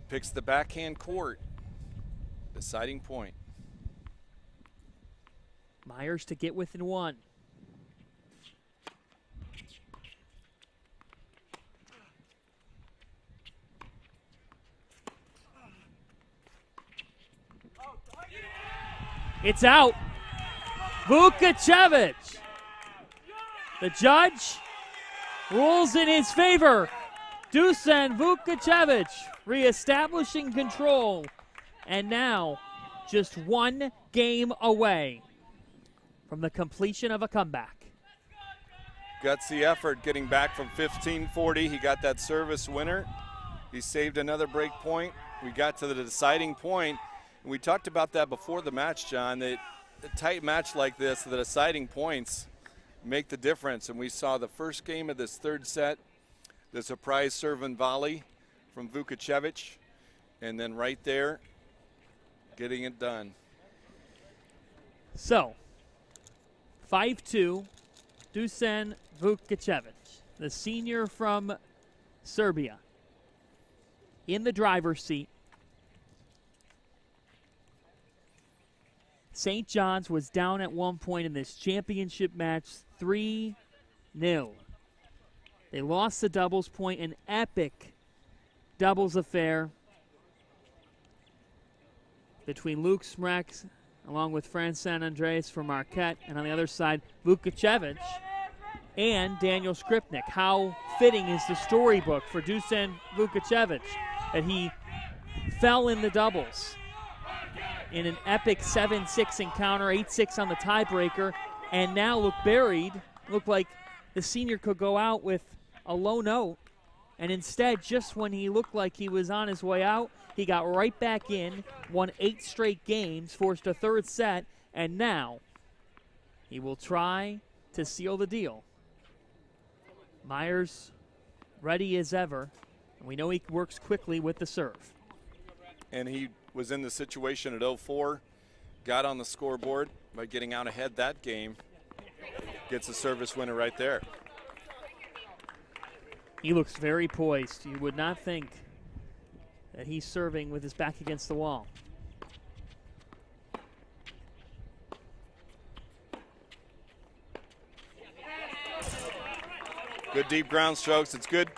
Picks the backhand court. Deciding point. Myers to get within 1. It's out. Vukacevic. The judge rules in his favor. Dusan Vukacevic reestablishing control. And now just 1 game away from the completion of a comeback. Gutsy effort getting back from 15-40. He got that service winner. He saved another break point. We got to the deciding point. And we talked about that before the match, John, that a tight match like this, the deciding points make the difference. And we saw the first game of this third set, the surprise serve and volley from Vukacevic. And then right there, getting it done. So, 5-2, Dusan Vukacevic, the senior from Serbia, in the driver's seat. St. John's was down at one point in this championship match 3-0. They lost the doubles point, an epic doubles affair between Luke Smrek along with Fran San Andreas for Marquette, and on the other side, Vukacevic and Daniel Skripnik. How fitting is the storybook for Dusan Vukacevic that he fell in the doubles in an epic 7-6 encounter, 8-6 on the tiebreaker, and now look buried. Looked like the senior could go out with a low note, and instead, just when he looked like he was on his way out, he got right back in, won 8 straight games, forced a third set, and now he will try to seal the deal. Myers ready as ever, and we know he works quickly with the serve. And he was in the situation at 0-4, got on the scoreboard by getting out ahead that game, gets a service winner right there. He looks very poised. You would not think that he's serving with his back against the wall. Good deep ground strokes. It's good.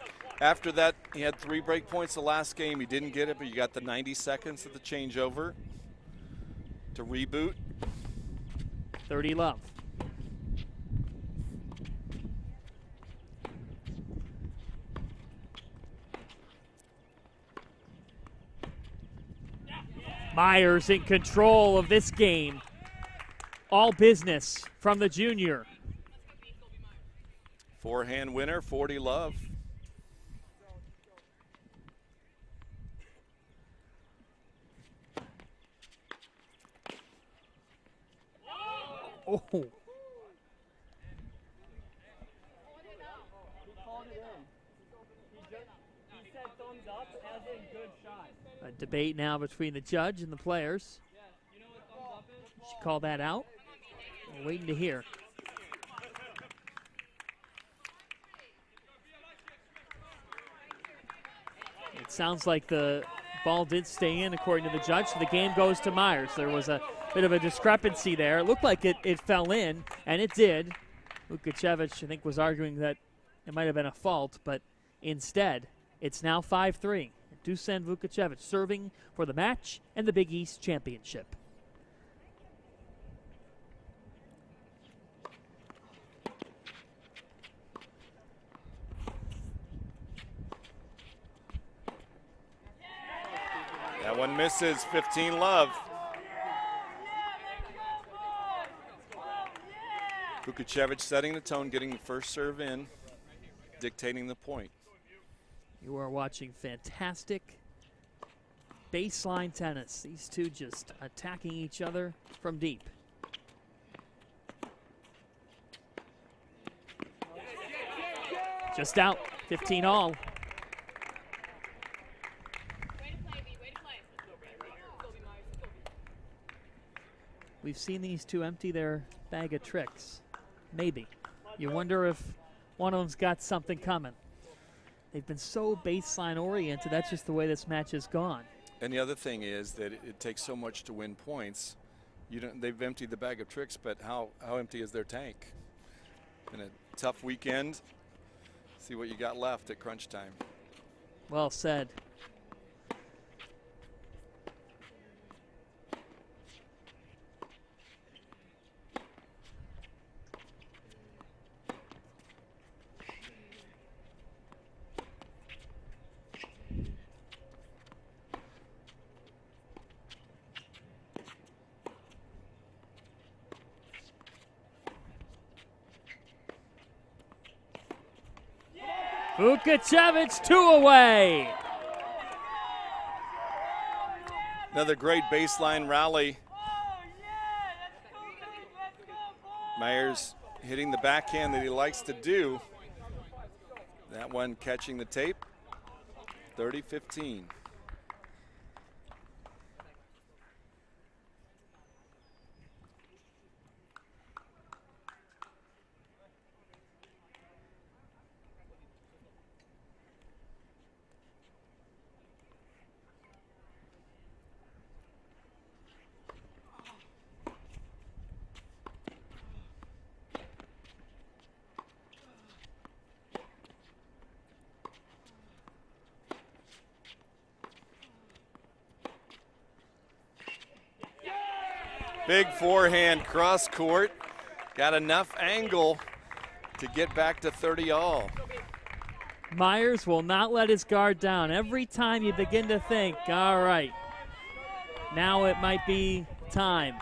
After that, he had 3 break points the last game. He didn't get it, but you got the 90 seconds of the changeover to reboot. 30 love. Myers in control of this game. All business from the junior. Forehand winner, 40 love. Oh. He said thumbs up. A debate now between the judge and the players. She called that out. We're waiting to hear. It sounds like the ball did stay in according to the judge, so the game goes to Myers. There was a bit of a discrepancy there. It looked like it fell in, and it did. Vukocevic, I think, was arguing that it might have been a fault, but instead, it's now 5-3. Dusan Vukocevic serving for the match and the Big East Championship. That one misses. 15 love. Vukocevic setting the tone, getting the first serve in, dictating the point. You are watching fantastic baseline tennis. These two just attacking each other from deep. Just out, 15 all. We've seen these two empty their bag of tricks. Maybe. You wonder if one of them's got something coming. They've been so baseline oriented. That's just the way this match has gone. And the other thing is that it takes so much to win points. They've emptied the bag of tricks, but how empty is their tank? In a tough weekend, see what you got left at crunch time. Well said. Vukocevic, 2 away. Another great baseline rally. Myers hitting the backhand that he likes to do. That one catching the tape. 30-15. Big forehand cross court. Got enough angle to get back to 30 all. Myers will not let his guard down. Every time you begin to think, all right, now it might be time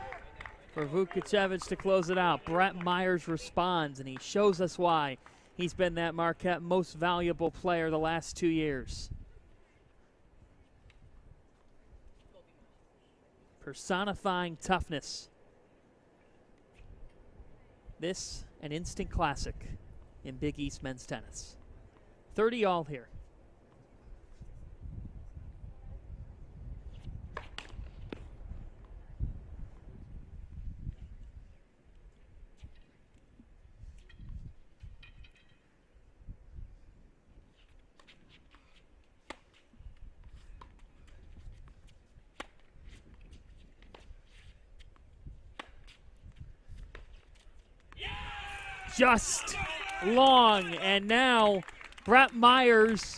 for Vukocevic to close it out. Brett Myers responds, and he shows us why he's been that Marquette most valuable player the last 2 years. Personifying toughness. This, an instant classic in Big East men's tennis. 30 all here. Just long, and now Brett Myers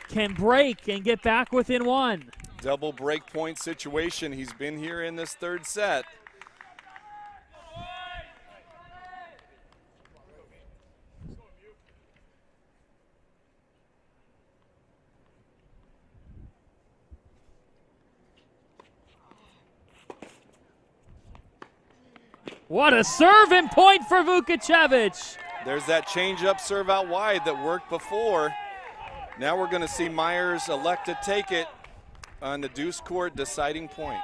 can break and get back within 1. Double break point situation. He's been here in this third set. What a serve and point for Vukocevic. There's that change-up serve out wide that worked before. Now we're going to see Myers elect to take it on the deuce court deciding point.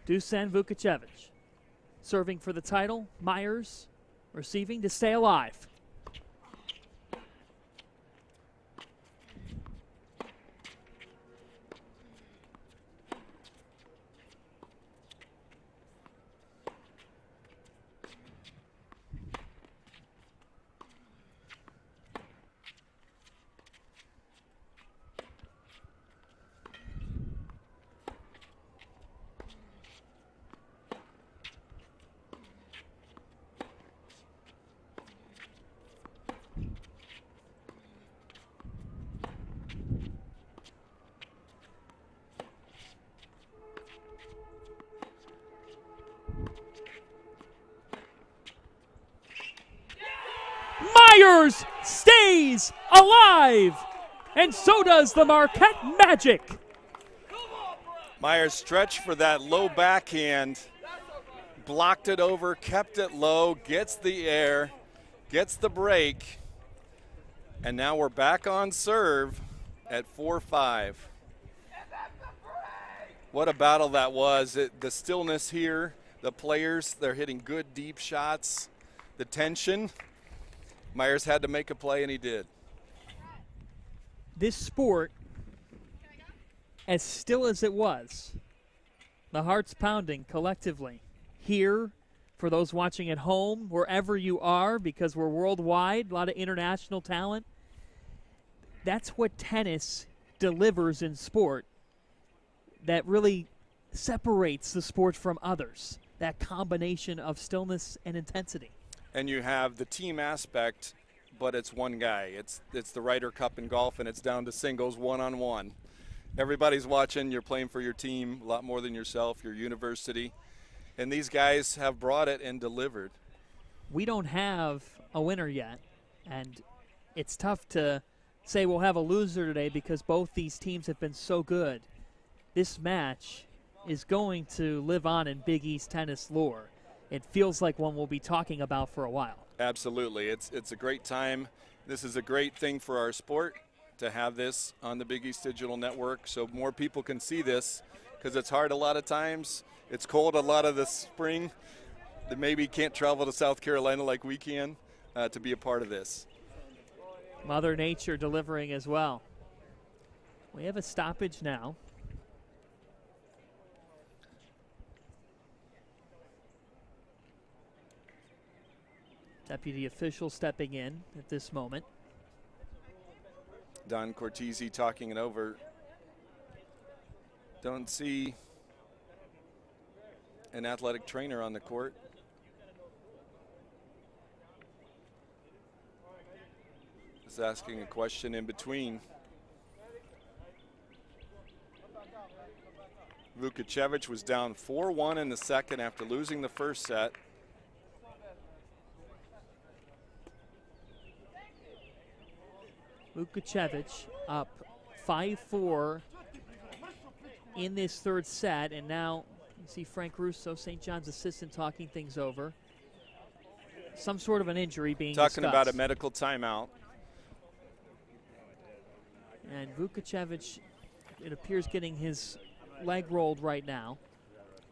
Dusan Vukocevic serving for the title. Myers receiving to stay alive. Myers stays alive, and so does the Marquette Magic. Myers stretched for that low backhand, blocked it over, kept it low, gets the air, gets the break, and now we're back on serve at 4-5. What a battle that was. The stillness here, the players, they're hitting good deep shots, the tension. Myers had to make a play, and he did. This sport, as still as it was, the heart's pounding collectively. Here, for those watching at home, wherever you are, because we're worldwide, a lot of international talent. That's what tennis delivers in sport that really separates the sport from others, that combination of stillness and intensity. And you have the team aspect, but it's one guy. It's the Ryder Cup in golf, and it's down to singles, one-on-one. Everybody's watching. You're playing for your team a lot more than yourself, your university. And these guys have brought it and delivered. We don't have a winner yet, and it's tough to say we'll have a loser today because both these teams have been so good. This match is going to live on in Big East tennis lore. It feels like one we'll be talking about for a while. Absolutely. It's a great time. This is a great thing for our sport to have this on the Big East Digital Network so more people can see this, because it's hard a lot of times. It's cold a lot of the spring. That maybe can't travel to South Carolina like we can to be a part of this. Mother Nature delivering as well. We have a stoppage now. Deputy official stepping in at this moment. Don Cortese talking it over. Don't see an athletic trainer on the court. Just asking a question in between. Vukocevic was down 4-1 in the second after losing the first set. Vukocevic up 5-4 in this third set, and now you see Frank Russo, St. John's assistant, talking things over. Some sort of an injury being talking discussed. About a medical timeout. And Vukocevic, it appears, getting his leg rolled right now.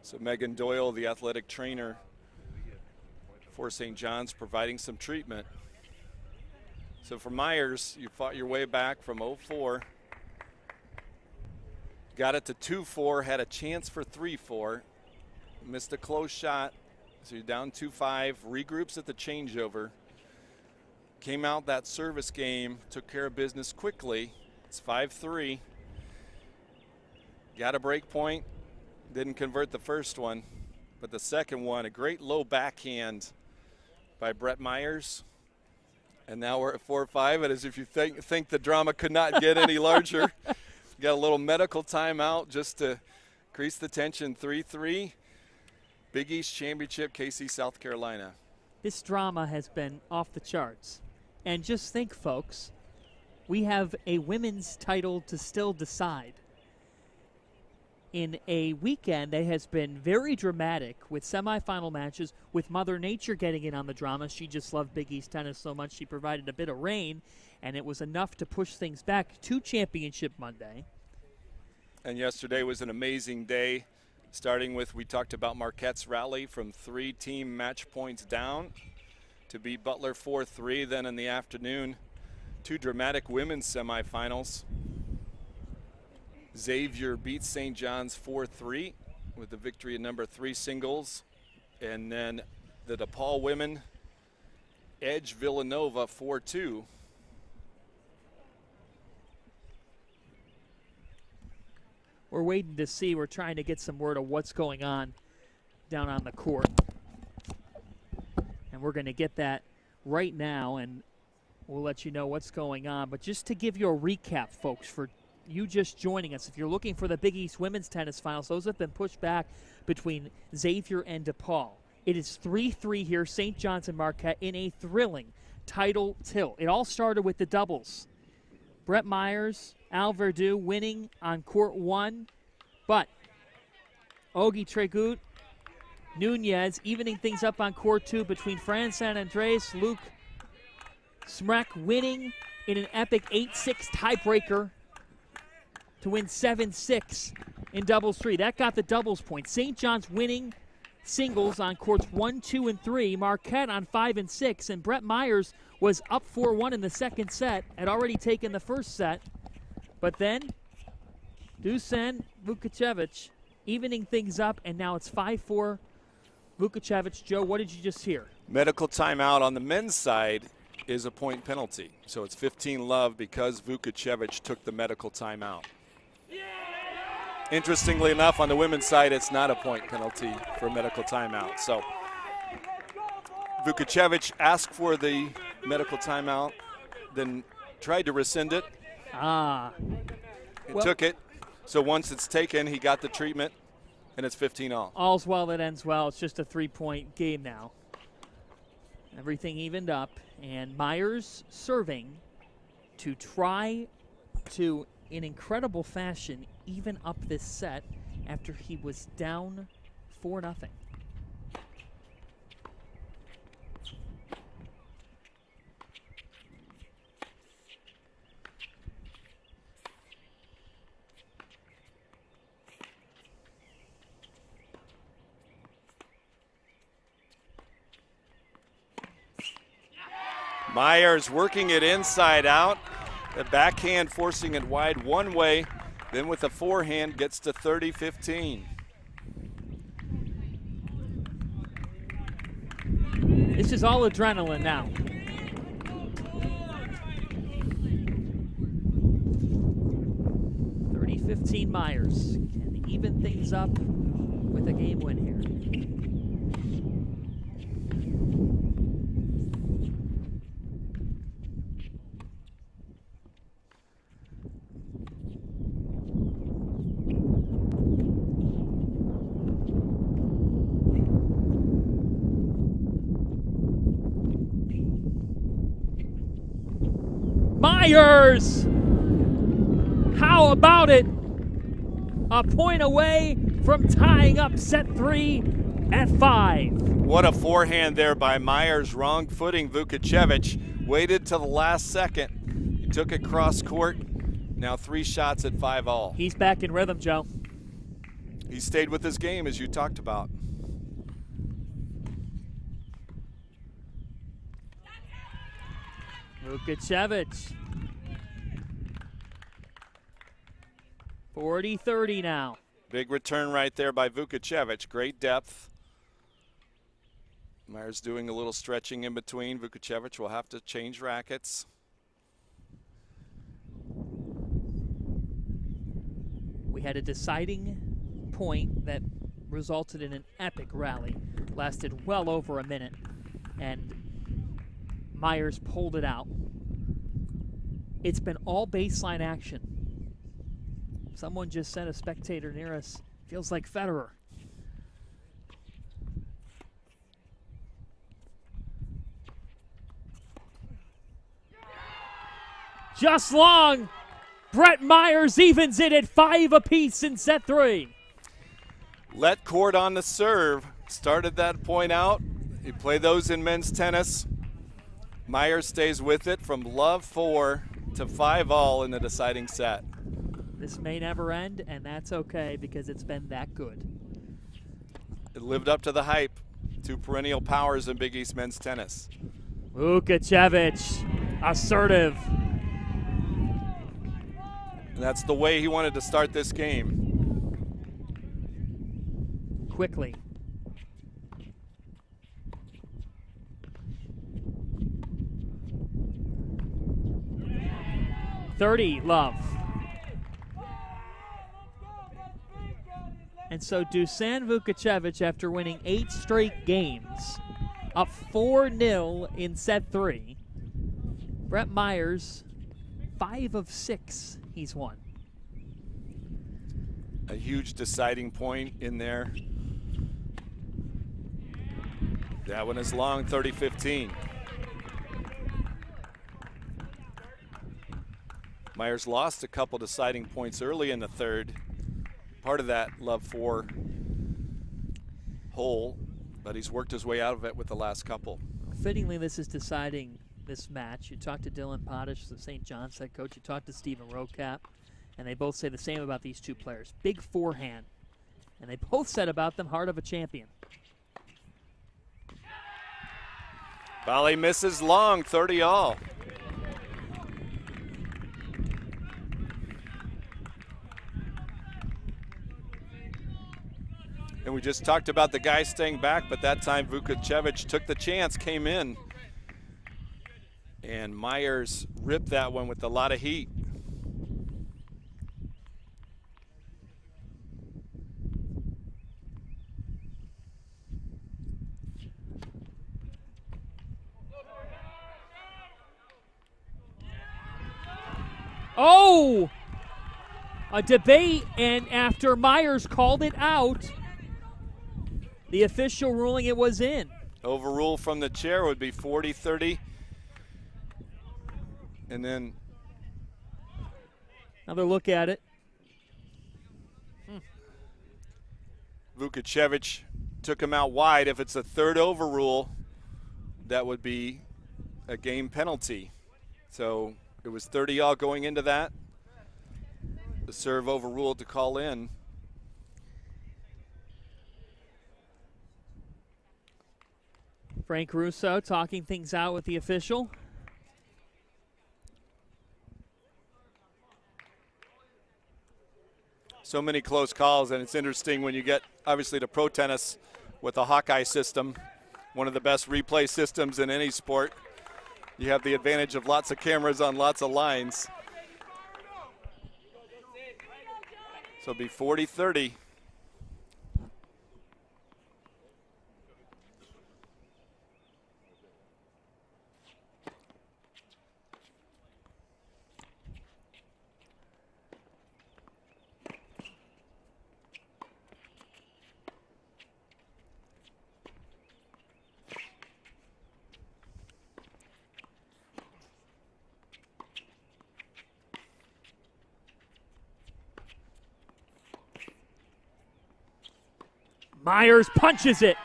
So Megan Doyle, the athletic trainer for St. John's, providing some treatment. So for Myers, you fought your way back from 0-4. Got it to 2-4, had a chance for 3-4. Missed a close shot, so you're down 2-5. Regroups at the changeover. Came out that service game, took care of business quickly. It's 5-3. Got a break point. Didn't convert the first one, but the second one, a great low backhand by Brett Myers. And now we're at 4-5, and as if you think the drama could not get any larger. Got a little medical timeout just to increase the tension. 3-3, Big East Championship, KC, South Carolina. This drama has been off the charts. And just think, folks, we have a women's title to still decide. In a weekend that has been very dramatic with semifinal matches, with Mother Nature getting in on the drama. She just loved Big East tennis so much she provided a bit of rain, and it was enough to push things back to Championship Monday. And yesterday was an amazing day, starting with, we talked about Marquette's rally from 3 team match points down to beat Butler 4-3. Then in the afternoon, 2 dramatic women's semifinals. Xavier beats St. John's 4-3 with the victory in number 3 singles. And then the DePaul women edge Villanova 4-2. We're waiting to see. We're trying to get some word of what's going on down on the court. And we're going to get that right now, and we'll let you know what's going on. But just to give you a recap, folks, for you just joining us, if you're looking for the Big East women's tennis finals, those have been pushed back between Xavier and DePaul. It is 3-3 here, St. John's and Marquette, in a thrilling title tilt. It all started with the doubles. Brett Myers, Al Verdu winning on court 1, but Ogi Tregut, Nunez evening things up on court 2 between Fran San Andres, Luke Smrek winning in an epic 8-6 tiebreaker to win 7-6 in doubles 3. That got the doubles point. St. John's winning singles on courts 1, 2, and 3. Marquette on 5 and 6, and Brett Myers was up 4-1 in the second set, had already taken the first set, but then Dusan Vukocevic evening things up, and now it's 5-4 Vukocevic. Joe, what did you just hear? Medical timeout on the men's side is a point penalty. So it's 15-love because Vukocevic took the medical timeout. Interestingly enough, on the women's side, it's not a point penalty for medical timeout. So Vukocevic asked for the medical timeout, then tried to rescind it. Took it. So once it's taken, he got the treatment, and it's 15-all. All's well that ends well. It's just a 3-point game now. Everything evened up, and Myers serving to try to, in incredible fashion, even up this set after he was down 4-0. Myers working it inside out. The backhand forcing it wide one way. Then with the forehand gets to 30-15. This is all adrenaline now. (30-15) Myers can even things up with a game win here. Myers! How about it? A point away from tying up set 3 at 5. What a forehand there by Myers, wrong footing Vukocevic. Waited till the last second. He took it cross court. Now 3 shots at 5-all. He's back in rhythm, Joe. He stayed with his game, as you talked about. Vukocevic. 40-30 now. Big return right there by Vukocevic. Great depth. Myers doing a little stretching in between. Vukocevic will have to change rackets. We had a deciding point that resulted in an epic rally. Lasted well over a minute, and Myers pulled it out. It's been all baseline action. Someone just said, a spectator near us, feels like Federer. Just long. Brett Myers evens it at 5 apiece in set 3. Let court on the serve. Started that point out. You play those in men's tennis. Myers stays with it from love 4 to 5-all in the deciding set. This may never end, and that's okay because it's been that good. It lived up to the hype. 2 perennial powers in Big East men's tennis. Vukocevic, assertive. And that's the way he wanted to start this game. Quickly. Love. And so Dusan Vukocevic, after winning 8 straight games, up 4-0 in set 3. Brett Myers, 5 of 6 he's won. A huge deciding point in there. That one is long, 30-15. Myers lost a couple deciding points early in the third. Part of that love for hole, but he's worked his way out of it with the last couple. Fittingly, this is deciding this match. You talked to Dylan Potash, the St. John's head coach. You talked to Stephen Rocap, and they both say the same about these two players. Big forehand. And they both said about them, heart of a champion. Volley misses long, 30 all. And we just talked about the guy staying back, but that time Vukocevic took the chance, came in. And Myers ripped that one with a lot of heat. Oh! A debate, and after Myers called it out, the official ruling it was in. Overrule from the chair would be 40-30. And then another look at it. Vukocevic took him out wide. If it's a third overrule, that would be a game penalty. So it was 30 all going into that. The serve overruled to call in. Frank Russo talking things out with the official. So many close calls, and it's interesting when you get, obviously, to pro tennis with a Hawkeye system, one of the best replay systems in any sport. You have the advantage of lots of cameras on lots of lines. So it'll be 40-30. Myers punches it.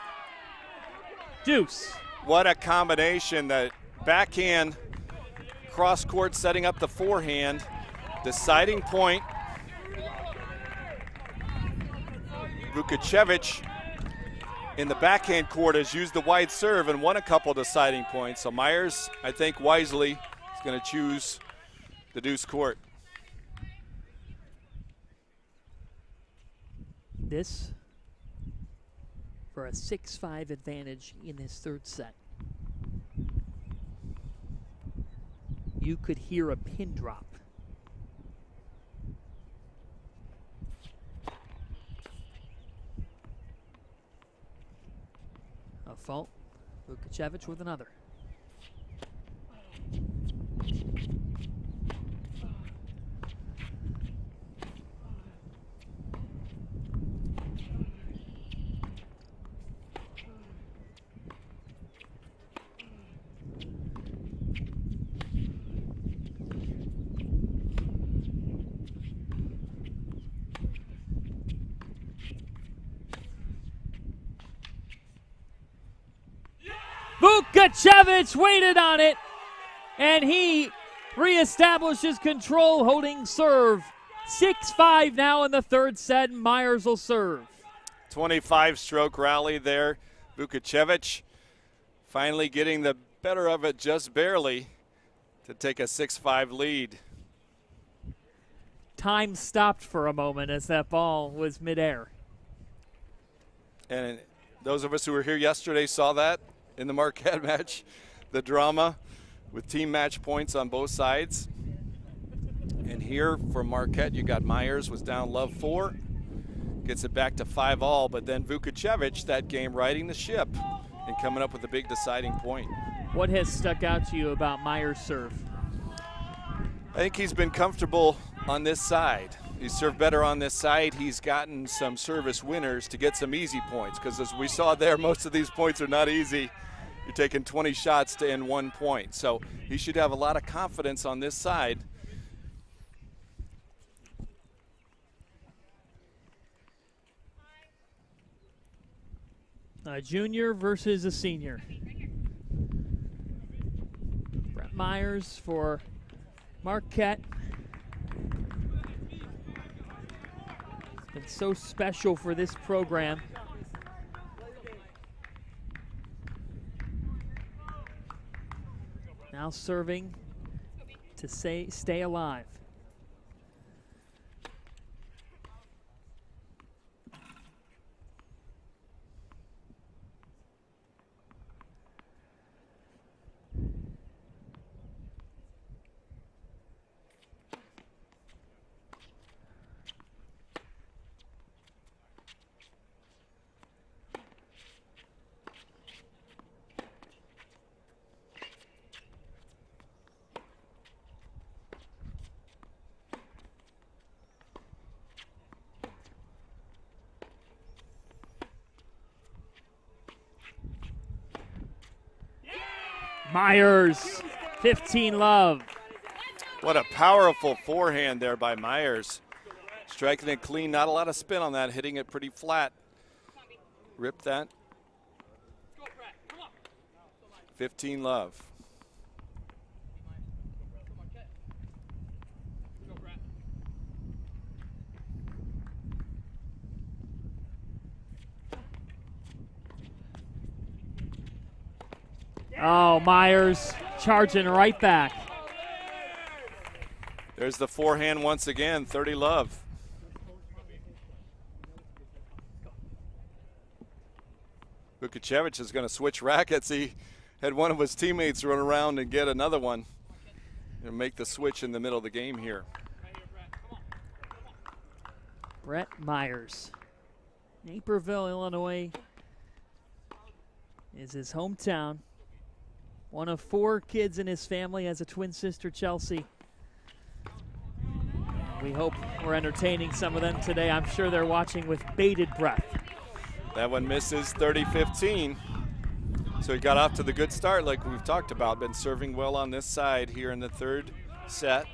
Deuce. What a combination. The backhand, cross court setting up the forehand. Deciding point. Vukocevic in the backhand court has used the wide serve and won a couple deciding points. So Myers, I think wisely, is going to choose the deuce court. This for a 6-5 advantage in this third set. You could hear a pin drop. A fault. Vukocevic with another. Vukocevic waited on it, and he reestablishes control, holding serve. 6-5 now in the third set, and Myers will serve. 25-stroke rally there. Vukocevic finally getting the better of it just barely to take a 6-5 lead. Time stopped for a moment as that ball was midair. And those of us who were here yesterday saw that in the Marquette match, the drama with team match points on both sides. And here for Marquette, you got Myers was down love 4, gets it back to 5 all, but then Vukocevic that game riding the ship and coming up with a big deciding point. What has stuck out to you about Myers' serve? I think he's been comfortable on this side. He's served better on this side. He's gotten some service winners to get some easy points, because as we saw there, most of these points are not easy. You're taking 20 shots to end 1 point. So he should have a lot of confidence on this side. A junior versus a senior. Brett Myers for Marquette. It's been so special for this program. Now serving to stay alive. Myers, 15 love. What a powerful forehand there by Myers. Striking it clean, not a lot of spin on that, hitting it pretty flat. Rip that. 15 love. Oh, Myers charging right back. There's the forehand once again, 30 love. Vukacevich is going to switch rackets. He had one of his teammates run around and get another one and make the switch in the middle of the game here. Brett Myers. Naperville, Illinois is his hometown. One of 4 kids in his family, has a twin sister, Chelsea. We hope we're entertaining some of them today. I'm sure they're watching with bated breath. That one misses, 30-15. So he got off to the good start like we've talked about. Been serving well on this side here in the third set.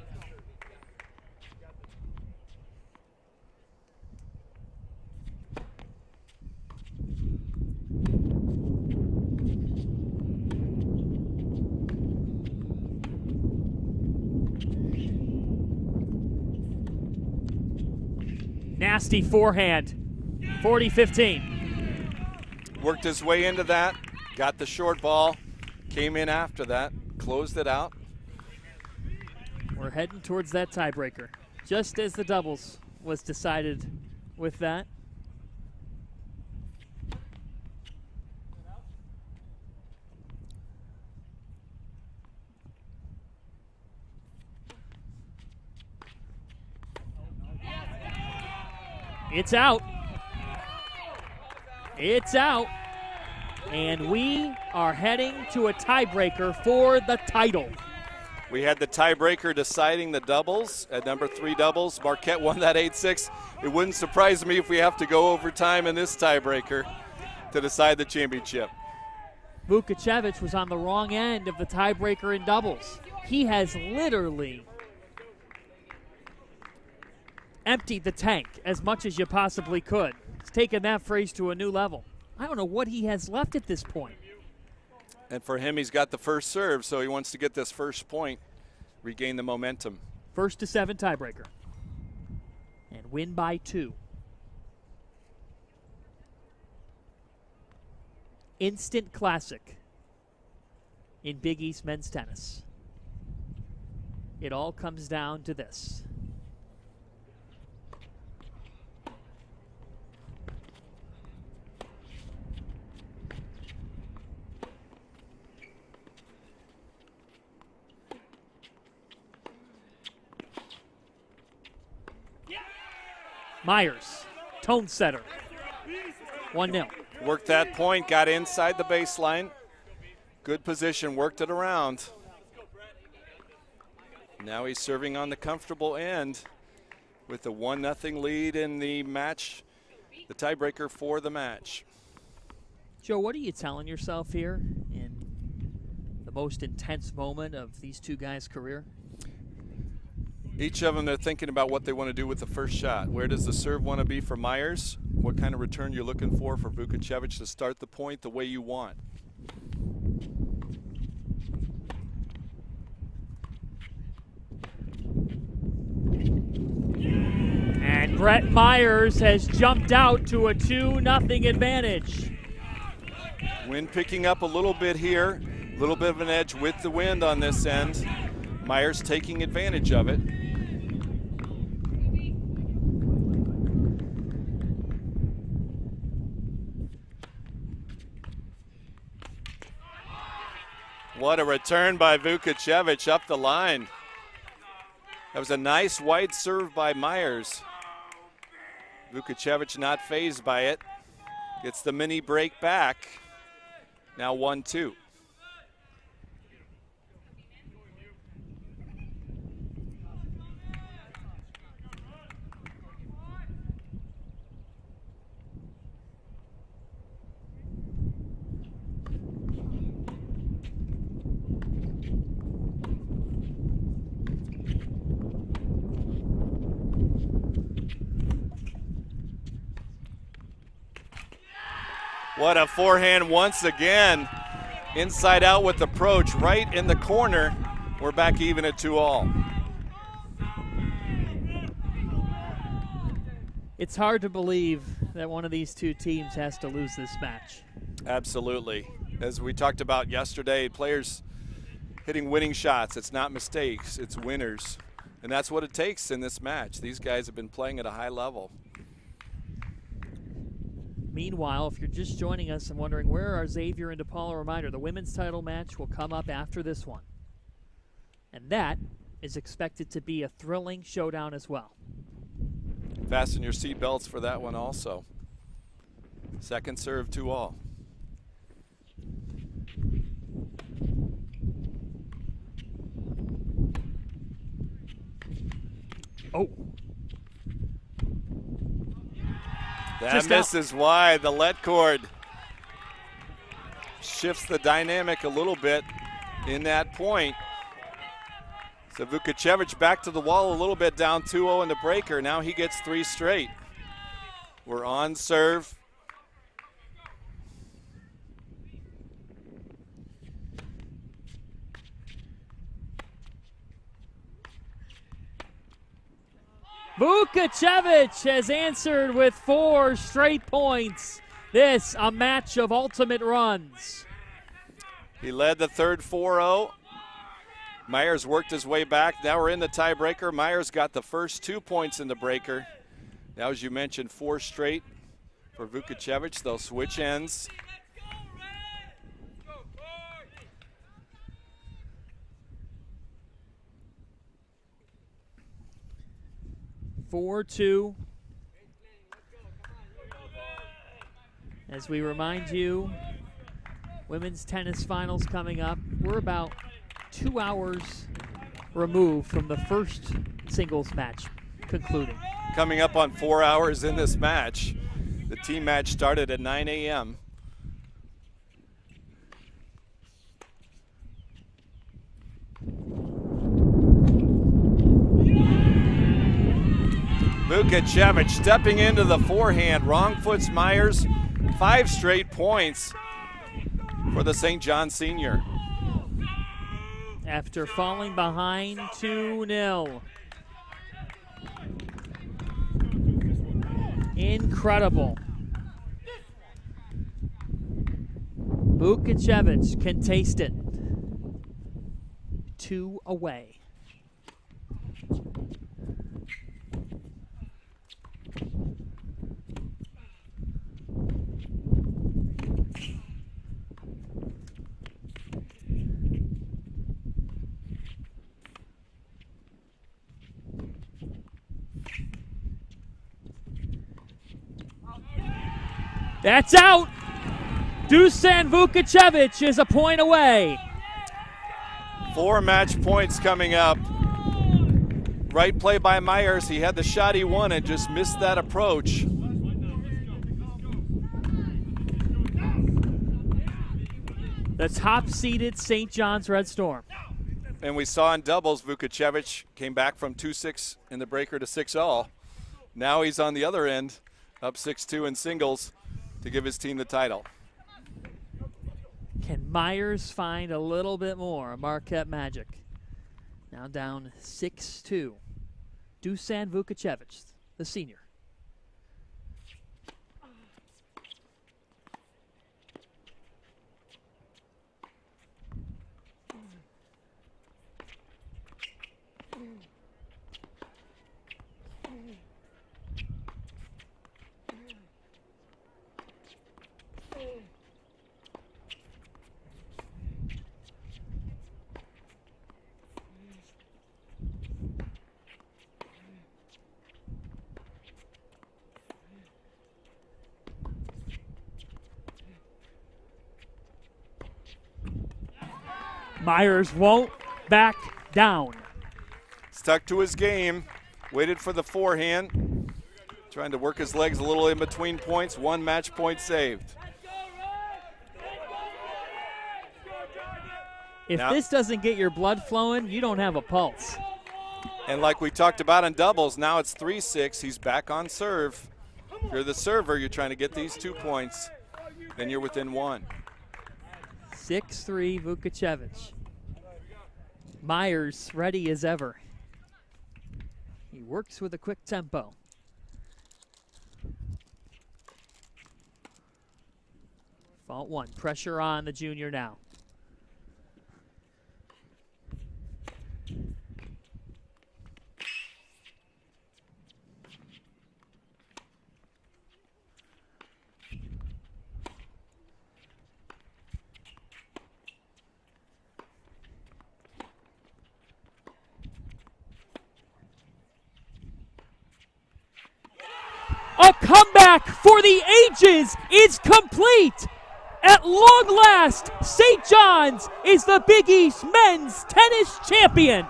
Nasty forehand, 40-15. Worked his way into that, got the short ball, came in after that, closed it out. We're heading towards that tiebreaker, just as the doubles was decided with that. It's out. It's out. And we are heading to a tiebreaker for the title. We had the tiebreaker deciding the doubles at number 3 doubles. Marquette won that 8-6. It wouldn't surprise me if we have to go overtime in this tiebreaker to decide the championship. Vukacevich was on the wrong end of the tiebreaker in doubles. He has literally emptied the tank as much as you possibly could. He's taken that phrase to a new level. I don't know what he has left at this point. And for him, he's got the first serve, so he wants to get this first point, regain the momentum. 1-7 tiebreaker. And win by 2. Instant classic in Big East men's tennis. It all comes down to this. Myers, tone setter, 1-0. Worked that point, got inside the baseline. Good position, worked it around. Now he's serving on the comfortable end with a 1-0 lead in the match, the tiebreaker for the match. Joe, what are you telling yourself here in the most intense moment of these two guys' career? Each of them, they're thinking about what they want to do with the first shot. Where does the serve want to be for Myers? what kind of return you're looking for Vukocevic to start the point the way you want. And Brett Myers has jumped out to a 2-0 advantage. Wind picking up a little bit here, a little bit of an edge with the wind on this end. Myers taking advantage of it. What a return by Vukocevic up the line. That was a nice wide serve by Myers. Vukocevic not fazed by it. Gets the mini break back. Now 1-2. What a forehand once again. Inside out with approach right in the corner. We're back even at 2-all. It's hard to believe that one of these two teams has to lose this match. Absolutely. As we talked about yesterday, players hitting winning shots. It's not mistakes, it's winners. And that's what it takes in this match. These guys have been playing at a high level. Meanwhile, if you're just joining us and wondering where are Xavier and DePaul, a reminder, the women's title match will come up after this one. And that is expected to be a thrilling showdown as well. Fasten your seatbelts for that one also. Second serve 2-all. Oh. That misses wide. The let cord shifts the dynamic a little bit in that point. So Vukocevic back to the wall a little bit, down 2-0 in the breaker. Now he gets 3 straight. We're on serve. Vukocevic has answered with 4 straight points. This a match of ultimate runs. He led the third 4-0. Myers worked his way back. Now we're in the tiebreaker. Myers got the first 2 points in the breaker. Now, as you mentioned, 4 straight for Vukocevic. They'll switch ends. (4-2). As we remind you, women's tennis finals coming up. We're about 2 hours removed from the first singles match concluding. Coming up on 4 hours in this match. The team match started at 9 a.m. Vukocevic stepping into the forehand, wrong foots Myers. 5 straight points for the St. John senior. After falling behind 2-0. Incredible. Vukocevic can taste it. 2 away. That's out. Dusan Vukocevic is a point away. 4 match points coming up. Right play by Myers. He had the shot he wanted, just missed that approach. The top-seeded St. John's Red Storm. And we saw in doubles, Vukocevic came back from 2-6 in the breaker to 6-all. Now he's on the other end up 6-2 in singles to give his team the title. Can Myers find a little bit more? Marquette Magic now down 6-2. Dusan Vukacevic, the senior. Myers won't back down. Stuck to his game, waited for the forehand, trying to work his legs a little in between points. 1 match point saved. If now, this doesn't get your blood flowing, you don't have a pulse. And like we talked about in doubles, now it's 3-6. He's back on serve. If you're the server, you're trying to get these 2 points. Then you're within 1. 6-3 Vukacevic. Myers ready as ever. He works with a quick tempo. Fault 1. Pressure on the junior now. A comeback for the ages is complete. At long last, St. John's is the Big East men's tennis champion.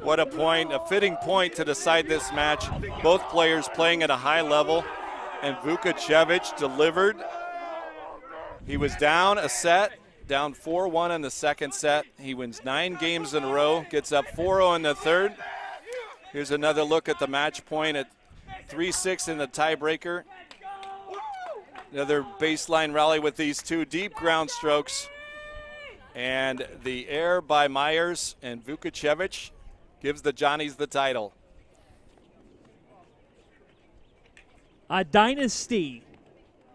What a point, a fitting point to decide this match. Both players playing at a high level, and Vukacevic delivered. He was down a set, down 4-1 in the second set. He wins 9 games in a row, gets up 4-0 in the third. Here's another look at the match point at 3-6 in the tiebreaker. Another baseline rally with these 2 deep ground strokes. And the air by Myers, and Vukacevic gives the Johnnies the title. A dynasty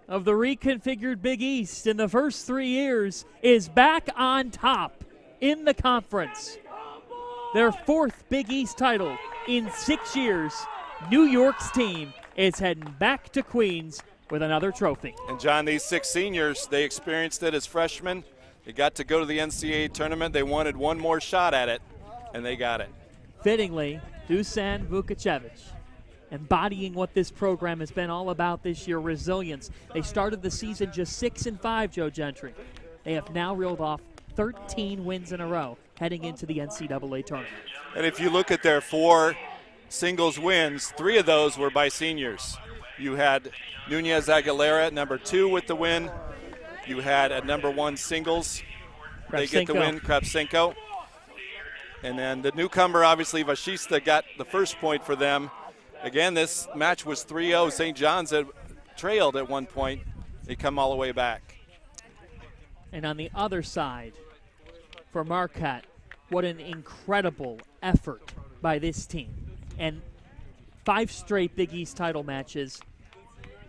of the reconfigured Big East in the first 3 years is back on top in the conference. Their 4th Big East title in 6 years. New York's team is heading back to Queens with another trophy. And John, these 6 seniors, they experienced it as freshmen. They got to go to the NCAA tournament. They wanted one more shot at it, and they got it. Fittingly, Dusan Vukacevic, embodying what this program has been all about this year, resilience. They started the season just 6-5, Joe Gentry. They have now reeled off 13 wins in a row heading into the NCAA tournament. And if you look at their 4 singles wins, 3 of those were by seniors. You had Nunez Aguilera at number 2 with the win. You had at number 1 singles. They get the win, Kravchenko. And then the newcomer, obviously, Vashista got the first point for them. Again, this match was 3-0. St. John's had trailed at one point. They come all the way back. And on the other side, for Marquette, what an incredible effort by this team. And 5 straight Big East title matches.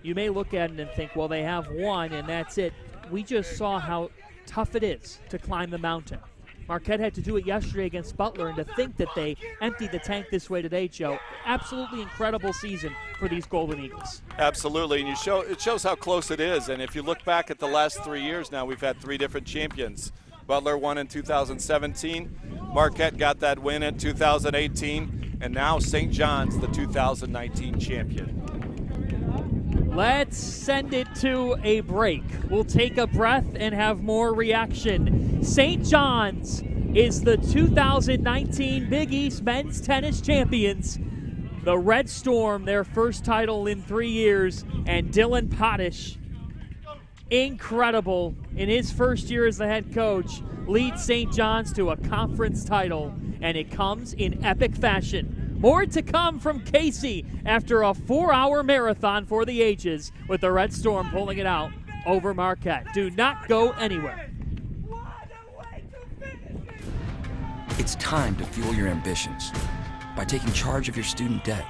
You may look at it and think, well, they have one and that's it. We just saw how tough it is to climb the mountain. Marquette had to do it yesterday against Butler, and to think that they emptied the tank this way today, Joe, absolutely incredible season for these Golden Eagles. Absolutely, and it shows how close it is. And if you look back at the last 3 years now, we've had 3 different champions. Butler won in 2017, Marquette got that win in 2018, and now St. John's, the 2019 champion. Let's send it to a break. We'll take a breath and have more reaction. St. John's is the 2019 Big East men's tennis champions. The Red Storm, their first title in 3 years, and Dylan Potash incredible, in his first year as the head coach, leads St. John's to a conference title, and it comes in epic fashion. More to come from Casey after a 4-hour marathon for the ages, with the Red Storm pulling it out over Marquette. Do not go anywhere. It's time to fuel your ambitions by taking charge of your student debt.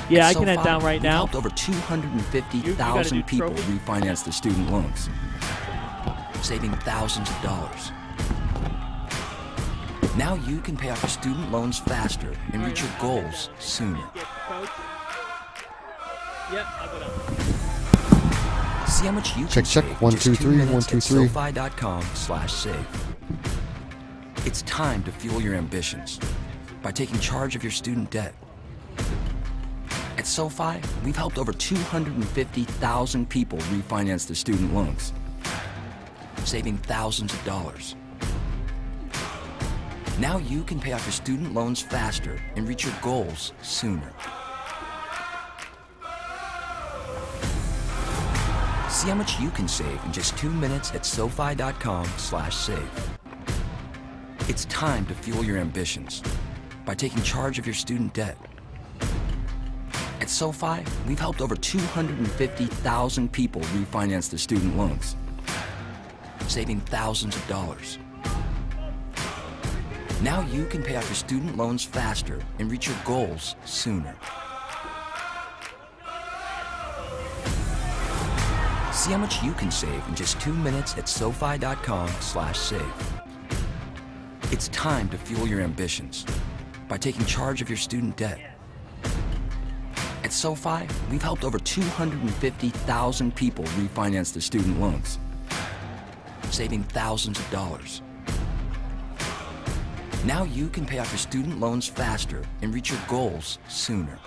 Yeah, At I can head SoFi, down right we've now. helped over 250,000 do people trophy? refinance their student loans, saving thousands of dollars. Now you can pay off your student loans faster and reach your goals sooner. Yep, I'll go down. See how much you Check, can check. save 1, in just 2, 2 3, minutes 1, 2, at 3. SoFi.com/save. It's time to fuel your ambitions by taking charge of your student debt. At SoFi, we've helped over 250,000 people refinance their student loans, saving thousands of dollars. Now you can pay off your student loans faster and reach your goals sooner. See how much you can save in just 2 minutes at SoFi.com/save. It's time to fuel your ambitions by taking charge of your student debt. At SoFi, we've helped over 250,000 people refinance their student loans, saving thousands of dollars. Now you can pay off your student loans faster and reach your goals sooner. See how much you can save in just 2 minutes at SoFi.com/save. It's time to fuel your ambitions by taking charge of your student debt. At SoFi, we've helped over 250,000 people refinance their student loans, saving thousands of dollars. Now you can pay off your student loans faster and reach your goals sooner.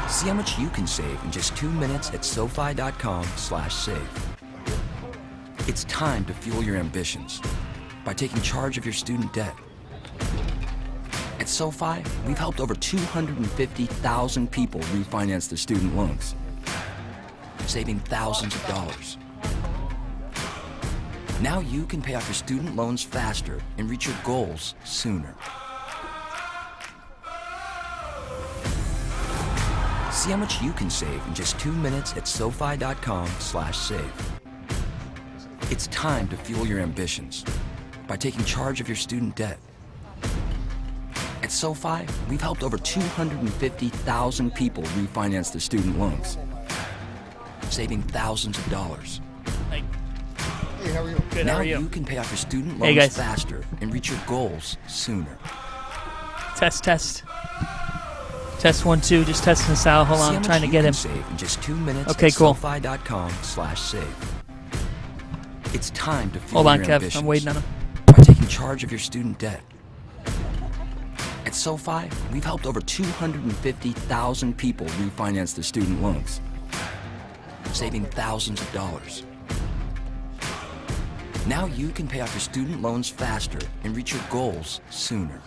See how much you can save in just 2 minutes at SoFi.com/save. It's time to fuel your ambitions by taking charge of your student debt. At SoFi, we've helped over 250,000 people refinance their student loans, saving thousands of dollars. Now you can pay off your student loans faster and reach your goals sooner. See how much you can save in just 2 minutes at SoFi.com/save. It's time to fuel your ambitions by taking charge of your student debt. At SoFi, we've helped over 250,000 people refinance their student loans, saving thousands of dollars. Hey, Hey, how are you? good, Now how are you? you can pay off your student Hey, loans guys. faster and reach your goals sooner. Test. Test 1, 2, just testing this out. Hold See on, how I'm much trying to you get can him. save in just 2 minutes Okay, at cool. SoFi.com/save. It's time to fuel Hold on, your Kev. ambitions I'm waiting on him. by taking charge of your student debt. At SoFi, we've helped over 250,000 people refinance their student loans, saving thousands of dollars. Now you can pay off your student loans faster and reach your goals sooner.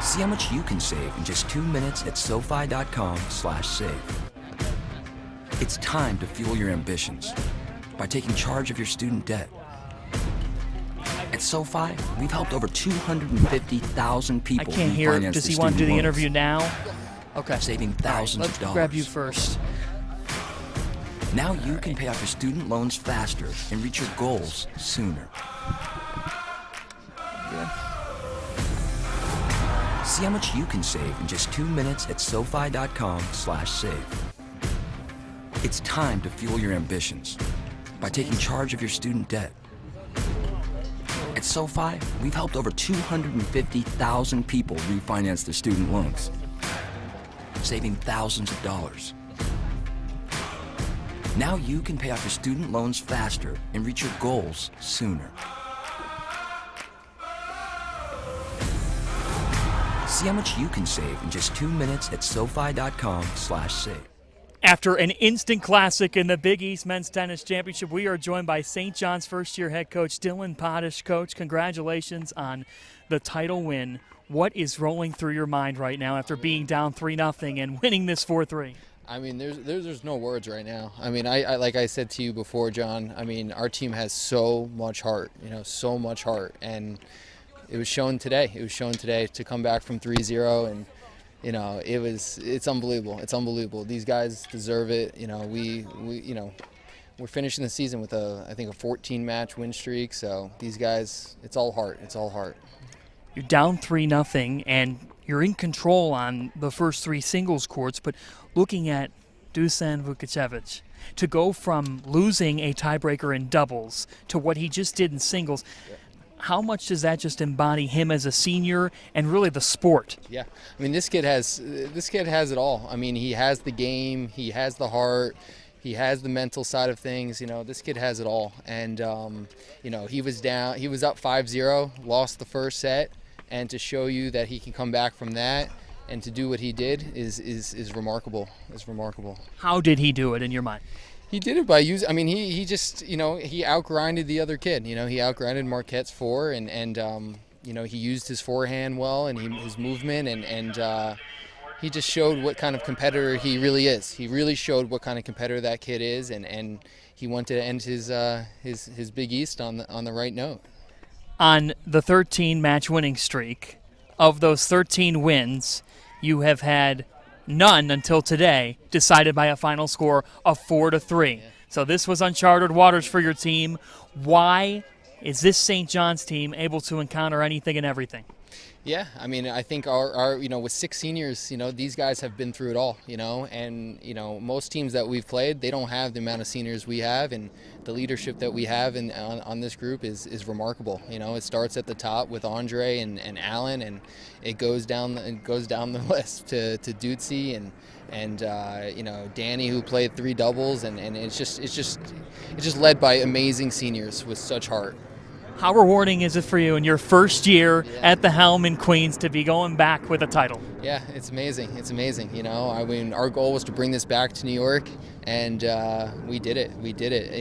See how much you can save in just 2 minutes at SoFi.com/save. It's time to fuel your ambitions by taking charge of your student debt. At SoFi, we've helped over 250,000 I people can't hear. refinance Does their he want to do student the loans, interview now? Okay. saving All right, thousands let's of dollars. grab you first. Now you can pay off your student loans faster and reach your goals sooner. Good. See how much you can save in just 2 minutes at SoFi.com/save. It's time to fuel your ambitions by taking charge of your student debt. At SoFi, we've helped over 250,000 people refinance their student loans, saving thousands of dollars. Now you can pay off your student loans faster and reach your goals sooner. See how much you can save in just 2 minutes at SoFi.com/save. After an instant classic in the Big East Men's Tennis Championship, we are joined by St. John's first-year head coach Dylan Potash. Coach, congratulations on the title win. What is rolling through your mind right now after being down 3-0 and winning this 4-3? I mean, there's no words right now. I mean, I like I said to you before, John, I mean, our team has so much heart, so much heart. And it was shown today. It was shown today to come back from 3-0 and it's unbelievable. It's unbelievable. These guys deserve it. We're finishing the season with I think a 14-match win streak. So these guys, it's all heart. It's all heart. You're down 3-0, and you're in control on the first 3 singles courts. But looking at Dusan Vukicevic, to go from losing a tiebreaker in doubles to what he just did in singles. Yeah. How much does that just embody him as a senior and really the sport? Yeah, I mean, this kid has it all. I mean, he has the game, he has the heart, he has the mental side of things. This kid has it all. And he was up 5-0, lost the first set, and to show you that he can come back from that and to do what he did is remarkable. It's remarkable. How did he do it in your mind? He did it by using. I mean, he just he outgrinded the other kid. He outgrinded Marquette's 4, and he used his forehand well and his movement, and he just showed what kind of competitor he really is. He really showed what kind of competitor that kid is, and he wanted to end his Big East on the right note. On the 13-match winning streak, of those 13 wins, you have had none until today, decided by a final score of 4-3. So this was uncharted waters for your team. Why is this St. John's team able to encounter anything and everything? Yeah, I mean, I think our with 6 seniors, these guys have been through it all, and most teams that we've played, they don't have the amount of seniors we have, and the leadership that we have on this group is remarkable. It starts at the top with Andre and Alan, and it goes down the list to Dutzy and Danny, who played 3 doubles, and it's just led by amazing seniors with such heart. How rewarding is it for you in your first year at the helm in Queens to be going back with a title? Yeah, it's amazing. It's amazing. I mean, our goal was to bring this back to New York, and we did it. We did it.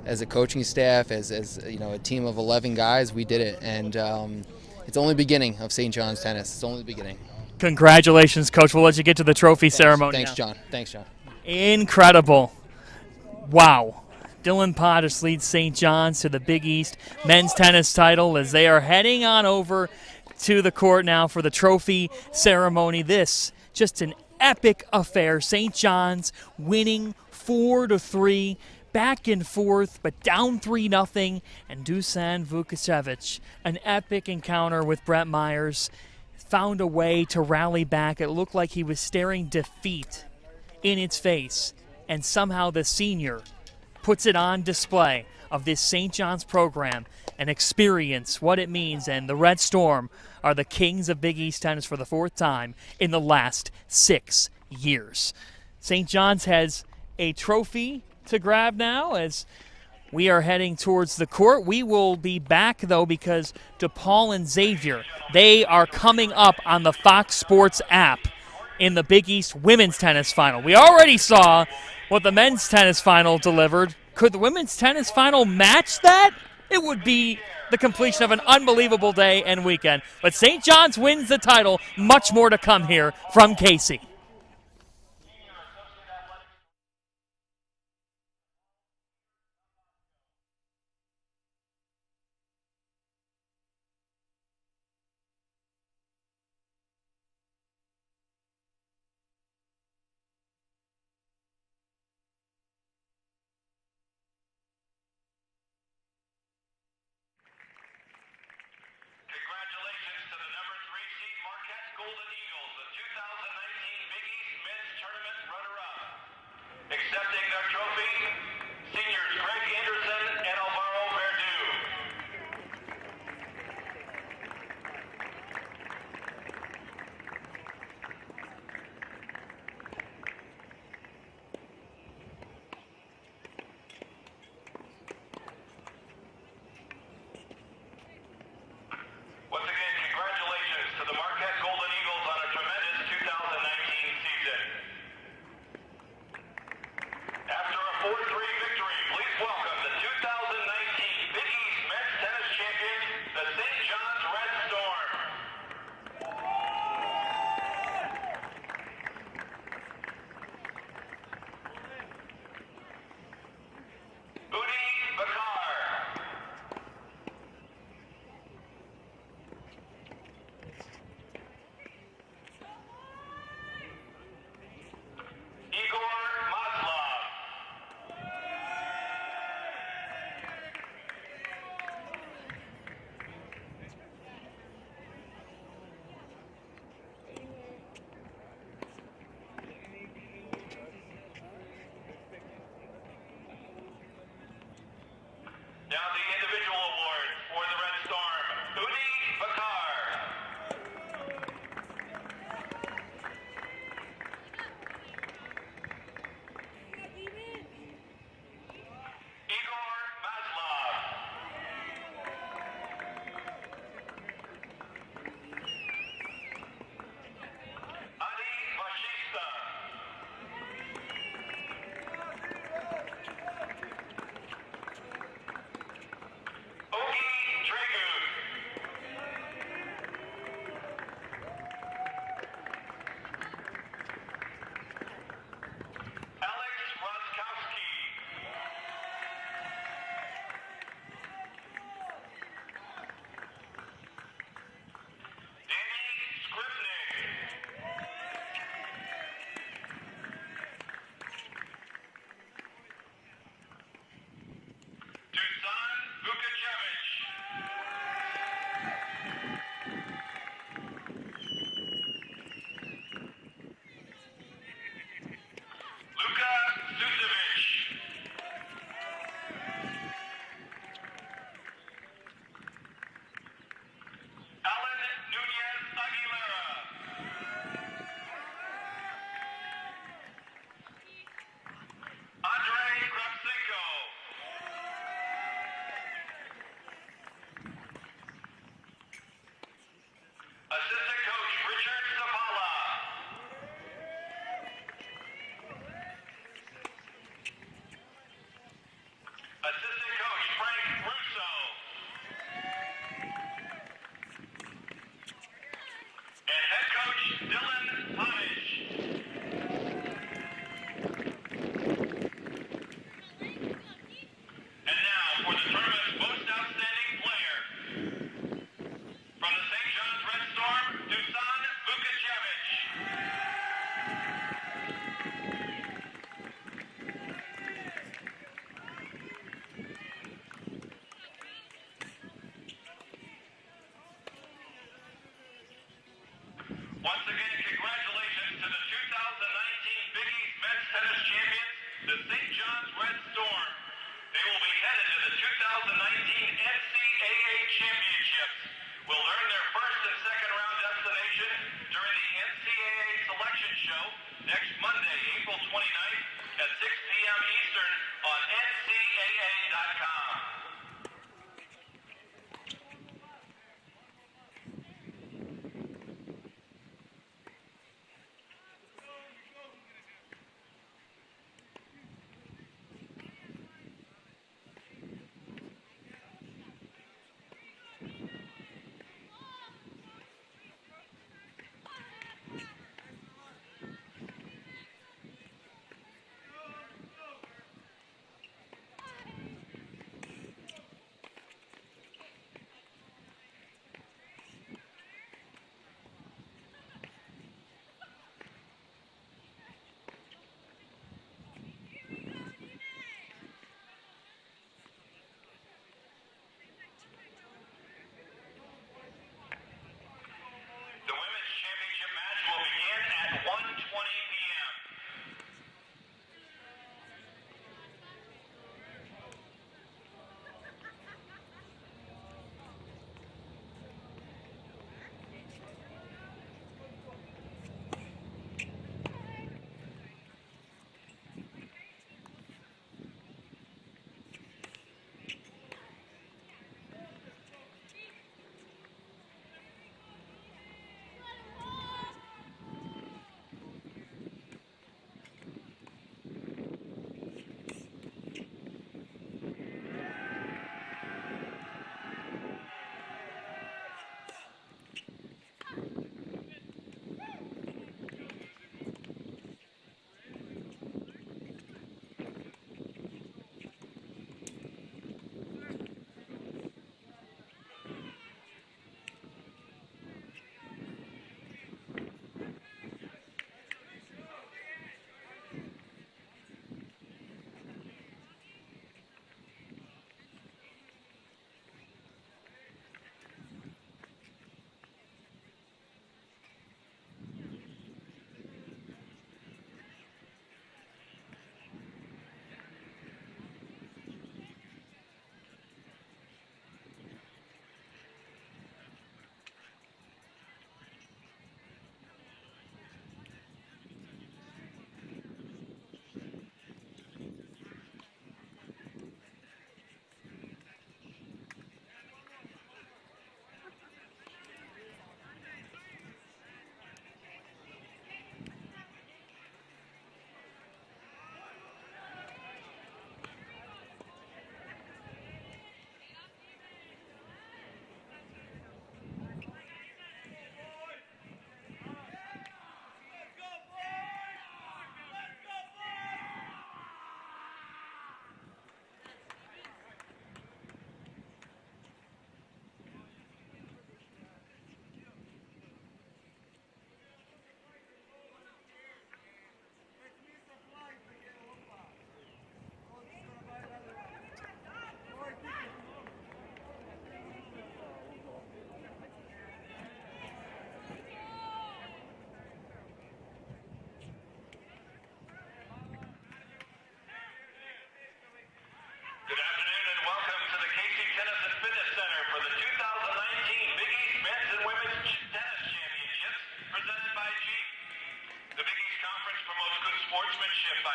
As a coaching staff, as a team of 11 guys, we did it. And it's only the beginning of St. John's tennis. It's only the beginning. Congratulations, Coach. We'll let you get to the trophy ceremony. Thanks, now. John. Thanks, John. Incredible. Wow. Dylan Potash leads St. John's to the Big East men's tennis title as they are heading on over to the court now for the trophy ceremony. This, just an epic affair. St. John's winning 4-3, back and forth, but down 3-0. And Dusan Vukicevic, an epic encounter with Brett Myers, found a way to rally back. It looked like he was staring defeat in its face, and somehow the senior puts it on display of this St. John's program and experience what it means. And the Red Storm are the kings of Big East tennis for the 4th time in the last 6 years. St. John's has a trophy to grab now as we are heading towards the court. We will be back, though, because DePaul and Xavier, they are coming up on the Fox Sports app in the Big East women's tennis final. We already saw what the men's tennis final delivered. Could the women's tennis final match that? It would be the completion of an unbelievable day and weekend. But St. John's wins the title. Much more to come here from Casey. Congratulations to the number 3 seed Marquette Golden Eagles, the 2019 Big East Men's Tournament runner-up. Accepting their trophy, seniors Greg Anderson and Alvaro Verdu. Once again, congratulations to the Marquette Golden Eagles on a tremendous 2019 season. Once again, congratulations to the 2019 Big East Men's Tennis Champions, the St. John's Red Storm. They will be headed to the 2019 NCAA Championships. Will earn their first and second round destination during the NCAA Selection Show next Monday, April 29th at 6 p.m. Eastern on NCAA.com.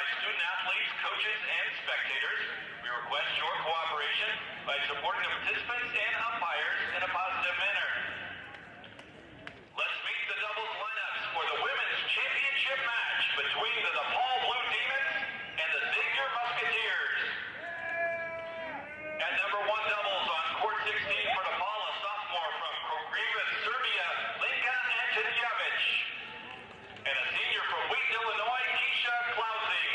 by student athletes, coaches, and spectators. We request your cooperation by supporting the participants and umpires in a positive manner. Let's meet the doubles lineups for the women's championship match between the DePaul Blue Demons and the Xavier Musketeers. At number 1 doubles on court 16 for DePaul, a sophomore from Progreva, Serbia, Linka Antonijevic. And a senior from Wheaton, Illinois, Keisha Clausing.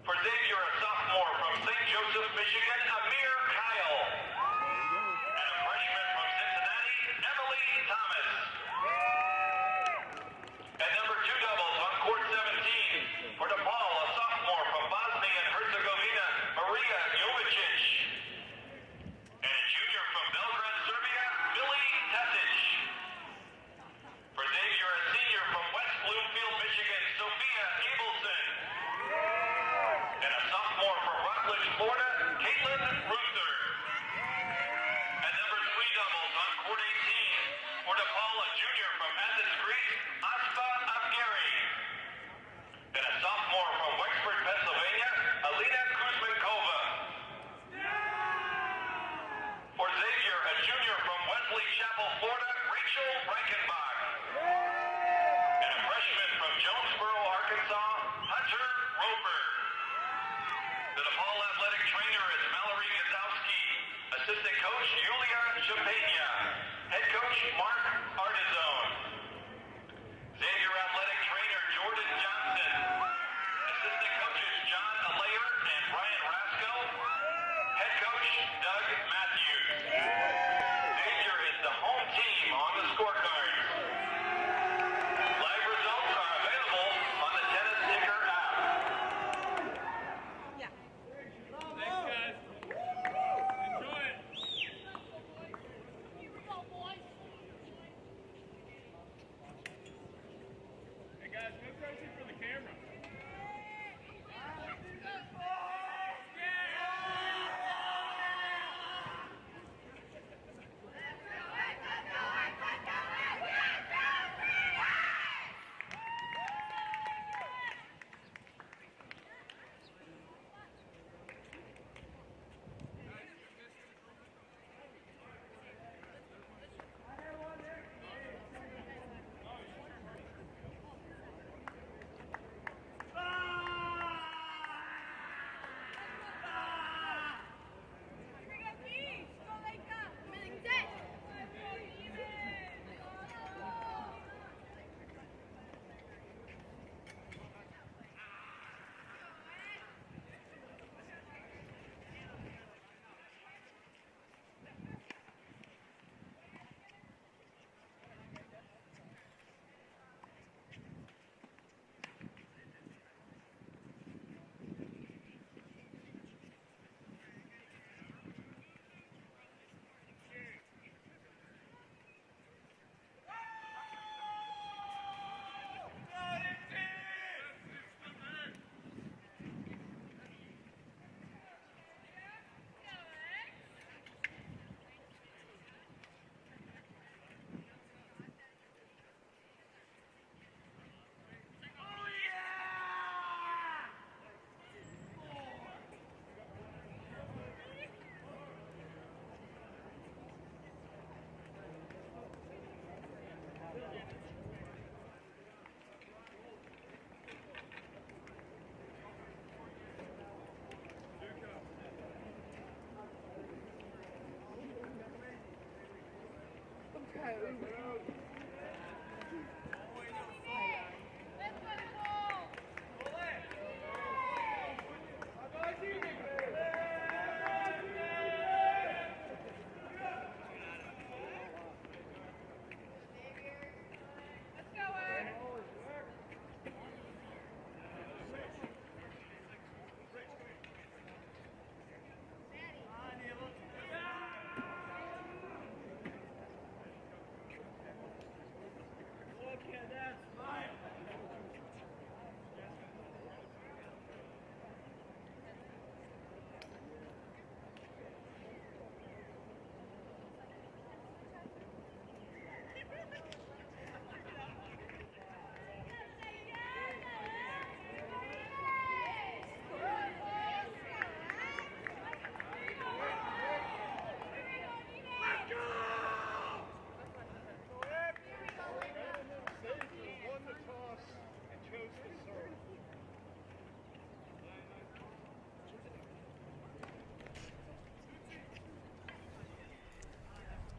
For Xavier, a sophomore from St. Joseph, Michigan, Amir Kyle. And a freshman from Cincinnati, Emily Thomas. At number 2 doubles on court 17 for DePaul, a sophomore from Bosnia and Herzegovina, Maria Jovicic. And a junior from Belgrade, Serbia, Billy Tesic. For Xavier, a senior from West Bloomfield, Michigan, Sophia Abelson. And a sophomore from Rockledge, Florida, Caitlin Ruther. At number 3 doubles on court 18 for DePaul, a junior from Athens, Greece, Aspa Abgari. And a sophomore from Wexford, Pennsylvania, Alina Kuzmenkova. For Xavier, a junior from Wesley Chapel, Florida, Rachel Reichenbach. And a freshman from Jonesboro, Arkansas, Hunter Roper. The DePaul athletic trainer is Mallory Gazowski. Assistant coach, Julia Champagna. Head coach, Mark Artizone. Xavier athletic trainer, Jordan Johnson. Assistant coaches, John Allayer and Brian Rasco. Head coach, Doug Matthews. Xavier is the home team on the scorecards. Live results are available on the Tennis Ticker app.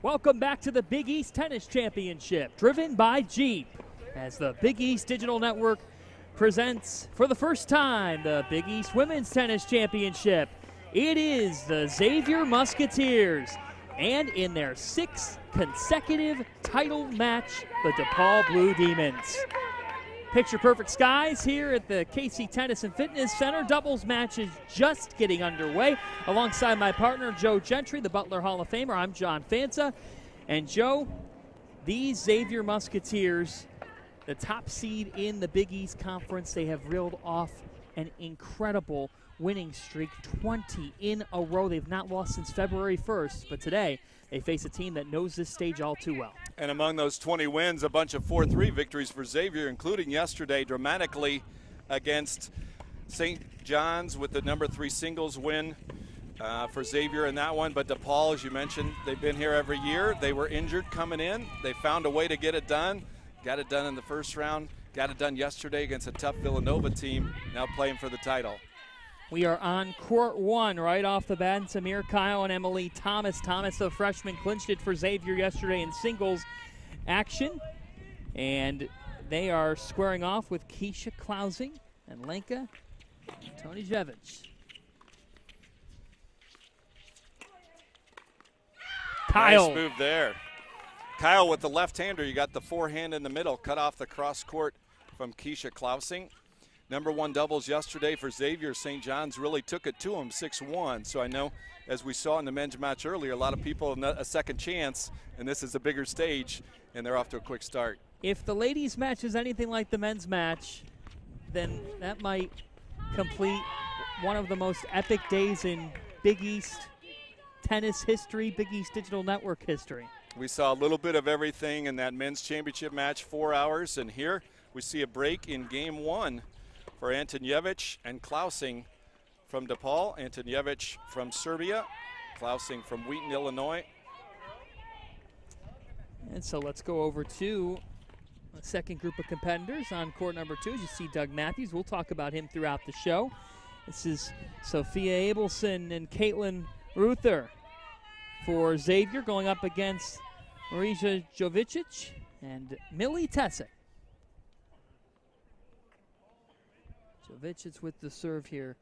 Welcome back to the Big East Tennis Championship, driven by Jeep, as the Big East Digital Network presents for the first time the Big East Women's Tennis Championship. It is the Xavier Musketeers, and in their 6th consecutive title match, the DePaul Blue Demons. Picture perfect skies here at the KC Tennis and Fitness Center. Doubles match is just getting underway. Alongside my partner, Joe Gentry, the Butler Hall of Famer, I'm John Fanza. And Joe, these Xavier Musketeers, the top seed in the Big East Conference, they have reeled off an incredible winning streak, 20 in a row. They've not lost since February 1st, but today they face a team that knows this stage all too well. And among those 20 wins, a bunch of 4-3 victories for Xavier, including yesterday dramatically against St. John's with the number 3 singles win for Xavier in that one. But DePaul, as you mentioned, they've been here every year. They were injured coming in. They found a way to get it done. Got it done in the first round. Got it done yesterday against a tough Villanova team, now playing for the title. We are on court 1 right off the bat. Samir Kyle and Emily Thomas. Thomas, the freshman, clinched it for Xavier yesterday in singles action. And they are squaring off with Keisha Klausing and Lenka Tonijevic. Kyle. Nice move there. Kyle with the left-hander. You got the forehand in the middle, cut off the cross court from Keisha Klausing. Number 1 doubles yesterday for Xavier. St. John's really took it to him 6-1. So I know, as we saw in the men's match earlier, a lot of people a second chance, and this is a bigger stage, and they're off to a quick start. If the ladies' match is anything like the men's match, then that might complete one of the most epic days in Big East tennis history, Big East Digital Network history. We saw a little bit of everything in that men's championship match, 4 hours, and here we see a break in game 1 for Antonijevic and Klausing from DePaul. Antonijevic from Serbia, Klausing from Wheaton, Illinois. And so let's go over to the second group of competitors on court number 2. As you see Doug Matthews, we'll talk about him throughout the show. This is Sophia Abelson and Caitlin Ruther for Xavier, going up against Marija Jovicic and Millie Tessick. Jovicic with the serve here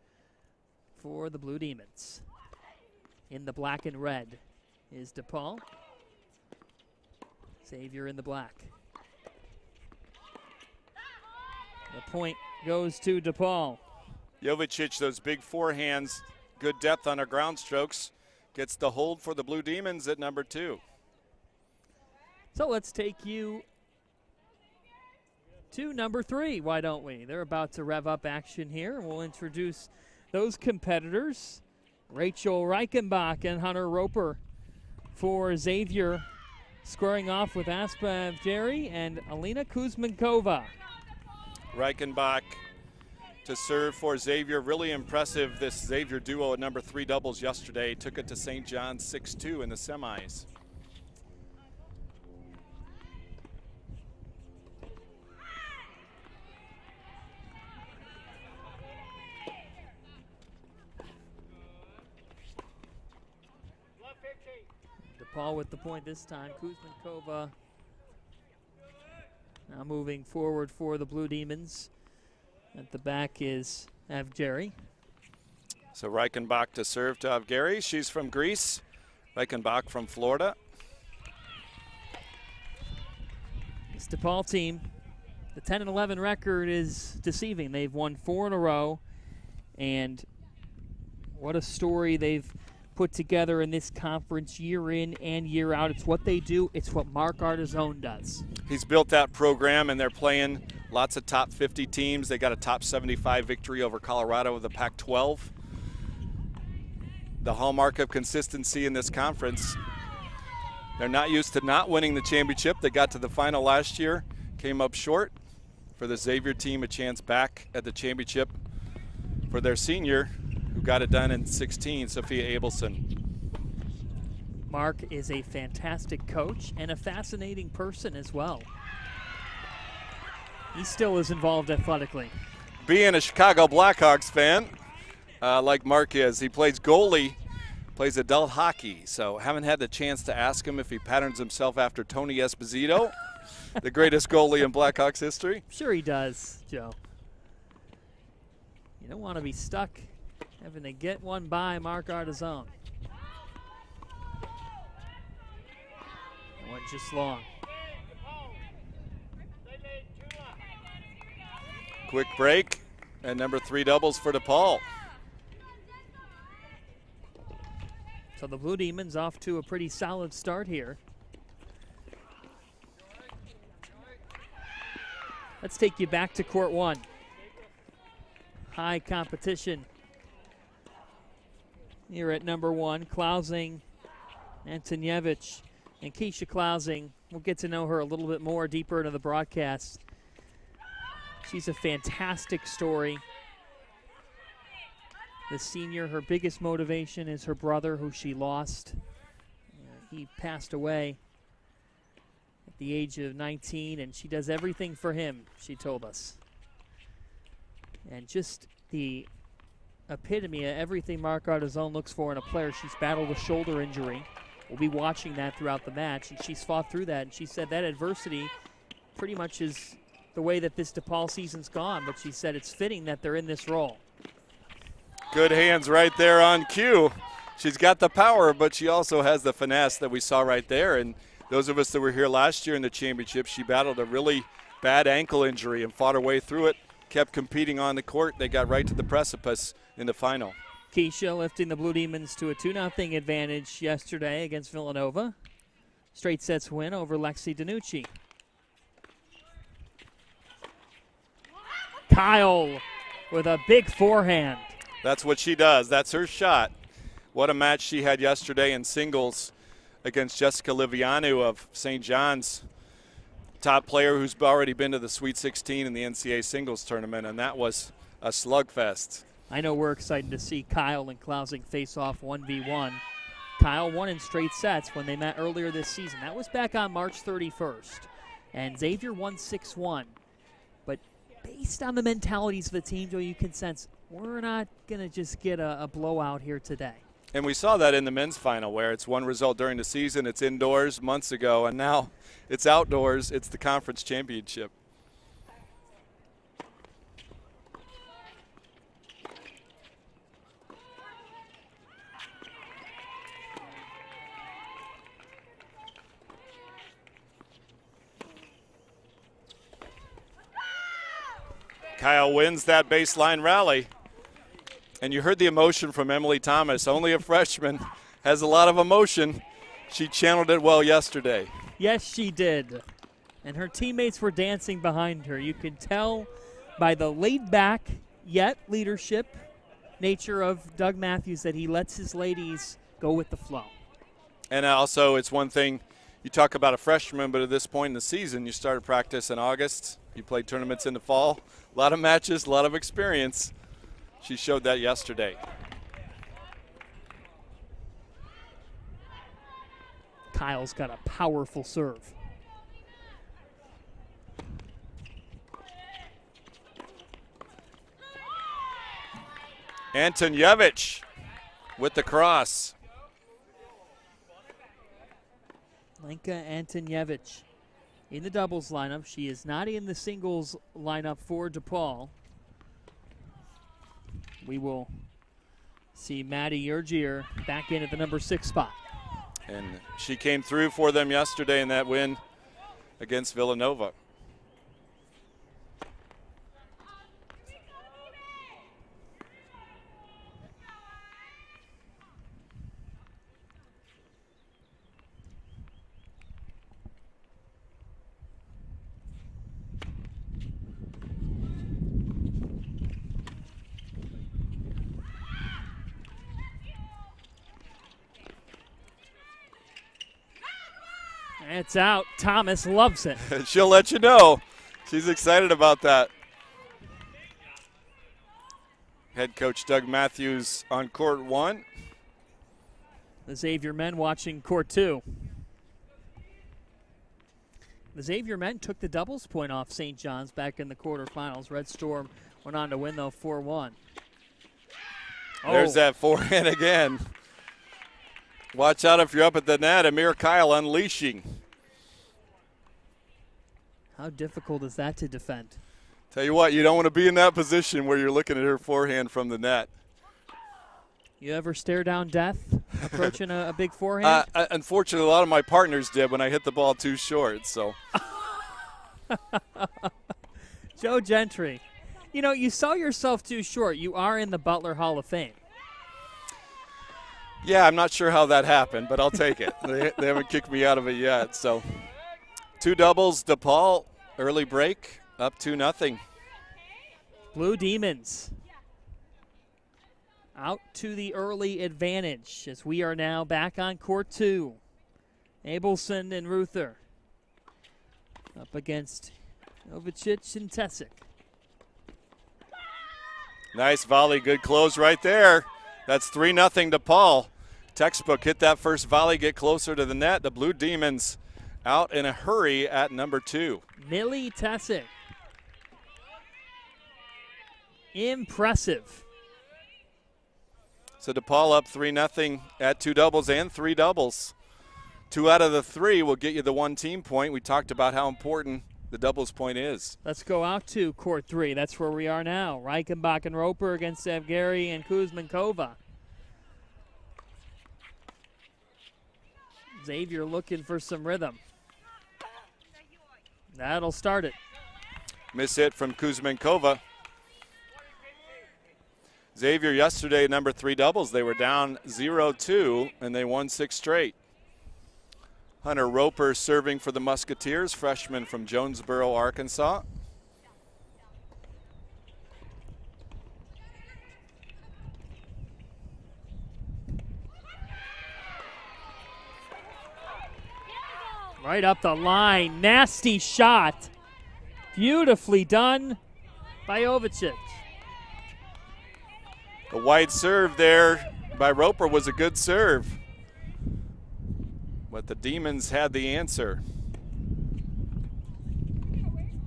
for the Blue Demons. In the black and red is DePaul. Xavier in the black. The point goes to DePaul. Jovicic, those big forehands, good depth on her ground strokes, gets the hold for the Blue Demons at number 2. So let's take you to number 3, why don't we? They're about to rev up action here. We'll introduce those competitors. Rachel Reichenbach and Hunter Roper for Xavier, squaring off with Aspa Avjeri and Alina Kuzmankova. Reichenbach to serve for Xavier. Really impressive, this Xavier duo at number 3 doubles yesterday. Took it to St. John's 6-2 in the semis. DePaul with the point this time. Kuzmankova now moving forward for the Blue Demons. At the back is Avjeri. So Reichenbach to serve to Avjeri. She's from Greece. Reichenbach from Florida. This DePaul team, the 10-11 record is deceiving. They've won 4 in a row, and what a story they've put together in this conference year in and year out. It's what they do. It's what Mark Artizone does. He's built that program, and they're playing lots of top 50 teams. They got a top 75 victory over Colorado with the Pac-12. The hallmark of consistency in this conference. They're not used to not winning the championship. They got to the final last year, came up short. For the Xavier team, a chance back at the championship for their senior, who got it done in 16, Sophia Abelson. Mark is a fantastic coach and a fascinating person as well. He still is involved athletically. Being a Chicago Blackhawks fan, like Mark is, he plays goalie plays adult hockey, so haven't had the chance to ask him if he patterns himself after Tony Esposito, the greatest goalie in Blackhawks history. Sure he does, Joe. You don't want to be stuck having to get one by Mark Artizone. That one just long. Quick break, and number 3 doubles for DePaul. So the Blue Demons off to a pretty solid start here. Let's take you back to court 1. High competition here at number 1. Klausing, Antonievich, and Keisha Klausing. We'll get to know her a little bit more deeper into the broadcast. She's a fantastic story. The senior, her biggest motivation is her brother, who she lost. He passed away at the age of 19, and she does everything for him, she told us. And just the epitome of everything Mark Artizone looks for in a player. She's battled a shoulder injury. We'll be watching that throughout the match, and she's fought through that. And she said that adversity pretty much is the way that this DePaul season's gone, but she said it's fitting that they're in this role. Good hands right there on cue. She's got the power, but she also has the finesse that we saw right there. And those of us that were here last year in the championship, she battled a really bad ankle injury and fought her way through it, kept competing on the court. They got right to the precipice in the final. Keisha lifting the Blue Demons to a 2-0 advantage yesterday against Villanova. Straight sets win over Lexi DiNucci. Kyle with a big forehand. That's what she does. That's her shot. What a match she had yesterday in singles against Jessica Livianu of St. John's, top player who's already been to the Sweet 16 in the NCAA singles tournament, and that was a slugfest. I know we're excited to see Kyle and Klausing face off 1v1. Kyle won in straight sets when they met earlier this season. That was back on March 31st. And Xavier won 6-1. But based on the mentalities of the team, Joe, you can sense we're not going to just get a blowout here today. And we saw that in the men's final, where it's one result during the season, it's indoors months ago, and now it's outdoors. It's the conference championship. Kyle wins that baseline rally. And you heard the emotion from Emily Thomas. Only a freshman has a lot of emotion. She channeled it well yesterday. Yes, she did. And her teammates were dancing behind her. You could tell by the laid-back yet leadership nature of Doug Matthews that he lets his ladies go with the flow. And also, it's one thing, you talk about a freshman, but at this point in the season, you started practice in August. You played tournaments in the fall. A lot of matches, a lot of experience. She showed that yesterday. Kyle's got a powerful serve. Antonievich with the cross. Lenka Antonievich in the doubles lineup. She is not in the singles lineup for DePaul. We will see Maddie Urgier back in at the number 6 spot. And she came through for them yesterday in that win against Villanova. It's out. Thomas loves it. She'll let you know. She's excited about that. Head coach Doug Matthews on court 1. The Xavier men watching court 2. The Xavier men took the doubles point off St. John's back in the quarterfinals. Red Storm went on to win, though, 4-1. There's that forehand again. Watch out if you're up at the net. Amir Kyle unleashing. How difficult is that to defend? Tell you what, you don't want to be in that position where you're looking at her forehand from the net. You ever stare down death approaching a big forehand? Unfortunately, a lot of my partners did when I hit the ball too short. So, Joe Gentry, you know, you saw yourself too short. You are in the Butler Hall of Fame. yeah, I'm not sure how that happened, but I'll take it. They haven't kicked me out of it yet. So, 2 doubles, DePaul, early break, up 2-0. Blue Demons out to the early advantage as we are now back on court 2. Abelson and Ruther up against Novicic and Tessic. Nice volley, good close right there. That's 3-0 DePaul. Textbook hit that first volley, get closer to the net. The Blue Demons out in a hurry at number 2. Millie Tessic. Impressive. So DePaul up 3-0 at 2 doubles and 3 doubles. 2 out of the 3 will get you the 1 team point. We talked about how important the doubles point is. Let's go out to court 3. That's where we are now. Reichenbach and Roper against Evgeny and Kuzmenkova. Xavier looking for some rhythm. That'll start it. Miss hit from Kuzmenkova. Xavier yesterday, number 3 doubles. They were down 0-2, and they won 6 straight. Hunter Roper serving for the Musketeers, freshman from Jonesboro, Arkansas. Right up the line. Nasty shot. Beautifully done by Ovicic. The wide serve there by Roper was a good serve. But the Demons had the answer.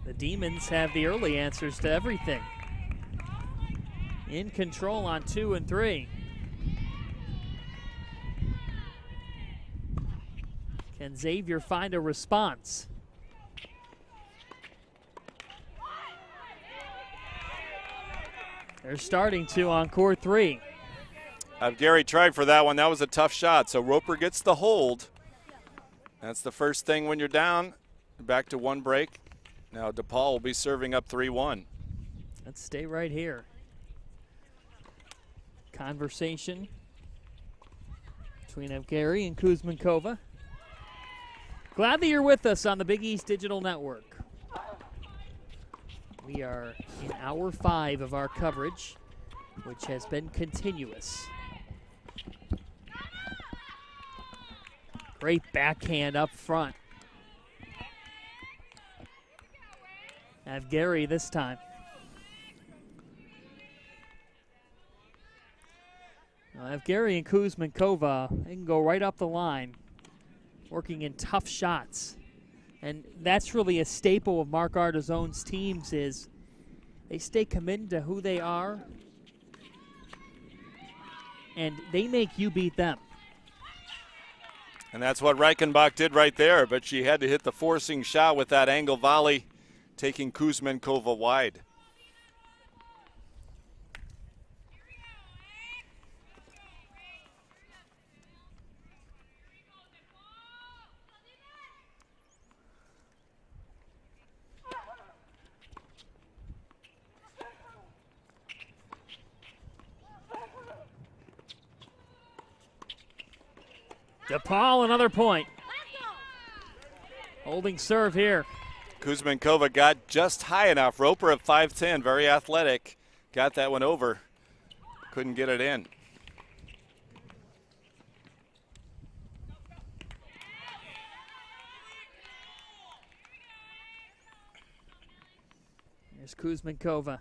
The Demons have the early answers to everything. In control on 2 and 3. Can Xavier find a response? They're starting to on court 3. Gary tried for that one. That was a tough shot. So Roper gets the hold. That's the first thing when you're down. Back to 1 break. Now DePaul will be serving up 3-1. Let's stay right here. Conversation between Evgeny and Kuzmenkova. Glad that you're with us on the Big East Digital Network. We are in hour 5 of our coverage, which has been continuous. Great backhand up front. Evgeny this time. Evgeny and Kuzmenkova, they can go right up the line, working in tough shots. And that's really a staple of Mark Ardizone's teams is they stay committed to who they are, and they make you beat them. And that's what Reichenbach did right there, but she had to hit the forcing shot with that angle volley, taking Kuzmenkova wide. DePaul, another point. Holding serve here. Kuzmenkova got just high enough. Roper at 5'10", very athletic. Got that one over. Couldn't get it in. Here's Kuzmenkova.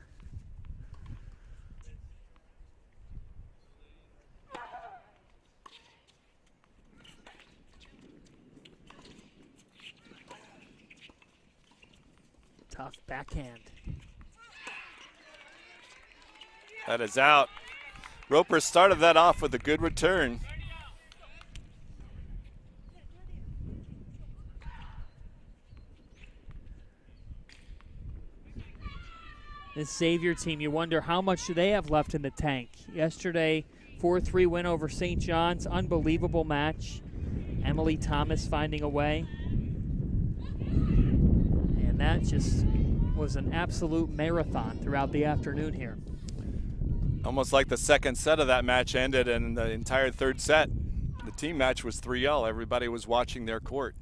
Tough backhand. That is out. Roper started that off with a good return. This Xavier team, you wonder how much do they have left in the tank. Yesterday, 4-3 win over St. John's, unbelievable match. Emily Thomas finding a way. And that just was an absolute marathon throughout the afternoon here. Almost like the second set of that match ended, and the entire third set, the team match was 3-all. Everybody was watching their court.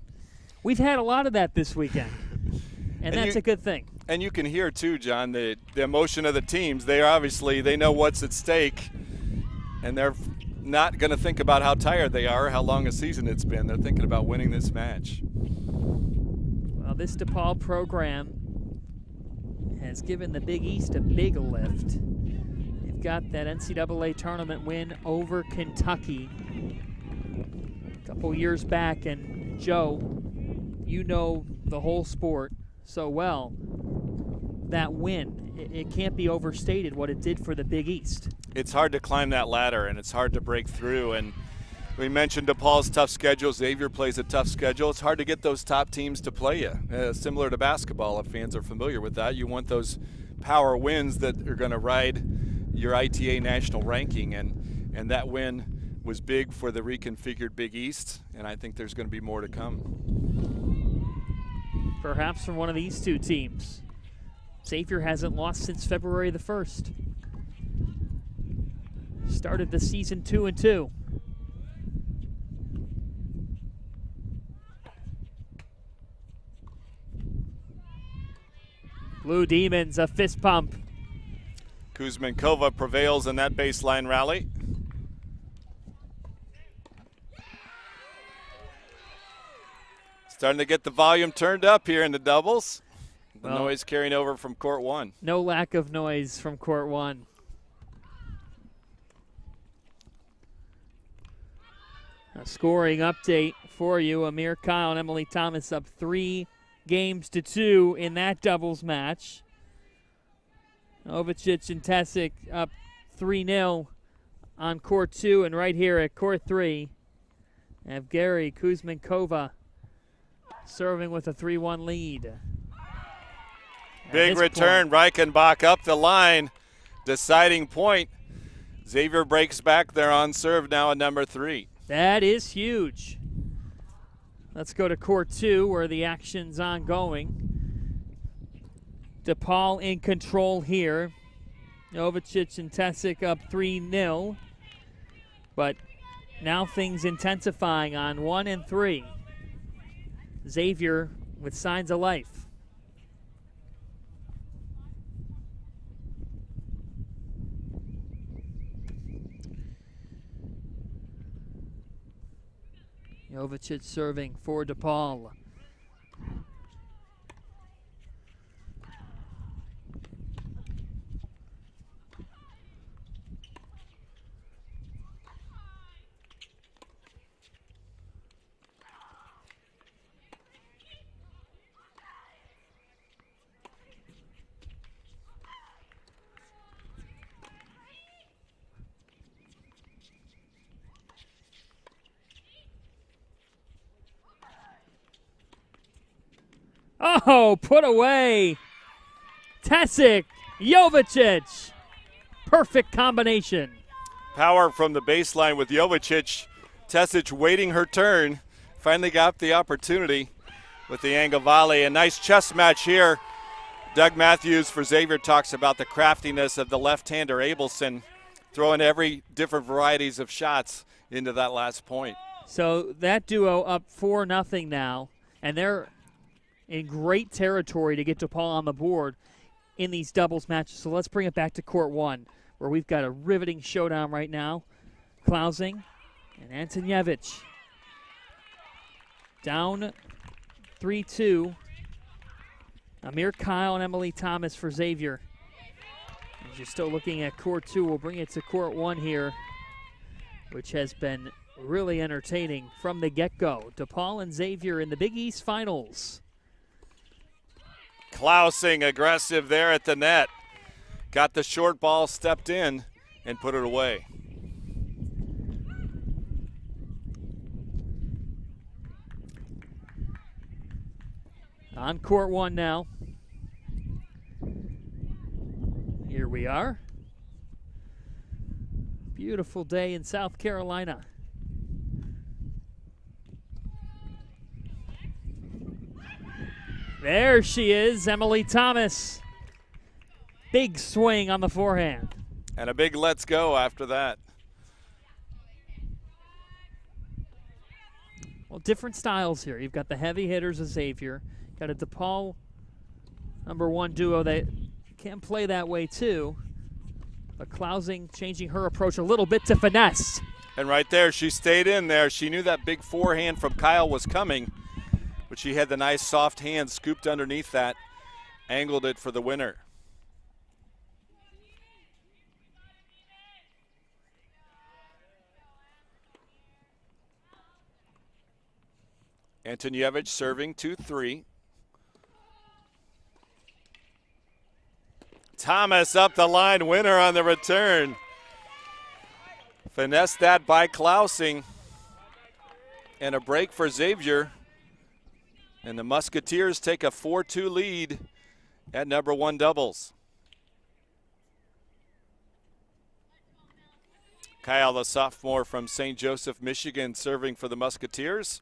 We've had a lot of that this weekend, and that's a good thing. And you can hear too, John, the emotion of the teams. They know what's at stake, and they're not going to think about how tired they are, how long a season it's been. They're thinking about winning this match. Well, this DePaul program has given the Big East a big lift. They've got that NCAA tournament win over Kentucky a couple years back, and Joe, you know the whole sport so well. That win, it can't be overstated what it did for the Big East. It's hard to climb that ladder, and it's hard to break through. And we mentioned DePaul's tough schedule. Xavier plays a tough schedule. It's hard to get those top teams to play you. Similar to basketball, if fans are familiar with that. You want those power wins that are going to ride your ITA national ranking, and that win was big for the reconfigured Big East, and I think there's going to be more to come. Perhaps from one of these two teams. Xavier hasn't lost since February the 1st. Started the season 2-2. Blue Demons, a fist pump. Kuzmenkova prevails in that baseline rally. Starting to get the volume turned up here in the doubles. The noise carrying over from court one. No lack of noise from court one. A scoring update for you. Amir Kyle and Emily Thomas up 3-2 in that doubles match. Novicic and Tesic up 3-0 on court 2, and right here at court 3, Evgeny Kuzmenkova serving with a 3-1 lead. Big return, Reichenbach up the line, deciding point. Xavier breaks back there on serve now at number 3. That is huge. Let's go to court 2 where the action's ongoing. DePaul in control here. Novicic and Tesic up 3-0. But now things intensifying on 1 and 3. Xavier with signs of life. Novicic serving for DePaul. Oh, put away. Tesic, Jovicic. Perfect combination. Power from the baseline with Jovicic. Tesic waiting her turn. Finally got the opportunity with the angle volley. A nice chess match here. Doug Matthews for Xavier talks about the craftiness of the left-hander Abelson, throwing every different varieties of shots into that last point. So that duo up 4-0 now, and they're in great territory to get DePaul on the board in these doubles matches. So let's bring it back to court 1, where we've got a riveting showdown right now. Klausing and Antonievich down 3-2. Amir Kyle and Emily Thomas for Xavier. As you're still looking at court 2, we'll bring it to court 1 here, which has been really entertaining from the get-go. DePaul and Xavier in the Big East Finals. Klausing aggressive there at the net. Got the short ball, stepped in, and put it away. On court 1 now. Here we are. Beautiful day in South Carolina. There she is, Emily Thomas. Big swing on the forehand. And a big let's go after that. Well, different styles here. You've got the heavy hitters of Xavier. Got a DePaul #1 duo that can play that way too. But Klausing changing her approach a little bit to finesse. And right there, she stayed in there. She knew that big forehand from Kyle was coming, but she had the nice soft hand scooped underneath that, angled it for the winner. Antonievich serving 2-3. Thomas up the line, winner on the return. Finessed that by Klausing. And a break for Xavier. And the Musketeers take a 4-2 lead at #1 doubles. Kyle, the sophomore from St. Joseph, Michigan, serving for the Musketeers.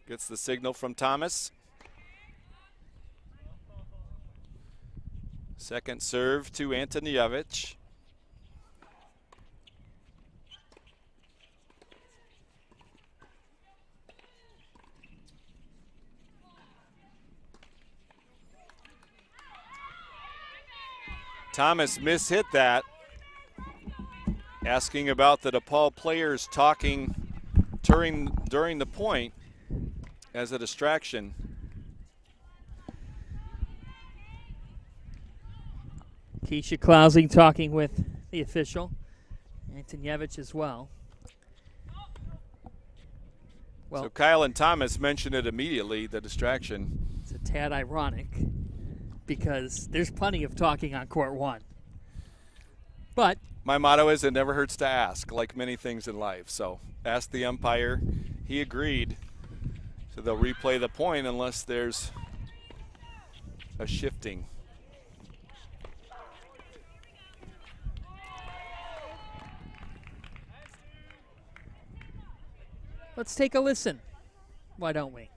Gets the signal from Thomas. Second serve to Antonievich. Thomas mishit that. Asking about the DePaul players talking during the point as a distraction. Keisha Klausing talking with the official. Antonievich as well. So Kyle and Thomas mentioned it immediately, the distraction. It's a tad ironic because there's plenty of talking on court 1. But my motto is it never hurts to ask, like many things in life. So ask the umpire. He agreed. So they'll replay the point unless there's a shifting. let's take a listen. Why don't we?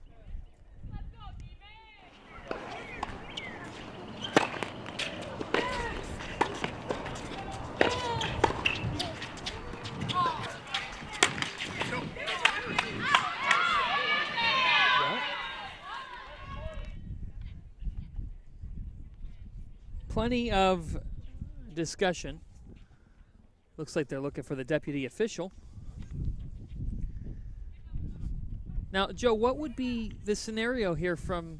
Plenty of discussion. Looks like they're looking for the deputy official. Now, Joe, what would be the scenario here from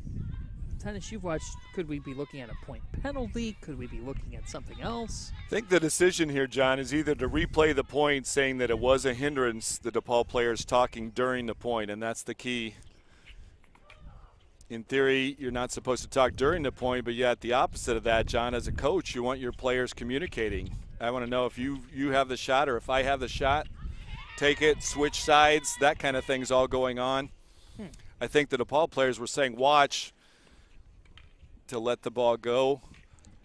tennis you've watched? Could we be looking at a point penalty? Could we be looking at something else? I think the decision here, John, is either to replay the point saying that it was a hindrance, the DePaul players talking during the point, and that's the key. In theory, you're not supposed to talk during the point, but yet the opposite of that, John, as a coach, you want your players communicating. I want to know if you have the shot or if I have the shot, take it, switch sides, that kind of thing's all going on. I think the DePaul players were saying watch to let the ball go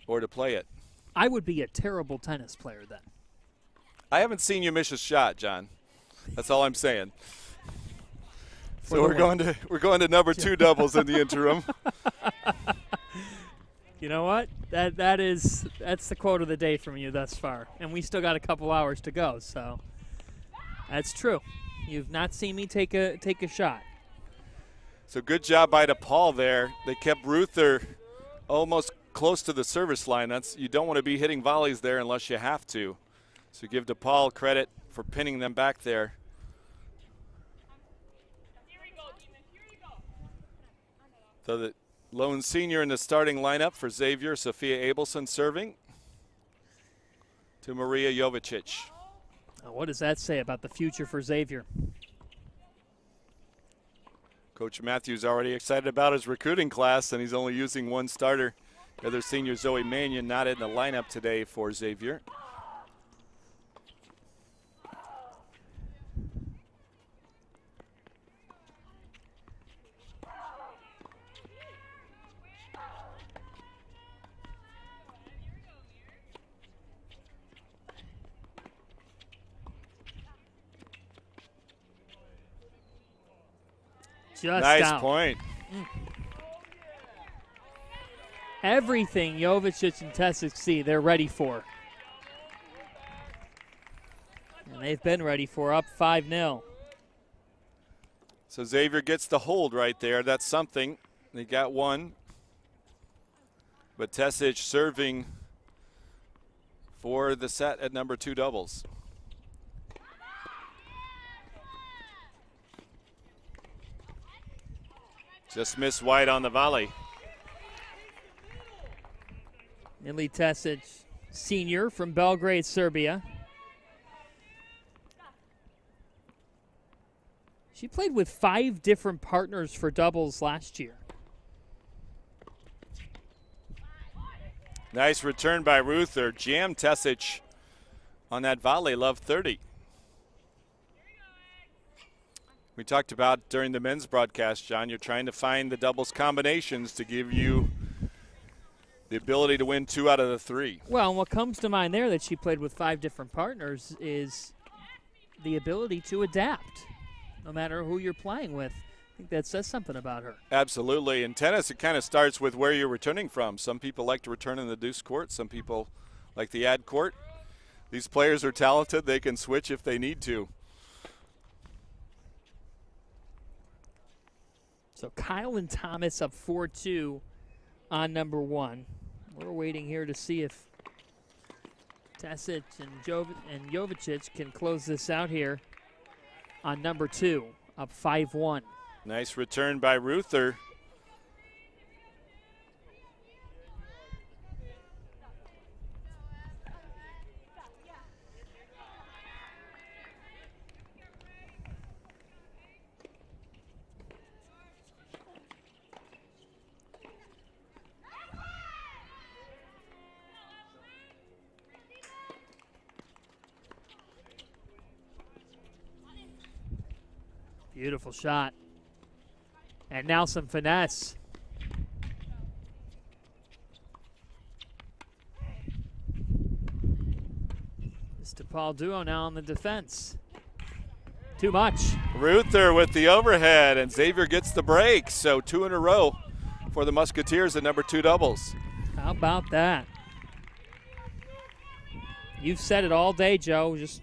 or to play it. I would be a terrible tennis player then. I haven't seen you miss a shot, John. That's all I'm saying. So we're going to number 2 doubles in the interim. You know what? That's the quote of the day from you thus far, and we still got a couple hours to go. So that's true. You've not seen me take a shot. So good job by DePaul there. They kept Ruther almost close to the service line. You don't want to be hitting volleys there unless you have to. So give DePaul credit for pinning them back there. So the lone senior in the starting lineup for Xavier, Sophia Abelson serving to Maria Jovicic. What does that say about the future for Xavier? Coach Matthews already excited about his recruiting class, and he's only using one starter. The other senior, Zoe Mannion, not in the lineup today for Xavier. just nice out. point. Everything Jovicic and Tesic see, they're ready for. And they've been ready for, up 5-0. So Xavier gets the hold right there. That's something. They got one. But Tesic serving for the set at number 2 doubles. Just missed wide on the volley. Millie Tesic, senior from Belgrade, Serbia. She played with 5 different partners for doubles last year. Nice return by Ruther. Jammed Tesic on that volley, love 30. We talked about during the men's broadcast, John, you're trying to find the doubles combinations to give you the ability to win 2 out of the 3. Well, and what comes to mind there that she played with 5 different partners is the ability to adapt, no matter who you're playing with. I think that says something about her. Absolutely. In tennis, it kind of starts with where you're returning from. Some people like to return in the deuce court. Some people like the ad court. These players are talented. They can switch if they need to. So Kyle and Thomas up 4-2 on number 1. We're waiting here to see if Tesic and Jovicic can close this out here on number 2, up 5-1. Nice return by Ruther. Beautiful shot. And now some finesse. This DePaul duo now on the defense. Too much. Ruther with the overhead, and Xavier gets the break. So 2 in a row for the Musketeers at number 2 doubles. How about that? You've said it all day, Joe. Just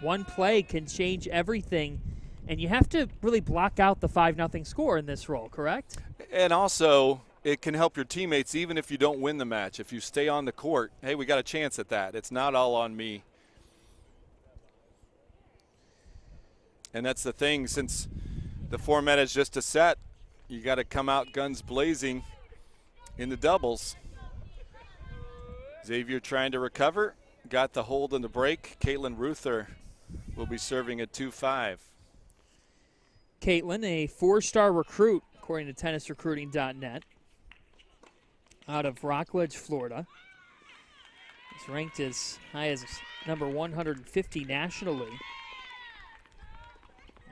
one play can change everything. And you have to really block out the 5-0 score in this role, correct? And also, it can help your teammates even if you don't win the match. If you stay on the court, hey, we got a chance at that. It's not all on me. And that's the thing, since the format is just a set, you got to come out guns blazing in the doubles. Xavier trying to recover, got the hold in the break. Caitlin Ruther will be serving at 2-5. Caitlin, a 4-star recruit, according to tennisrecruiting.net, out of Rockledge, Florida. Is ranked as high as number 150 nationally.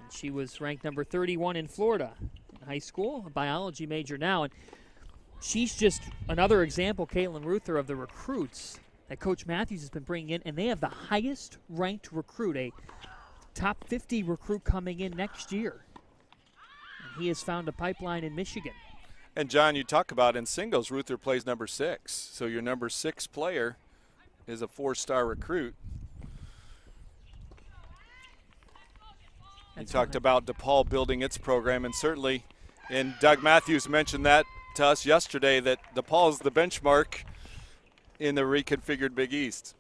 And she was ranked number 31 in Florida in high school, a biology major now. And she's just another example, Caitlin Ruther, of the recruits that Coach Matthews has been bringing in. And they have the highest ranked recruit, a top 50 recruit coming in next year. He has found a pipeline in Michigan. And, John, you talk about in singles, Ruther plays number 6. So your number 6 player is a 4-star recruit. You talked about DePaul building its program, and certainly, and Doug Matthews mentioned that to us yesterday, that DePaul is the benchmark in the reconfigured Big East.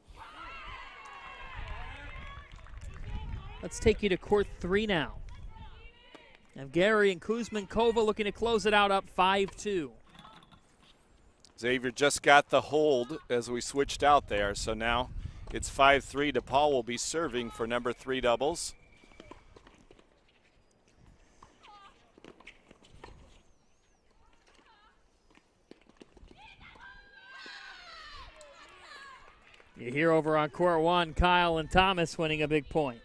Let's take you to court 3 now. And Gary and Kuzmankova looking to close it out, up 5-2. Xavier just got the hold as we switched out there, so now it's 5-3. DePaul will be serving for number 3 doubles. You hear over on court 1, Kyle and Thomas winning a big point.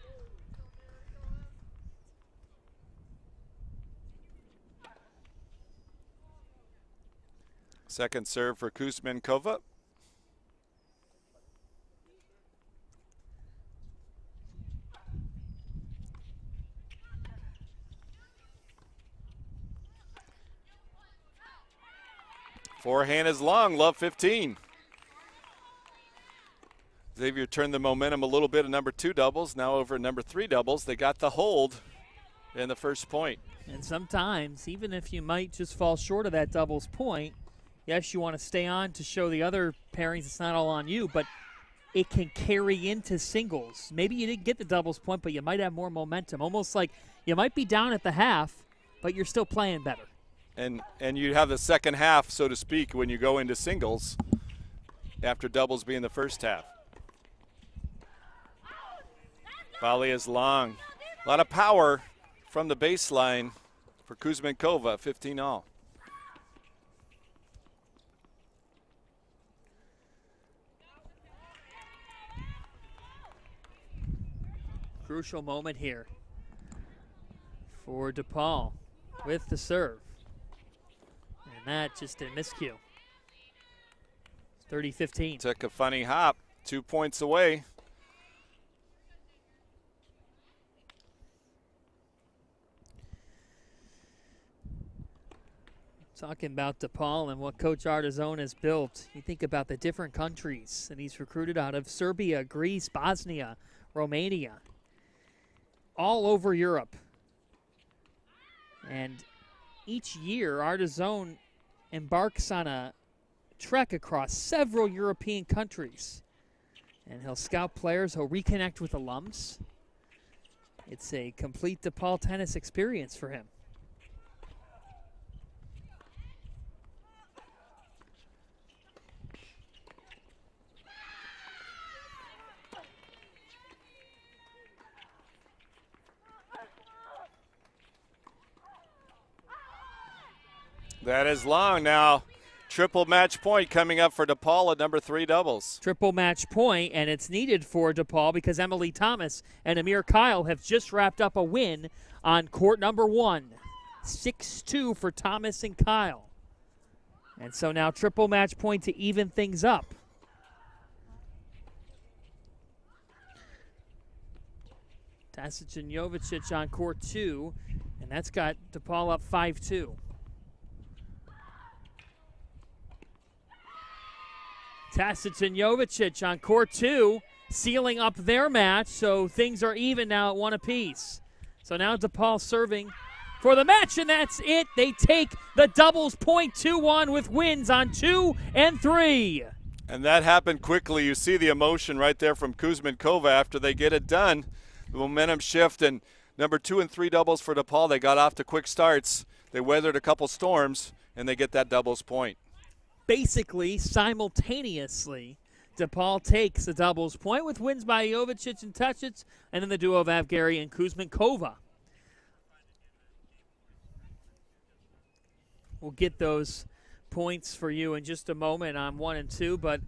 Second serve for Kuzmankova. Forehand is long, love 15. Xavier turned the momentum a little bit at number 2 doubles, now over at number 3 doubles. They got the hold in the first point. And sometimes, even if you might just fall short of that doubles point, yes, you want to stay on to show the other pairings it's not all on you, but it can carry into singles. Maybe you didn't get the doubles point, but you might have more momentum. Almost like you might be down at the half, but you're still playing better. And you have the second half, so to speak, when you go into singles after doubles being the first half. Volley is long. A lot of power from the baseline for Kuzmenkova, 15 all. Crucial moment here for DePaul with the serve. And that just a miscue. 30-15. Took a funny hop, 2 points away. Talking about DePaul and what Coach Artizone has built, you think about the different countries that he's recruited out of: Serbia, Greece, Bosnia, Romania, all over Europe. And each year, Artizone embarks on a trek across several European countries. And he'll scout players, he'll reconnect with alums. It's a complete DePaul tennis experience for him. That is long now. Triple match point coming up for DePaul at number 3 doubles. Triple match point, and it's needed for DePaul because Emily Thomas and Amir Kyle have just wrapped up a win on court number 1. 6-2 for Thomas and Kyle. And so now triple match point to even things up. Tasic and Jovicic on court 2, and that's got DePaul up 5-2. Tasic and Jovicic on court 2, sealing up their match, so things are even now at 1 apiece. So now DePaul serving for the match, and that's it. They take the doubles point 2-1 with wins on 2 and 3. And that happened quickly. You see the emotion right there from Kuzmenkova after they get it done. The momentum shift, and number 2 and 3 doubles for DePaul. They got off to quick starts. They weathered a couple storms, and they get that doubles point. Basically, simultaneously, DePaul takes the doubles point with wins by Jovicic and Tasic, and then the duo of Avgari and Kuzmenkova. We'll get those points for you in just a moment on 1 and 2, but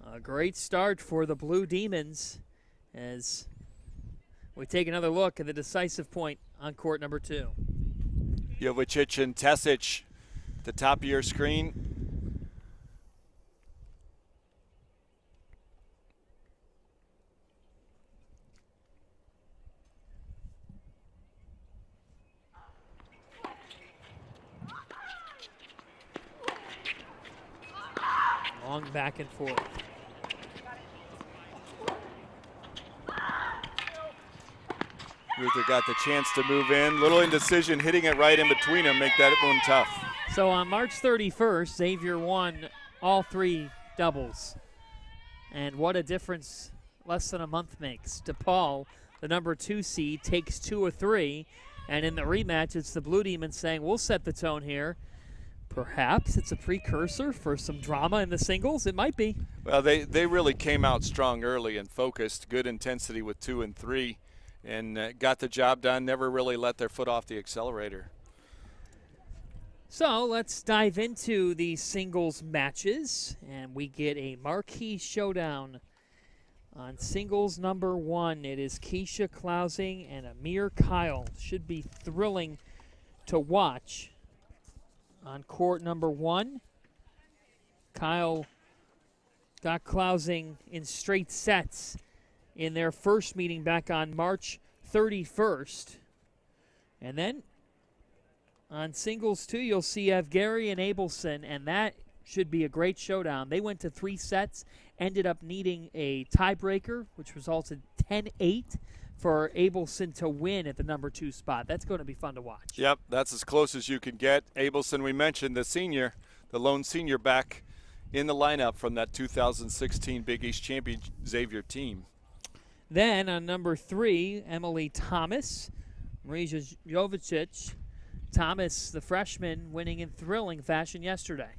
a great start for the Blue Demons as we take another look at the decisive point on court number 2. Jovicic and Tasic, the top of your screen. Long back and forth. Ruther got the chance to move in. Little indecision, hitting it right in between them, make that one tough. So on March 31st, Xavier won all 3 doubles. And what a difference less than a month makes. DePaul, the number 2 seed, takes 2 of 3. And in the rematch, it's the Blue Demons saying, we'll set the tone here. Perhaps it's a precursor for some drama in the singles. It might be. Well, they really came out strong early and focused. Good intensity with 2 and 3. And got the job done, never really let their foot off the accelerator. So let's dive into the singles matches, and we get a marquee showdown on singles number 1. It is Keisha Klausing and Amir Kyle. Should be thrilling to watch. On court number 1, Kyle got Klausing in straight sets in their first meeting back on March 31st. And then On singles, too, you'll see Evgary and Abelson, and that should be a great showdown. They went to 3 sets, ended up needing a tiebreaker, which resulted 10-8 for Abelson to win at the number 2 spot. That's going to be fun to watch. Yep, that's as close as you can get. Abelson, we mentioned, the senior, the lone senior back in the lineup from that 2016 Big East champion Xavier team. Then on number 3, Emily Thomas, Marija Jovicic. Thomas, the freshman, winning in thrilling fashion yesterday.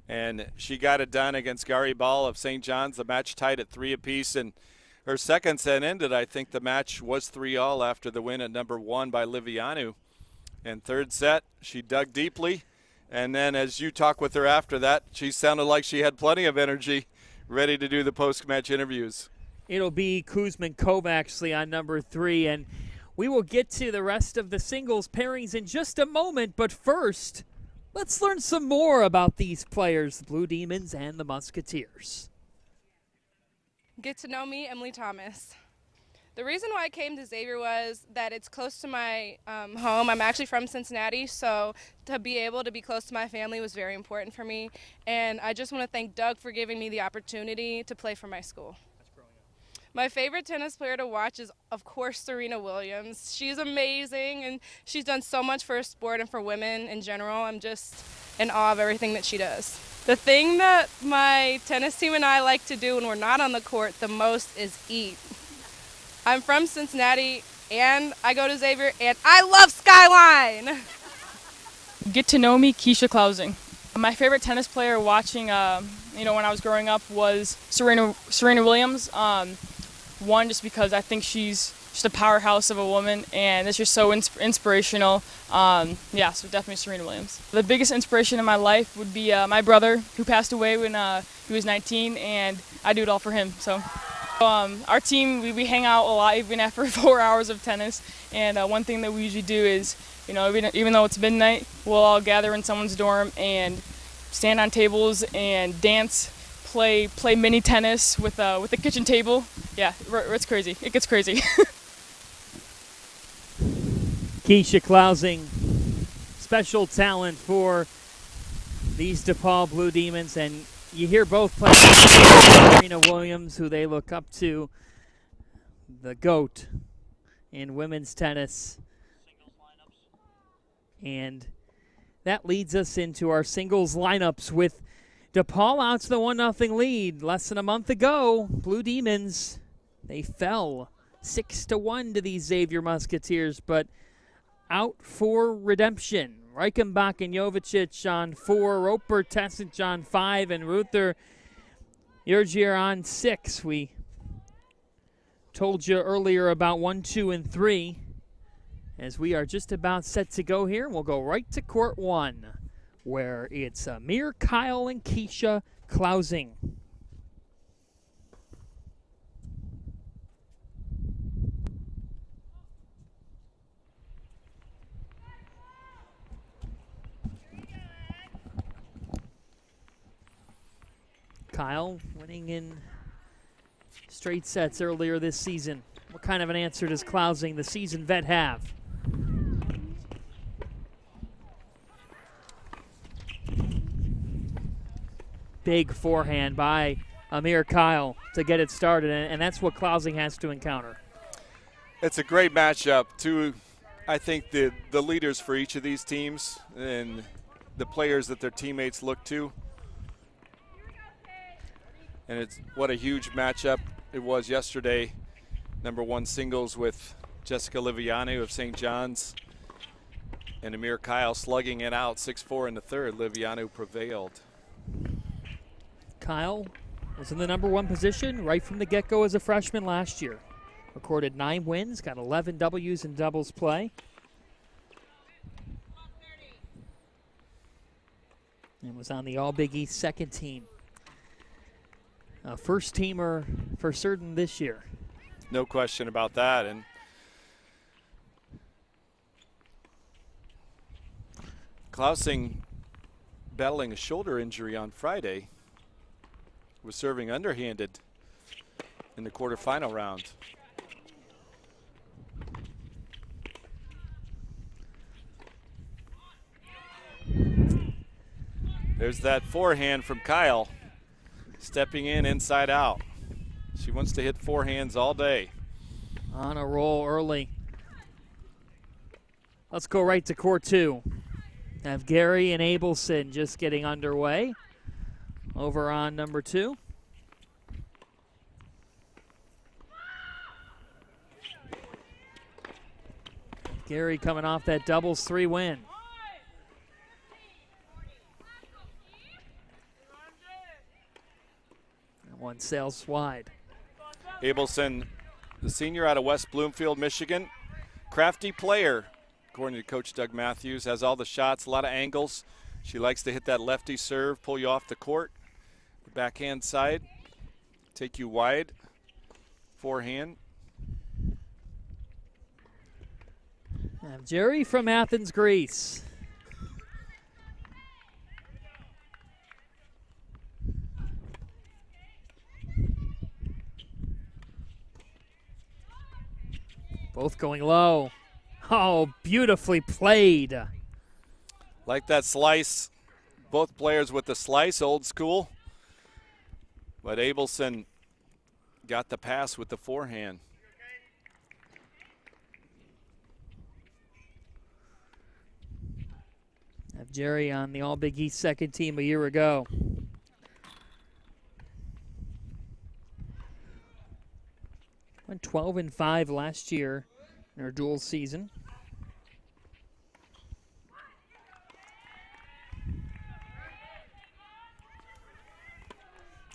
And she got it done against Gary Ball of St. John's. The match tied at 3 apiece, and her second set ended. I think the match was 3-all after the win at number 1 by Livianu. And third set, she dug deeply. And then as you talk with her after that, she sounded like she had plenty of energy, ready to do the post-match interviews. It'll be Kuzmenkova actually on number 3, and we will get to the rest of the singles pairings in just a moment. But first, let's learn some more about these players, the Blue Demons and the Musketeers. Get to know me, Emily Thomas. The reason why I came to Xavier was that it's close to my home. I'm actually from Cincinnati, so to be able to be close to my family was very important for me. And I just want to thank Doug for giving me the opportunity to play for my school. My favorite tennis player to watch is, of course, Serena Williams. She's amazing, and she's done so much for her sport and for women in general. I'm just in awe of everything that she does. The thing that my tennis team and I like to do when we're not on the court the most is eat. I'm from Cincinnati, and I go to Xavier, and I love Skyline! Get to know me, Keisha Clousing. My favorite tennis player watching, when I was growing up was Serena Williams. One, just because I think she's just a powerhouse of a woman, and it's just so inspirational. So definitely Serena Williams. The biggest inspiration in my life would be my brother, who passed away when he was 19, and I do it all for him. So our team, we hang out a lot, even after 4 hours of tennis. And one thing that we usually do is, even though it's midnight, we'll all gather in someone's dorm and stand on tables and dance. Play mini tennis with the kitchen table. Yeah, it's crazy. It gets crazy. Keisha Clousing, special talent for these DePaul Blue Demons, and you hear both players, Serena Williams, who they look up to, the GOAT in women's tennis. And that leads us into our singles lineups with DePaul out to the 1-0 lead less than a month ago. Blue Demons, they fell 6-1 to these Xavier Musketeers, but out for redemption. Reichenbach and Jovicic on 4, Roper, Tessic on 5, and Ruther Yergier on 6. We told you earlier about 1, 2, and 3. As we are just about set to go here, we'll go right to court 1. Where it's Amir, Kyle, and Keisha Clousing. Kyle winning in straight sets earlier this season. What kind of an answer does Clousing, the seasoned vet, have? Big forehand by Amir Kyle to get it started, and that's what Clousing has to encounter. It's a great matchup. I think the leaders for each of these teams and the players that their teammates look to. And what a huge matchup it was yesterday. Number 1 singles with Jessica Livianu of St. John's and Amir Kyle slugging it out 6-4 in the third. Livianu prevailed. Kyle was in the number 1 position right from the get-go as a freshman last year. Recorded 9 wins, got 11 W's in doubles play. And was on the All-Big East second team. A first-teamer for certain this year. No question about that. And Clousing battling a shoulder injury on Friday. Was serving underhanded in the quarterfinal round. There's that forehand from Kyle. Stepping in inside out. She wants to hit forehands all day. On a roll early. Let's go right to court 2. Have Gary and Abelson just getting underway. Over on number 2. Gary coming off that doubles 3 win. That one sails wide. Abelson, the senior out of West Bloomfield, Michigan. Crafty player, according to Coach Doug Matthews. Has all the shots, a lot of angles. She likes to hit that lefty serve, pull you off the court. The backhand side, take you wide. Forehand. Have Jerry from Athens, Greece. Both going low. Oh, beautifully played. Like that slice. Both players with the slice, old school. But Abelson got the pass with the forehand. Have Jerry on the All-Big East second team a year ago. Went 12-5 last year in her dual season.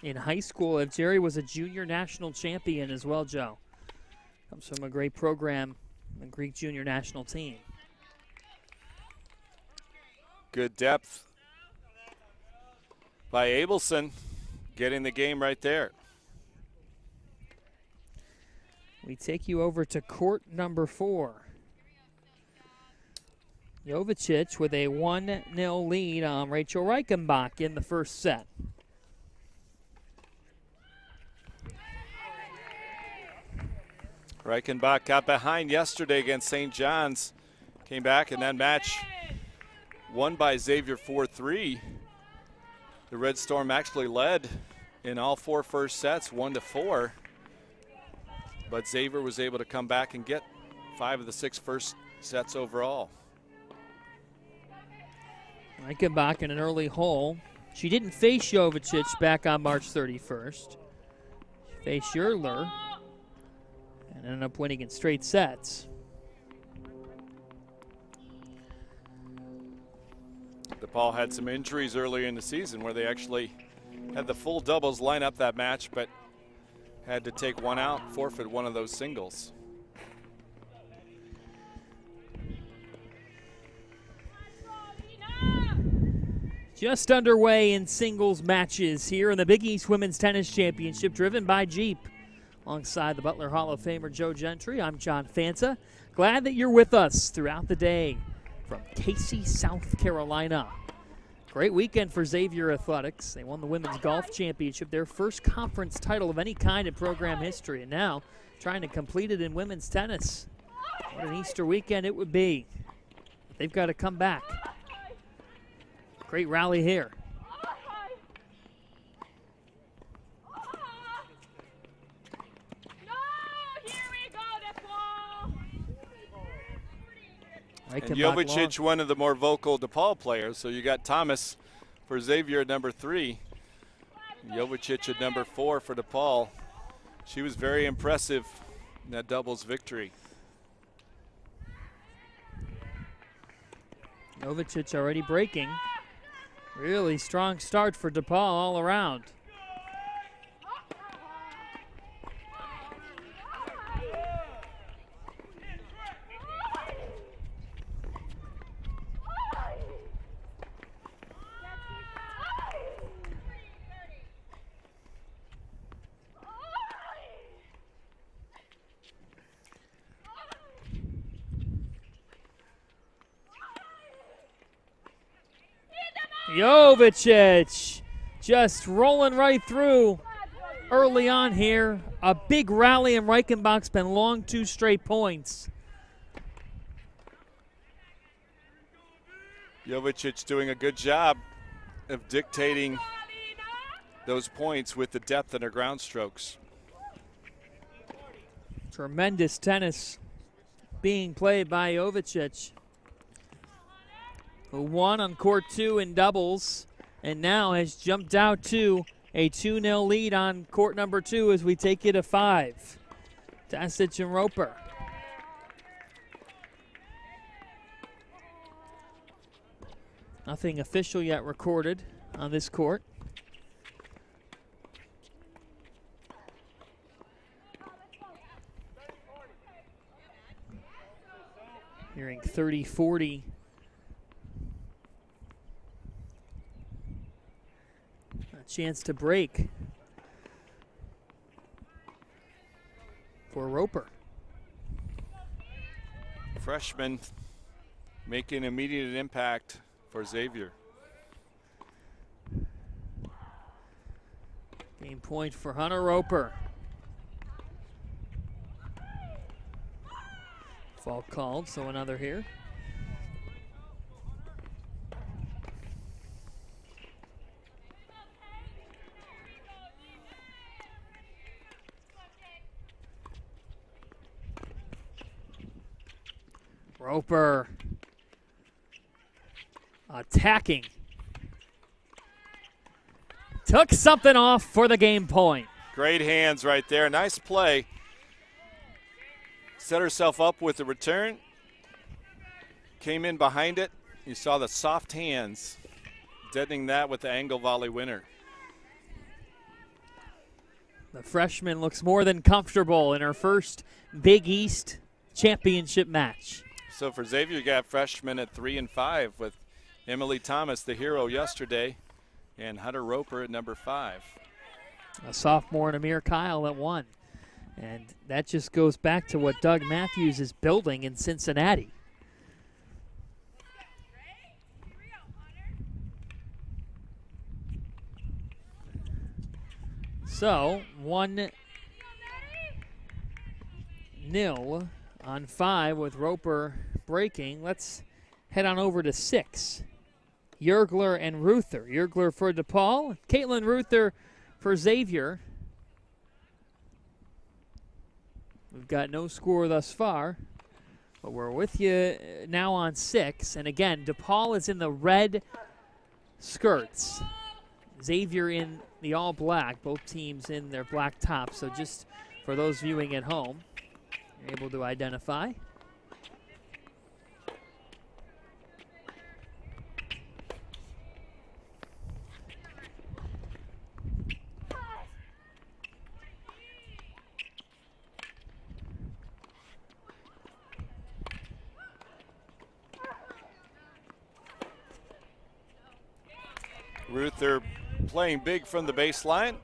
In high school, if Jerry was a junior national champion as well, Joe. Comes from a great program, the Greek junior national team. Good depth by Abelson, getting the game right there. We take you over to court number 4. Jovicic with a 1-0 lead on Rachel Reichenbach in the first set. Reichenbach got behind yesterday against St. John's. Came back in that match. Won by Xavier 4-3. The Red Storm actually led in all 4 first sets, 1-4. But Xavier was able to come back and get 5 of the 6 first sets overall. Reichenbach in an early hole. She didn't face Jovicic back on March 31st. She faced Yerler and ended up winning in straight sets. DePaul had some injuries earlier in the season where they actually had the full doubles line up that match, but had to take one out, forfeit one of those singles. Just underway in singles matches here in the Big East Women's Tennis Championship, driven by Jeep. Alongside the Butler Hall of Famer Joe Gentry, I'm John Fanta. Glad that you're with us throughout the day from Casey, South Carolina. Great weekend for Xavier Athletics. They won the Women's Golf Championship, their first conference title of any kind in program history, and now trying to complete it in women's tennis. What an Easter weekend it would be. They've got to come back. Great rally here. And Jovicic, one of the more vocal DePaul players. So you got Thomas for Xavier at number 3. Jovicic at number 4 for DePaul. She was very impressive in that doubles victory. Jovicic already breaking. Really strong start for DePaul all around. Jovicic just rolling right through early on here. A big rally, and Reichenbach's been long 2 straight points. Jovicic doing a good job of dictating those points with the depth in her ground strokes. Tremendous tennis being played by Jovicic, who won on court 2 in doubles and now has jumped out to a 2-0 lead on court number 2 as we take it to 5. Tasic and Roper. Nothing official yet recorded on this court. Hearing 30-40. A chance to break for Roper. Freshman making immediate impact for Xavier. Game point for Hunter Roper. Fault called, so another here. Roper attacking. Took something off for the game point. Great hands right there. Nice play. Set herself up with the return. Came in behind it. You saw the soft hands deadening that with the angle volley winner. The freshman looks more than comfortable in her first Big East championship match. So for Xavier, you got freshmen at 3 and 5 with Emily Thomas, the hero yesterday, and Hunter Roper at number 5. A sophomore and Amir Kyle at 1. And that just goes back to what Doug Matthews is building in Cincinnati. So, 1-0 on 5 with Roper breaking. Let's head on over to 6. Yergler and Ruther. Yergler for DePaul. Caitlin Ruther for Xavier. We've got no score thus far, but we're with you now on 6. And again, DePaul is in the red skirts. Xavier in the all black, both teams in their black tops. So just for those viewing at home, you're able to identify. Ruther playing big from the baseline.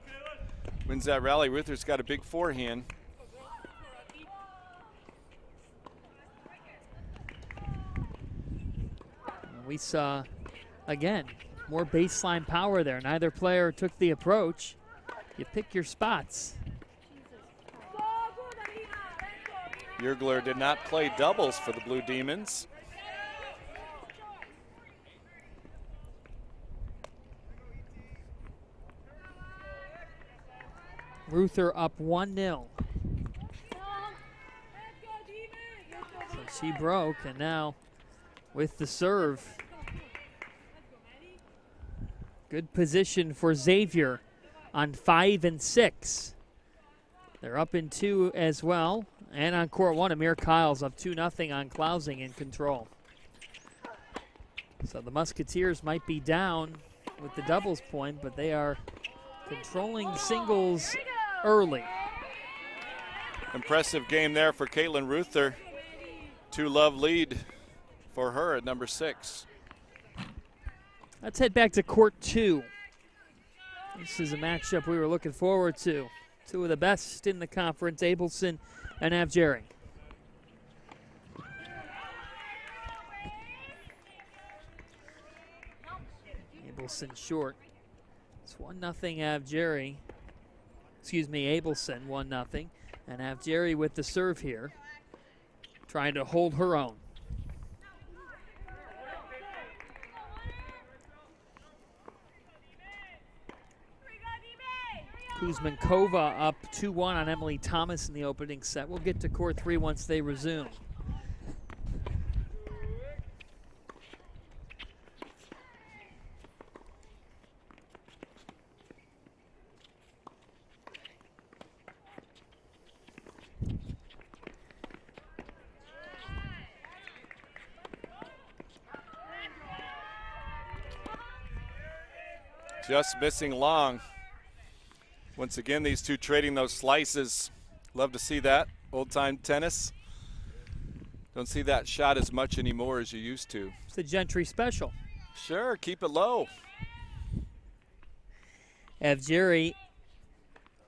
Wins that rally. Ruther's got a big forehand. We saw, again, more baseline power there. Neither player took the approach. You pick your spots. Yergler did not play doubles for the Blue Demons. Ruther up 1-0. So she broke, and now with the serve. Good position for Xavier on 5 and 6. They're up in 2 as well. And on court 1, Amir Kyle's up 2-0 on Klausing in control. So the Musketeers might be down with the doubles point, but they are controlling singles early. Impressive game there for Caitlin Ruther. 2-love lead for her at number 6. Let's head back to court 2. This is a matchup we were looking forward to. Two of the best in the conference, Abelson and Avjeri. Abelson short. It's 1-0 Avjeri. Excuse me, Abelson 1-0. And Avjeri with the serve here, trying to hold her own. Kuzmenkova up 2-1 on Emily Thomas in the opening set. We'll get to court 3 once they resume. Just missing long. Once again, these two trading those slices. Love to see that. Old-time tennis. Don't see that shot as much anymore as you used to. It's the Gentry special. Sure, keep it low. Evgeri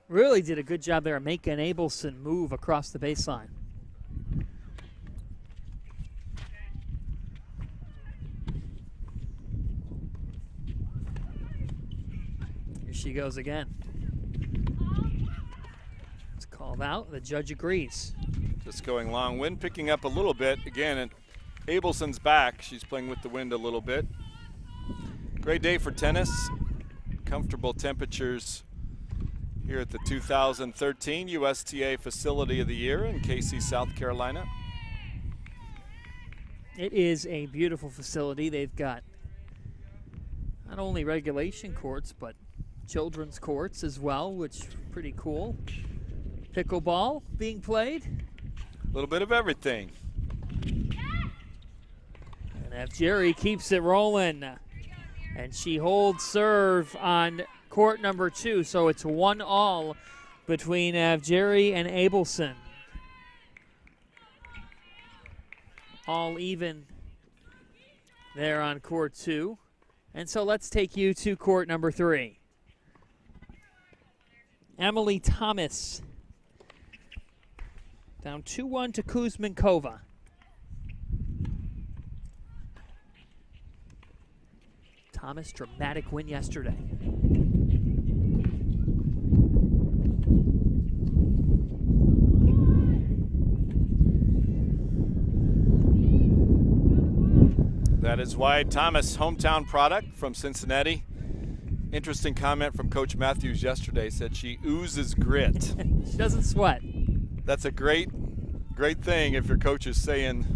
really did a good job there of making Abelson move across the baseline. Here she goes again. It's called out. The judge agrees. Just going long. Wind picking up a little bit. Again, and Abelson's back. She's playing with the wind a little bit. Great day for tennis. Comfortable temperatures here at the 2013 USTA Facility of the Year in Casey, South Carolina. It is a beautiful facility. They've got not only regulation courts, but children's courts as well, which is pretty cool. Pickleball being played. A little bit of everything. And Evgeri keeps it rolling. And she holds serve on court number 2, so it's 1-all between Evgeri and Abelson. All even there on court 2. And so let's take you to court number 3. Emily Thomas down 2-1 to Kuzmenkova. Thomas, dramatic win yesterday. That is why Thomas, hometown product from Cincinnati. Interesting comment from Coach Matthews yesterday. Said she oozes grit. She doesn't sweat. That's a great thing if your coach is saying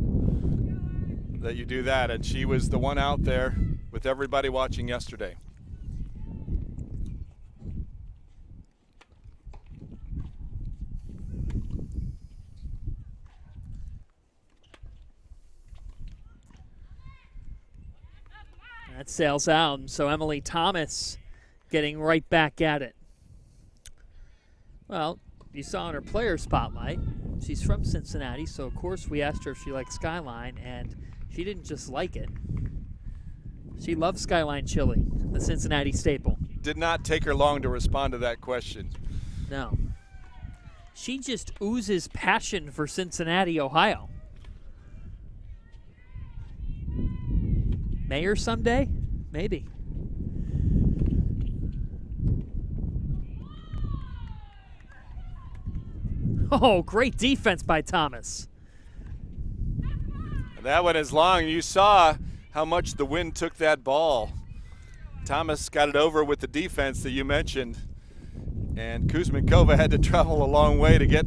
that you do that. And she was the one out there with everybody watching yesterday. That sails out, so Emily Thomas getting right back at it. Well, you saw in her player spotlight, she's from Cincinnati, so of course we asked her if she liked Skyline, and she didn't just like it. She loves Skyline chili, the Cincinnati staple. Did not take her long to respond to that question. No. She just oozes passion for Cincinnati, Ohio. Mayor someday? Maybe. Oh, great defense by Thomas. That one is long. You saw how much the wind took that ball. Thomas got it over with the defense that you mentioned. And Kuzmenkova had to travel a long way to get,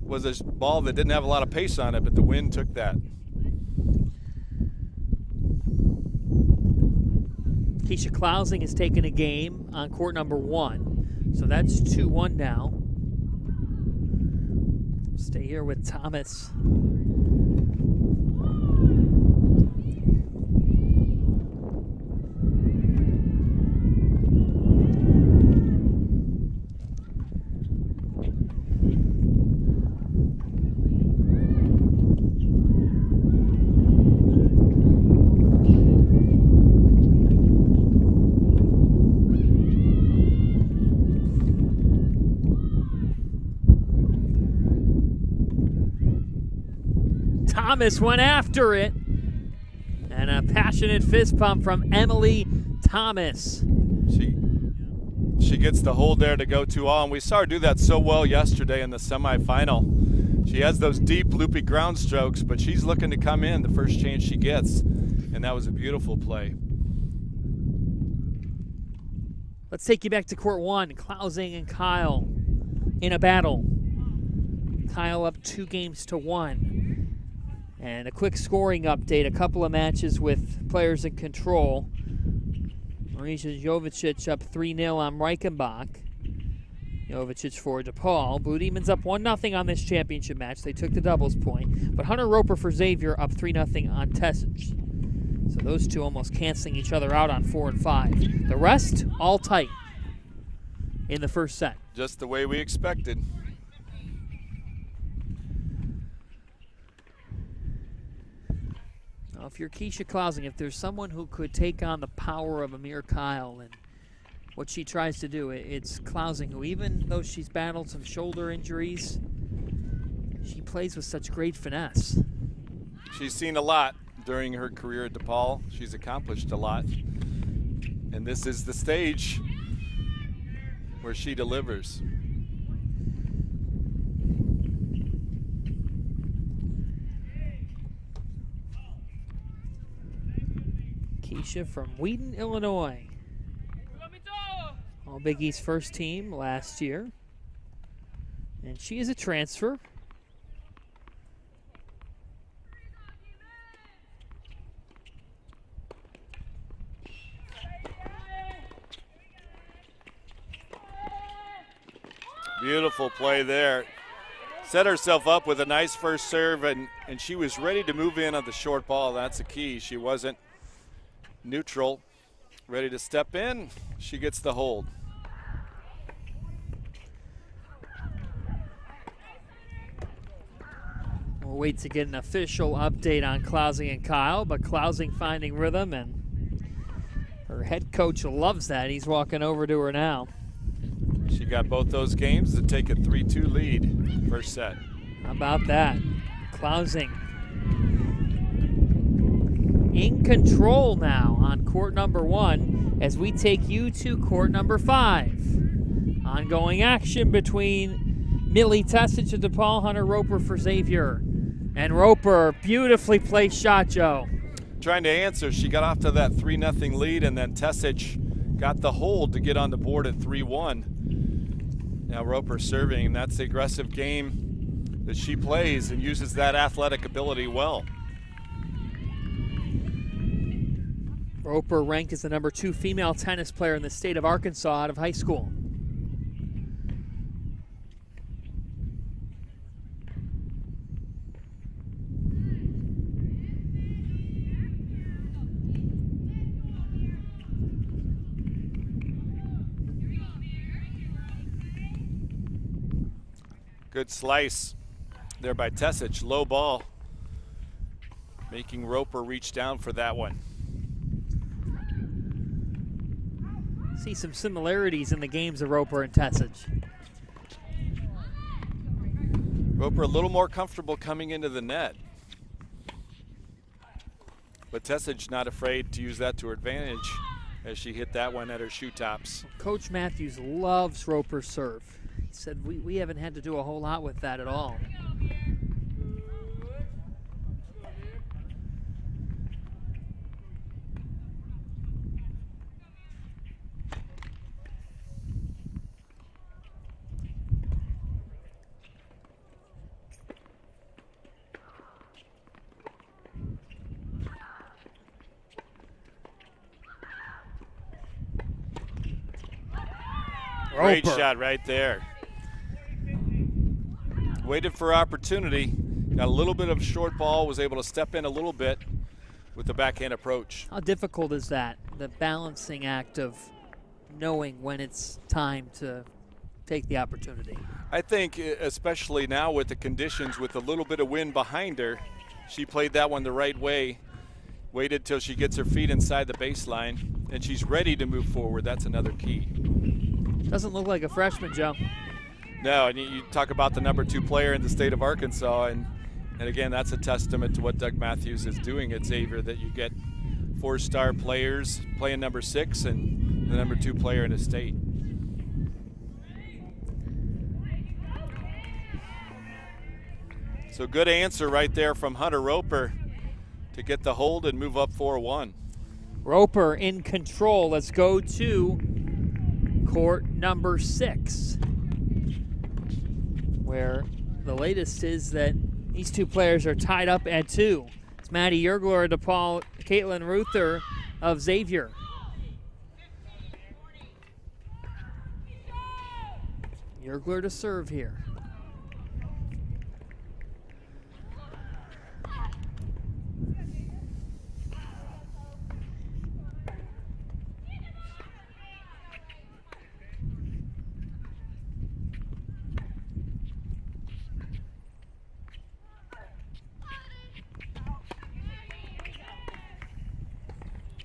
was a ball that didn't have a lot of pace on it, but the wind took that. Keisha Klausing has taken a game on court number 1. So that's 2-1 now. Stay here with Thomas. Thomas went after it. And a passionate fist pump from Emily Thomas. She gets the hold there to go 2-all, and we saw her do that so well yesterday in the semifinal. She has those deep, loopy ground strokes, but she's looking to come in the first chance she gets, and that was a beautiful play. Let's take you back to court 1. Klausing and Kyle in a battle. Kyle up 2-1. And a quick scoring update. A couple of matches with players in control. Marija Jovicic up 3-0 on Reichenbach. Jovicic for DePaul. Blue Demons up 1-0 on this championship match. They took the doubles point. But Hunter Roper for Xavier up 3-0 on Tessage. So those two almost canceling each other out on 4 and 5. The rest, all tight in the first set. Just the way we expected. Now, if you're Keisha Klausing, if there's someone who could take on the power of Amir Kyle and what she tries to do, it's Klausing, who even though she's battled some shoulder injuries, she plays with such great finesse. She's seen a lot during her career at DePaul. She's accomplished a lot. And this is the stage where she delivers. Keisha from Wheaton, Illinois. All Big East first team last year. And she is a transfer. Beautiful play there. Set herself up with a nice first serve, and she was ready to move in on the short ball. That's the key. She wasn't neutral, ready to step in. She gets the hold. We'll wait to get an official update on Klausing and Kyle, but Klausing finding rhythm, and her head coach loves that. He's walking over to her now. She got both those games to take a 3-2 lead first set. How about that? Klausing in control now on court number 1 as we take you to court number 5. Ongoing action between Millie Tessage of DePaul, Hunter Roper for Xavier. And Roper, beautifully placed shot, Joe. Trying to answer, she got off to that 3-0 lead, and then Tessage got the hold to get on the board at 3-1. Now Roper serving, and that's the aggressive game that she plays and uses that athletic ability well. Roper ranked as the number 2 female tennis player in the state of Arkansas out of high school. Good slice there by Tessage, low ball, making Roper reach down for that one. See some similarities in the games of Roper and Tessage. Roper a little more comfortable coming into the net, but Tessage not afraid to use that to her advantage as she hit that one at her shoe tops. Coach Matthews loves Roper's serve. He said we haven't had to do a whole lot with that at all. Great Roper. shot right there. Waited for opportunity, got a little bit of short ball, was able to step in a little bit with the backhand approach. How difficult is that? The balancing act of knowing when it's time to take the opportunity. I think especially now with the conditions, with a little bit of wind behind her, she played that one the right way, waited till she gets her feet inside the baseline, and she's ready to move forward. That's another key. Doesn't look like a freshman, Joe. No, and you talk about the number 2 player in the state of Arkansas, and again, that's a testament to what Doug Matthews is doing at Xavier, that you get 4-star players playing number 6 and the number 2 player in the state. So good answer right there from Hunter Roper to get the hold and move up 4-1. Roper in control. Let's go to court number 6, where the latest is that these two players are tied up at 2. It's Maddie Yergler of DePaul, Caitlin Ruther of Xavier. Yergler to serve here.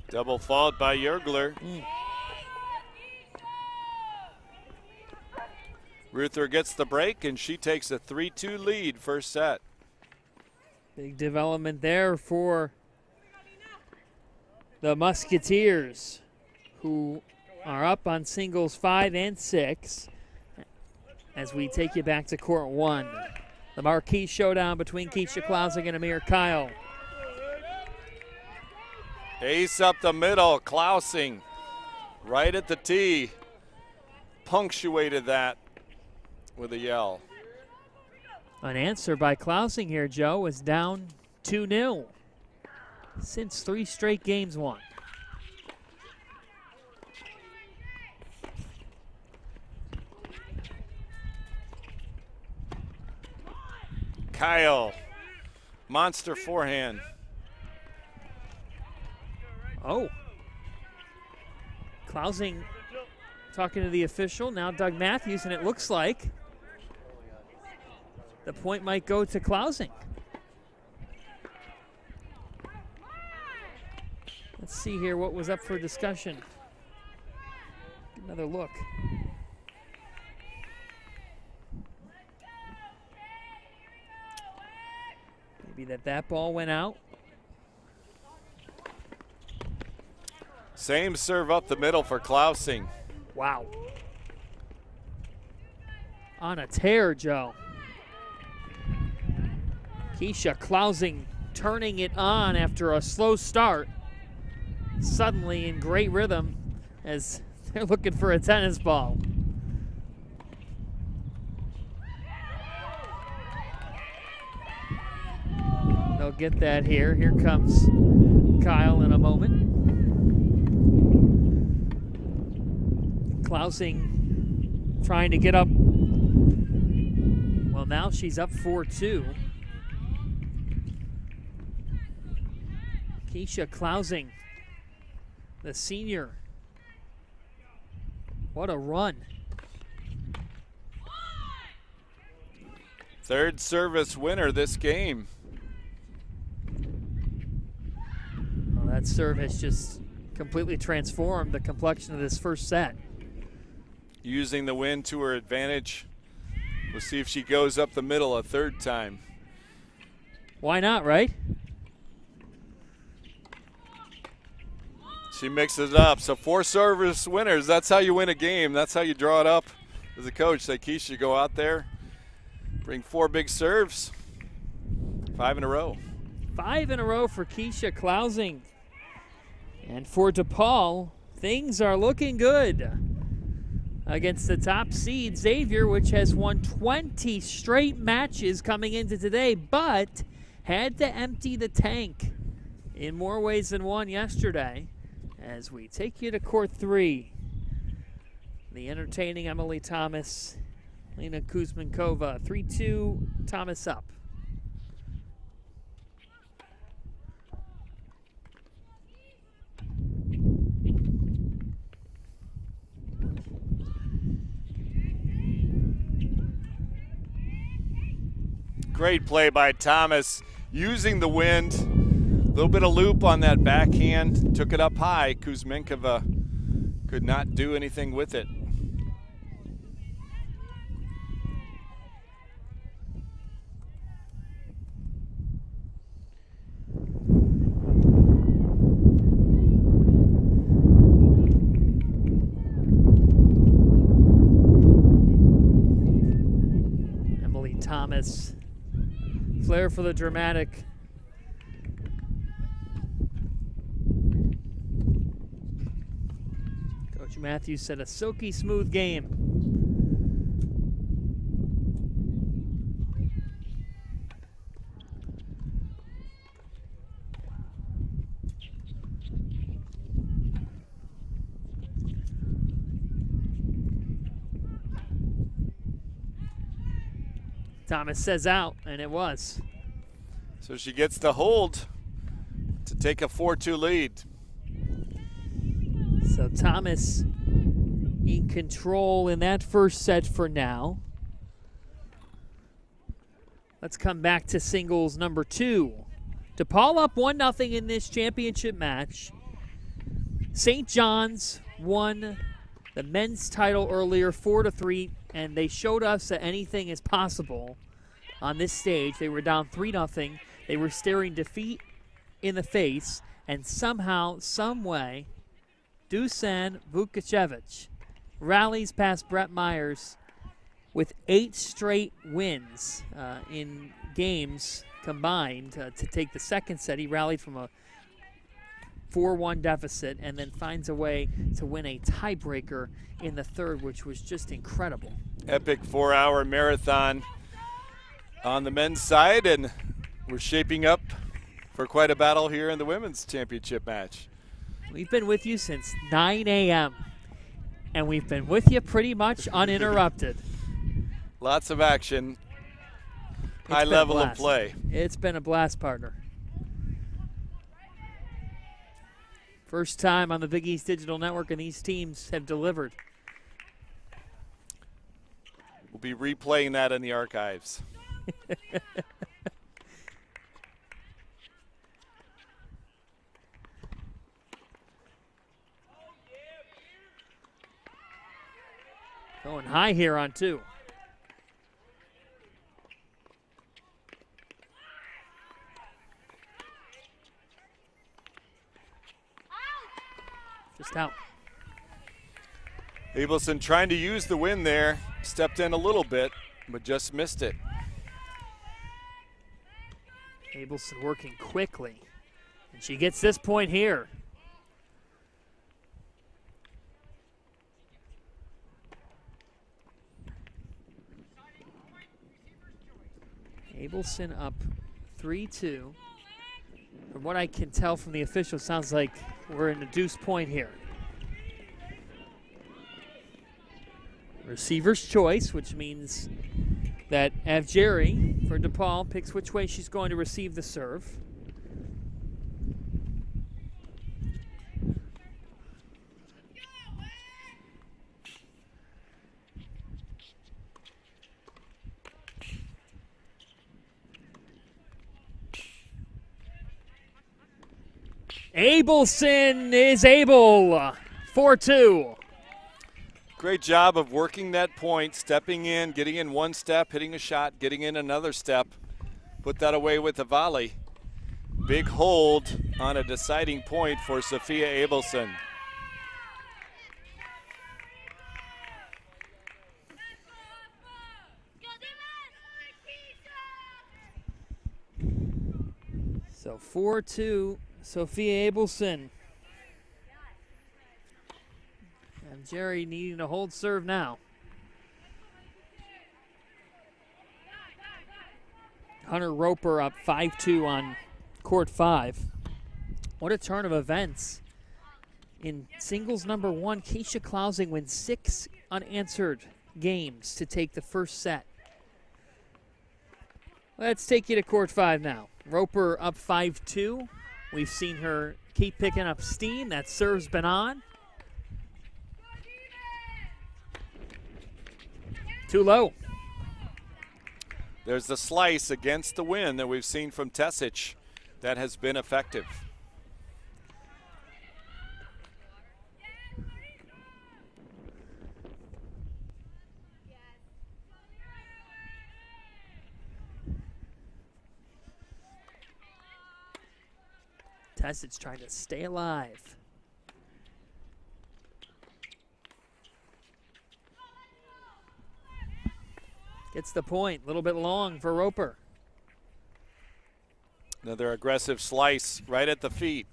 Double fault by Yergler. Ruther gets the break, and she takes a 3-2 lead first set. Big development there for the Musketeers, who are up on singles 5 and 6 as we take you back to court 1. The marquee showdown between Keisha Klausing and Amir Kyle. Ace up the middle, Klausing right at the tee. Punctuated that with a yell. An answer by Klausing here, Joe, was down 2-0 since 3 straight games won. Kyle, monster forehand. Oh. Klausing talking to the official, now Doug Matthews, and it looks like the point might go to Klausing. Let's see here what was up for discussion. Another look. Maybe that ball went out. Same serve up the middle for Klausing. Wow. On a tear, Joe. Keisha Klausing turning it on after a slow start. Suddenly in great rhythm as they're looking for a tennis ball. They'll get that here. Here comes Kyle in a moment. Klausing trying to get up. Well, now she's up 4-2. Keisha Klausing, the senior. What a run. Third service winner this game. Well, that serve has just completely transformed the complexion of this first set. Using the win to her advantage. We'll see if she goes up the middle a third time. Why not, right? She mixes it up. So 4 service winners. That's how you win a game. That's how you draw it up as a coach. Say, Keisha, go out there, bring 4 big serves. 5 in a row. 5 in a row for Keisha Klausing. And for DePaul, things are looking good against the top seed, Xavier, which has won 20 straight matches coming into today, but had to empty the tank in more ways than one yesterday. As we take you to court 3, the entertaining Emily Thomas, Lena Kuzmankova, 3-2, Thomas up. Great play by Thomas, using the wind. A little bit of loop on that backhand, took it up high. Kuzmenkova could not do anything with it. Emily Thomas, flair for the dramatic. Coach Matthews said a silky smooth game. Thomas says out, and it was. So she gets the hold to take a 4-2 lead. So Thomas in control in that first set for now. Let's come back to singles number 2. DePaul up 1-0 in this championship match. St. John's won the men's title earlier 4-3, and they showed us that anything is possible on this stage. They were down 3-0. They were staring defeat in the face, and somehow, some way, Dusan Vukacevic rallies past Brett Myers with 8 straight wins in games combined to take the second set. He rallied from a 4-1 deficit and then finds a way to win a tiebreaker in the third, which was just incredible. Epic 4-hour marathon on the men's side, and we're shaping up for quite a battle here in the women's championship match. We've been with you since 9 a.m., and we've been with you pretty much uninterrupted. Lots of action, high level of play. It's been a blast, partner. First time on the Big East Digital Network, and these teams have delivered. We'll be replaying that in the archives. Going high here on 2. Just out. Abelson trying to use the win there, stepped in a little bit, but just missed it. Abelson working quickly, and she gets this point here. Abelson up 3-2. From what I can tell from the official, sounds like we're in a deuce point here. Receiver's choice, which means that Avjeri for DePaul picks which way she's going to receive the serve. Abelson is able. 4-2. Great job of working that point, stepping in, getting in one step, hitting a shot, getting in another step. Put that away with a volley. Big hold on a deciding point for Sophia Abelson. So 4-2, Sophia Abelson. And Jerry needing to hold serve now. Hunter Roper up 5-2 on court 5. What a turn of events. In singles number 1, Keisha Klausing wins 6 unanswered games to take the first set. Let's take you to court 5 now. Roper up 5-2. We've seen her keep picking up steam. That serve's been on. Too low. There's the slice against the win that we've seen from Tesic. That has been effective. Tesic trying to stay alive. Gets the point. A little bit long for Roper. Another aggressive slice right at the feet.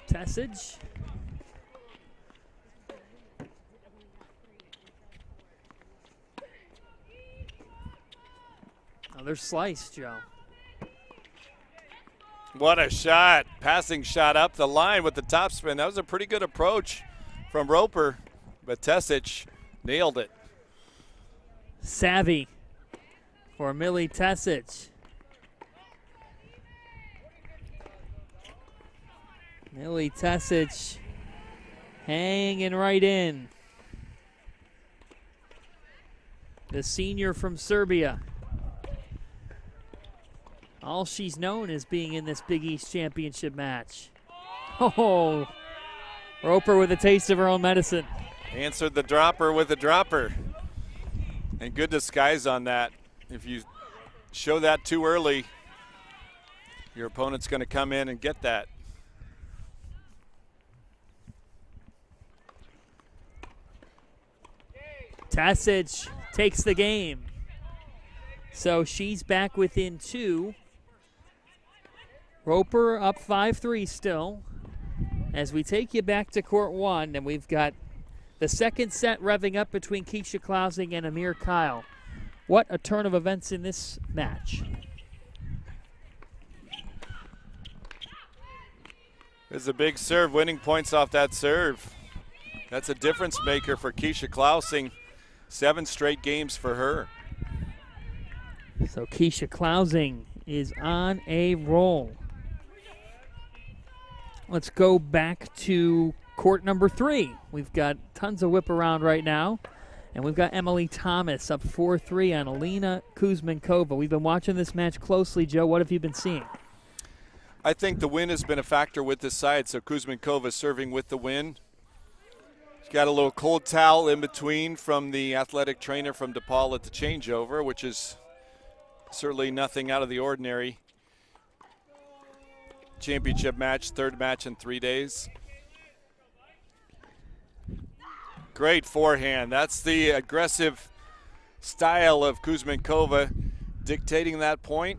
Tesage. Another slice, Joe. What a shot. Passing shot up the line with the topspin. That was a pretty good approach from Roper, but Tesich nailed it. Savvy for Millie Tesich. Millie Tesich hanging right in. The senior from Serbia. All she's known is being in this Big East Championship match. Oh, Roper with a taste of her own medicine. Answered the dropper with a dropper. And good disguise on that. If you show that too early, your opponent's going to come in and get that. Tesich takes the game. So she's back within 2. Roper up 5-3 still. As we take you back to court 1, and we've got the second set revving up between Keisha Klausing and Amir Kyle. What a turn of events in this match. There's a big serve, winning points off that serve. That's a difference maker for Keisha Klausing. 7 straight games for her. So Keisha Klausing is on a roll. Let's go back to court number 3. We've got tons of whip around right now. And we've got Emily Thomas up 4-3 on Alina Kuzmenkova. We've been watching this match closely, Joe. What have you been seeing? I think the win has been a factor with this side, so Kuzmenkova serving with the win. She's got a little cold towel in between from the athletic trainer from DePaul at the changeover, which is certainly nothing out of the ordinary. Championship match, 3rd match in 3 days. Great forehand. That's the aggressive style of Kuzmenkova, dictating that point.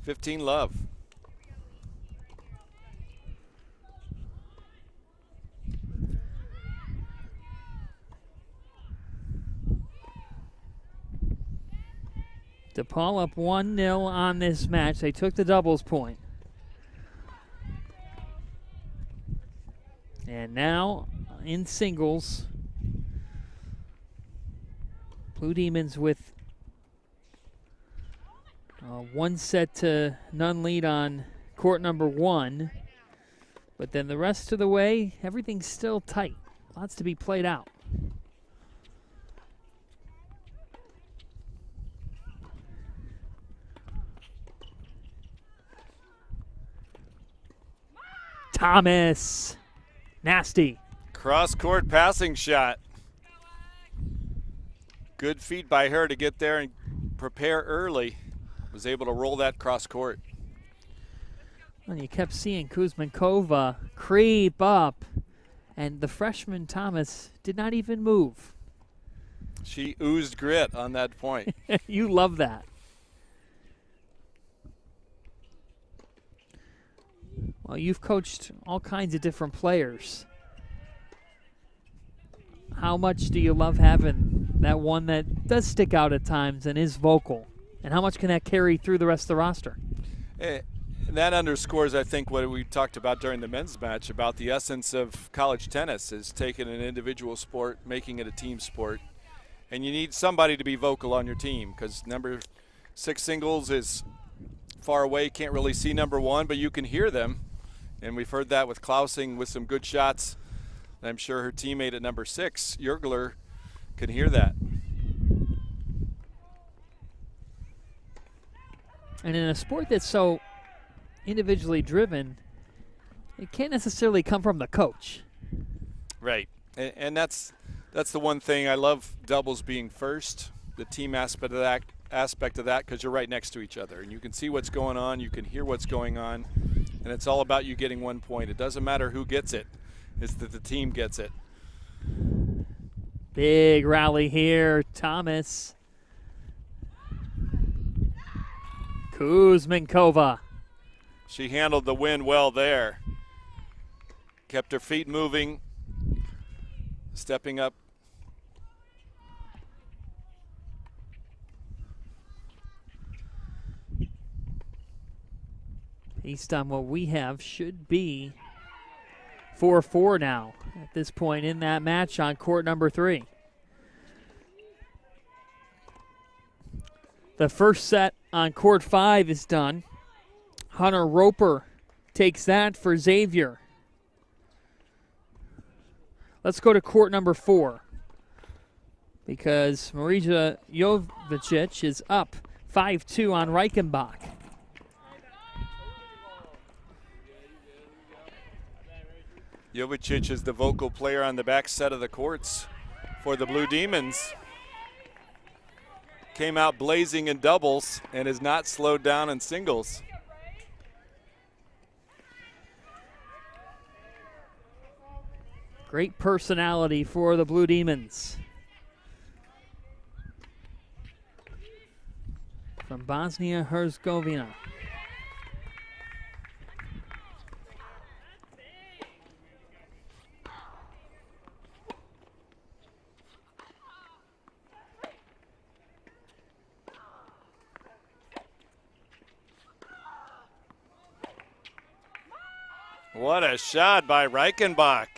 15-love. DePaul up 1-0 on this match. They took the doubles point. And now in singles, Blue Demons with 1-0 lead on court number 1. But then the rest of the way, everything's still tight. Lots to be played out. Thomas. Nasty. Cross-court passing shot. Good feed by her to get there and prepare early. Was able to roll that cross-court. And you kept seeing Kuzmenkova creep up, and the freshman Thomas did not even move. She oozed grit on that point. You love that. Well, you've coached all kinds of different players. How much do you love having that one that does stick out at times and is vocal? And how much can that carry through the rest of the roster? That underscores, I think, what we talked about during the men's match about the essence of college tennis is taking an individual sport, making it a team sport. And you need somebody to be vocal on your team because number 6 singles is far away, can't really see number 1, but you can hear them. And we've heard that with Klausing with some good shots. And I'm sure her teammate at number 6, Jurgler, can hear that. And in a sport that's so individually driven, it can't necessarily come from the coach. Right. And that's the one thing. I love doubles being first, the team aspect of that, because you're right next to each other. And you can see what's going on. You can hear what's going on. And it's all about you getting 1 point. It doesn't matter who gets it. It's that the team gets it. Big rally here. Thomas. Kuzmenkova. She handled the win well there. Kept her feet moving, stepping up. Based on what we have, should be 4-4 now at this point in that match on court number 3. The first set on court 5 is done. Hunter Roper takes that for Xavier. Let's go to court number 4 because Marija Jovicic is up 5-2 on Reichenbach. Jovicic is the vocal player on the back set of the courts for the Blue Demons. Came out blazing in doubles and is not slowed down in singles. Great personality for the Blue Demons. From Bosnia-Herzegovina. What a shot by Reichenbach.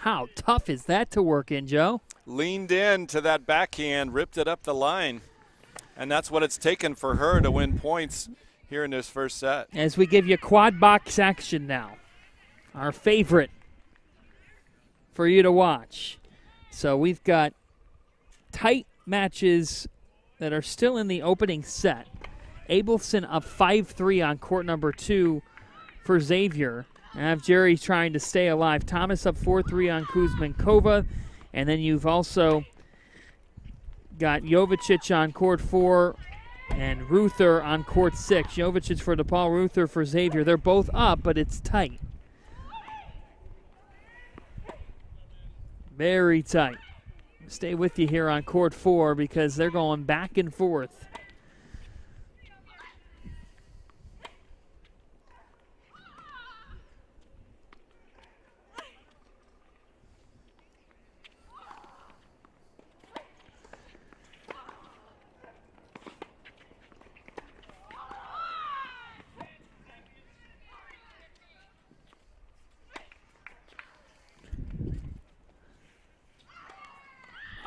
How tough is that to work in, Joe? Leaned in to that backhand, ripped it up the line. And that's what it's taken for her to win points here in this first set. As we give you quad box action now, our favorite for you to watch. So we've got tight matches that are still in the opening set. Abelson up 5-3 on court number 2 for Xavier. And Jerry's trying to stay alive. Thomas up 4-3 on Kuzmenkova. And then you've also got Jovicic on court 4 and Ruther on court 6. Jovicic for DePaul, Ruther for Xavier. They're both up, but it's tight. Very tight. Stay with you here on court 4 because they're going back and forth.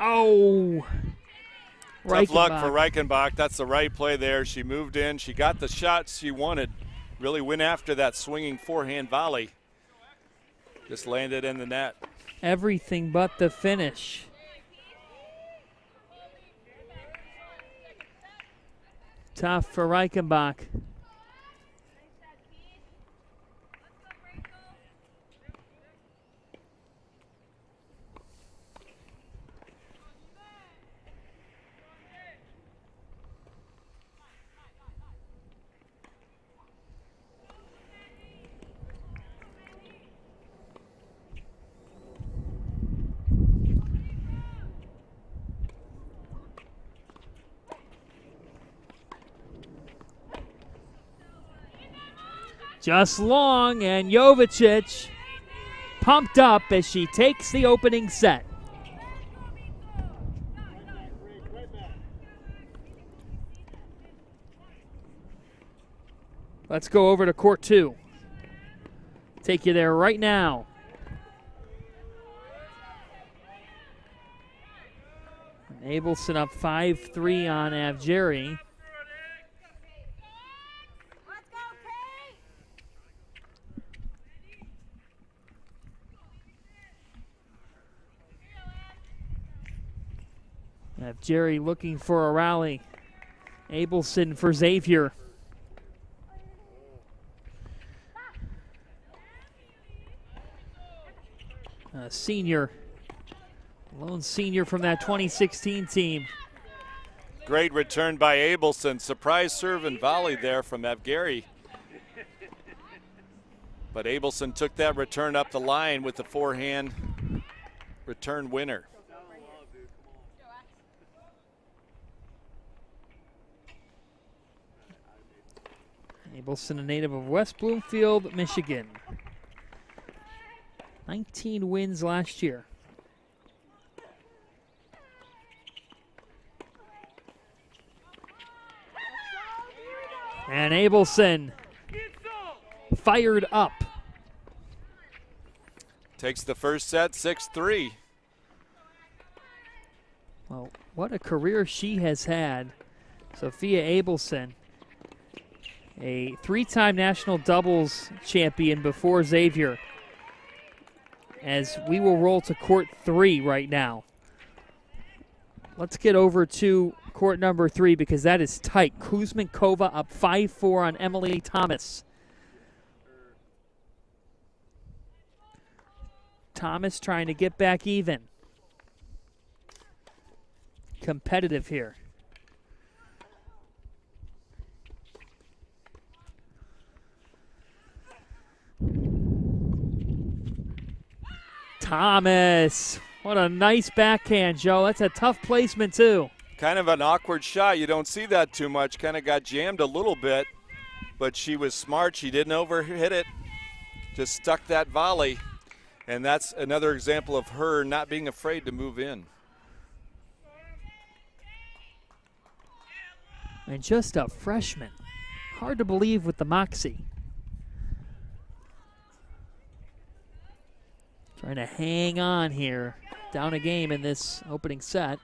Oh, tough luck for Reichenbach. That's the right play there. She moved in. She got the shots she wanted. Really went after that swinging forehand volley. Just landed in the net. Everything but the finish. Tough for Reichenbach. Just long, and Jovicic pumped up as she takes the opening set. Let's go over to court 2. Take you there right now. Abelson up 5-3 on Avjeri. Jerry looking for a rally. Abelson for Xavier. Senior. Lone senior from that 2016 team. Great return by Abelson. Surprise serve and volley there from Avgeri. But Abelson took that return up the line with the forehand return winner. Abelson, a native of West Bloomfield, Michigan. 19 wins last year. And Abelson fired up. Takes the first set, 6-3. Well, what a career she has had. Sophia Abelson, a 3-time national doubles champion before Xavier. As we will roll to court 3 right now. Let's get over to court number 3 because that is tight. Kuzmenkova up 5-4 on Emily Thomas. Thomas trying to get back even. Competitive here. Thomas, what a nice backhand, Joe. That's a tough placement, too. Kind of an awkward shot. You don't see that too much. Kind of got jammed a little bit, but she was smart. She didn't overhit it. Just stuck that volley. And that's another example of her not being afraid to move in. And just a freshman. Hard to believe with the moxie. Trying to hang on here. Down a game in this opening set.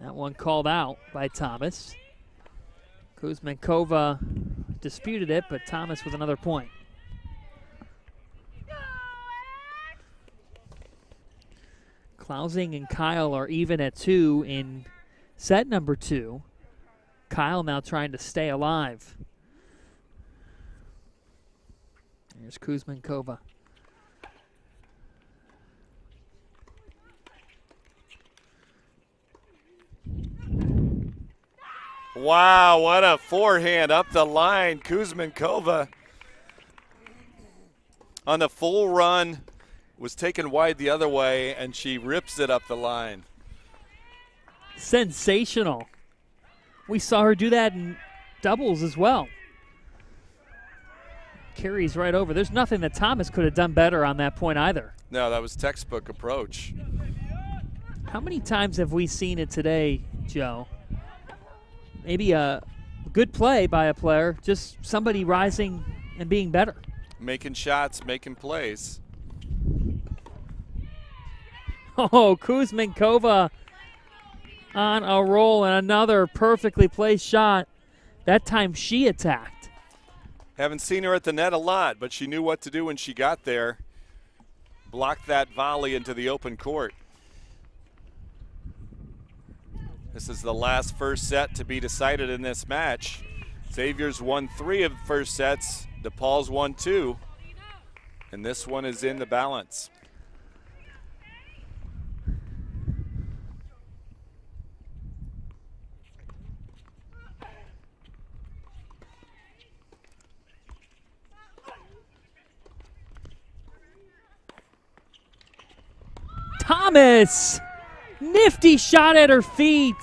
That one called out by Thomas. Kuzmenkova disputed it, but Thomas with another point. Klausing and Kyle are even at 2 in set number 2. Kyle now trying to stay alive. Here's Kuzmenkova. Wow, what a forehand up the line. Kuzmenkova on the full run was taken wide the other way, and she rips it up the line. Sensational. We saw her do that in doubles as well. Carries right over. There's nothing that Thomas could have done better on that point either. No, that was textbook approach. How many times have we seen it today, Joe? Maybe a good play by a player, just somebody rising and being better. Making shots, making plays. Oh, Kuzmenkova on a roll and another perfectly placed shot. That time she attacked. Haven't seen her at the net a lot, but she knew what to do when she got there. Blocked that volley into the open court. This is the last first set to be decided in this match. Xavier's won 3 of the first sets. DePaul's won 2. And this one is in the balance. Thomas! Nifty shot at her feet.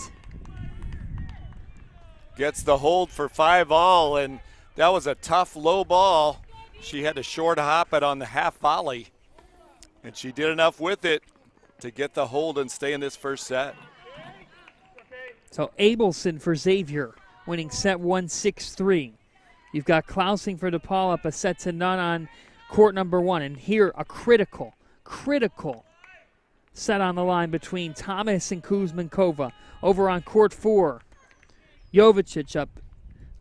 Gets the hold for 5-all, and that was a tough low ball. She had to short hop it on the half volley, and she did enough with it to get the hold and stay in this first set. So Abelson for Xavier, winning set 1, 6-3. You've got Klausing for DePaul up a set to none on court number 1, and here a critical set on the line between Thomas and Kuzmenkova. Over on court 4, Jovicic up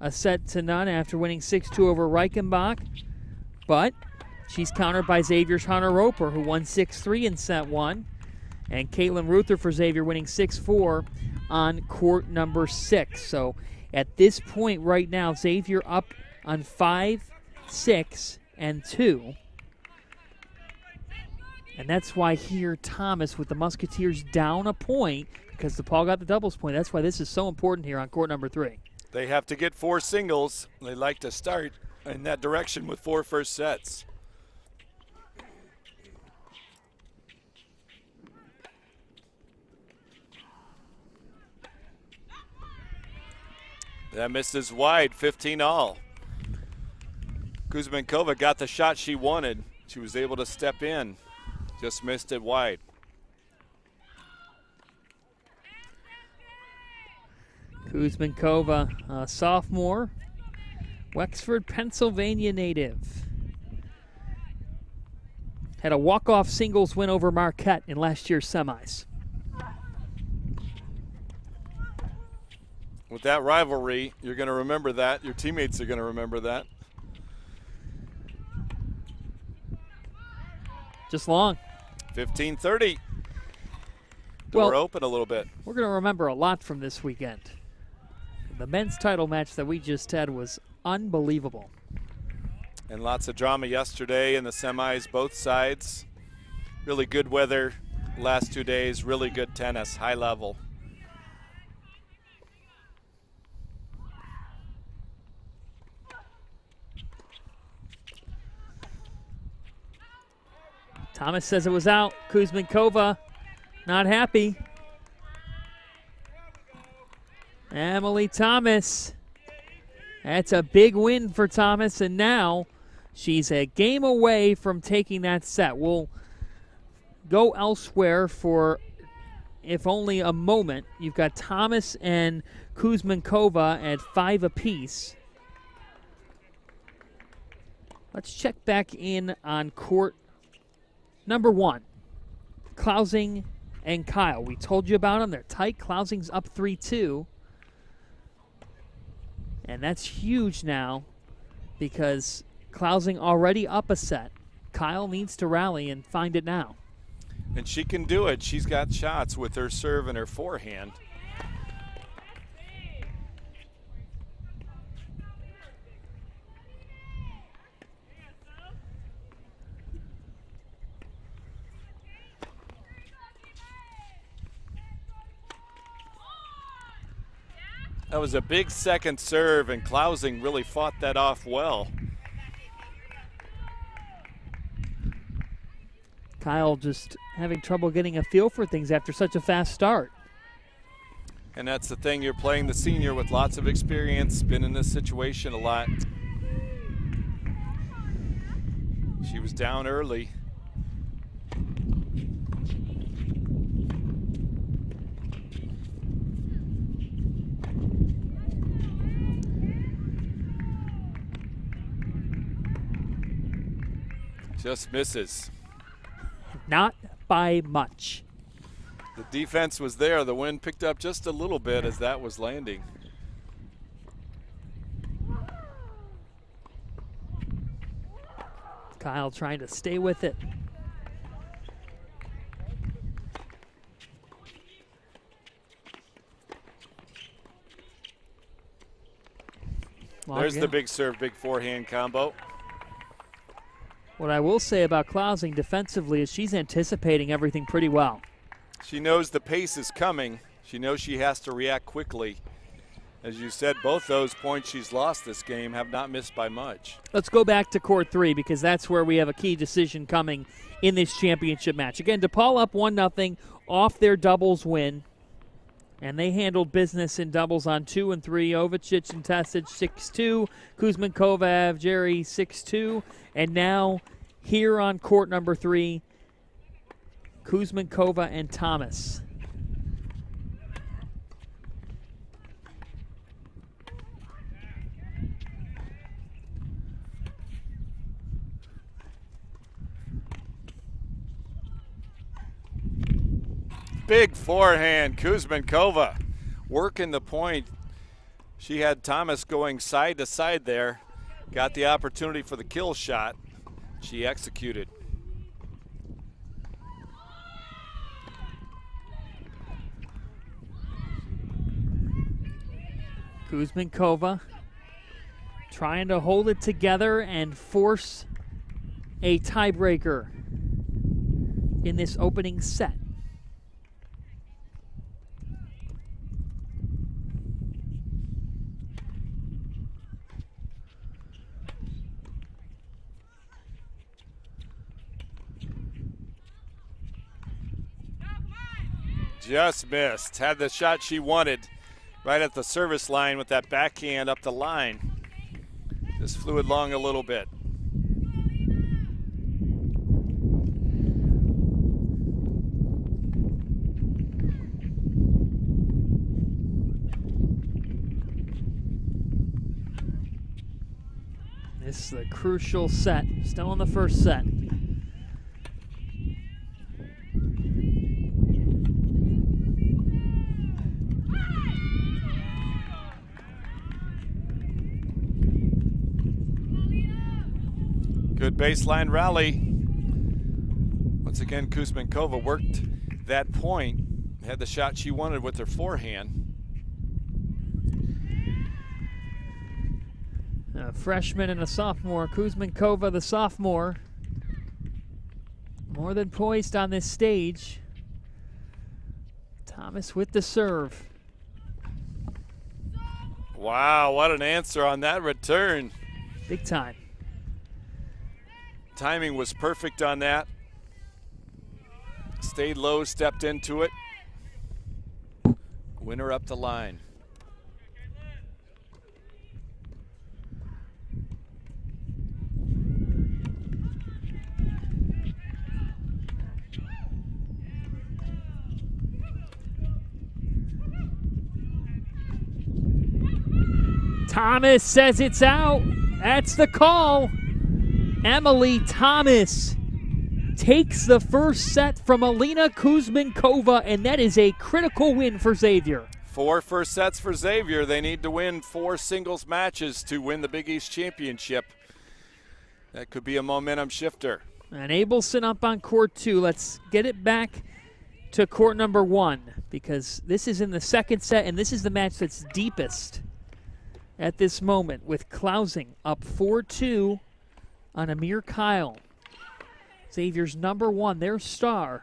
a set to none after winning 6-2 over Reichenbach. But she's countered by Xavier's Hunter Roper, who won 6-3 in set 1. And Caitlin Ruther for Xavier winning 6-4 on court number 6. So at this point right now, Xavier up on 5, 6, and 2. And that's why here Thomas with the Musketeers down a point because DePaul got the doubles point. That's why this is so important here on court number 3. They have to get 4 singles. They like to start in that direction with 4 first sets. That misses wide, 15-all. Kuzmenkova got the shot she wanted. She was able to step in, just missed it wide. Kuzmenkova, a sophomore, Wexford, Pennsylvania native. Had a walk-off singles win over Marquette in last year's semis. With that rivalry, you're going to remember that. Your teammates are going to remember that. Just long. 15:30. Door open a little bit. We're going to remember a lot from this weekend. The men's title match that we just had was unbelievable. And lots of drama yesterday in the semis, both sides. Really good weather last 2 days, really good tennis, high level. Thomas says it was out. Kuzmenkova not happy. Emily Thomas. That's a big win for Thomas, and now she's a game away from taking that set. We'll go elsewhere for, if only a moment. You've got Thomas and Kuzmenkova at 5 apiece. Let's check back in on court number 1. Klausing and Kyle. We told you about them. They're tight. Klausing's up 3-2. And that's huge now because Klausing already up a set. Kyle needs to rally and find it now. And she can do it. She's got shots with her serve and her forehand. That was a big second serve, and Klausing really fought that off well. Kyle just having trouble getting a feel for things after such a fast start. And that's the thing, you're playing the senior with lots of experience, been in this situation a lot. She was down early. Just misses. Not by much. The defense was there. The wind picked up just a little bit as that was landing. Kyle trying to stay with it. There's the big serve, big forehand combo. What I will say about Klausing defensively is she's anticipating everything pretty well. She knows the pace is coming. She knows she has to react quickly. As you said, both those points she's lost this game have not missed by much. Let's go back to court 3 because that's where we have a key decision coming in this championship match. Again, DePaul up 1-0 off their doubles win. And they handled business in doubles on 2 and 3. Ovicic and Tesic 6-2. Kuzmenkova, Jerry 6-2. And now here on court number 3, Kuzmenkova and Thomas. Big forehand, Kuzmenkova working the point. She had Thomas going side to side there. Got the opportunity for the kill shot. She executed. Kuzmenkova trying to hold it together and force a tiebreaker in this opening set. Just missed. Had the shot she wanted right at the service line with that backhand up the line. Just flew it long a little bit. This is a crucial set. Still in the first set. Good baseline rally. Once again, Kuzmenkova worked that point, had the shot she wanted with her forehand. A freshman and a sophomore. Kuzmenkova, the sophomore, more than poised on this stage. Thomas with the serve. Wow, what an answer on that return. Big time. Timing was perfect on that. Stayed low, stepped into it. Winner up the line. Thomas says it's out. That's the call. Emily Thomas takes the first set from Alina Kuzmenkova, and that is a critical win for Xavier. 4 first sets for Xavier. They need to win 4 singles matches to win the Big East Championship. That could be a momentum shifter. And Abelson up on court 2. Let's get it back to court number 1, because this is in the second set, and this is the match that's deepest at this moment, with Klausing up 4-2 on Amir Kyle. Xavier's number 1, their star,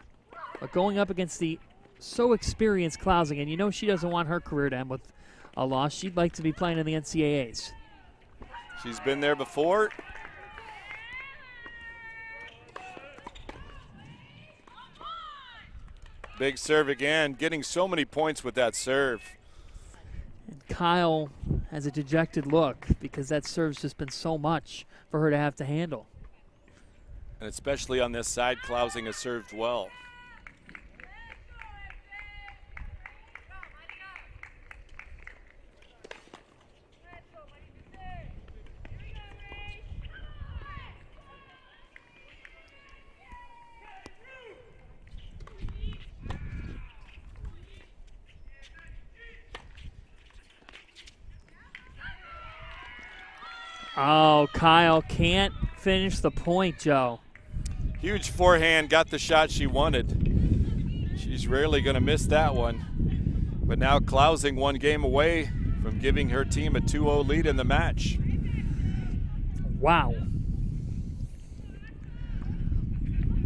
but going up against the so experienced Klausing, and you know she doesn't want her career to end with a loss. She'd like to be playing in the NCAAs. She's been there before. Big serve again, getting so many points with that serve. And Kyle has a dejected look because that serve's just been so much for her to have to handle. And especially on this side, Klausing has served well. Oh, Kyle can't finish the point, Joe. Huge forehand, got the shot she wanted. She's rarely going to miss that one. But now Klausing 1 game away from giving her team a 2-0 lead in the match. Wow.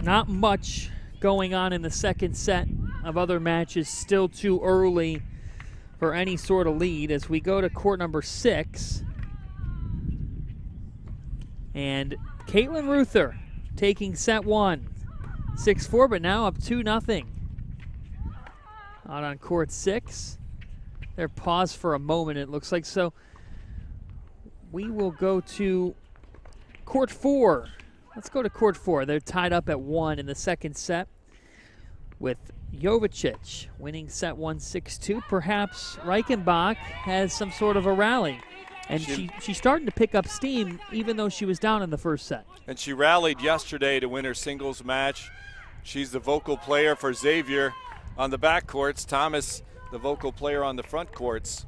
Not much going on in the second set of other matches. Still too early for any sort of lead as we go to court number 6. And Caitlin Ruther taking set 1. 6-4, but now up 2-0. Out on court 6. They're paused for a moment, it looks like. So we will go to court 4. Let's go to court 4. They're tied up at 1 in the second set with Jovicic winning set 1 6-2. Perhaps Reichenbach has some sort of a rally. And she's starting to pick up steam even though she was down in the first set. And she rallied yesterday to win her singles match. She's the vocal player for Xavier on the back courts. Thomas, the vocal player on the front courts.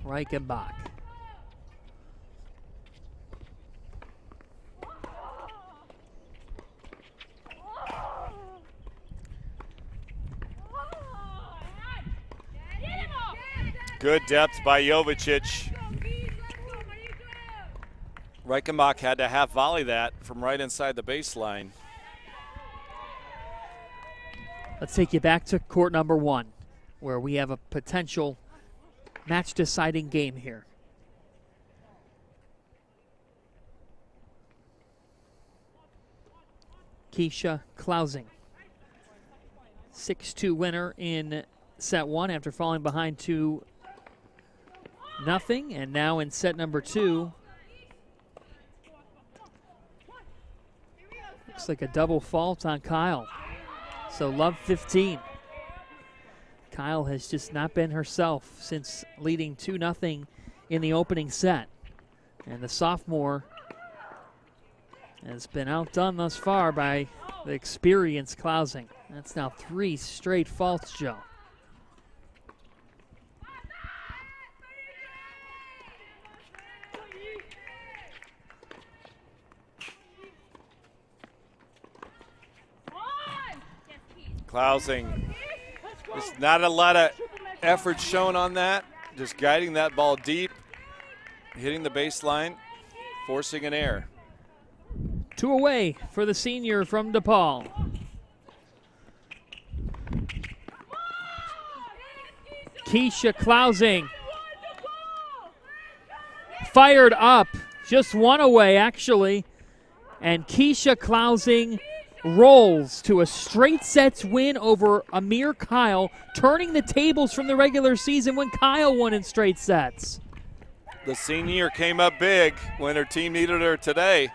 Reichenbach. Good depth by Jovicic. Reichenbach had to half volley that from right inside the baseline. Let's take you back to court number 1, where we have a potential match-deciding game here. Keisha Klausing 6-2 winner in set 1 after falling behind 2-0. And now in set number 2, looks like a double fault on Kyle. So love 15. Kyle has just not been herself since leading 2-0 in the opening set. And the sophomore has been outdone thus far by the experienced Clousing. That's now 3 straight faults, Joe. Clousing, just not a lot of effort shown on that. Just guiding that ball deep, hitting the baseline, forcing an error. 2 away for the senior from DePaul. Keisha Clousing fired up, just 1 away actually, and Keisha Clousing rolls to a straight sets win over Amir Kyle, turning the tables from the regular season when Kyle won in straight sets. The senior came up big when her team needed her today.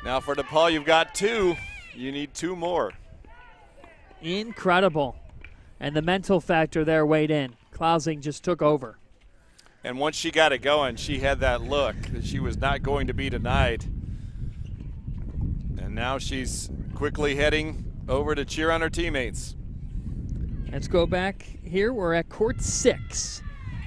Now for DePaul, you've got 2. You need 2 more. Incredible. And the mental factor there weighed in. Clousing just took over. And once she got it going, she had that look that she was not going to be denied. And now she's quickly heading over to cheer on her teammates. Let's go back here. We're at court 6.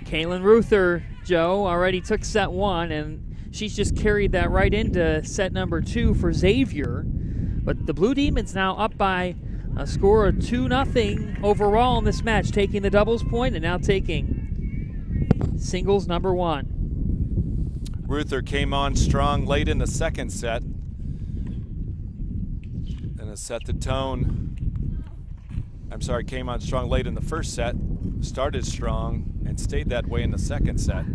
Kaylin Ruther, Joe, already took set 1, and she's just carried that right into set number 2 for Xavier. But the Blue Demons now up by a score of 2-0 overall in this match, taking the doubles point and now taking singles number 1. Ruther came on strong late in the second set. And has set the tone. Came on strong late in the first set, started strong, and stayed that way in the second set.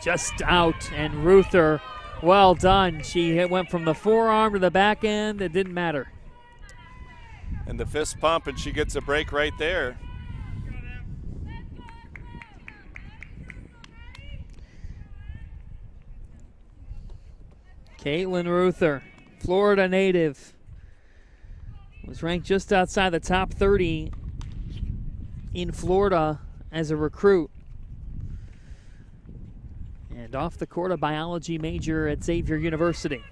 Just out, and Ruther, well done. She went from the forearm to the back end. It didn't matter. And the fist pump, and she gets a break right there. Caitlin Ruther, Florida native, was ranked just outside the top 30 in Florida as a recruit. And off the court, a biology major at Xavier University.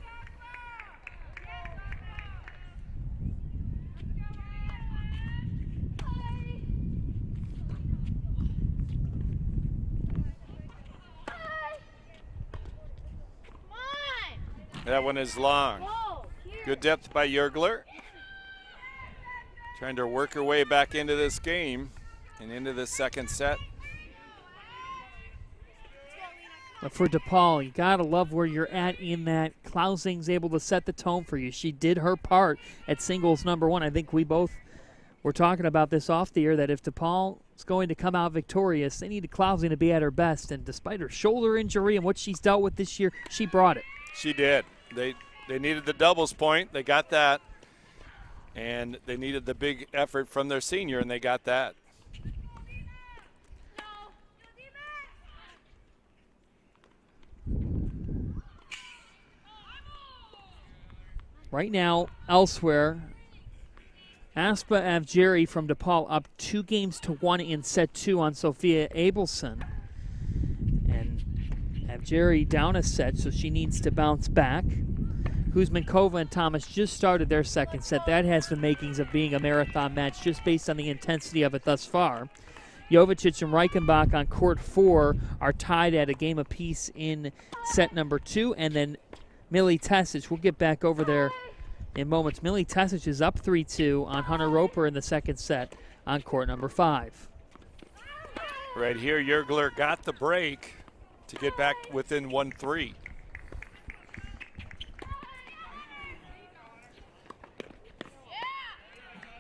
That one is long. Good depth by Yergler. Trying to work her way back into this game and into the second set. But for DePaul, you got to love where you're at in that. Clousing's able to set the tone for you. She did her part at singles number 1. I think we both were talking about this off the air, that if DePaul is going to come out victorious, they needed Clousing to be at her best. And despite her shoulder injury and what she's dealt with this year, she brought it. She did. They needed the doubles point. They got that. And they needed the big effort from their senior, and they got that. Right now, elsewhere, Aspa Avjeri from DePaul up 2-1 in set 2 on Sophia Abelson. And Avjeri down a set, so she needs to bounce back. Kuzmenkova and Thomas just started their second set. That has the makings of being a marathon match just based on the intensity of it thus far. Jovicic and Reichenbach on court 4 are tied at a game apiece in set number 2. And then Millie Tesic, we'll get back over there in moments. Millie Tesic is up 3-2 on Hunter Roper in the second set on court number 5. Right here, Yergler got the break to get back within 1-3.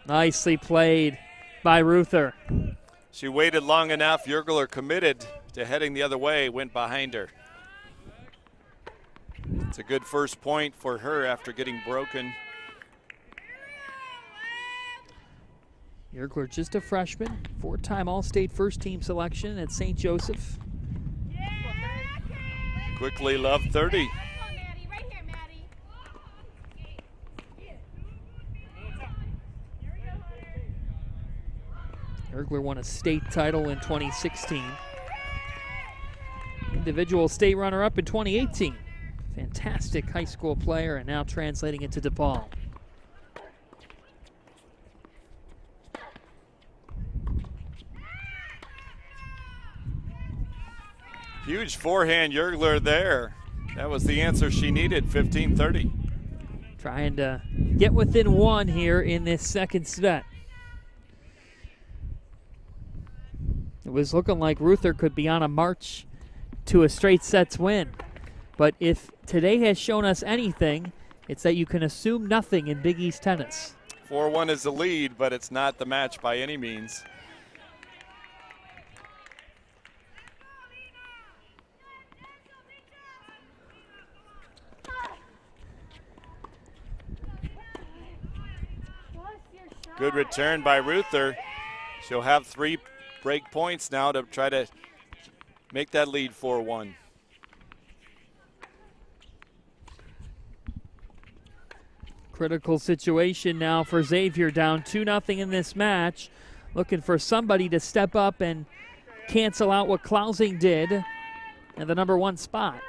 Nicely played by Ruther. She waited long enough. Yergler committed to heading the other way, went behind her. It's a good first point for her after getting broken. Yergler, just a freshman, 4-time All-State first-team selection at St. Joseph. Quickly love 30. Yergler won a state title in 2016. Individual state runner-up in 2018. Fantastic high school player and now translating into DePaul. Huge forehand Yergler there. That was the answer she needed, 15-30. Trying to get within one here in this second set. It was looking like Ruther could be on a march to a straight sets win. But if today has shown us anything, it's that you can assume nothing in Big East tennis. 4-1 is the lead, but it's not the match by any means. Good return by Ruther. She'll have 3 break points now to try to make that lead 4-1. Critical situation now for Xavier, down 2-0 in this match. Looking for somebody to step up and cancel out what Clousing did at the number 1 spot.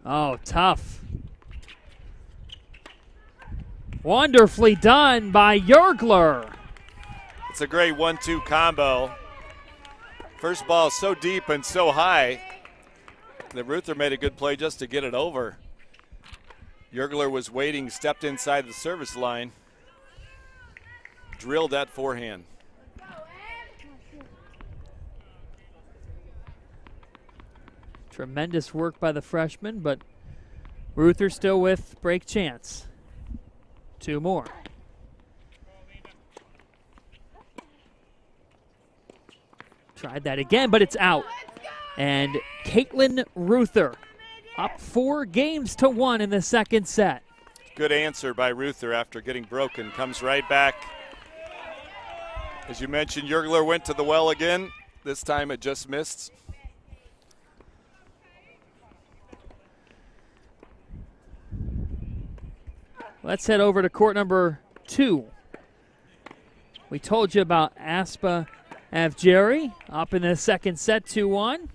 Oh, tough. Wonderfully done by Yergler. It's a great 1-2 combo. First ball so deep and so high that Ruther made a good play just to get it over. Yergler was waiting, stepped inside the service line, drilled that forehand. Tremendous work by the freshman, but Ruther still with break chance. 2 more. Tried that again, but it's out. And Caitlin Ruther up 4-1 in the second set. Good answer by Ruther after getting broken. Comes right back. As you mentioned, Yergler went to the well again. This time it just missed. Let's head over to court number 2. We told you about Aspa Avjeri up in the second set, 2-1.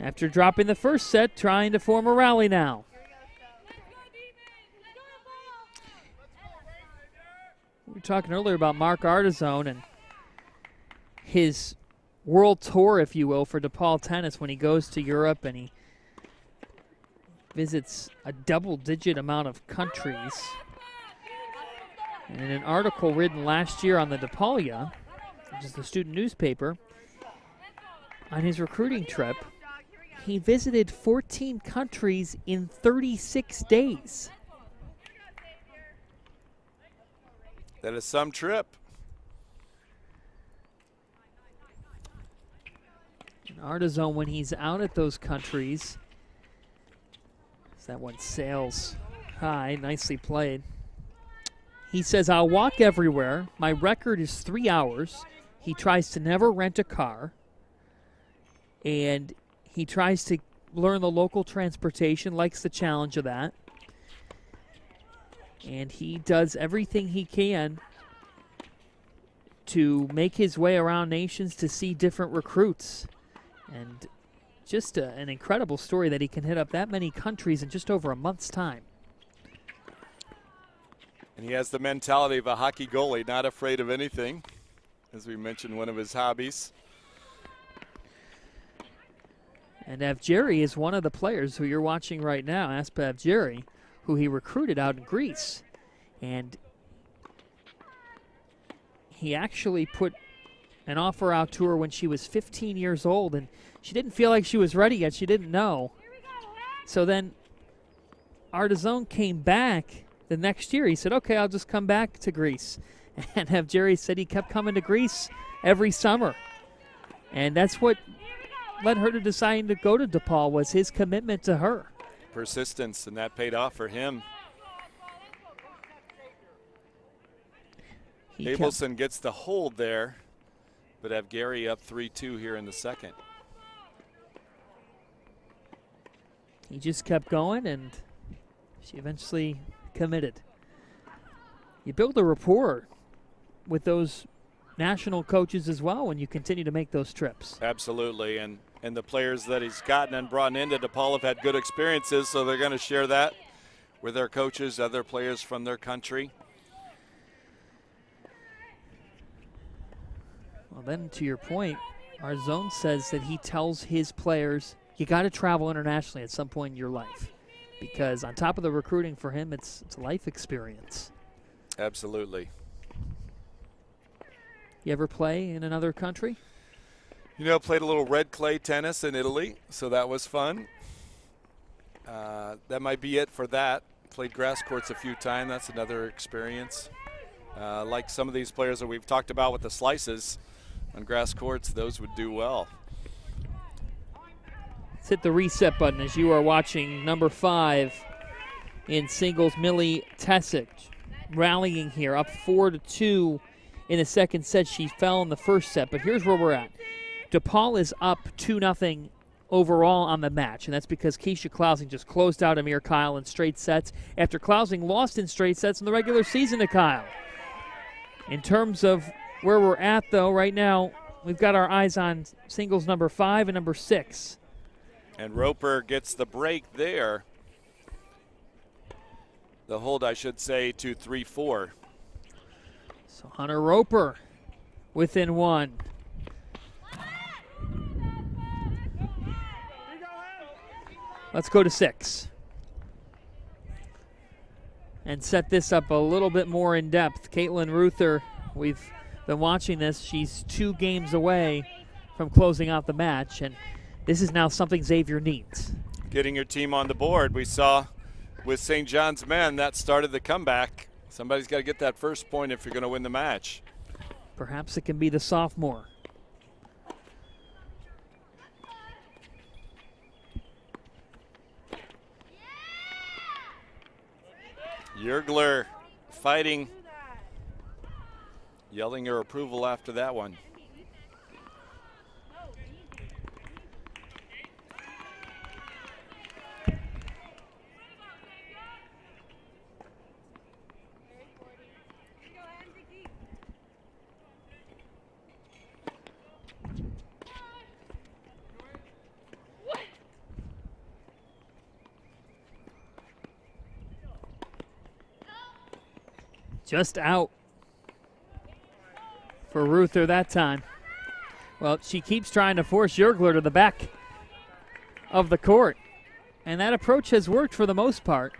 After dropping the first set, trying to form a rally now. We were talking earlier about Mark Artizone and his world tour, if you will, for DePaul tennis when he goes to Europe and he visits a double-digit amount of countries. And in an article written last year on the DePaulia, which is the student newspaper, on his recruiting trip, he visited 14 countries in 36 days. That is some trip. And Artizone, when he's out at those countries, that one sails high, nicely played. He says, I'll walk everywhere. My record is 3 hours. He tries to never rent a car. And he tries to learn the local transportation, likes the challenge of that. And he does everything he can to make his way around nations to see different recruits. And just an incredible story that he can hit up that many countries in just over a month's time. And he has the mentality of a hockey goalie, not afraid of anything. As we mentioned, one of his hobbies. And Avgeri is one of the players who you're watching right now, Aspa Avgeri, who he recruited out in Greece. And he actually put an offer out to her when she was 15 years old, and she didn't feel like she was ready yet. She didn't know. So then Artizone came back the next year. He said, okay, I'll just come back to Greece. And Avgeri said he kept coming to Greece every summer. And that's what led her to deciding to go to DePaul, was his commitment to her. Persistence, and that paid off for him. Abelson gets the hold there, but Avgeri up 3-2 here in the second. He just kept going, and she eventually committed. You build a rapport with those national coaches as well when you continue to make those trips. Absolutely, and the players that he's gotten and brought into DePaul have had good experiences, so they're going to share that with their coaches, other players from their country. Well, then to your point, our zone says that he tells his players, you got to travel internationally at some point in your life, because on top of the recruiting for him, it's a life experience. Absolutely. You ever play in another country? You know, played a little red clay tennis in Italy, so that was fun. That might be it for that. Played grass courts a few times. That's another experience. Like some of these players that we've talked about with the slices on grass courts, those would do well. Let's hit the reset button as you are watching number 5 in singles, Millie Tesic, rallying here, up 4-2 in the second set. She fell in the first set, but here's where we're at. DePaul is up 2-0 overall on the match, and that's because Keisha Klausing just closed out Amir Kyle in straight sets after Klausing lost in straight sets in the regular season to Kyle. In terms of where we're at, though, right now, we've got our eyes on singles number 5 and number 6. And Roper gets the break there. The hold, I should say, to 3-4. So Hunter Roper within 1. Let's go to 6. And set this up a little bit more in depth. Caitlin Ruther, we've been watching this. She's 2 games away from closing out the match, and this is now something Xavier needs. Getting your team on the board. We saw with St. John's men that started the comeback. Somebody's got to get that first point if you're going to win the match. Perhaps it can be the sophomore. Yergler fighting, yelling her approval after that one. Just out for Ruther that time. Well, she keeps trying to force Yergler to the back of the court, and that approach has worked for the most part.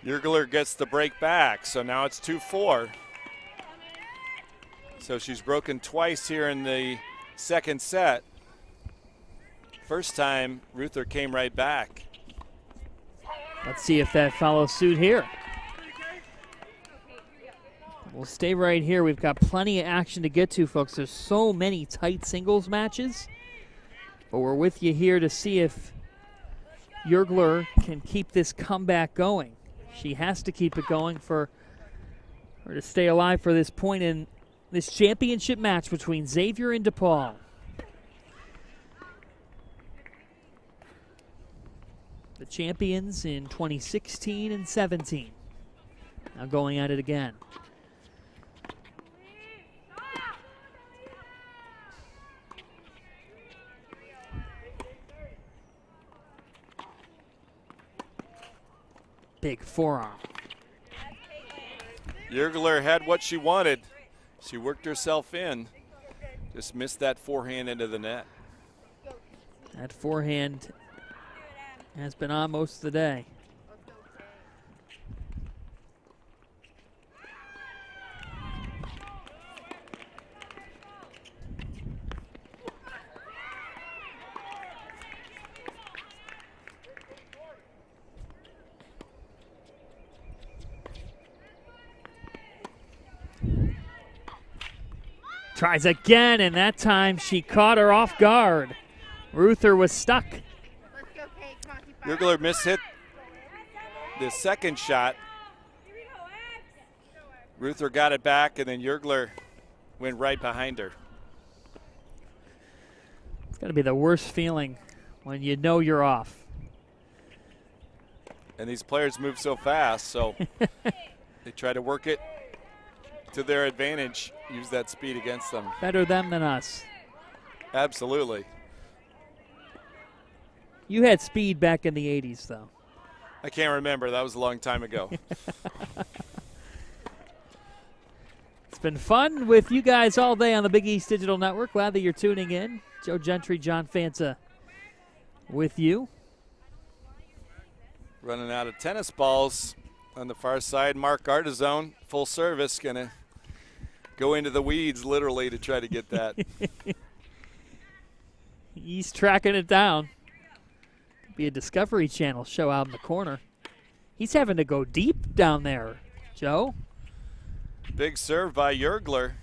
Yergler gets the break back, so now it's 2-4. So she's broken twice here in the second set. First time, Ruther came right back. Let's see if that follows suit here. We'll stay right here. We've got plenty of action to get to, folks. There's so many tight singles matches. But we're with you here to see if Yergler can keep this comeback going. She has to keep it going for her to stay alive for this point in this championship match between Xavier and DePaul. The champions in 2016 and 17. Now going at it again. Big forearm. Yergler had what she wanted. She worked herself in. Just missed that forehand into the net. That forehand has been on most of the day. Tries again, and that time she caught her off guard. Ruther was stuck. Yergler mishit the second shot. Ruther got it back, and then Yergler went right behind her. It's got to be the worst feeling when you know you're off. And these players move so fast, so they try to work it to their advantage, use that speed against them. Better them than us. Absolutely. You had speed back in the 80s, though. I can't remember. That was a long time ago. It's been fun with you guys all day on the Big East Digital Network. Glad that you're tuning in. Joe Gentry, John Fanta with you. Running out of tennis balls on the far side. Mark Artizone, full service, going to go into the weeds literally to try to get that. He's tracking it down. Could be a Discovery Channel show out in the corner. He's having to go deep down there, Joe. Big serve by Yergler.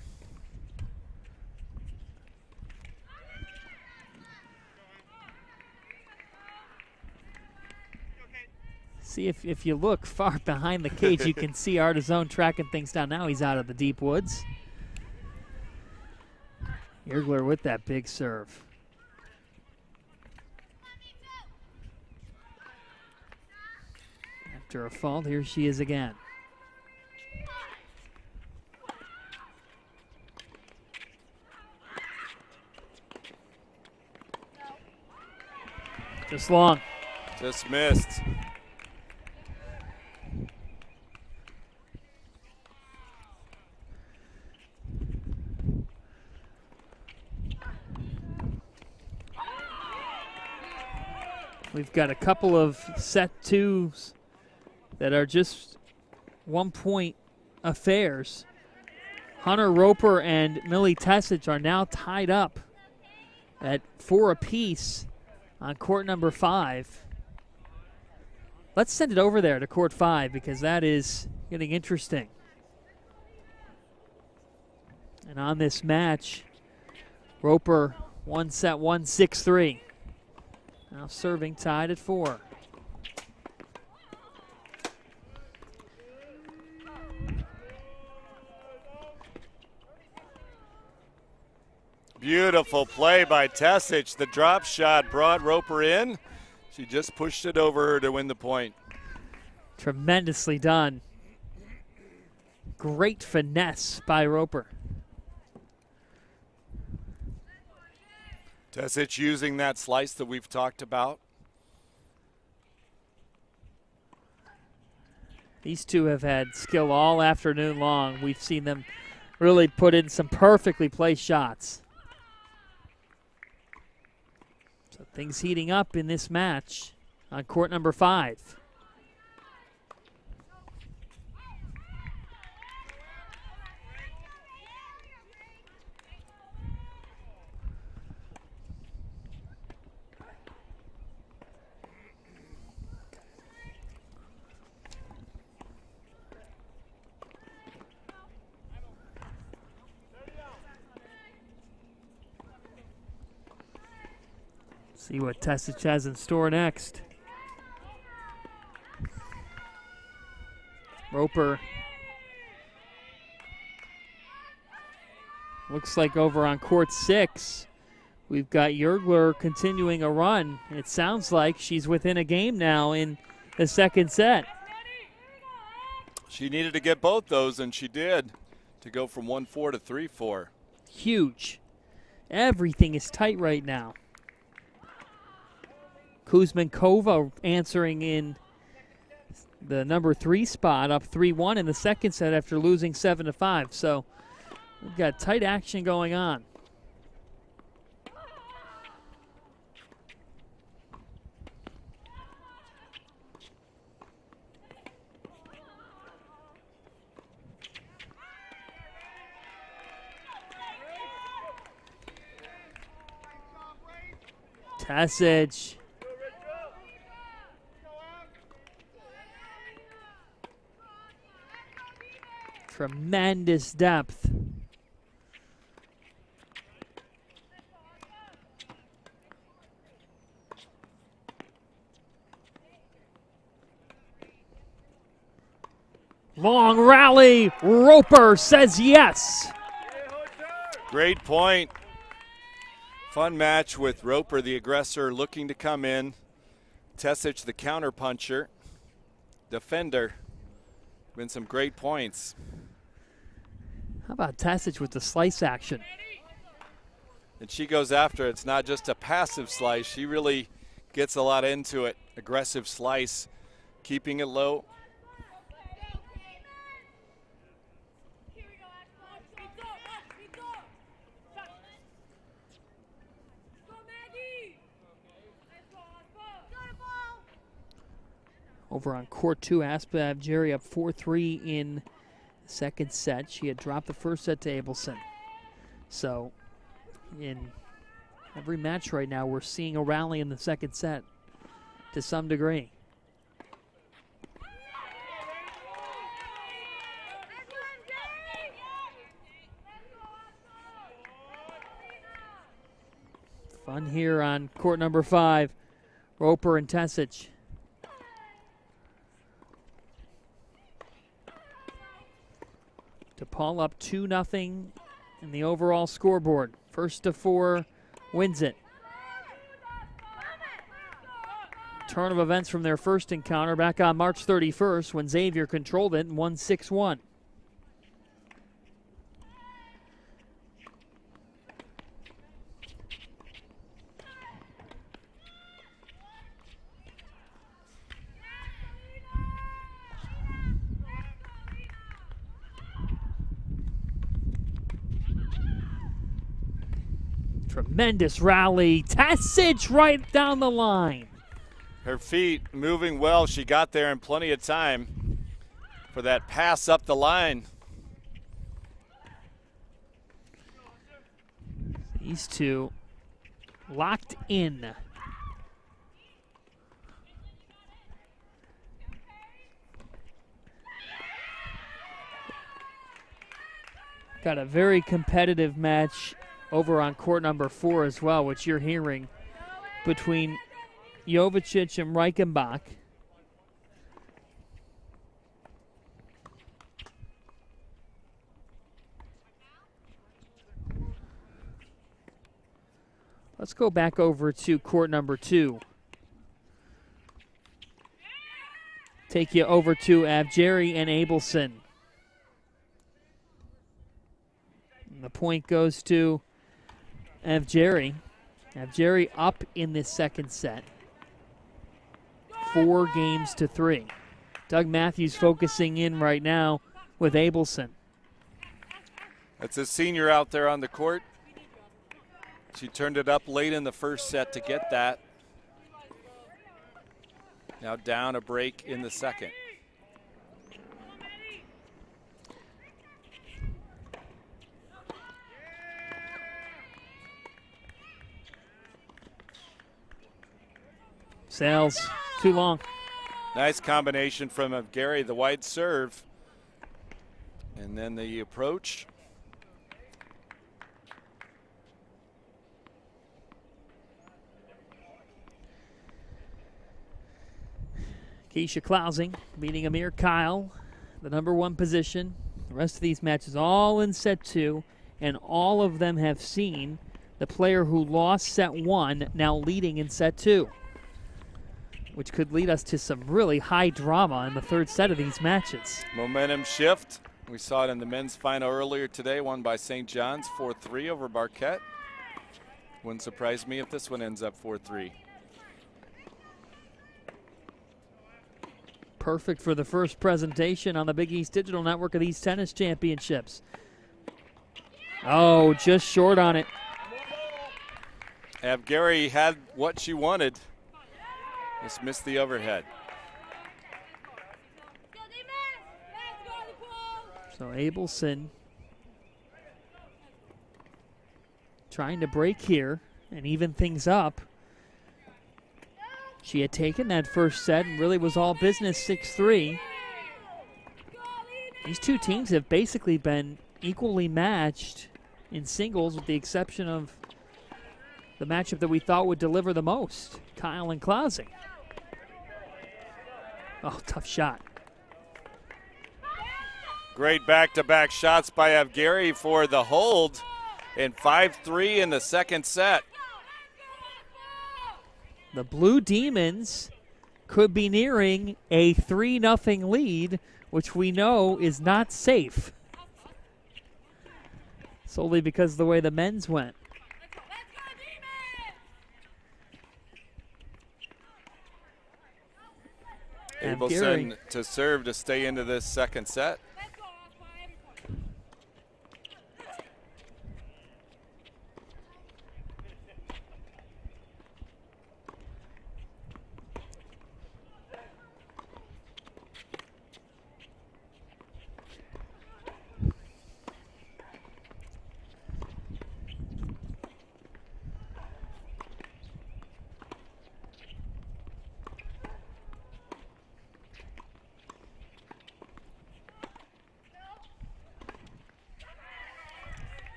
See, if you look far behind the cage, you can see Artizone tracking things down. Now he's out of the deep woods. Yergler with that big serve. After a fault, here she is again. Just long. Just missed. We've got a couple of set twos that are just 1 point affairs. Hunter Roper and Millie Tessich are now tied up at 4 apiece on court number 5. Let's send it over there to court 5 because that is getting interesting. And on this match, Roper 1 set 1, 6-3. Now serving tied at 4. Beautiful play by Tessich. The drop shot brought Roper in. She just pushed it over her to win the point. Tremendously done. Great finesse by Roper. Tessich using that slice that we've talked about. These two have had skill all afternoon long. We've seen them really put in some perfectly placed shots. So things heating up in this match on court number 5. See what Tessich has in store next. Roper looks like over on court 6, we've got Yergler continuing a run. It sounds like she's within a game now in the second set. She needed to get both those, and she did, to go from 1-4 to 3-4. Huge. Everything is tight right now. Kuzmenkova answering in the number 3 spot, up 3-1 in the second set after losing 7-5. So we've got tight action going on. Tasic. Tremendous depth. Long rally. Roper says yes. Great point. Fun match with Roper, the aggressor, looking to come in. Tesic, the counterpuncher. Defender. Been some great points. How about Tasic with the slice action? And she goes after it. It's not just a passive slice. She really gets a lot into it. Aggressive slice, keeping it low. Over on court 2, Aspa Jerry up 4-3 in the second set. She had dropped the first set to Abelson. So in every match right now, we're seeing a rally in the second set to some degree. Fun here on court number 5. Roper and Tesic. DePaul up 2-0 in the overall scoreboard. First to 4 wins it. Turn of events from their first encounter back on March 31st when Xavier controlled it and won 6-1. Tremendous rally. Tasic right down the line. Her feet moving well. She got there in plenty of time for that pass up the line. These two locked in. Got a very competitive match over on court number 4 as well, which you're hearing between Jovicic and Reichenbach. Let's go back over to court number 2. Take you over to Avjeri and Abelson. And the point goes to Avjeri. Avjeri up in this second set. 4-3. Doug Matthews focusing in right now with Abelson. That's a senior out there on the court. She turned it up late in the first set to get that. Now down a break in the second. Sails too long. Nice combination from Gary, the wide serve. And then the approach. Keisha Klausing beating Amir Kyle, the number 1 position. The rest of these matches all in set 2, and all of them have seen the player who lost set 1 now leading in set 2, which could lead us to some really high drama in the third set of these matches. Momentum shift. We saw it in the men's final earlier today, won by St. John's 4-3 over Marquette. Wouldn't surprise me if this one ends up 4-3. Perfect for the first presentation on the Big East Digital Network of these tennis championships. Oh, just short on it. Gary had what she wanted. Just missed the overhead. So Abelson trying to break here and even things up. She had taken that first set and really was all business 6-3. These two teams have basically been equally matched in singles with the exception of the matchup that we thought would deliver the most, Kyle and Klausing. Oh, tough shot. Great back-to-back shots by Evgeri for the hold, and 5-3 in the second set. The Blue Demons could be nearing a 3-0 lead, which we know is not safe. Solely because of the way the men's went. Abelson to serve to stay into this second set.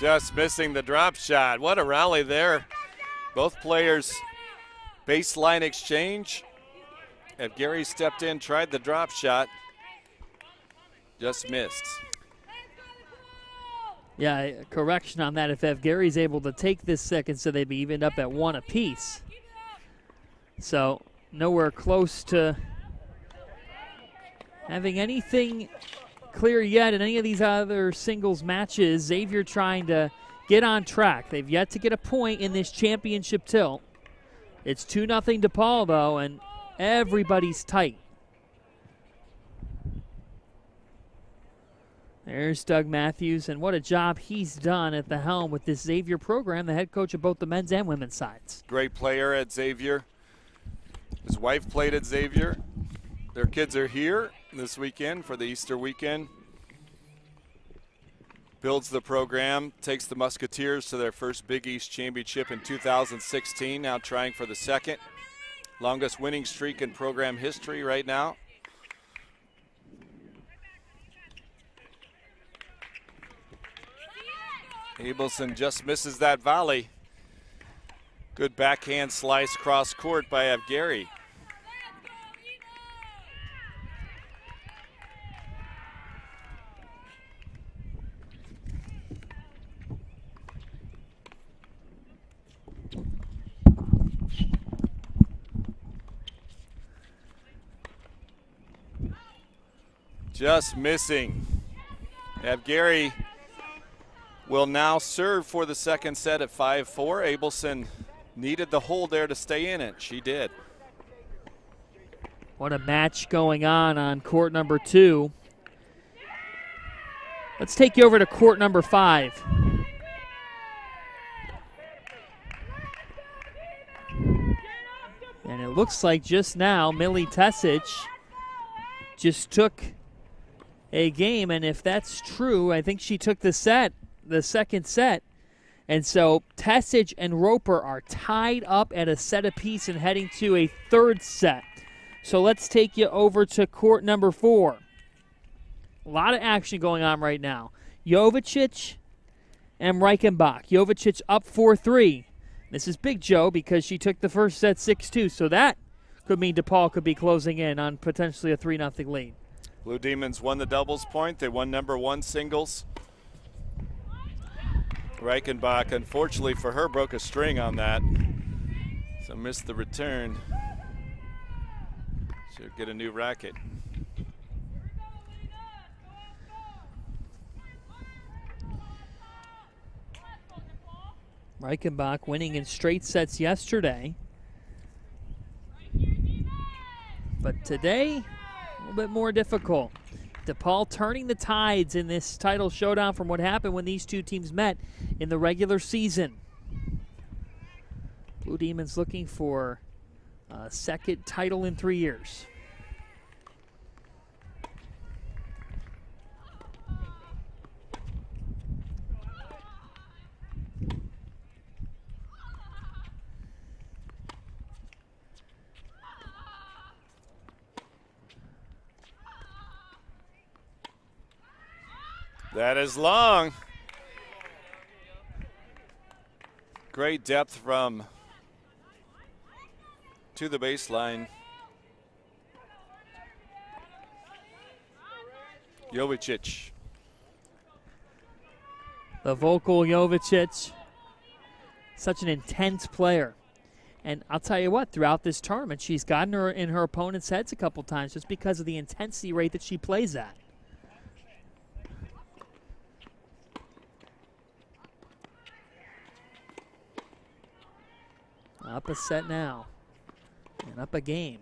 Just missing the drop shot. What a rally there. Both players baseline exchange. Evgeri stepped in, tried the drop shot. Just missed. Yeah, correction on that. If Evgeri's able to take this second, so they'd be evened up at 1 apiece. So nowhere close to having anything clear yet in any of these other singles matches. Xavier trying to get on track. They've yet to get a point in this championship tilt. It's 2-0 DePaul, though, and everybody's tight. There's Doug Matthews, and what a job he's done at the helm with this Xavier program, the head coach of both the men's and women's sides. Great player at Xavier. His wife played at Xavier. Their kids are here this weekend for the Easter weekend. Builds the program, takes the Musketeers to their first Big East championship in 2016, now trying for the second. Longest winning streak in program history right now. Abelson just misses that volley. Good backhand slice cross court by Evgeri. Just missing. Evgeri will now serve for the second set at 5-4. Abelson needed the hold there to stay in it. She did. What a match going on court number 2. Let's take you over to court number 5. And it looks like just now Millie Tesic just took a game, and if that's true, I think she took the second set. And so Tesic and Roper are tied up at a set apiece and heading to a third set. So let's take you over to court number 4. A lot of action going on right now. Jovicic and Reichenbach. Jovicic up 4-3. This is Big Joe because she took the first set 6-2, so that could mean DePaul could be closing in on potentially a 3-0 lead. Blue Demons won the doubles point. They won number 1 singles. Reichenbach, unfortunately for her, broke a string on that, so missed the return. Should get a new racket. Reichenbach winning in straight sets yesterday. But today, a little bit more difficult. DePaul turning the tides in this title showdown from what happened when these two teams met in the regular season. Blue Demons looking for a second title in 3 years. That is long. Great depth from to the baseline. Jovicic. The vocal Jovicic, such an intense player. And I'll tell you what, throughout this tournament, she's gotten her in her opponent's heads a couple times just because of the intensity rate that she plays at. Up a set now, and up a game.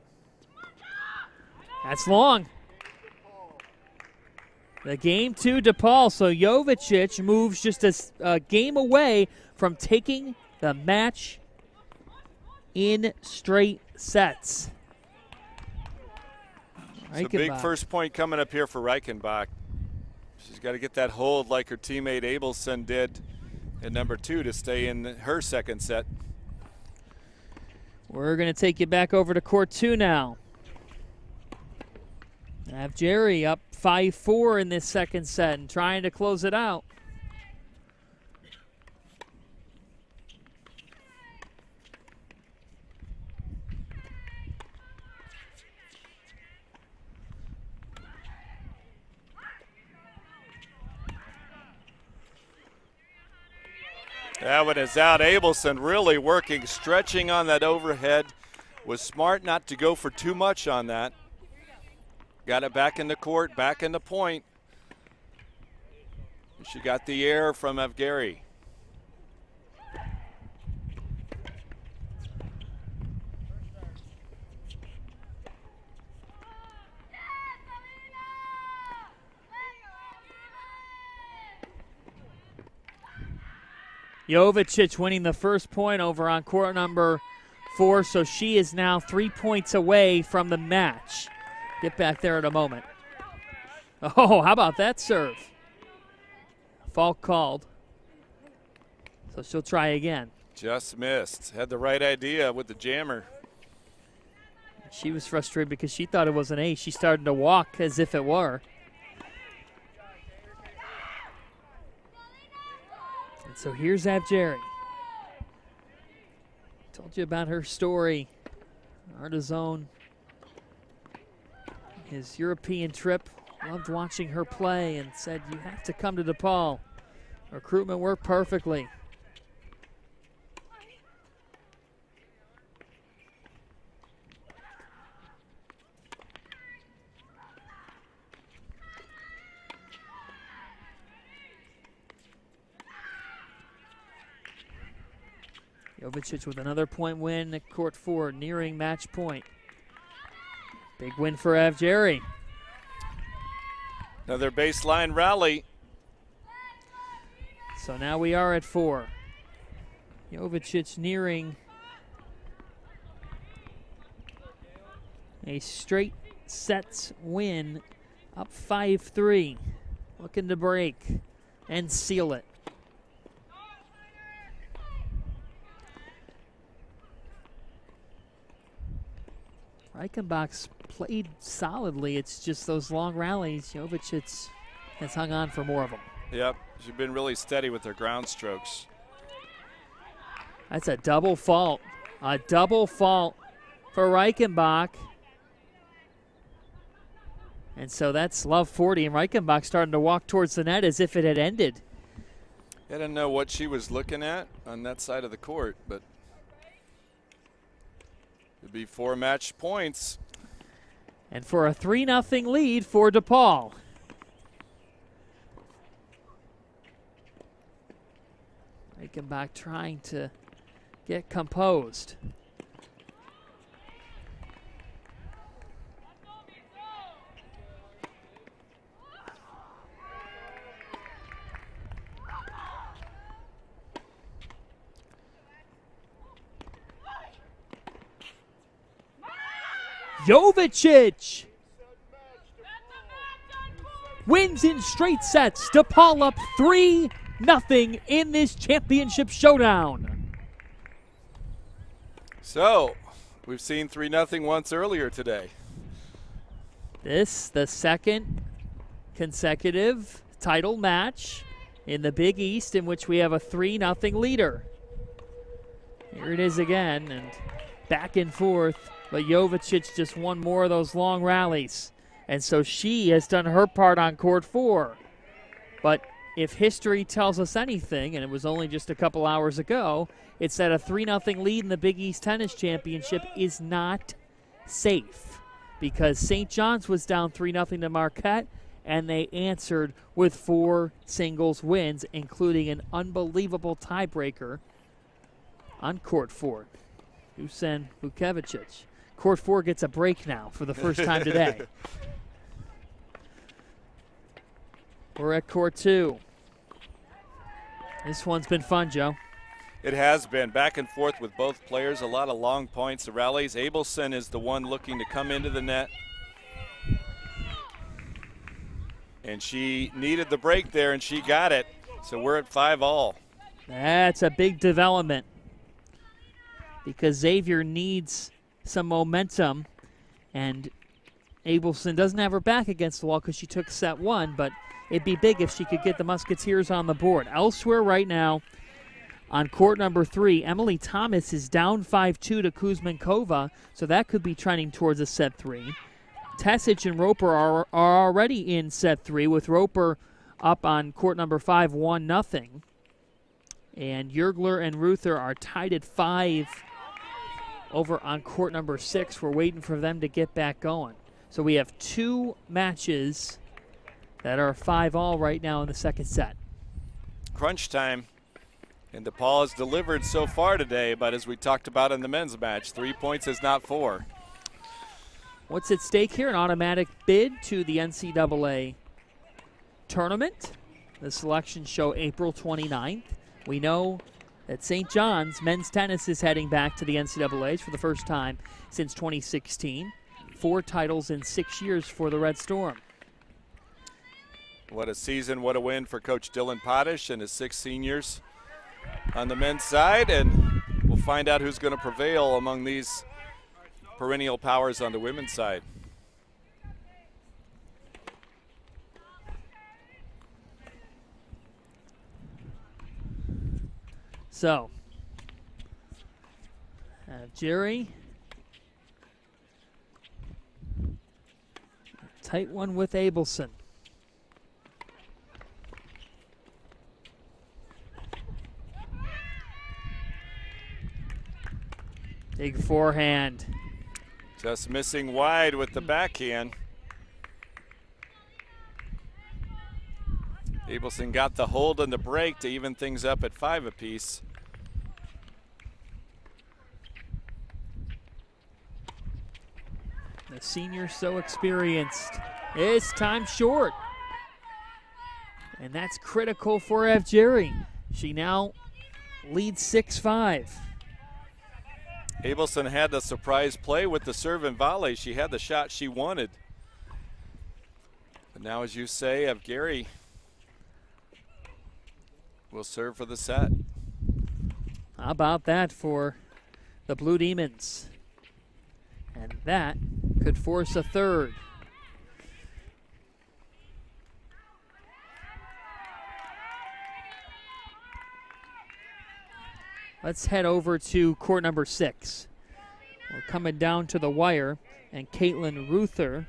That's long. The game to DePaul, so Jovicic moves just a game away from taking the match in straight sets. It's a big first point coming up here for Reichenbach. She's got to get that hold like her teammate Abelson did at number 2 to stay in her second set. We're going to take you back over to court 2 now. Have Jerry up 5-4 in this second set and trying to close it out. That one is out. Abelson really working, stretching on that overhead. Was smart not to go for too much on that. Got it back in the court, back in the point. She got the air from Evgeri. Jovicic winning the first point over on court number 4, so she is now 3 points away from the match. Get back there in a moment. Oh, how about that serve? Fault called. So she'll try again. Just missed. Had the right idea with the jammer. She was frustrated because she thought it was an ace. She started to walk as if it were. And so here's Avjeri. Told you about her story. Artizone. His European trip, loved watching her play and said, you have to come to DePaul. Recruitment worked perfectly. Jovicic with another point win at court 4, nearing match point. Big win for Avjeri. Another baseline rally. So now we are at 4. Jovicic nearing a straight sets win, up 5-3. Looking to break and seal it. Reichenbach's played solidly. It's just those long rallies. Jovicic has hung on for more of them. Yep, she's been really steady with her ground strokes. That's a double fault. A double fault for Reichenbach. And so that's love 40, and Reichenbach starting to walk towards the net as if it had ended. I didn't know what she was looking at on that side of the court, but it'd be 4 match points. And for a 3-0 lead for DePaul. Reichenbach trying to get composed. Jovicic wins in straight sets. DePaul up 3-0 in this championship showdown. So, we've seen 3-0 once earlier today. This, the second consecutive title match in the Big East, in which we have a 3-0 leader. Here it is again, and back and forth, but Jovicic just won more of those long rallies. And so she has done her part on court 4. But if history tells us anything, and it was only just a couple hours ago, it's that a 3-0 lead in the Big East Tennis Championship is not safe, because St. John's was down 3-0 to Marquette, and they answered with 4 singles wins, including an unbelievable tiebreaker on court 4. Dusan Vukevicic. Court 4 gets a break now for the first time today. We're at court 2. This one's been fun, Joe. It has been back and forth with both players. A lot of long points, the rallies. Abelson is the one looking to come into the net. And she needed the break there, and she got it. So we're at 5-all. That's a big development, because Xavier needs some momentum, and Abelson doesn't have her back against the wall because she took set 1, but it'd be big if she could get the Musketeers on the board. Elsewhere right now, on court number 3, Emily Thomas is down 5-2 to Kuzmenkova, so that could be trending towards a set 3. Tesic and Roper are already in set 3, with Roper up on court number 5, 1-0. And Yergler and Ruther are tied at 5 over on court number 6. We're waiting for them to get back going. So we have 2 matches that are 5-all right now in the second set. Crunch time. And DePaul has delivered so far today, but as we talked about in the men's match, 3 points is not 4. What's at stake here? An automatic bid to the NCAA tournament. The selections show April 29th. We know that St. John's men's tennis is heading back to the NCAAs for the first time since 2016. 4 titles in 6 years for the Red Storm. What a season, what a win for Coach Dylan Potash and his 6 seniors on the men's side, and we'll find out who's going to prevail among these perennial powers on the women's side. So, Jerry, tight one with Abelson. Big forehand. Just missing wide with the backhand. Abelson got the hold and the break to even things up at 5 apiece. The senior so experienced. It's time short. And that's critical for F. Jerry. She now leads 6-5. Abelson had the surprise play with the serve and volley. She had the shot she wanted. But now, as you say, F. Gary will serve for the set. How about that for the Blue Demons? And that could force a third. Let's head over to court number 6. We're coming down to the wire, and Caitlin Ruther.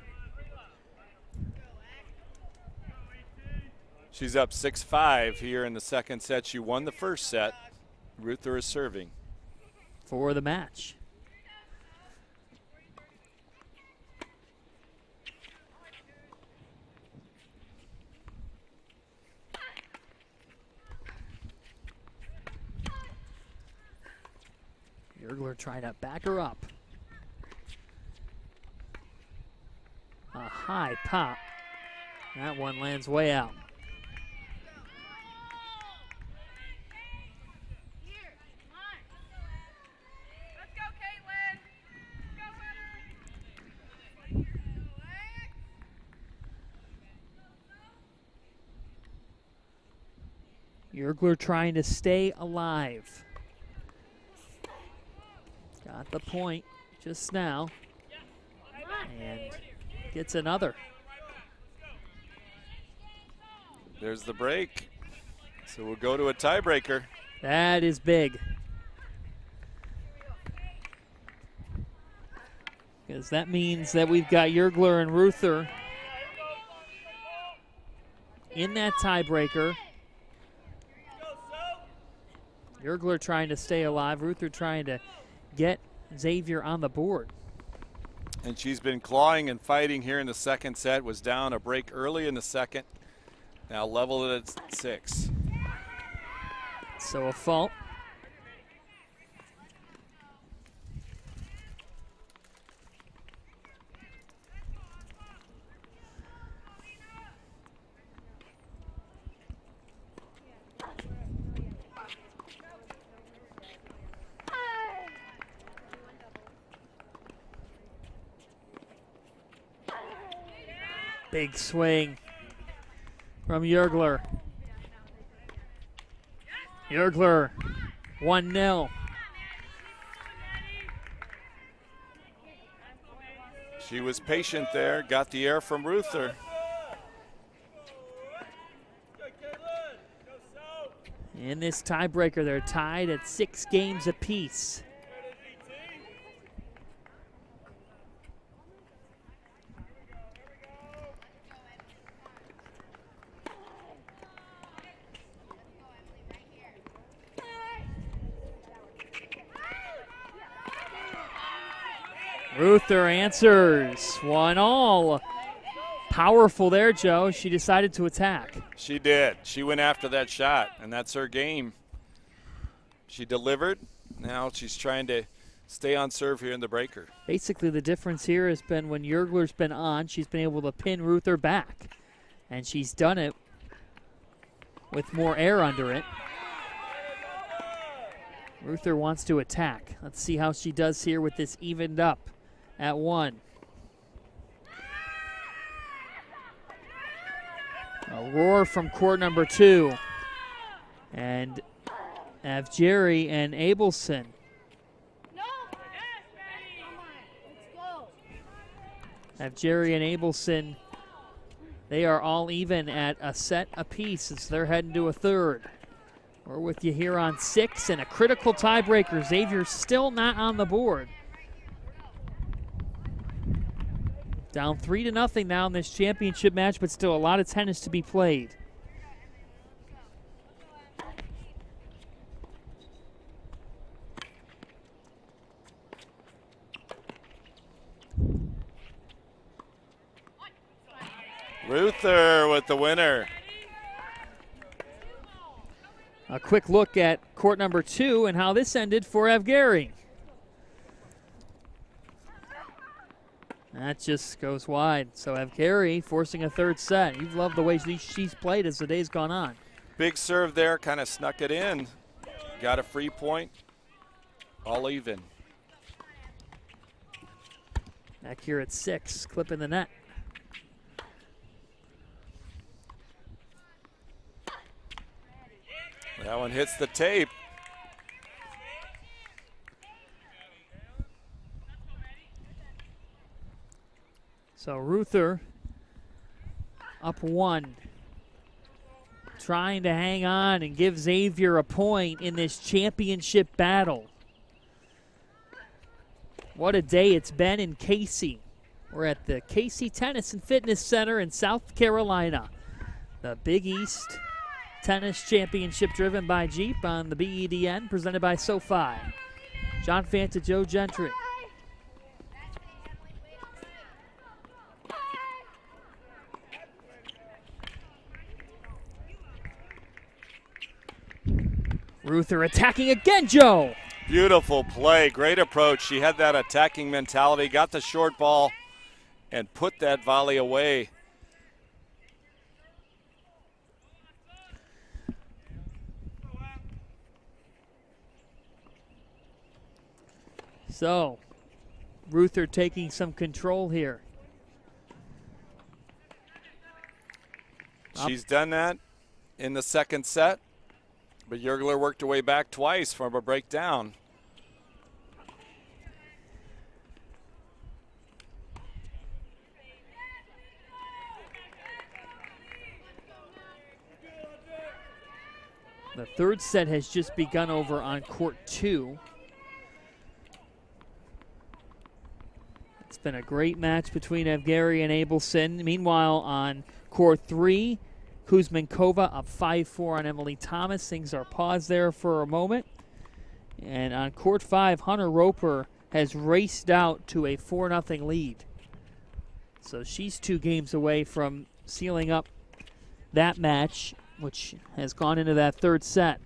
She's up 6-5 here in the second set. She won the first set. Ruther is serving for the match. Yergler trying to back her up. A high pop. That one lands way out. Yergler trying to stay alive. Got the point just now. And gets another. There's the break. So we'll go to a tiebreaker. That is big. Because that means that we've got Yergler and Ruther in that tiebreaker. Yergler trying to stay alive, Ruther trying to get Xavier on the board. And she's been clawing and fighting here in the second set. Was down a break early in the second. Now leveled it at 6. So a fault. Big swing from Yergler. Yergler, 1-0. She was patient there, got the air from Ruther. In this tiebreaker, they're tied at 6 games apiece. Ruther answers, 1-all. Powerful there, Joe. She decided to attack. She did. She went after that shot, and that's her game. She delivered. Now she's trying to stay on serve here in the breaker. Basically, the difference here has been when Yergler's been on, she's been able to pin Ruther back. And she's done it with more air under it. Ruther wants to attack. Let's see how she does here with this evened up at 1. A roar from court number 2. And Avjeri and Abelson. Avjeri and Abelson, they are all even at a set apiece as they're heading to a third. We're with you here on 6 and a critical tiebreaker. Xavier's still not on the board. Down 3-0 now in this championship match, but still a lot of tennis to be played. Ruther with the winner. A quick look at court number 2 and how this ended for Avgeri. That just goes wide. So Avgeri forcing a third set. You've loved the way she's played as the day's gone on. Big serve there, kind of snuck it in. Got a free point. All even. Back here at 6, clipping the net. That one hits the tape. So Ruther up 1. Trying to hang on and give Xavier a point in this championship battle. What a day it's been in Casey. We're at the Casey Tennis and Fitness Center in South Carolina. The Big East Tennis Championship driven by Jeep on the BEDN, presented by SoFi. John Fanta, Joe Gentry. Ruther attacking again, Joe. Beautiful play, great approach. She had that attacking mentality, got the short ball, and put that volley away. So, Ruther taking some control here. She's done that in the second set, but Yergler worked her way back twice from a breakdown. The third set has just begun over on court 2. It's been a great match between Evgeri and Abelson. Meanwhile, on court 3, Kuzmenkova up 5-4 on Emily Thomas. Things are paused there for a moment. And on court 5, Hunter Roper has raced out to a 4-0 lead. So she's 2 games away from sealing up that match, which has gone into that third set.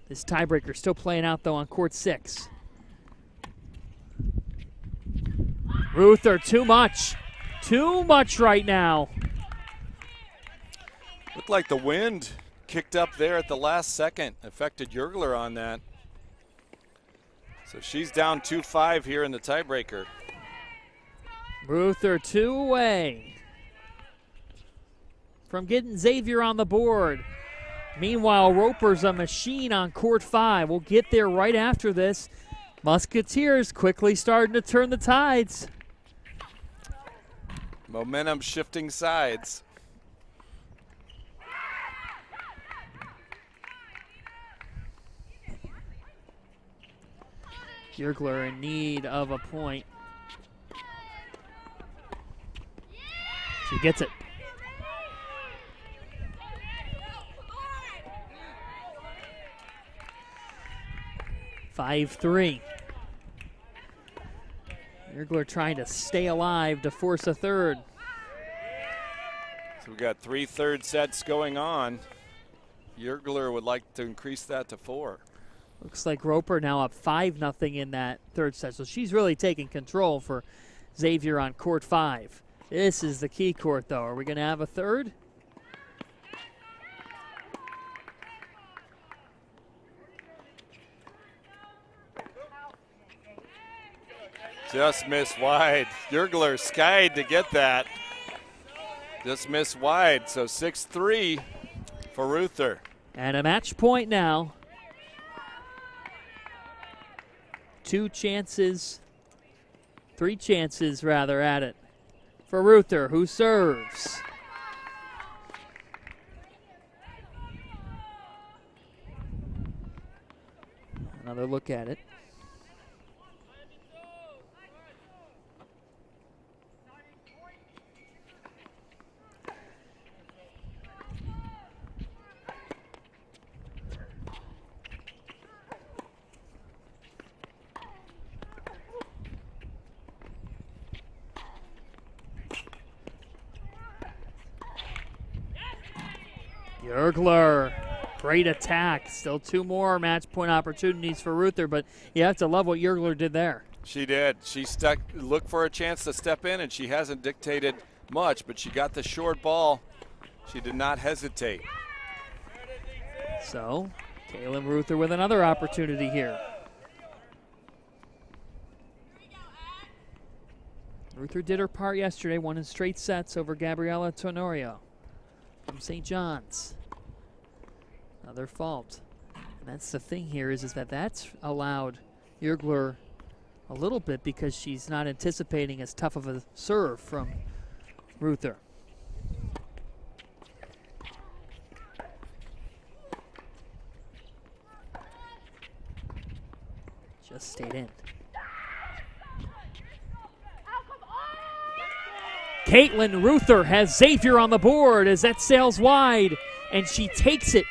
This tiebreaker still playing out, though, on court 6. Ruther, too much. Too much right now. Looked like the wind kicked up there at the last second. Affected Jurgler on that. So she's down 2-5 here in the tiebreaker. Ruther 2 away from getting Xavier on the board. Meanwhile, Roper's a machine on court 5. We'll get there right after this. Musketeers quickly starting to turn the tides. Momentum shifting sides. Jurgler in need of a point. She gets it. (5-3). Jurgler trying to stay alive to force a third. So we got 3 third sets going on. Jurgler would like to increase that to 4. Looks like Roper now up 5-0 in that third set. So she's really taking control for Xavier on court 5. This is the key court, though. Are we going to have a third? Just missed wide. Jurgler skied to get that. Just missed wide. So 6-3 for Ruther. And a match point now. 3 chances rather at it for Ruther, who serves. Another look at it. Jurgler, great attack. Still 2 more match point opportunities for Ruther, but you have to love what Jurgler did there. She did. She looked for a chance to step in, and she hasn't dictated much, but she got the short ball. She did not hesitate. So, Kaylin Ruther with another opportunity here. Ruther did her part yesterday, won in straight sets over Gabriela Tenorio from St. John's. Another fault. And that's the thing here is that that's allowed Jurgler a little bit because she's not anticipating as tough of a serve from Ruther. Just stayed in. Caitlin Ruther has Xavier on the board as that sails wide, and she takes it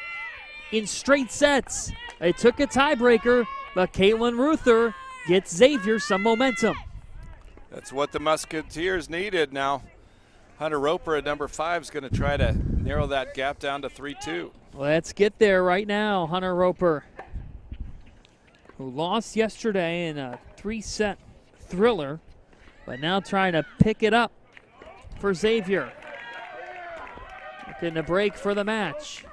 in straight sets. It took a tiebreaker, but Caitlin Ruther gets Xavier some momentum. That's what the Musketeers needed. Now, Hunter Roper at number 5 is going to try to narrow that gap down to 3-2. Let's get there right now. Hunter Roper, who lost yesterday in a 3-set thriller, but now trying to pick it up for Xavier. Looking to break for the match.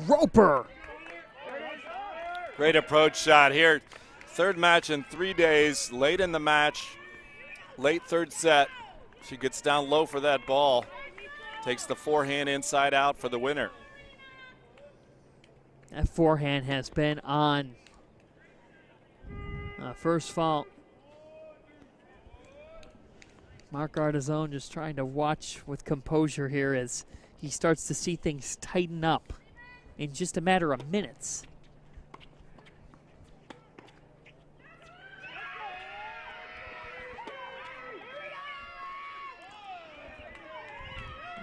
Roper. Great approach shot here. Third match in 3 days, late in the match, late third set. She gets down low for that ball. Takes the forehand inside out for the winner. That forehand has been on. First fault Mark Artizone just trying to watch with composure here as he starts to see things tighten up in just a matter of minutes.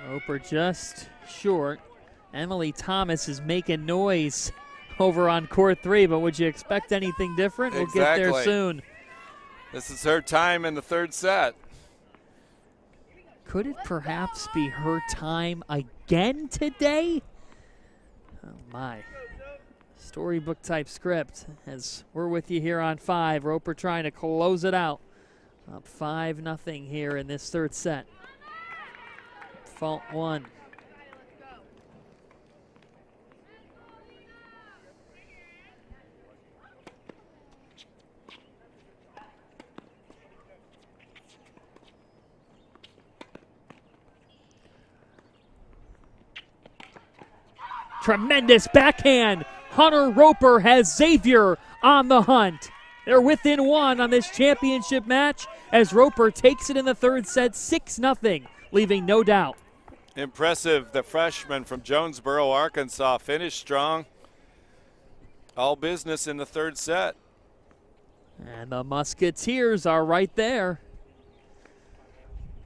Roper just short. Emily Thomas is making noise over on court 3, but would you expect anything different? We'll get there soon. This is her time in the third set. Could it perhaps be her time again today? Oh my. Storybook type script as we're with you here on 5. Roper trying to close it out. Up 5-0 here in this third set. Fault 1. Tremendous backhand. Hunter Roper has Xavier on the hunt. They're within 1 on this championship match as Roper takes it in the third set 6-0, leaving no doubt. Impressive. The freshman from Jonesboro, Arkansas, finished strong. All business in the third set. And the Musketeers are right there.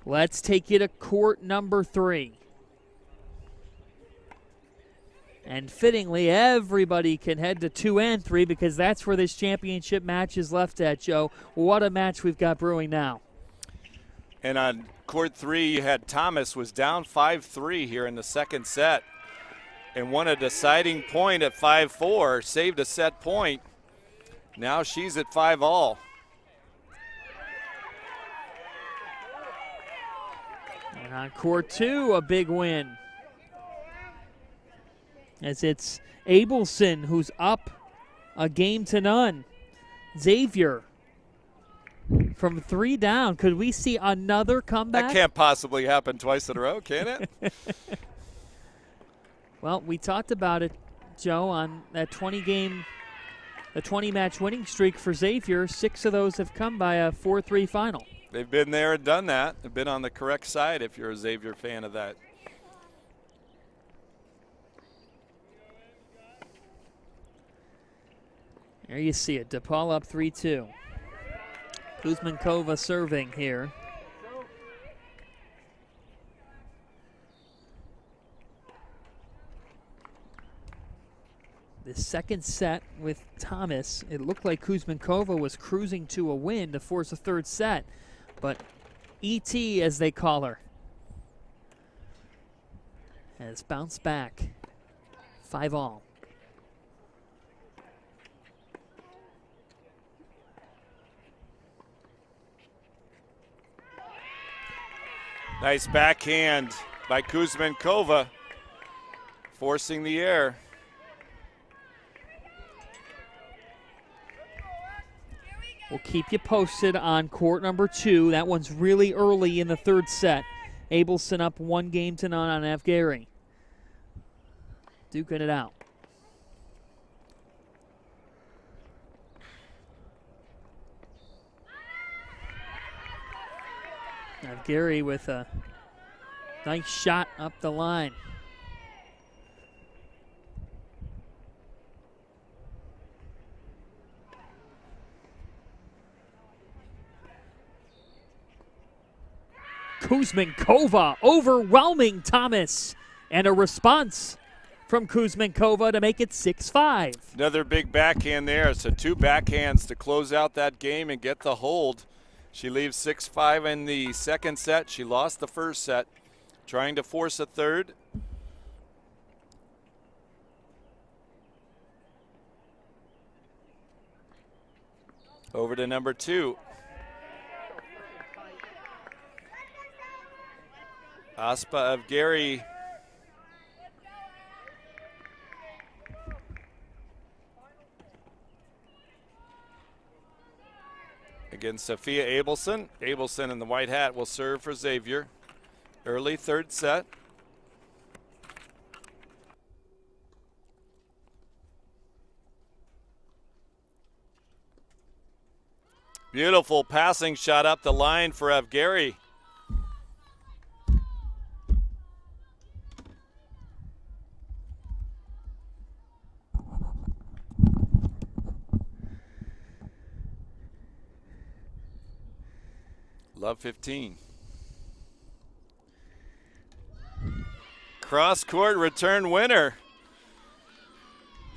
Let's take you to court number 3. And fittingly, everybody can head to 2 and 3 because that's where this championship match is left at, Joe. What a match we've got brewing now. And on court 3, you had Thomas was down 5-3 here in the second set and won a deciding point at 5-4, saved a set point. Now she's at 5-all. And on court 2, a big win. As it's Abelson who's up a game to none. Xavier from 3 down. Could we see another comeback? That can't possibly happen twice in a row, can it? Well, we talked about it, Joe, on that 20-match winning streak for Xavier. 6 of those have come by a 4-3 final. They've been there and done that. They've been on the correct side if you're a Xavier fan of that. There you see it. DePaul up 3-2. Kuzmenkova serving here. The second set with Thomas, it looked like Kuzmenkova was cruising to a win to force a third set, but ET, as they call her, has bounced back. 5-all. Nice backhand by Kuzmenkova, forcing the air. We'll keep you posted on court number 2. That one's really early in the third set. Abelson up 1 game to none on Avgari. Duking it out. Avgari with a nice shot up the line. Kuzmenkova overwhelming Thomas, and a response from Kuzmenkova to make it 6-5. Another big backhand there. So 2 backhands to close out that game and get the hold. She leaves 6-5 in the second set. She lost the first set, trying to force a third. Over to number 2. Aspa Avgari against Sophia Abelson. Abelson in the white hat will serve for Xavier. Early third set. Beautiful passing shot up the line for Avgari. Love 15. Cross-court return winner.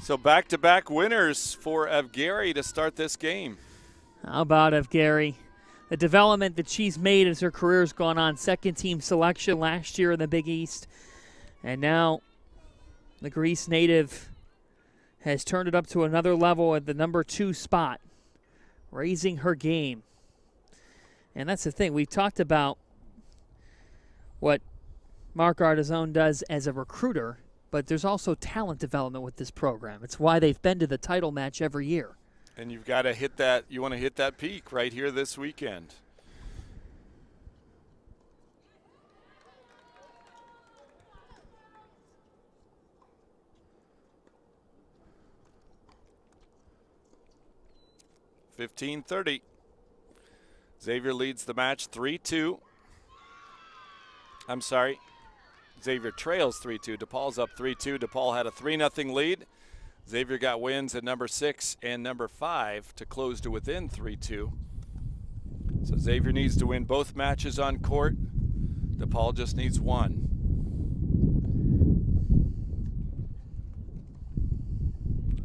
So back-to-back winners for Evgary to start this game. How about Evgary? The development that she's made as her career's gone on. Second-team selection last year in the Big East. And now the Greece native has turned it up to another level at the number 2 spot, raising her game. And that's the thing. We've talked about what Mark Artizone does as a recruiter, but there's also talent development with this program. It's why they've been to the title match every year. And you've got to hit that, you want to hit that peak right here this weekend. (15:30). Xavier leads the match 3-2. I'm sorry. Xavier trails 3-2. DePaul's up 3-2. DePaul had a 3-0 lead. Xavier got wins at number 6 and number 5 to close to within 3-2. So Xavier needs to win both matches on court. DePaul just needs one.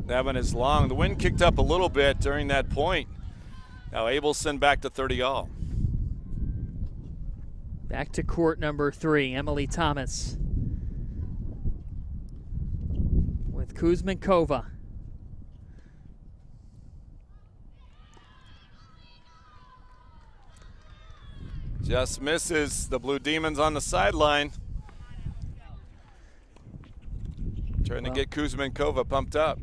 That one is long. The wind kicked up a little bit during that point. Now Abelson back to 30 all. Back to court number 3, Emily Thomas with Kuzmenkova. Just misses. The Blue Demons on the sideline. Trying to get Kuzmenkova pumped up.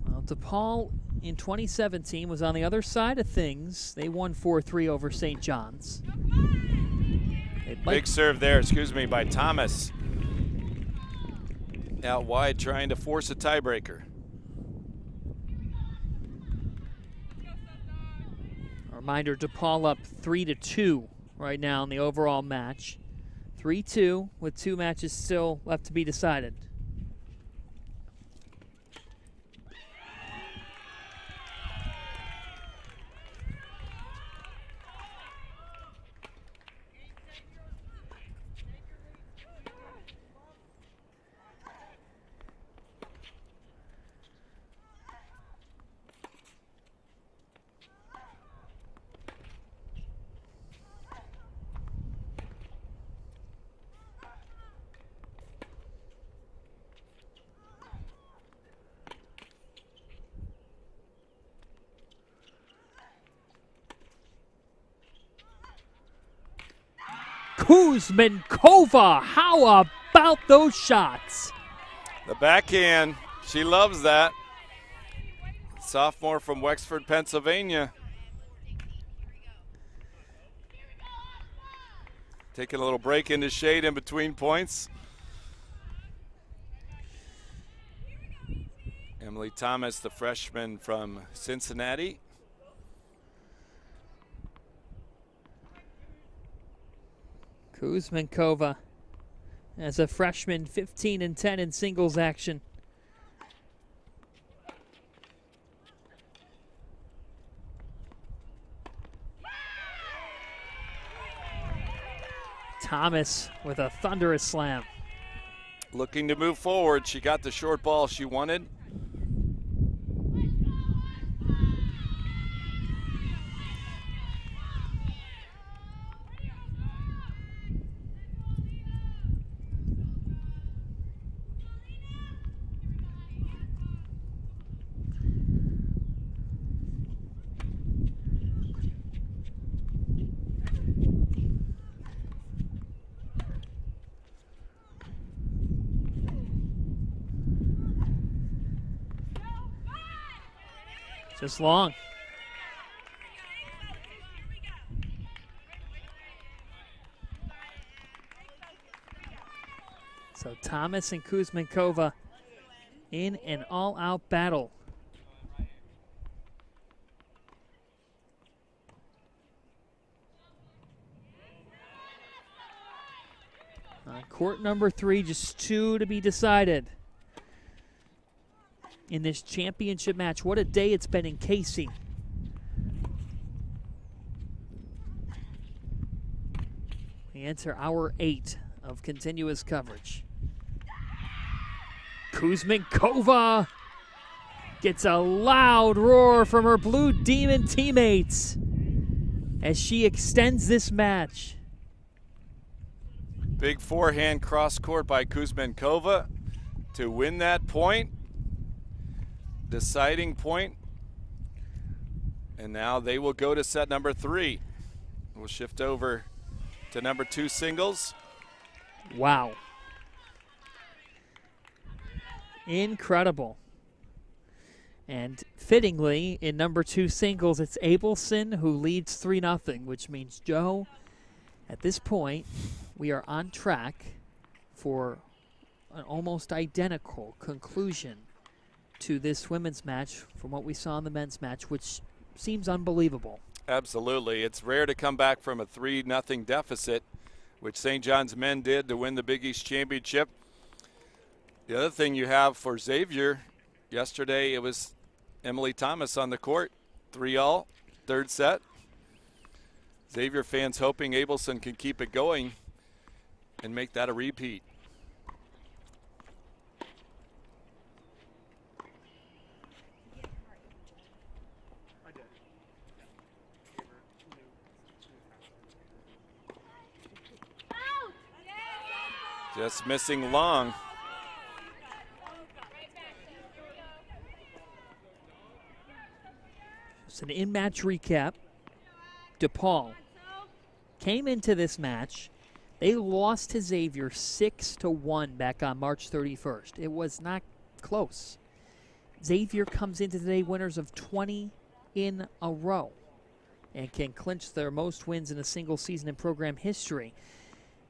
Well, DePaul in 2017 was on the other side of things. They won 4-3 over St. John's. Big serve there, by Thomas. Out wide trying to force a tiebreaker. A reminder, DePaul up 3-2 right now in the overall match. 3-2 with 2 matches still left to be decided. Kuzmenkova, how about those shots? The backhand, she loves that. Sophomore from Wexford, Pennsylvania. Taking a little break into shade in between points. Emily Thomas, the freshman from Cincinnati. Kuzmenkova, as a freshman, 15-10 in singles action. Thomas with a thunderous slam. Looking to move forward. She got the short ball she wanted. Just long. So Thomas and Kuzmenkova in an all-out battle. On court number 3, just 2 to be decided. in this championship match. What a day it's been in Casey. We enter hour 8 of continuous coverage. Kuzminkova gets a loud roar from her Blue Demon teammates as she extends this match. Big forehand cross court by Kuzminkova to win that point. Deciding point. And now they will go to set number 3. We'll shift over to number 2 singles. Wow. Incredible. And fittingly, in number 2 singles, it's Abelson who leads 3-0, which means, Joe, at this point, we are on track for an almost identical conclusion to this women's match from what we saw in the men's match, which seems unbelievable. Absolutely. It's rare to come back from a 3-0 deficit, which St. John's men did to win the Big East Championship. The other thing you have for Xavier, yesterday it was Emily Thomas on the court, 3-all, third set. Xavier fans hoping Abelson can keep it going and make that a repeat. Just missing long. It's an in-match recap. DePaul came into this match. They lost to Xavier 6-1 back on March 31st. It was not close. Xavier comes into today winners of 20 in a row and can clinch their most wins in a single season in program history.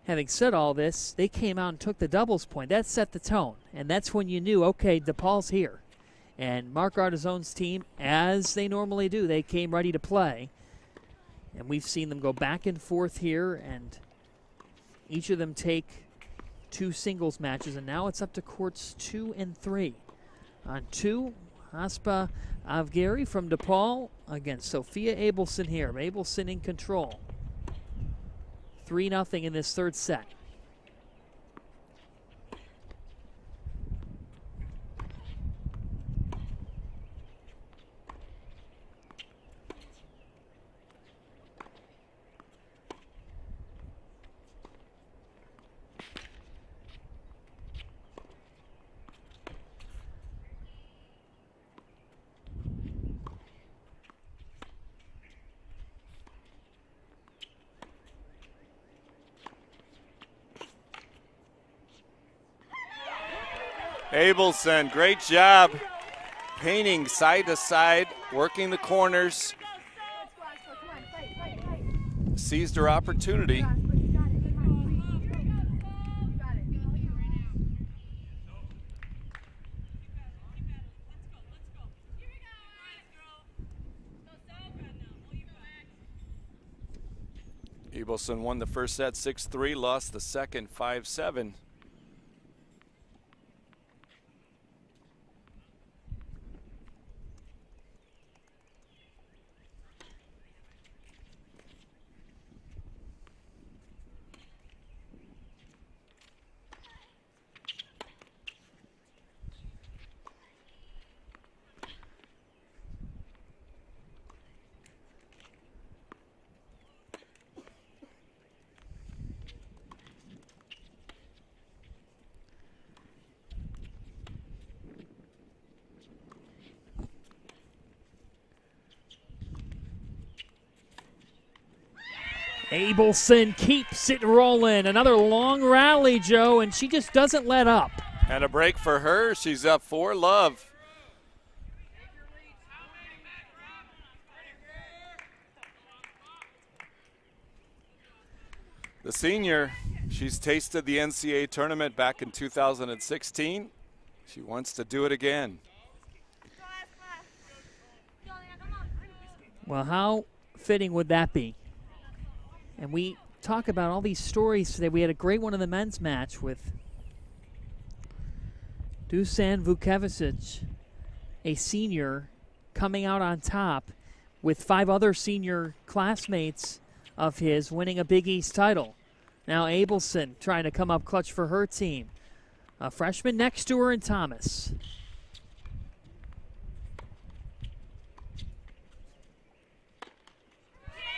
Having said all this, they came out and took the doubles point. That set the tone, and that's when you knew, okay, DePaul's here. And Mark Artizone's team, as they normally do, they came ready to play. And we've seen them go back and forth here, and each of them take 2 singles matches, and now it's up to courts 2 and 3. On 2, Aspa Avgeri from DePaul against Sophia Abelson here. Abelson in control. 3-0 in this third set. Abelson, great job painting side to side, working the corners. Seized her opportunity. Abelson won the first set 6-3, lost the second 5-7. Abelson keeps it rolling. Another long rally, Joe, and she just doesn't let up. And a break for her. She's up 4-love. The senior, she's tasted the NCAA tournament back in 2016. She wants to do it again. Well, how fitting would that be? And we talk about all these stories today. We had a great one in the men's match with Dusan Vukevicic a senior coming out on top with 5 other senior classmates of his winning a Big East title. Now Abelson trying to come up clutch for her team. A freshman next to her in Thomas.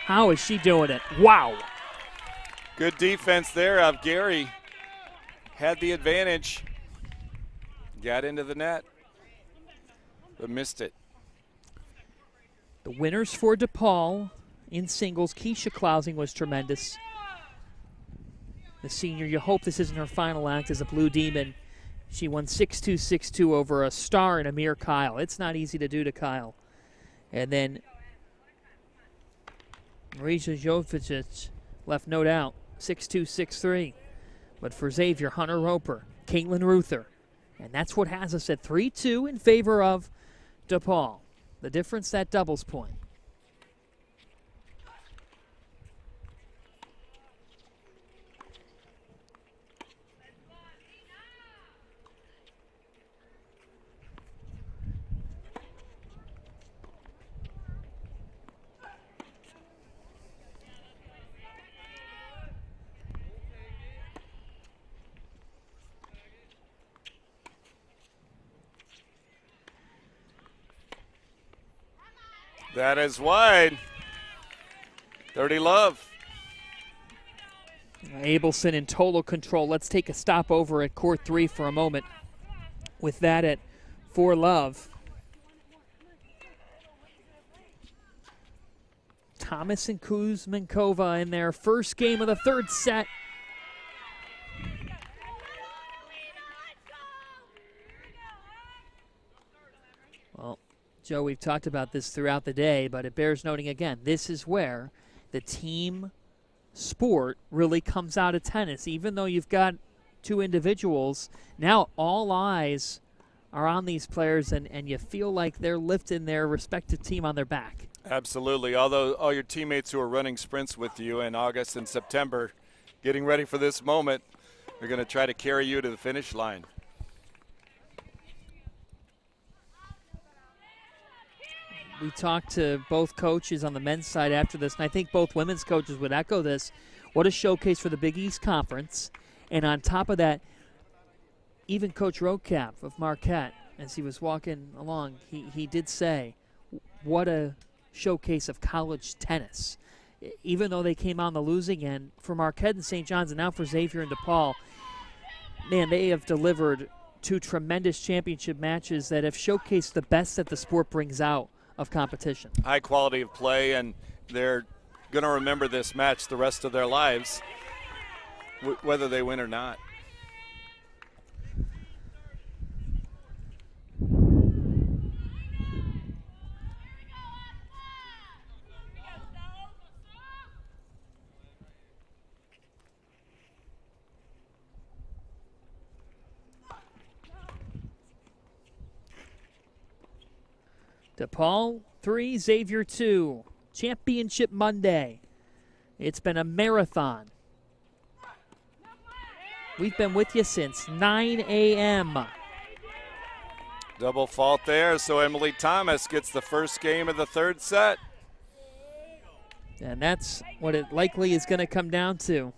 How is she doing it? Wow. Good defense there of Gary. Had the advantage. Got into the net, but missed it. The winners for DePaul in singles. Keisha Klausing was tremendous. The senior, you hope this isn't her final act as a Blue Demon. She won 6-2, 6-2 over a star in Amir Kyle. It's not easy to do to Kyle. And then Marija Jovic left no doubt, 6-2, 6-3. But for Xavier, Hunter Roper, Caitlin Ruther. And that's what has us at 3-2 in favor of DePaul. The difference, that doubles point. That is wide. 30 love. Abelson in total control. Let's take a stop over at court 3 for a moment. With that at 4 love. Thomas and Kuzmenkova in their first game of the third set. Well, Joe, we've talked about this throughout the day, but it bears noting again, this is where the team sport really comes out of tennis. Even though you've got 2 individuals, now all eyes are on these players, and you feel like they're lifting their respective team on their back. Absolutely. Although all your teammates who are running sprints with you in August and September, getting ready for this moment, they're going to try to carry you to the finish line. We talked to both coaches on the men's side after this, and I think both women's coaches would echo this. What a showcase for the Big East Conference. And on top of that, even Coach Roadcap of Marquette, as he was walking along, he did say, what a showcase of college tennis. Even though they came on the losing end, for Marquette and St. John's and now for Xavier and DePaul, man, they have delivered 2 tremendous championship matches that have showcased the best that the sport brings out of competition. High quality of play, and they're going to remember this match the rest of their lives, whether they win or not. DePaul 3, Xavier 2. Championship Monday. It's been a marathon. We've been with you since 9 a.m. Double fault there, so Emily Thomas gets the first game of the third set. And that's what it likely is going to come down to.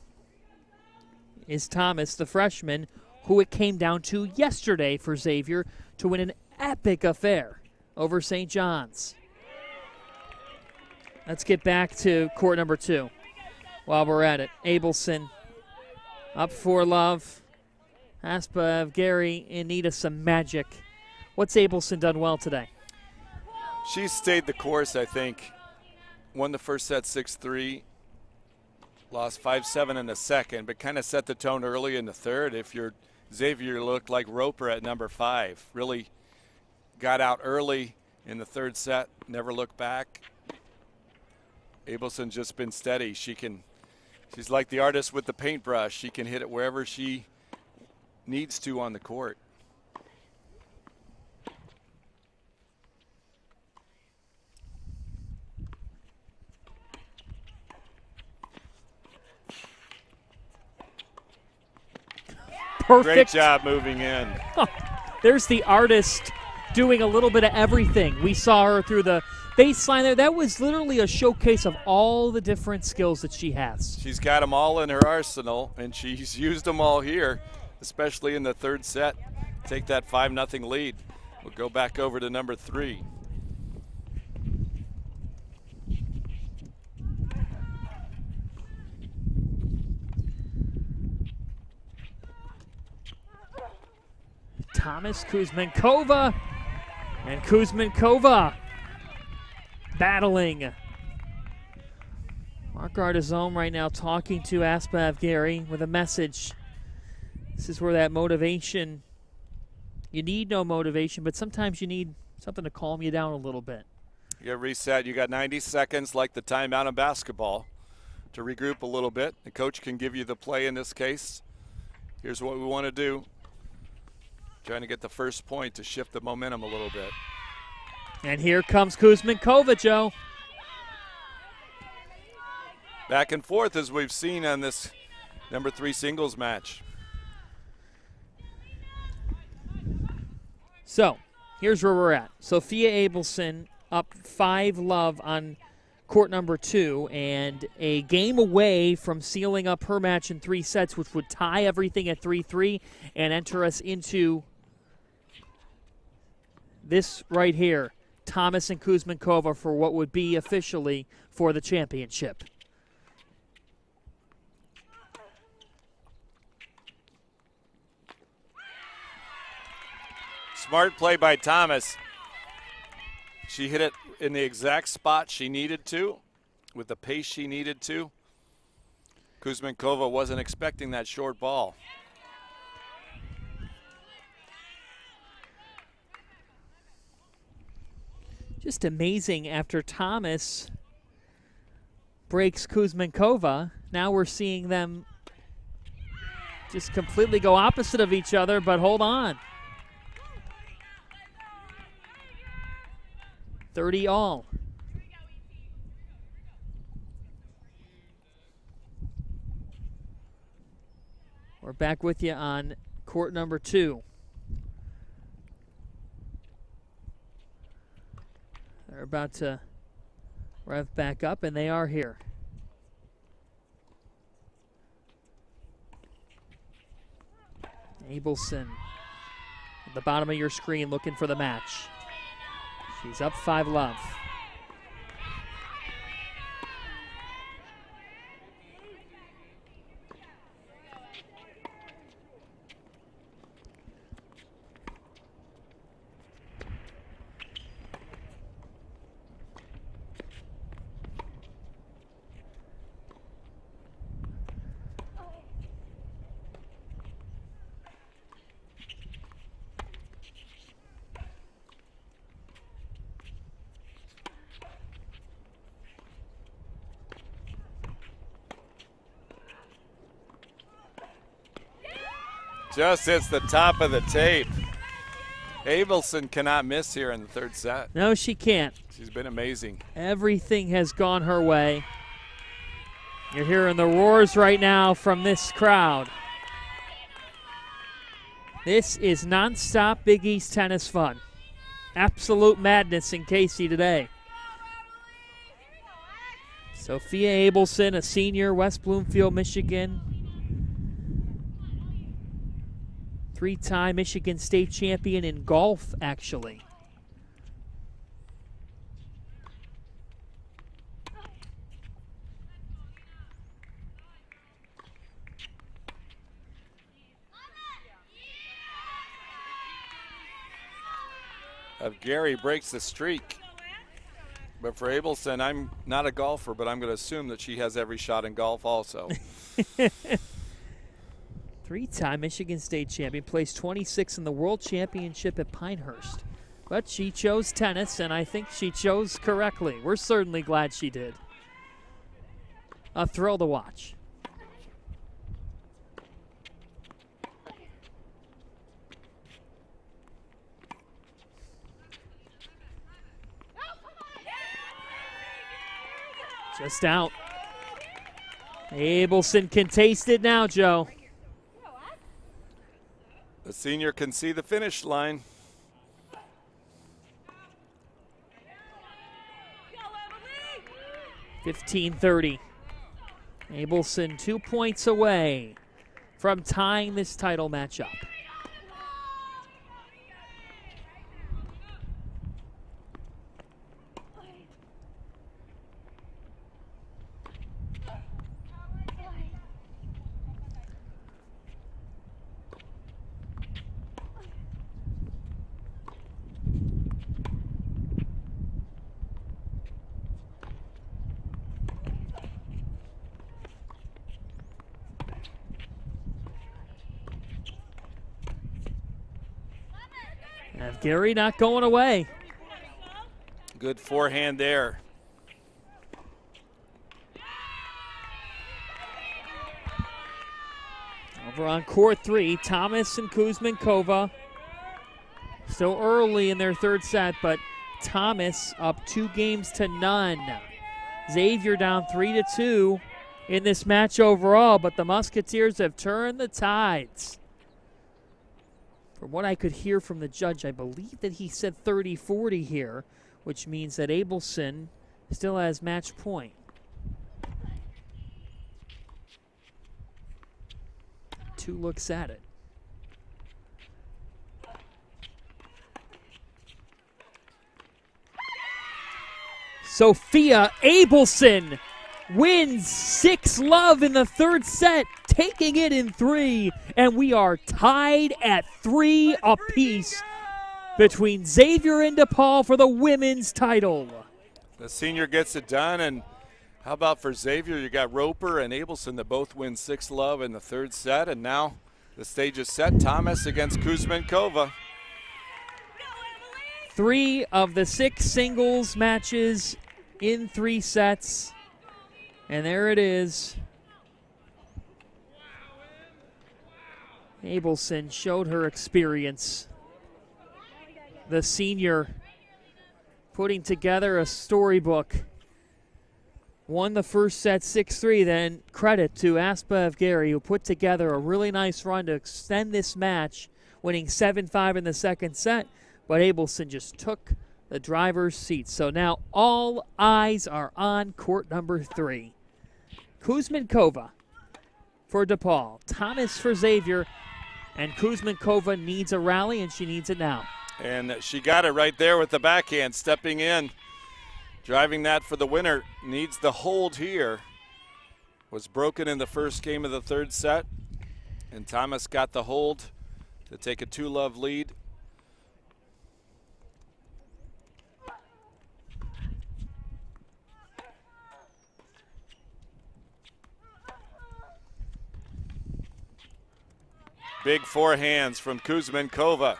Is Thomas, the freshman, who it came down to yesterday for Xavier to win an epic affair over St. John's. Let's get back to court number 2 while we're at it. Abelson up 4 love. Aspa, Gary, in need of some magic. What's Abelson done well today? She stayed the course, I think. Won the first set 6-3. Lost 5-7 in the second, but kind of set the tone early in the third. If you're Xavier, looked like Roper at number 5. Really got out early in the third set, never looked back. Abelson's just been steady. She's like the artist with the paintbrush. She can hit it wherever she needs to on the court. Perfect. Great job moving in. There's the artist doing a little bit of everything. We saw her through the baseline there. That was literally a showcase of all the different skills that she has. She's got them all in her arsenal, and she's used them all here, especially in the third set. Take that 5-0 lead. We'll go back over to number 3. Thomas Kuzmenkova, and Kuzmenkova battling. Mark Artizome right now talking to Aspav Gary with a message. This is where that motivation, you need no motivation, but sometimes you need something to calm you down a little bit. You get reset. You got 90 seconds like the timeout in basketball to regroup a little bit. The coach can give you the play in this case. Here's what we want to do. Trying to get the first point to shift the momentum a little bit. And here comes Kuzmenkova, Joe. Back and forth as we've seen on this number 3 singles match. So here's where we're at. Sophia Abelson up 5-love on court number 2, and a game away from sealing up her match in 3 sets, which would tie everything at 3-3 and enter us into this right here, Thomas and Kuzmenkova, for what would be officially for the championship. Smart play by Thomas. She hit it in the exact spot she needed to, with the pace she needed to. Kuzmenkova wasn't expecting that short ball. Just amazing after Thomas breaks Kuzmenkova. Now we're seeing them just completely go opposite of each other, but hold on. 30 all. We're back with you on court number 2. They're about to rev back up, and they are here. Abelson at the bottom of your screen looking for the match. She's up 5-love. Just hits the top of the tape. Abelson cannot miss here in the third set. No, she can't. She's been amazing. Everything has gone her way. You're hearing the roars right now from this crowd. This is nonstop Big East tennis fun. Absolute madness in Casey today. Sophia Abelson, a senior, West Bloomfield, Michigan. 3-time Michigan State champion in golf, actually. Gary breaks the streak. But for Abelson, I'm not a golfer, but I'm going to assume that she has every shot in golf also. 3-time Michigan State champion, placed 26 in the World Championship at Pinehurst. But she chose tennis, and I think she chose correctly. We're certainly glad she did. A thrill to watch. Just out. Abelson can taste it now, Joe. The senior can see the finish line. 15-30. Abelson 2 points away from tying this title matchup. Gary not going away. Good forehand there. Over on court 3, Thomas and Kuzmenkova. Still early in their third set, but Thomas up 2-0. Xavier down 3-2 in this match overall, but the Musketeers have turned the tides. From what I could hear from the judge, I believe that he said 30-40 here, which means that Abelson still has match point. Two looks at it. Sophia Abelson wins 6-love in the third set, taking it in 3, and we are tied at 3 apiece between Xavier and DePaul for the women's title. The senior gets it done, and how about for Xavier? You got Roper and Abelson that both win 6-love in the third set, and now the stage is set. Thomas against Kuzmenkova. 3 of the 6 singles matches in 3 sets. And there it is. Abelson showed her experience. The senior putting together a storybook. Won the first set 6-3, then credit to Aspa Gary, who put together a really nice run to extend this match, winning 7-5 in the second set, but Abelson just took the driver's seat. So now all eyes are on court number 3. Kuzmenkova for DePaul, Thomas for Xavier, and Kuzmenkova needs a rally, and she needs it now. And she got it right there with the backhand, stepping in, driving that for the winner. Needs the hold here. Was broken in the first game of the third set, and Thomas got the hold to take a 2-love lead. Big forehands from Kuzmenkova.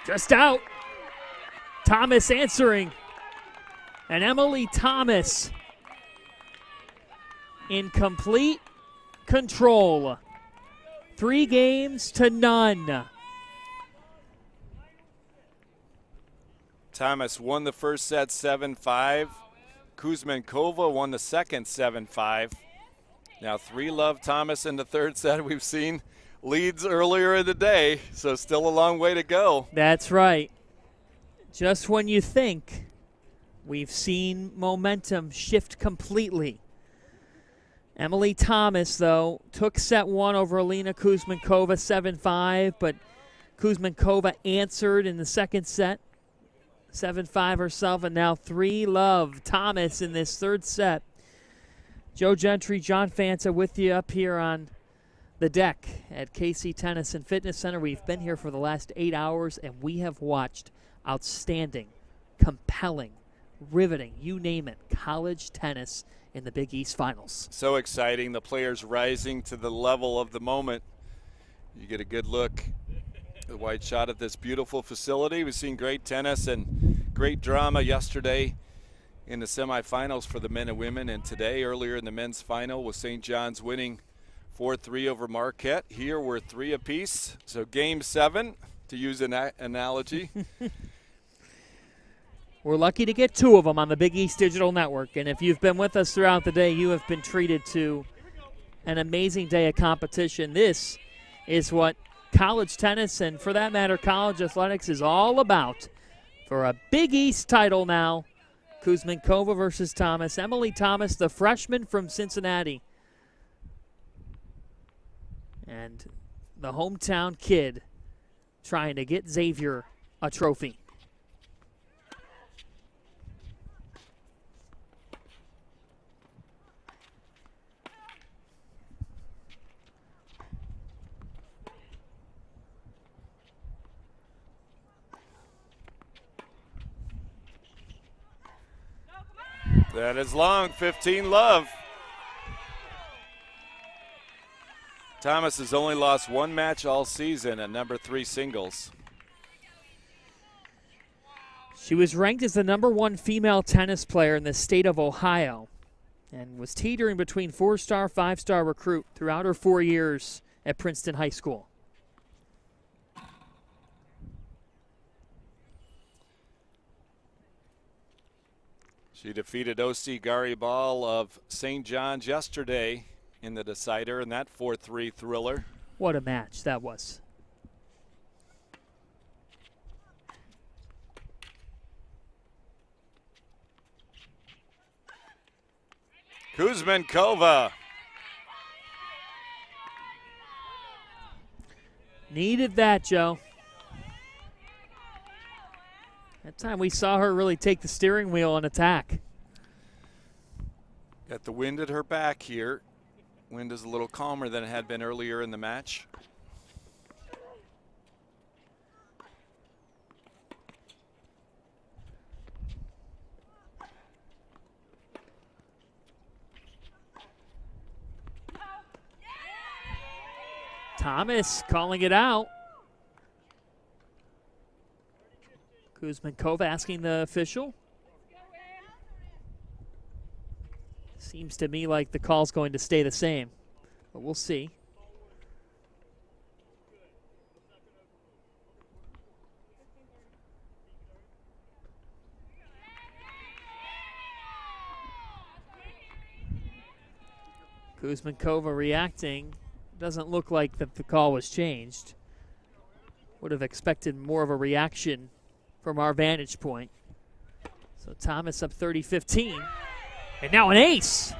Just out. Thomas answering. And Emily Thomas in complete control. 3-0. Thomas won the first set 7-5. Kuzmenkova won the second 7-5. Now 3-love Thomas in the third set. We've seen leads earlier in the day, so still a long way to go. That's right. Just when you think we've seen momentum shift completely. Emily Thomas, though, took set 1 over Alina Kuzmenkova 7-5, but Kuzmenkova answered in the second set 7-5 herself, and now 3-love Thomas in this third set. Joe Gentry, John Fanta with you up here on the deck at KC Tennis and Fitness Center. We've been here for the last 8 hours, and we have watched outstanding, compelling, riveting, you name it, college tennis in the Big East Finals. So exciting. The players rising to the level of the moment. You get a good look, a wide shot at this beautiful facility. We've seen great tennis and great drama yesterday in the semifinals for the men and women. And today, earlier in the men's final, with St. John's winning 4-3 over Marquette. Here we're 3 apiece. So game 7, to use an analogy. We're lucky to get 2 of them on the Big East Digital Network. And if you've been with us throughout the day, you have been treated to an amazing day of competition. This is what college tennis, and for that matter, college athletics, is all about. For a Big East title now, Kuzminkova versus Thomas. Emily Thomas, the freshman from Cincinnati. And the hometown kid trying to get Xavier a trophy. That is long, 15-love. Thomas has only lost 1 match all season at number 3 singles. She was ranked as the #1 female tennis player in the state of Ohio and was teetering between 4-star, 5-star recruit throughout her 4 years at Princeton High School. She defeated O.C. Garibal of St. John's yesterday in the decider in that 4-3 thriller. What a match that was. Kuzminkova. Needed that, Joe. That time we saw her really take the steering wheel and attack. Got the wind at her back here. Wind is a little calmer than it had been earlier in the match. Thomas calling it out. Kuzminkova asking the official. Seems to me like the call's going to stay the same, but we'll see. Kuzminkova reacting. Doesn't look like that the call was changed. Would have expected more of a reaction from our vantage point. So Thomas up 30-15. And now an ace.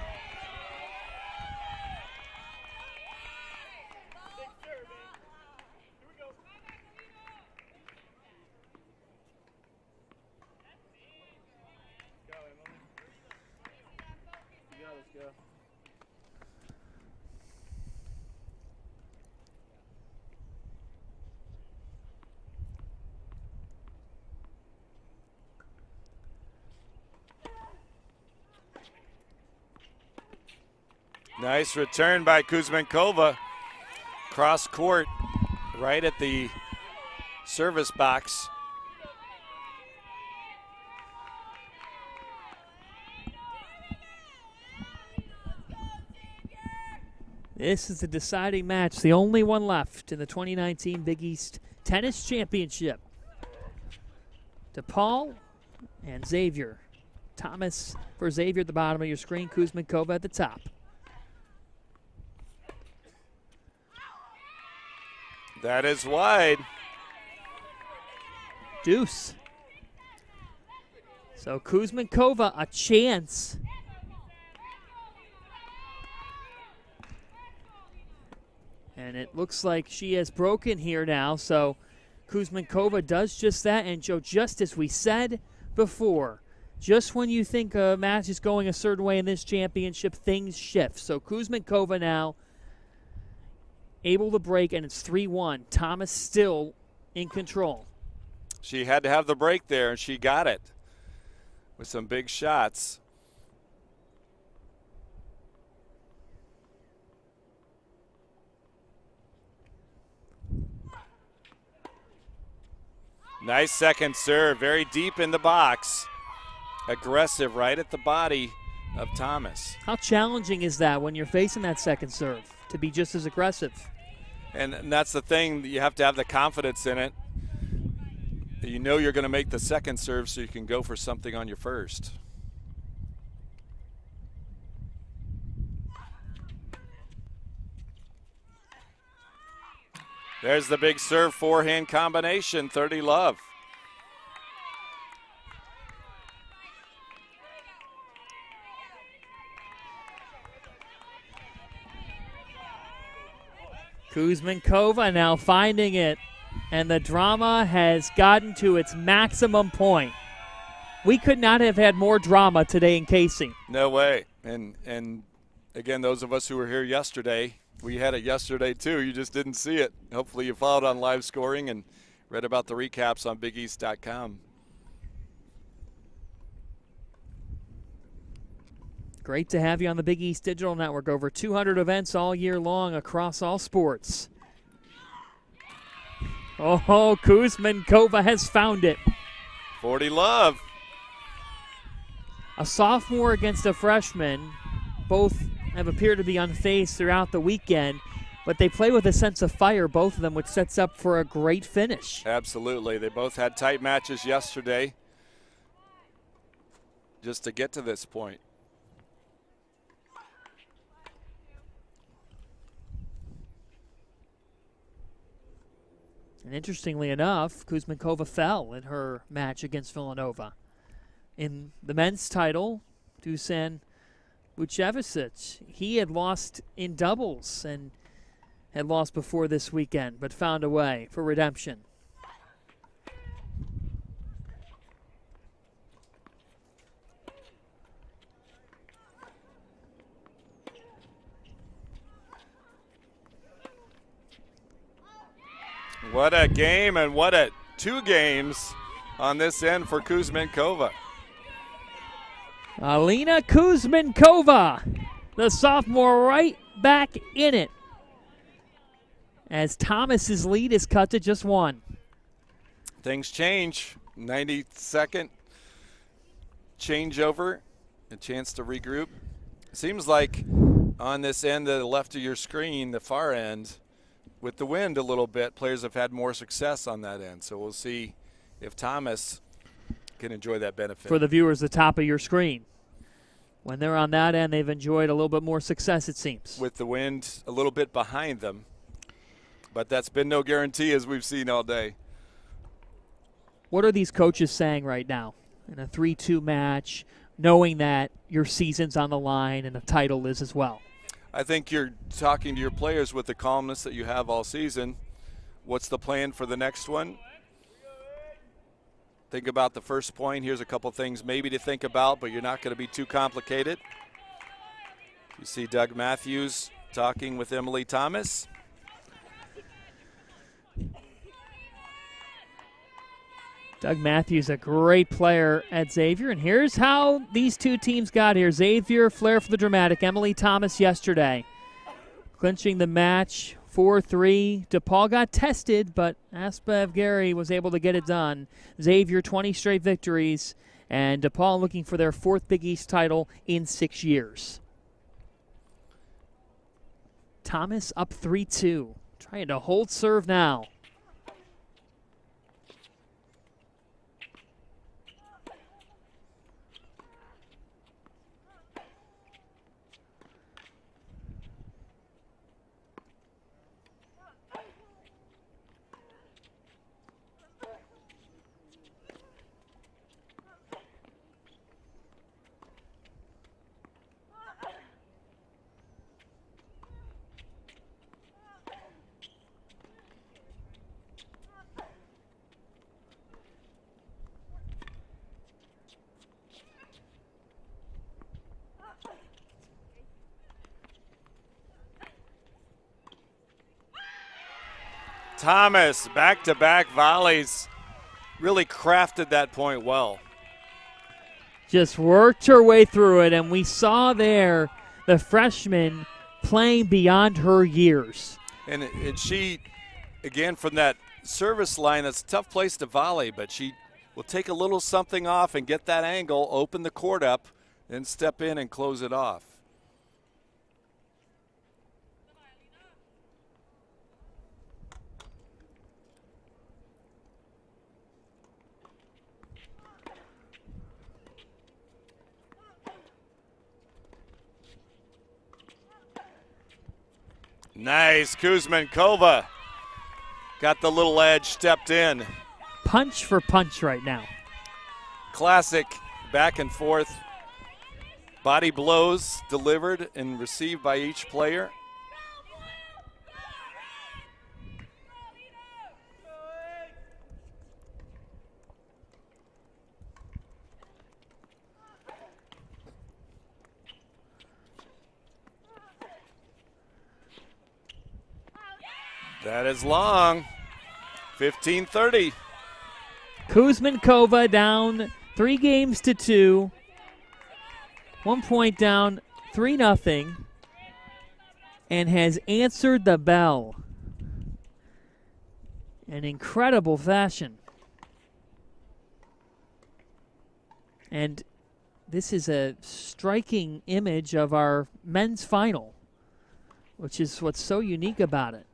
Nice return by Kuzminkova. Cross court, right at the service box. This is the deciding match, the only one left in the 2019 Big East Tennis Championship. DePaul and Xavier. Thomas for Xavier at the bottom of your screen, Kuzminkova at the top. That is wide. Deuce. So Kuzminkova, a chance. And it looks like she has broken here now. So Kuzminkova does just that. And Joe, just as we said before, just when you think a match is going a certain way in this championship, things shift. So Kuzminkova now able to break, and it's 3-1. Thomas still in control. She had to have the break there, and she got it with some big shots. Nice second serve, very deep in the box. aggressive right at the body of Thomas. How challenging is that when you're facing that second serve to be just as aggressive? And that's the thing, you have to have the confidence in it. You know you're going to make the second serve so you can go for something on your first. There's the big serve forehand combination, 30 love. Kuzminkova now finding it, and the drama has gotten to its maximum point. We could not have had more drama today in Casey. No way. And again, those of us who were here yesterday, we had it yesterday too. You just didn't see it. Hopefully you followed on live scoring and read about the recaps on BigEast.com. Great to have you on the Big East Digital Network. Over 200 events all year long across all sports. Oh, Kuzminkova has found it. 40 love. A sophomore against a freshman. Both have appeared to be unfazed throughout the weekend, but they play with a sense of fire, both of them, which sets up for a great finish. Absolutely. They both had tight matches yesterday just to get to this point. And interestingly enough, Kuzminkova fell in her match against Villanova. In the men's title, Dusan Vucevic, he had lost in doubles and had lost before this weekend, but found a way for redemption. What a game, and what a 2 games on this end for Kuzminkova. Alina Kuzminkova, the sophomore, right back in it, as Thomas's lead is cut to just 1. Things change. 92nd changeover, a chance to regroup. Seems like on this end, the left of your screen, the far end, with the wind a little bit, players have had more success on that end. So we'll see if Thomas can enjoy that benefit. For the viewers, the top of your screen. When they're on that end, they've enjoyed a little bit more success, it seems. With the wind a little bit behind them. But that's been no guarantee, as we've seen all day. What are these coaches saying right now in a 3-2 match, knowing that your season's on the line and the title is as well? I think you're talking to your players with the calmness that you have all season. What's the plan for the next one? Think about the first point. Here's a couple things maybe to think about, but you're not going to be too complicated. You see Doug Matthews talking with Emily Thomas. Doug Matthews, a great player at Xavier. And here's how these two teams got here. Xavier, flair for the dramatic. Emily Thomas yesterday, clinching the match 4-3. DePaul got tested, but Aspa Evgeri was able to get it done. Xavier, 20 straight victories. And DePaul looking for their 4th Big East title in 6 years. Thomas up 3-2. Trying to hold serve now. Thomas, back-to-back volleys, really crafted that point well. Just worked her way through it, and we saw there the freshman playing beyond her years. And she, again, from that service line, that's a tough place to volley, but she will take a little something off and get that angle, open the court up, then step in and close it off. Nice, Kuzmenkova got the little edge, stepped in. Punch for punch right now. Classic back and forth. Body blows delivered and received by each player. That is long. 15-30. Kuzmenkova down 3-2. 1 point down, 3-0. And has answered the bell in incredible fashion. And this is a striking image of our men's final, which is what's so unique about it.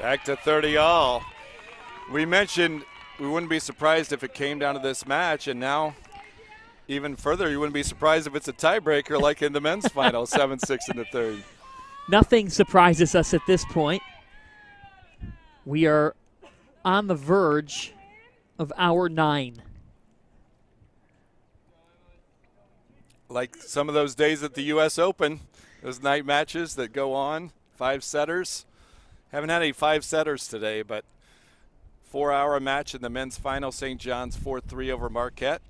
Back to 30 all. We mentioned we wouldn't be surprised if it came down to this match, and now even further, you wouldn't be surprised if it's a tiebreaker like in the men's final, 7-6 in the third. Nothing surprises us at this point. We are on the verge of hour 9. Like some of those days at the U.S. Open, those night matches that go on, 5-setters. Haven't had any 5-setters today, but 4-hour match in the men's final. St. John's 4-3 over Marquette.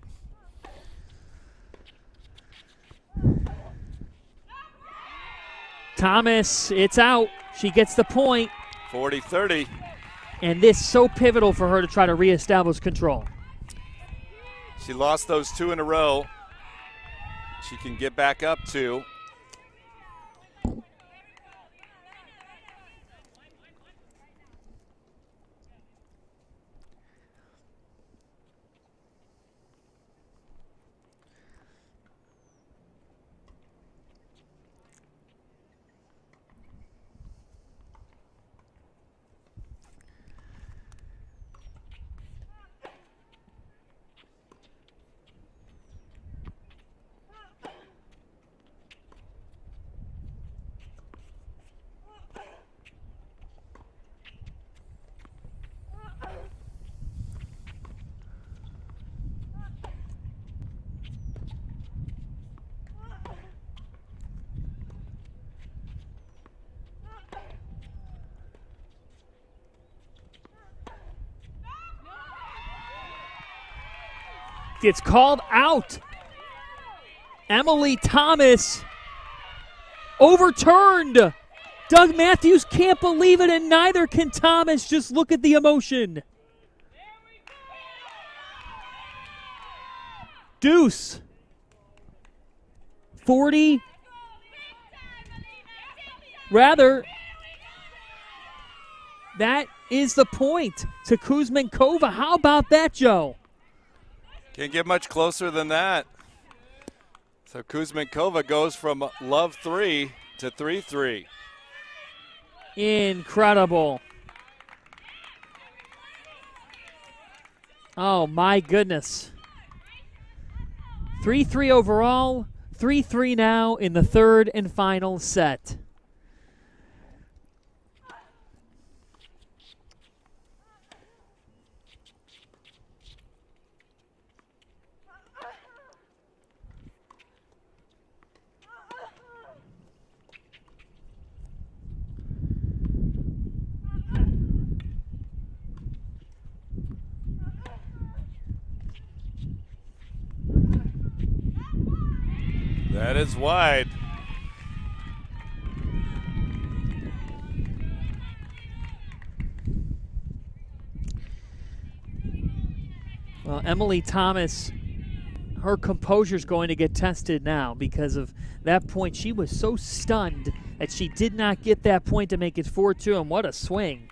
Thomas, it's out. She gets the point. 40-30. And this so pivotal for her to try to reestablish control. She lost those 2 in a row. She can get back up to. Gets called out. Emily Thomas overturned. Doug Matthews can't believe it, and neither can Thomas. Just look at the emotion. Deuce. 40. Rather, that is the point to Kuzmenkova. How about that, Joe? Can't get much closer than that. So Kuzmenkova goes from love 3 to 3-3. Incredible. Oh, my goodness. 3-3 overall, 3-3 now in the third and final set. That is wide. Well, Emily Thomas her composure's going to get tested now because of that point. She was so stunned that she did not get that point to make it 4-2, and what a swing.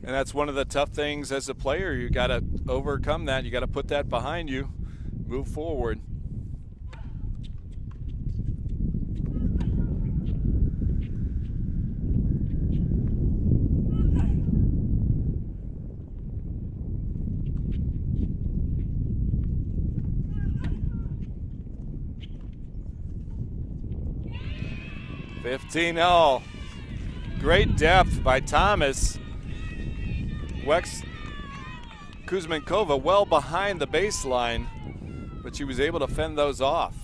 And that's one of the tough things as a player. You got to overcome that. You got to put that behind you, move forward. $15-all. Great depth by Thomas. Wex Kuzmenkova well behind the baseline, but she was able to fend those off.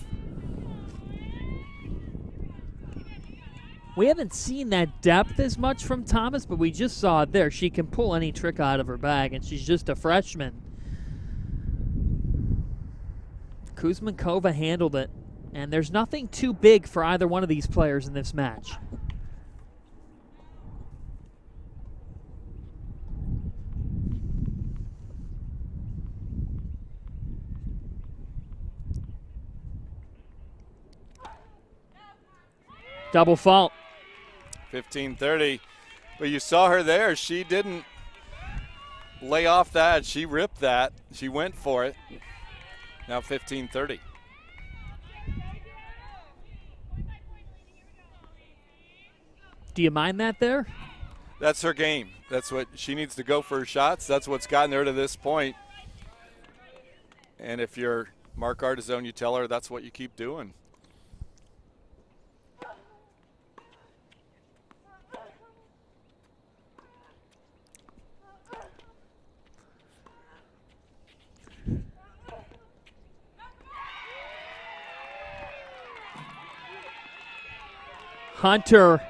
We haven't seen that depth as much from Thomas, but we just saw it there. She can pull any trick out of her bag, and she's just a freshman. Kuzmenkova handled it, and there's nothing too big for either one of these players in this match. Double fault. 15-30. But you saw her there. She didn't lay off that. She ripped that. She went for it. Now 15-30. Do you mind that there? That's her game. That's what she needs to go for her shots. That's what's gotten her to this point. And if you're Mark Artizone, you tell her that's what you keep doing. Hunter.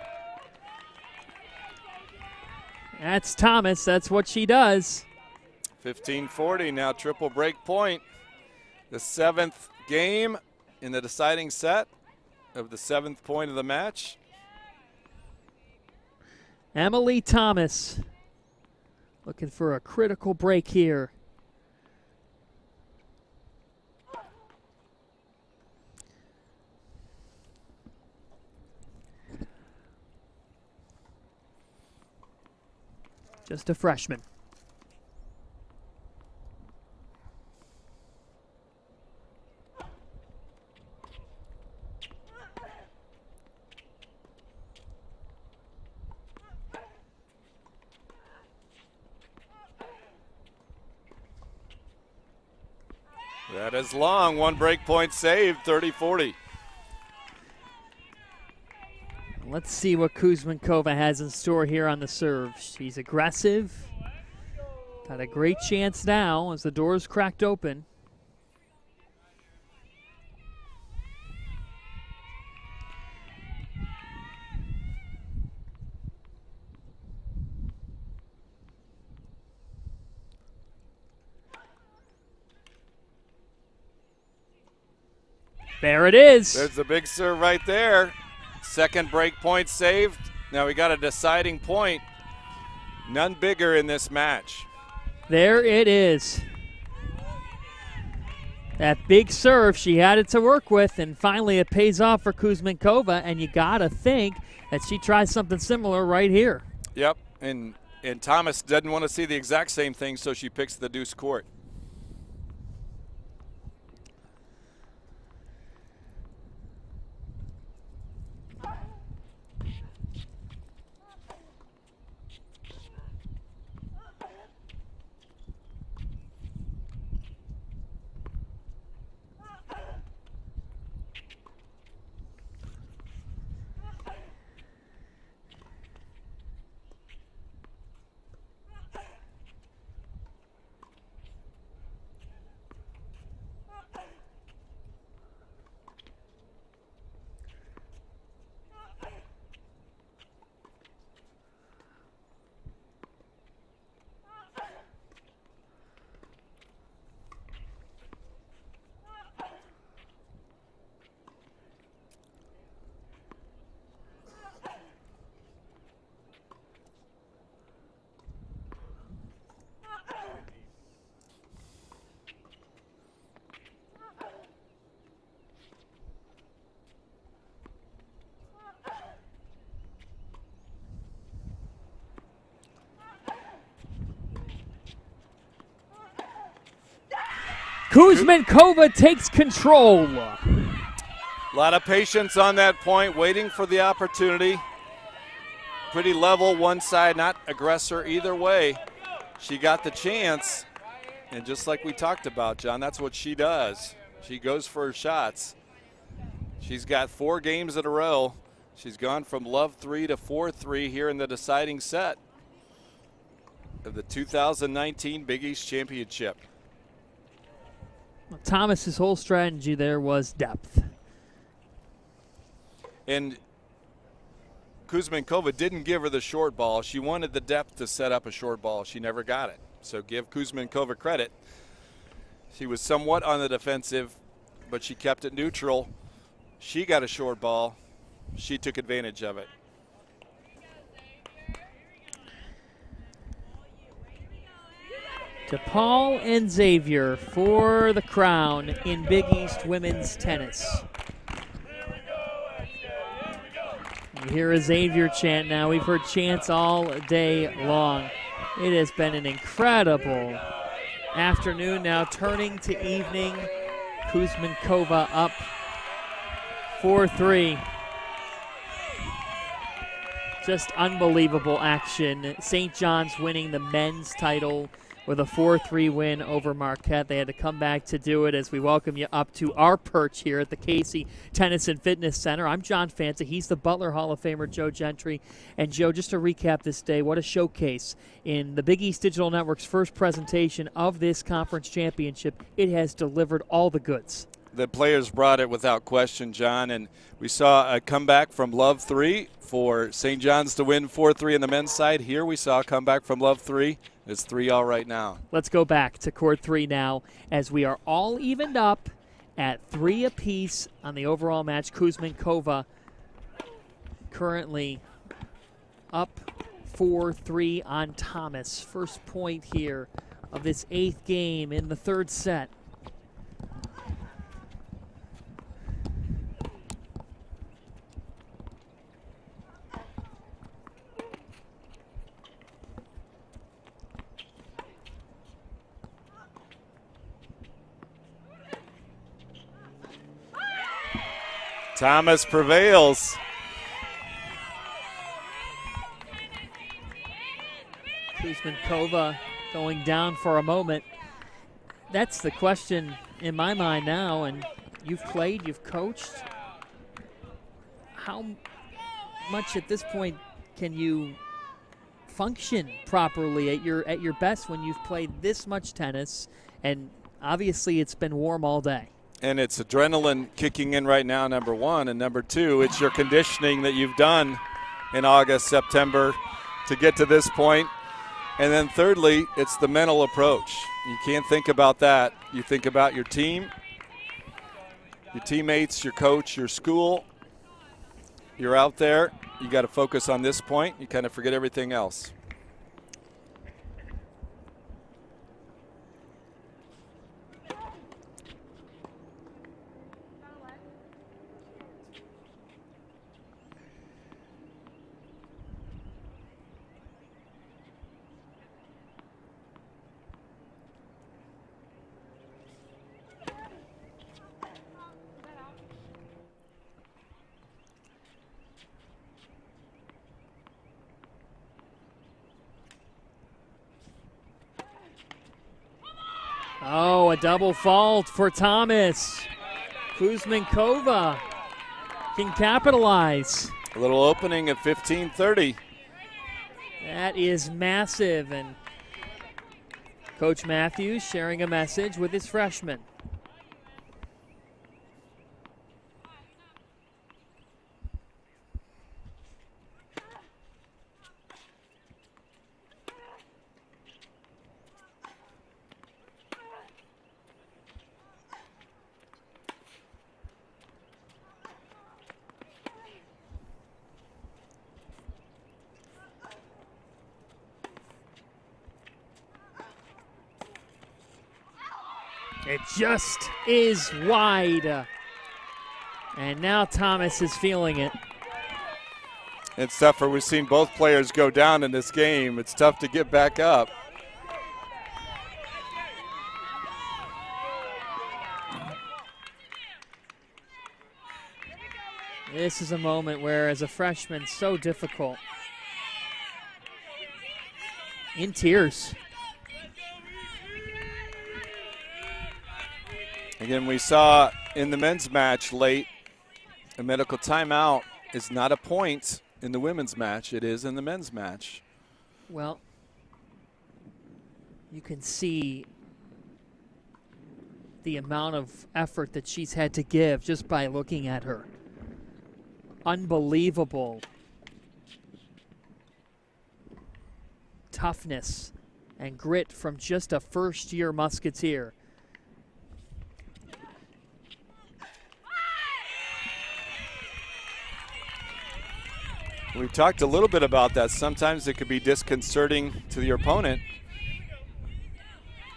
That's Thomas. That's what she does. 15-40 now, triple break point. The 7th game in the deciding set of the 7th point of the match. Emily Thomas looking for a critical break here. Just a freshman. That is long. One break point saved, 30-40. Let's see what Kuzmenkova has in store here on the serve. She's aggressive. Got a great chance now as the door's cracked open. There it is. There's the big serve right there. Second break point saved. Now we got a deciding point. None bigger in this match. There it is. That big serve, she had it to work with, and finally it pays off for Kuzmenkova, and you got to think that she tries something similar right here. Yep, and Thomas doesn't want to see the exact same thing, so she picks the deuce court. Kuzmenkova takes control. A lot of patience on that point, waiting for the opportunity. Pretty level, one side, not aggressor either way. She got the chance, and just like we talked about, John, that's what she does. She goes for her shots. She's got 4 games in a row. She's gone from love 3 to 4-3 here in the deciding set of the 2019 Big East Championship. Well, Thomas's whole strategy there was depth. And Kuzmenkova didn't give her the short ball. She wanted the depth to set up a short ball. She never got it. So give Kuzmenkova credit. She was somewhat on the defensive, but she kept it neutral. She got a short ball. She took advantage of it. DePaul and Xavier for the crown in Big East women's tennis. You hear a Xavier chant now. We've heard chants all day long. It has been an incredible afternoon now, turning to evening. Kuzmenkova up 4-3. Just unbelievable action. St. John's winning the men's title with a 4-3 win over Marquette. They had to come back to do it as we welcome you up to our perch here at the Casey Tennis and Fitness Center. I'm John Fanta. He's the Butler Hall of Famer, Joe Gentry. And Joe, just to recap this day, what a showcase in the Big East Digital Network's first presentation of this conference championship. It has delivered all the goods. The players brought it without question, John, and we saw a comeback from love 3 for St. John's to win 4-3 on the men's side. Here we saw a comeback from love 3. It's 3-all right now. Let's go back to court 3 now as we are all evened up at 3 apiece on the overall match. Kuzmenkova currently up 4-3 on Thomas. First point here of this 8th game in the 3rd set. Thomas prevails. Kuzmenkova going down for a moment. That's the question in my mind now, and you've played, you've coached. How much at this point can you function properly at your best when you've played this much tennis, and obviously it's been warm all day? And it's adrenaline kicking in right now, number 1. And number 2, it's your conditioning that you've done in August, September to get to this point. And then thirdly, it's the mental approach. You can't think about that. You think about your team, your teammates, your coach, your school. You're out there. You got to focus on this point. You kind of forget everything else. Oh, a double fault for Thomas. Kuzmenkova can capitalize. A little opening at 15:30. That is massive, and Coach Matthews sharing a message with his freshmen. It just is wide. And now Thomas is feeling it. It's tougher. We've seen both players go down in this game. It's tough to get back up. This is a moment where, as a freshman, so difficult. In tears. Again, we saw in the men's match late, a medical timeout is not a point in the women's match. It is in the men's match. Well, you can see the amount of effort that she's had to give just by looking at her. Unbelievable toughness and grit from just a first-year Musketeer. We've talked a little bit about that. Sometimes it could be disconcerting to your opponent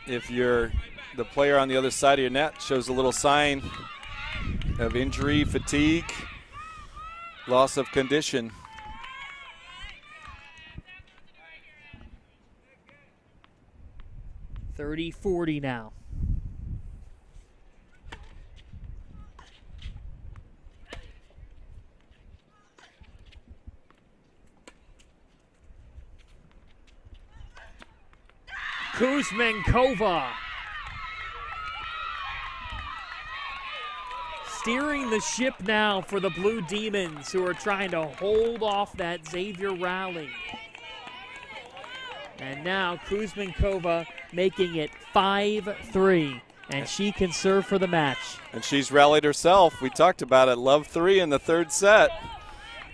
if you're the player on the other side of your net shows a little sign of injury, fatigue, loss of condition. .30-40 now. Kuzmenkova steering the ship now for the Blue Demons, who are trying to hold off that Xavier rally. And now Kuzmenkova making it 5-3, and she can serve for the match. And she's rallied herself. We talked about it. Love 3 in the third set.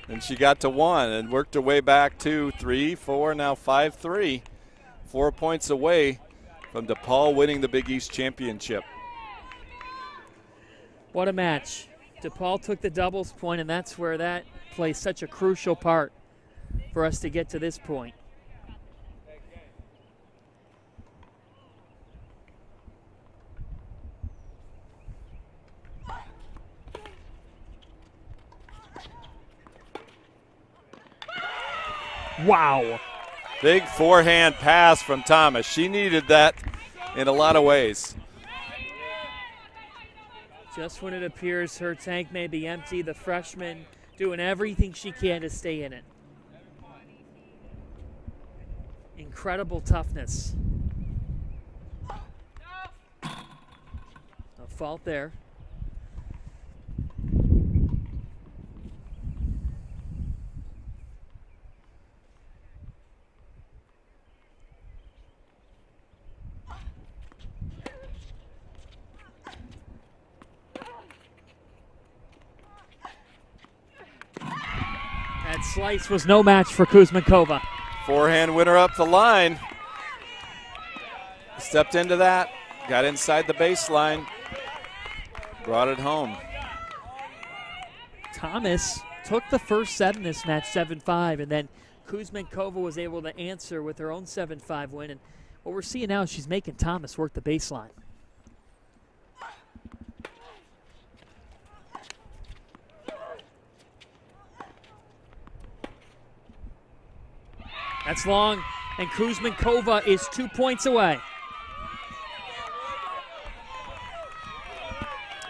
And she got to 1 and worked her way back to 3, 4, now 5-3. 4 points away from DePaul winning the Big East Championship. What a match. DePaul took the doubles point, and that's where that plays such a crucial part for us to get to this point. Wow. Big forehand pass from Thomas. She needed that in a lot of ways. Just when it appears her tank may be empty, the freshman doing everything she can to stay in it. Incredible toughness. A fault there. That slice was no match for Kuzmenkova. Forehand winner up the line. Stepped into that, got inside the baseline, brought it home. Thomas took the first set in this match 7-5, and then Kuzmenkova was able to answer with her own 7-5 win. And what we're seeing now is she's making Thomas work the baseline. That's long, and Kuzmenkova is 2 points away.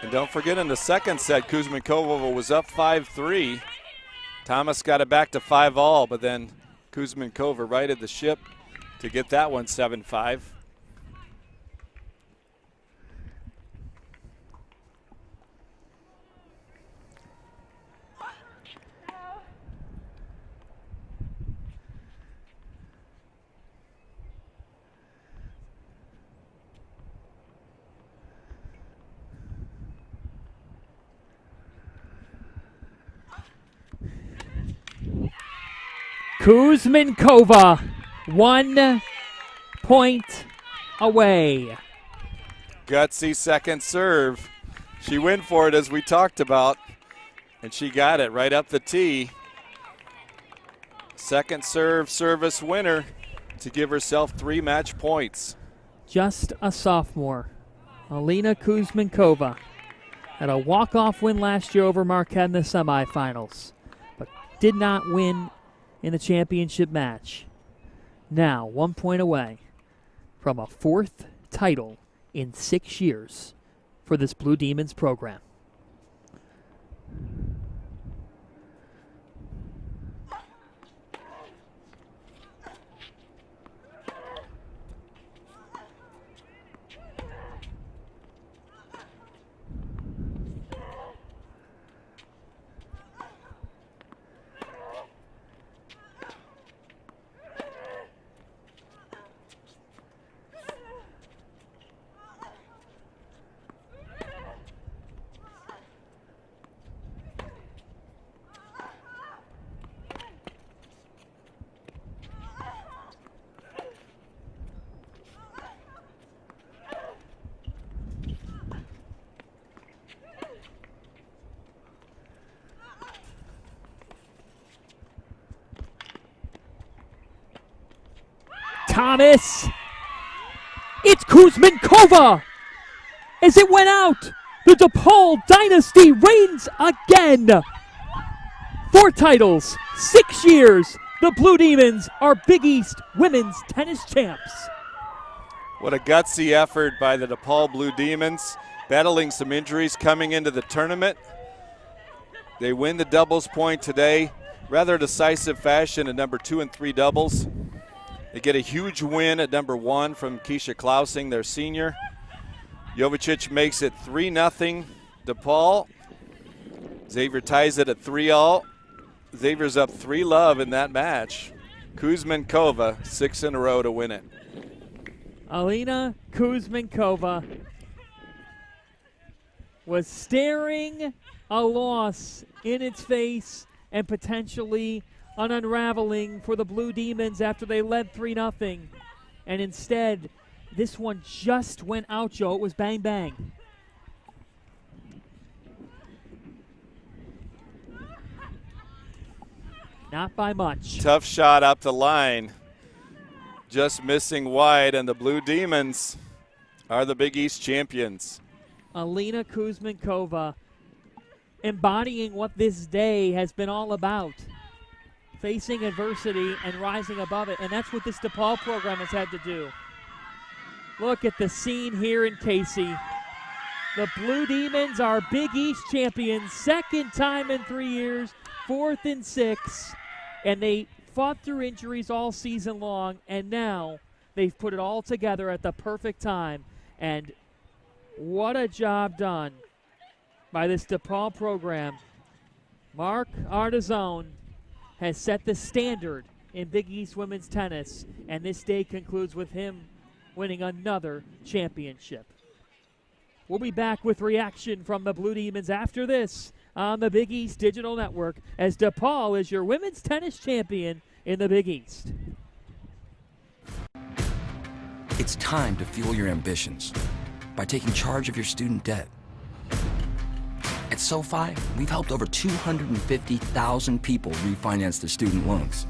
And don't forget, in the second set, Kuzmenkova was up 5-3. Thomas got it back to 5-all, but then Kuzmenkova righted the ship to get that one 7-5. Kuzmenkova, 1 point away. Gutsy second serve. She went for it, as we talked about, and she got it right up the tee. Second serve service winner to give herself 3 match points. Just a sophomore, Alina Kuzmenkova had a walk-off win last year over Marquette in the semifinals, but did not win in the championship match. Now 1 point away from a 4th title in 6 years for this Blue Demons program. Thomas. It's Kuzminkova. As it went out, the DePaul dynasty reigns again. 4 titles, 6 years. The Blue Demons are Big East women's tennis champs. What a gutsy effort by the DePaul Blue Demons, battling some injuries coming into the tournament. They win the doubles point today, rather decisive fashion at number 2 and 3 doubles. They get a huge win at number 1 from Keisha Klausing, their senior. Jovicic makes it 3-0 DePaul. Xavier ties it at 3-all. Xavier's up 3-love in that match. Kuzminkova, 6 in a row to win it. Alina Kuzminkova was staring a loss in its face and potentially an unraveling for the Blue Demons after they led 3-0. And instead, this one just went out, Joe. It was bang, bang. Not by much. Tough shot up the line. Just missing wide, and the Blue Demons are the Big East champions. Alina Kuzminkova embodying what this day has been all about. Facing adversity and rising above it, and that's what this DePaul program has had to do. Look at the scene here in Casey. The Blue Demons are Big East champions, 2nd time in 3 years, 4th in 6, and they fought through injuries all season long, and now they've put it all together at the perfect time. And what a job done by this DePaul program. Mark Artizone has set the standard in Big East women's tennis, and this day concludes with him winning another championship. We'll be back with reaction from the Blue Demons after this on the Big East Digital Network, as DePaul is your women's tennis champion in the Big East. It's time to fuel your ambitions by taking charge of your student debt. At SoFi, we've helped over 250,000 people refinance their student loans,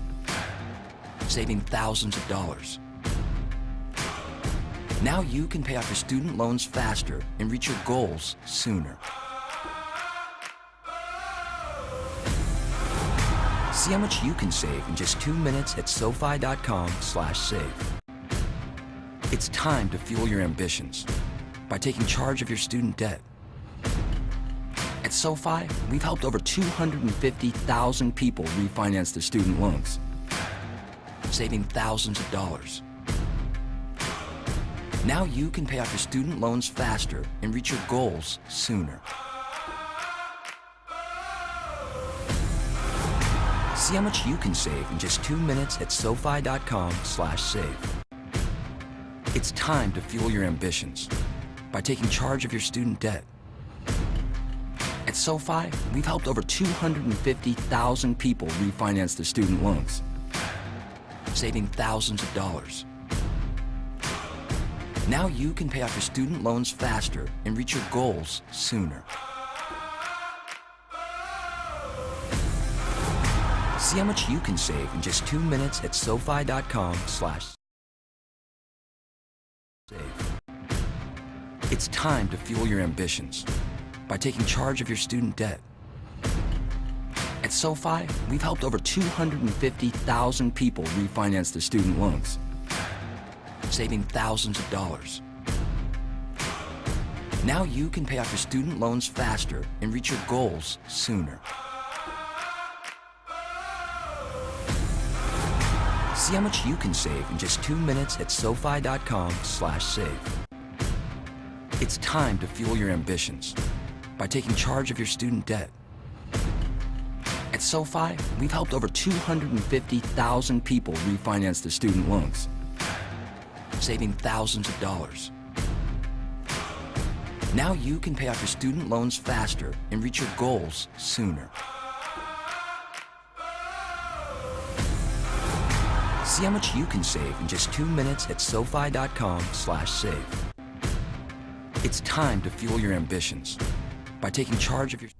saving thousands of dollars. Now you can pay off your student loans faster and reach your goals sooner. See how much you can save in just 2 minutes at SoFi.com/save. It's time to fuel your ambitions by taking charge of your student debt. At SoFi, we've helped over 250,000 people refinance their student loans, saving thousands of dollars. Now you can pay off your student loans faster and reach your goals sooner. See how much you can save in just 2 minutes at SoFi.com/save. It's time to fuel your ambitions by taking charge of your student debt. At SoFi, we've helped over 250,000 people refinance their student loans, saving thousands of dollars. Now you can pay off your student loans faster and reach your goals sooner. See how much you can save in just 2 minutes at SoFi.com/save. It's time to fuel your ambitions by taking charge of your student debt. At SoFi, we've helped over 250,000 people refinance their student loans, saving thousands of dollars. Now you can pay off your student loans faster and reach your goals sooner. See how much you can save in just 2 minutes at SoFi.com/save. It's time to fuel your ambitions by taking charge of your student debt. At SoFi, we've helped over 250,000 people refinance their student loans, saving thousands of dollars. Now you can pay off your student loans faster and reach your goals sooner. See how much you can save in just 2 minutes at SoFi.com/save. It's time to fuel your ambitions by taking charge of your...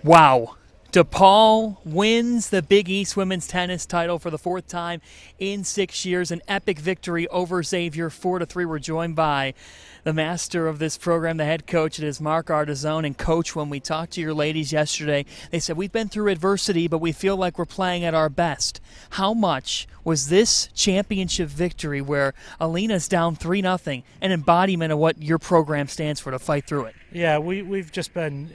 Wow. DePaul wins the Big East women's tennis title for the 4th time in 6 years. An epic victory over Xavier, 4-3. We're joined by the master of this program, the head coach. It is Mark Artizone. And Coach, when we talked to your ladies yesterday, they said, we've been through adversity, but we feel like we're playing at our best. How much was this championship victory where Alina's down 3-0 an embodiment of what your program stands for, to fight through it? Yeah, we've just been,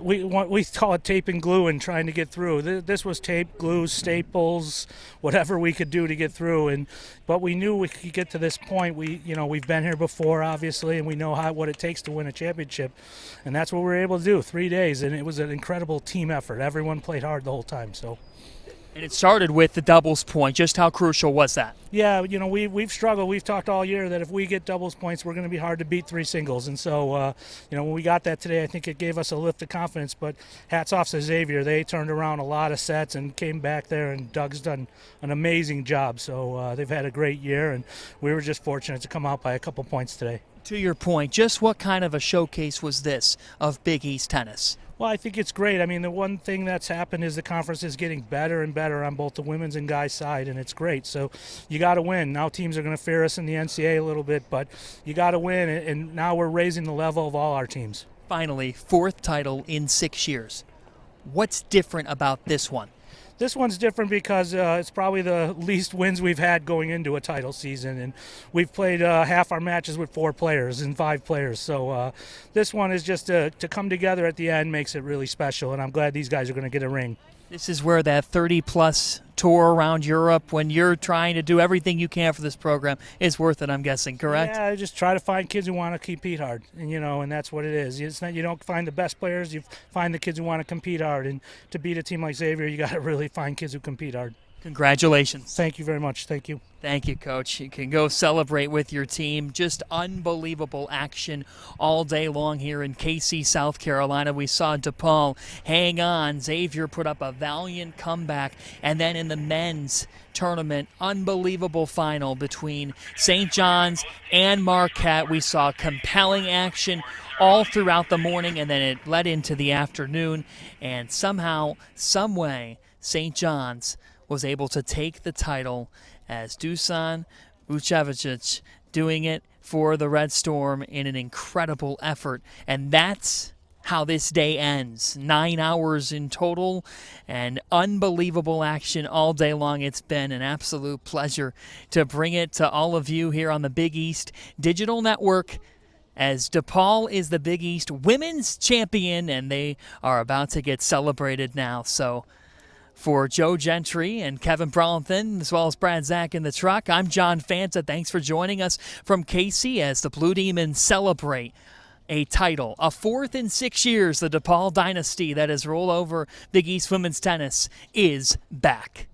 we call it tape and glue and trying to get through. This was tape, glue, staples, whatever we could do to get through. But we knew we could get to this point. We've been here before, obviously, and we know what it takes to win a championship. And that's what we were able to do, 3 days. And it was an incredible team effort. Everyone played hard the whole time. And it started with the doubles point. Just how crucial was that? Yeah, we've struggled. We've talked all year that if we get doubles points, we're going to be hard to beat 3 singles. And so, when we got that today, I think it gave us a lift of confidence. But hats off to Xavier. They turned around a lot of sets and came back there, and Doug's done an amazing job. So they've had a great year, and we were just fortunate to come out by a couple points today. To your point, just what kind of a showcase was this of Big East tennis? Well, I think it's great. I mean, the one thing that's happened is the conference is getting better and better on both the women's and guys' side, and it's great. So you got to win. Now teams are going to fear us in the NCAA a little bit, but you got to win, and now we're raising the level of all our teams. Finally, 4th title in 6 years. What's different about this one? This one's different because it's probably the least wins we've had going into a title season, and we've played half our matches with 4 players and 5 players. So this one is just to come together at the end makes it really special, and I'm glad these guys are going to get a ring. This is where that 30-plus tour around Europe, when you're trying to do everything you can for this program, is worth it, I'm guessing, correct? Yeah, I just try to find kids who want to compete hard, and that's what it is. It's not, you don't find the best players, you find the kids who want to compete hard, and to beat a team like Xavier, you got to really find kids who compete hard. Congratulations. Thank you very much. Thank you. Thank you, Coach. You can go celebrate with your team. Just unbelievable action all day long here in KC, South Carolina. We saw DePaul hang on. Xavier put up a valiant comeback. And then in the men's tournament, unbelievable final between St. John's and Marquette. We saw compelling action all throughout the morning, and then it led into the afternoon. And somehow, some way, St. John's was able to take the title as Dusan Vucevic doing it for the Red Storm in an incredible effort. And that's how this day ends. 9 hours in total and unbelievable action all day long. It's been an absolute pleasure to bring it to all of you here on the Big East Digital Network, as DePaul is the Big East women's champion, and they are about to get celebrated now. So for Joe Gentry and Kevin Bronathan, as well as Brad Zach in the truck, I'm John Fanta. Thanks for joining us from KC as the Blue Demons celebrate a title, a 4th in 6 years. The DePaul dynasty that has rolled over Big East women's tennis is back.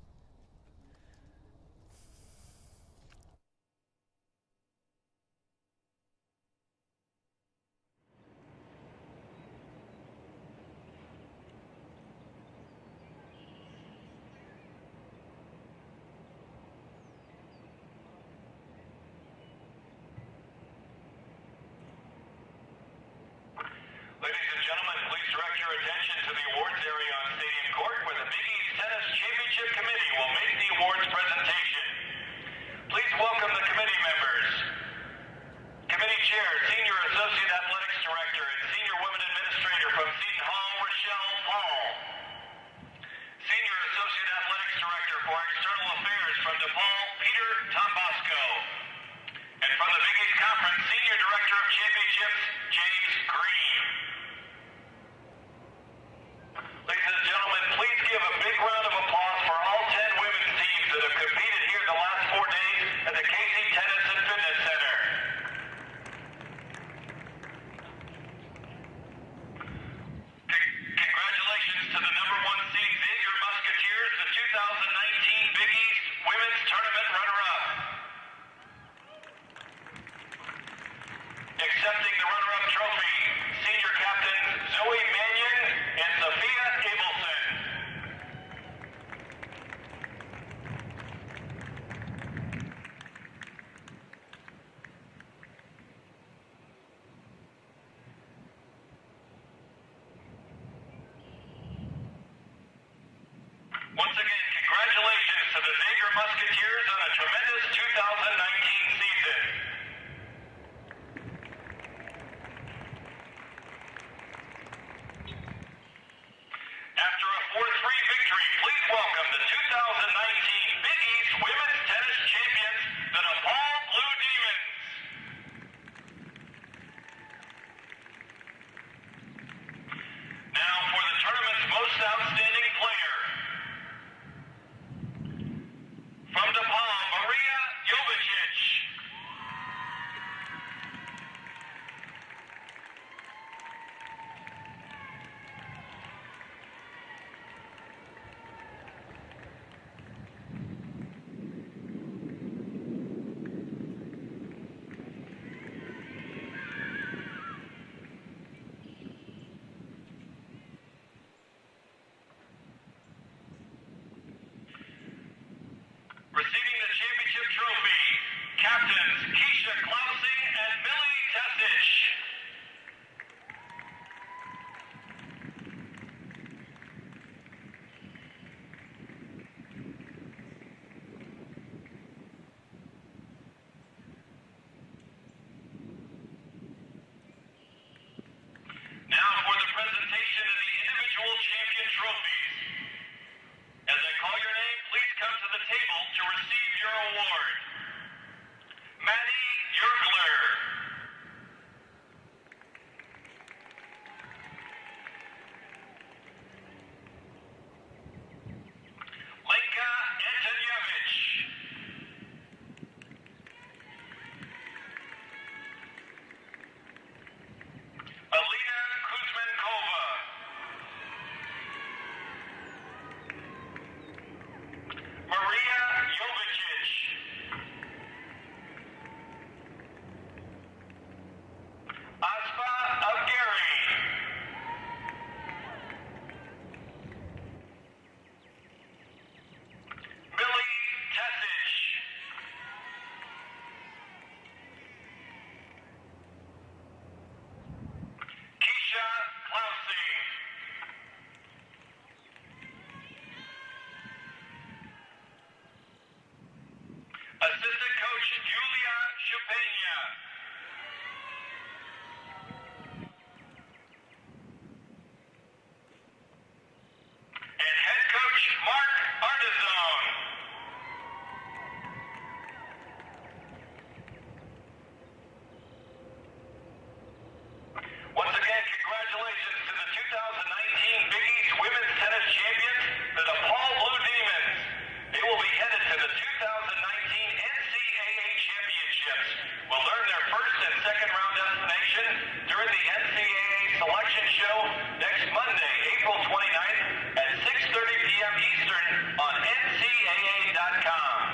Ladies and gentlemen, please direct your attention to the awards area on Stadium Court, where the Big East Tennis Championship Committee will make the awards presentation. Please welcome the committee members. Committee Chair, Senior Associate Athletics Director, and Senior Women Administrator from Seton Hall, Rochelle Paul. Senior Associate Athletics Director for External Affairs from DePaul, Peter Tombosco. And from the Big East Conference, Senior Director of Championships, James Green. Ladies and gentlemen, please give a big round of applause for all 10 women's teams that have competed here the last 4 days at the KC Tennis and Fitness Center. Congratulations to the number 1 seed Xavier Musketeers, the 2019 Big East Women's Tournament runner-up. Accepting the runner-up trophy, Once again, congratulations to the Xavier Musketeers on a tremendous 2019 season. After a 4-3 victory, please welcome the 2019 Big East Women's Tennis Champions, the DePaul Blue Demons. Now for the tournament's most outstanding player. From DePaul, Maria Jovicic. Receiving the championship trophy, captains Keisha Klausing and Millie Tessich. Now for the presentation of the individual champion trophies. As I call your name, please come to the table to receive your award. Maddie Yergler. Lenka Antonievich. Alina Kuzmenkova. Maria Jovicic. Asfa Algeri. Millie Tessich. Keisha Klausing. Assistant coach Julia Chupenia. And head coach Mark Ardizone. Once again, congratulations to the 2019 Big East Women's Tennis Champions, the DePaul Blue Demons. They will be headed to the 2019 NCAA Championships. Will learn their first and second round destination during the NCAA Selection Show next Monday, April 29th at 6:30 p.m. Eastern on NCAA.com.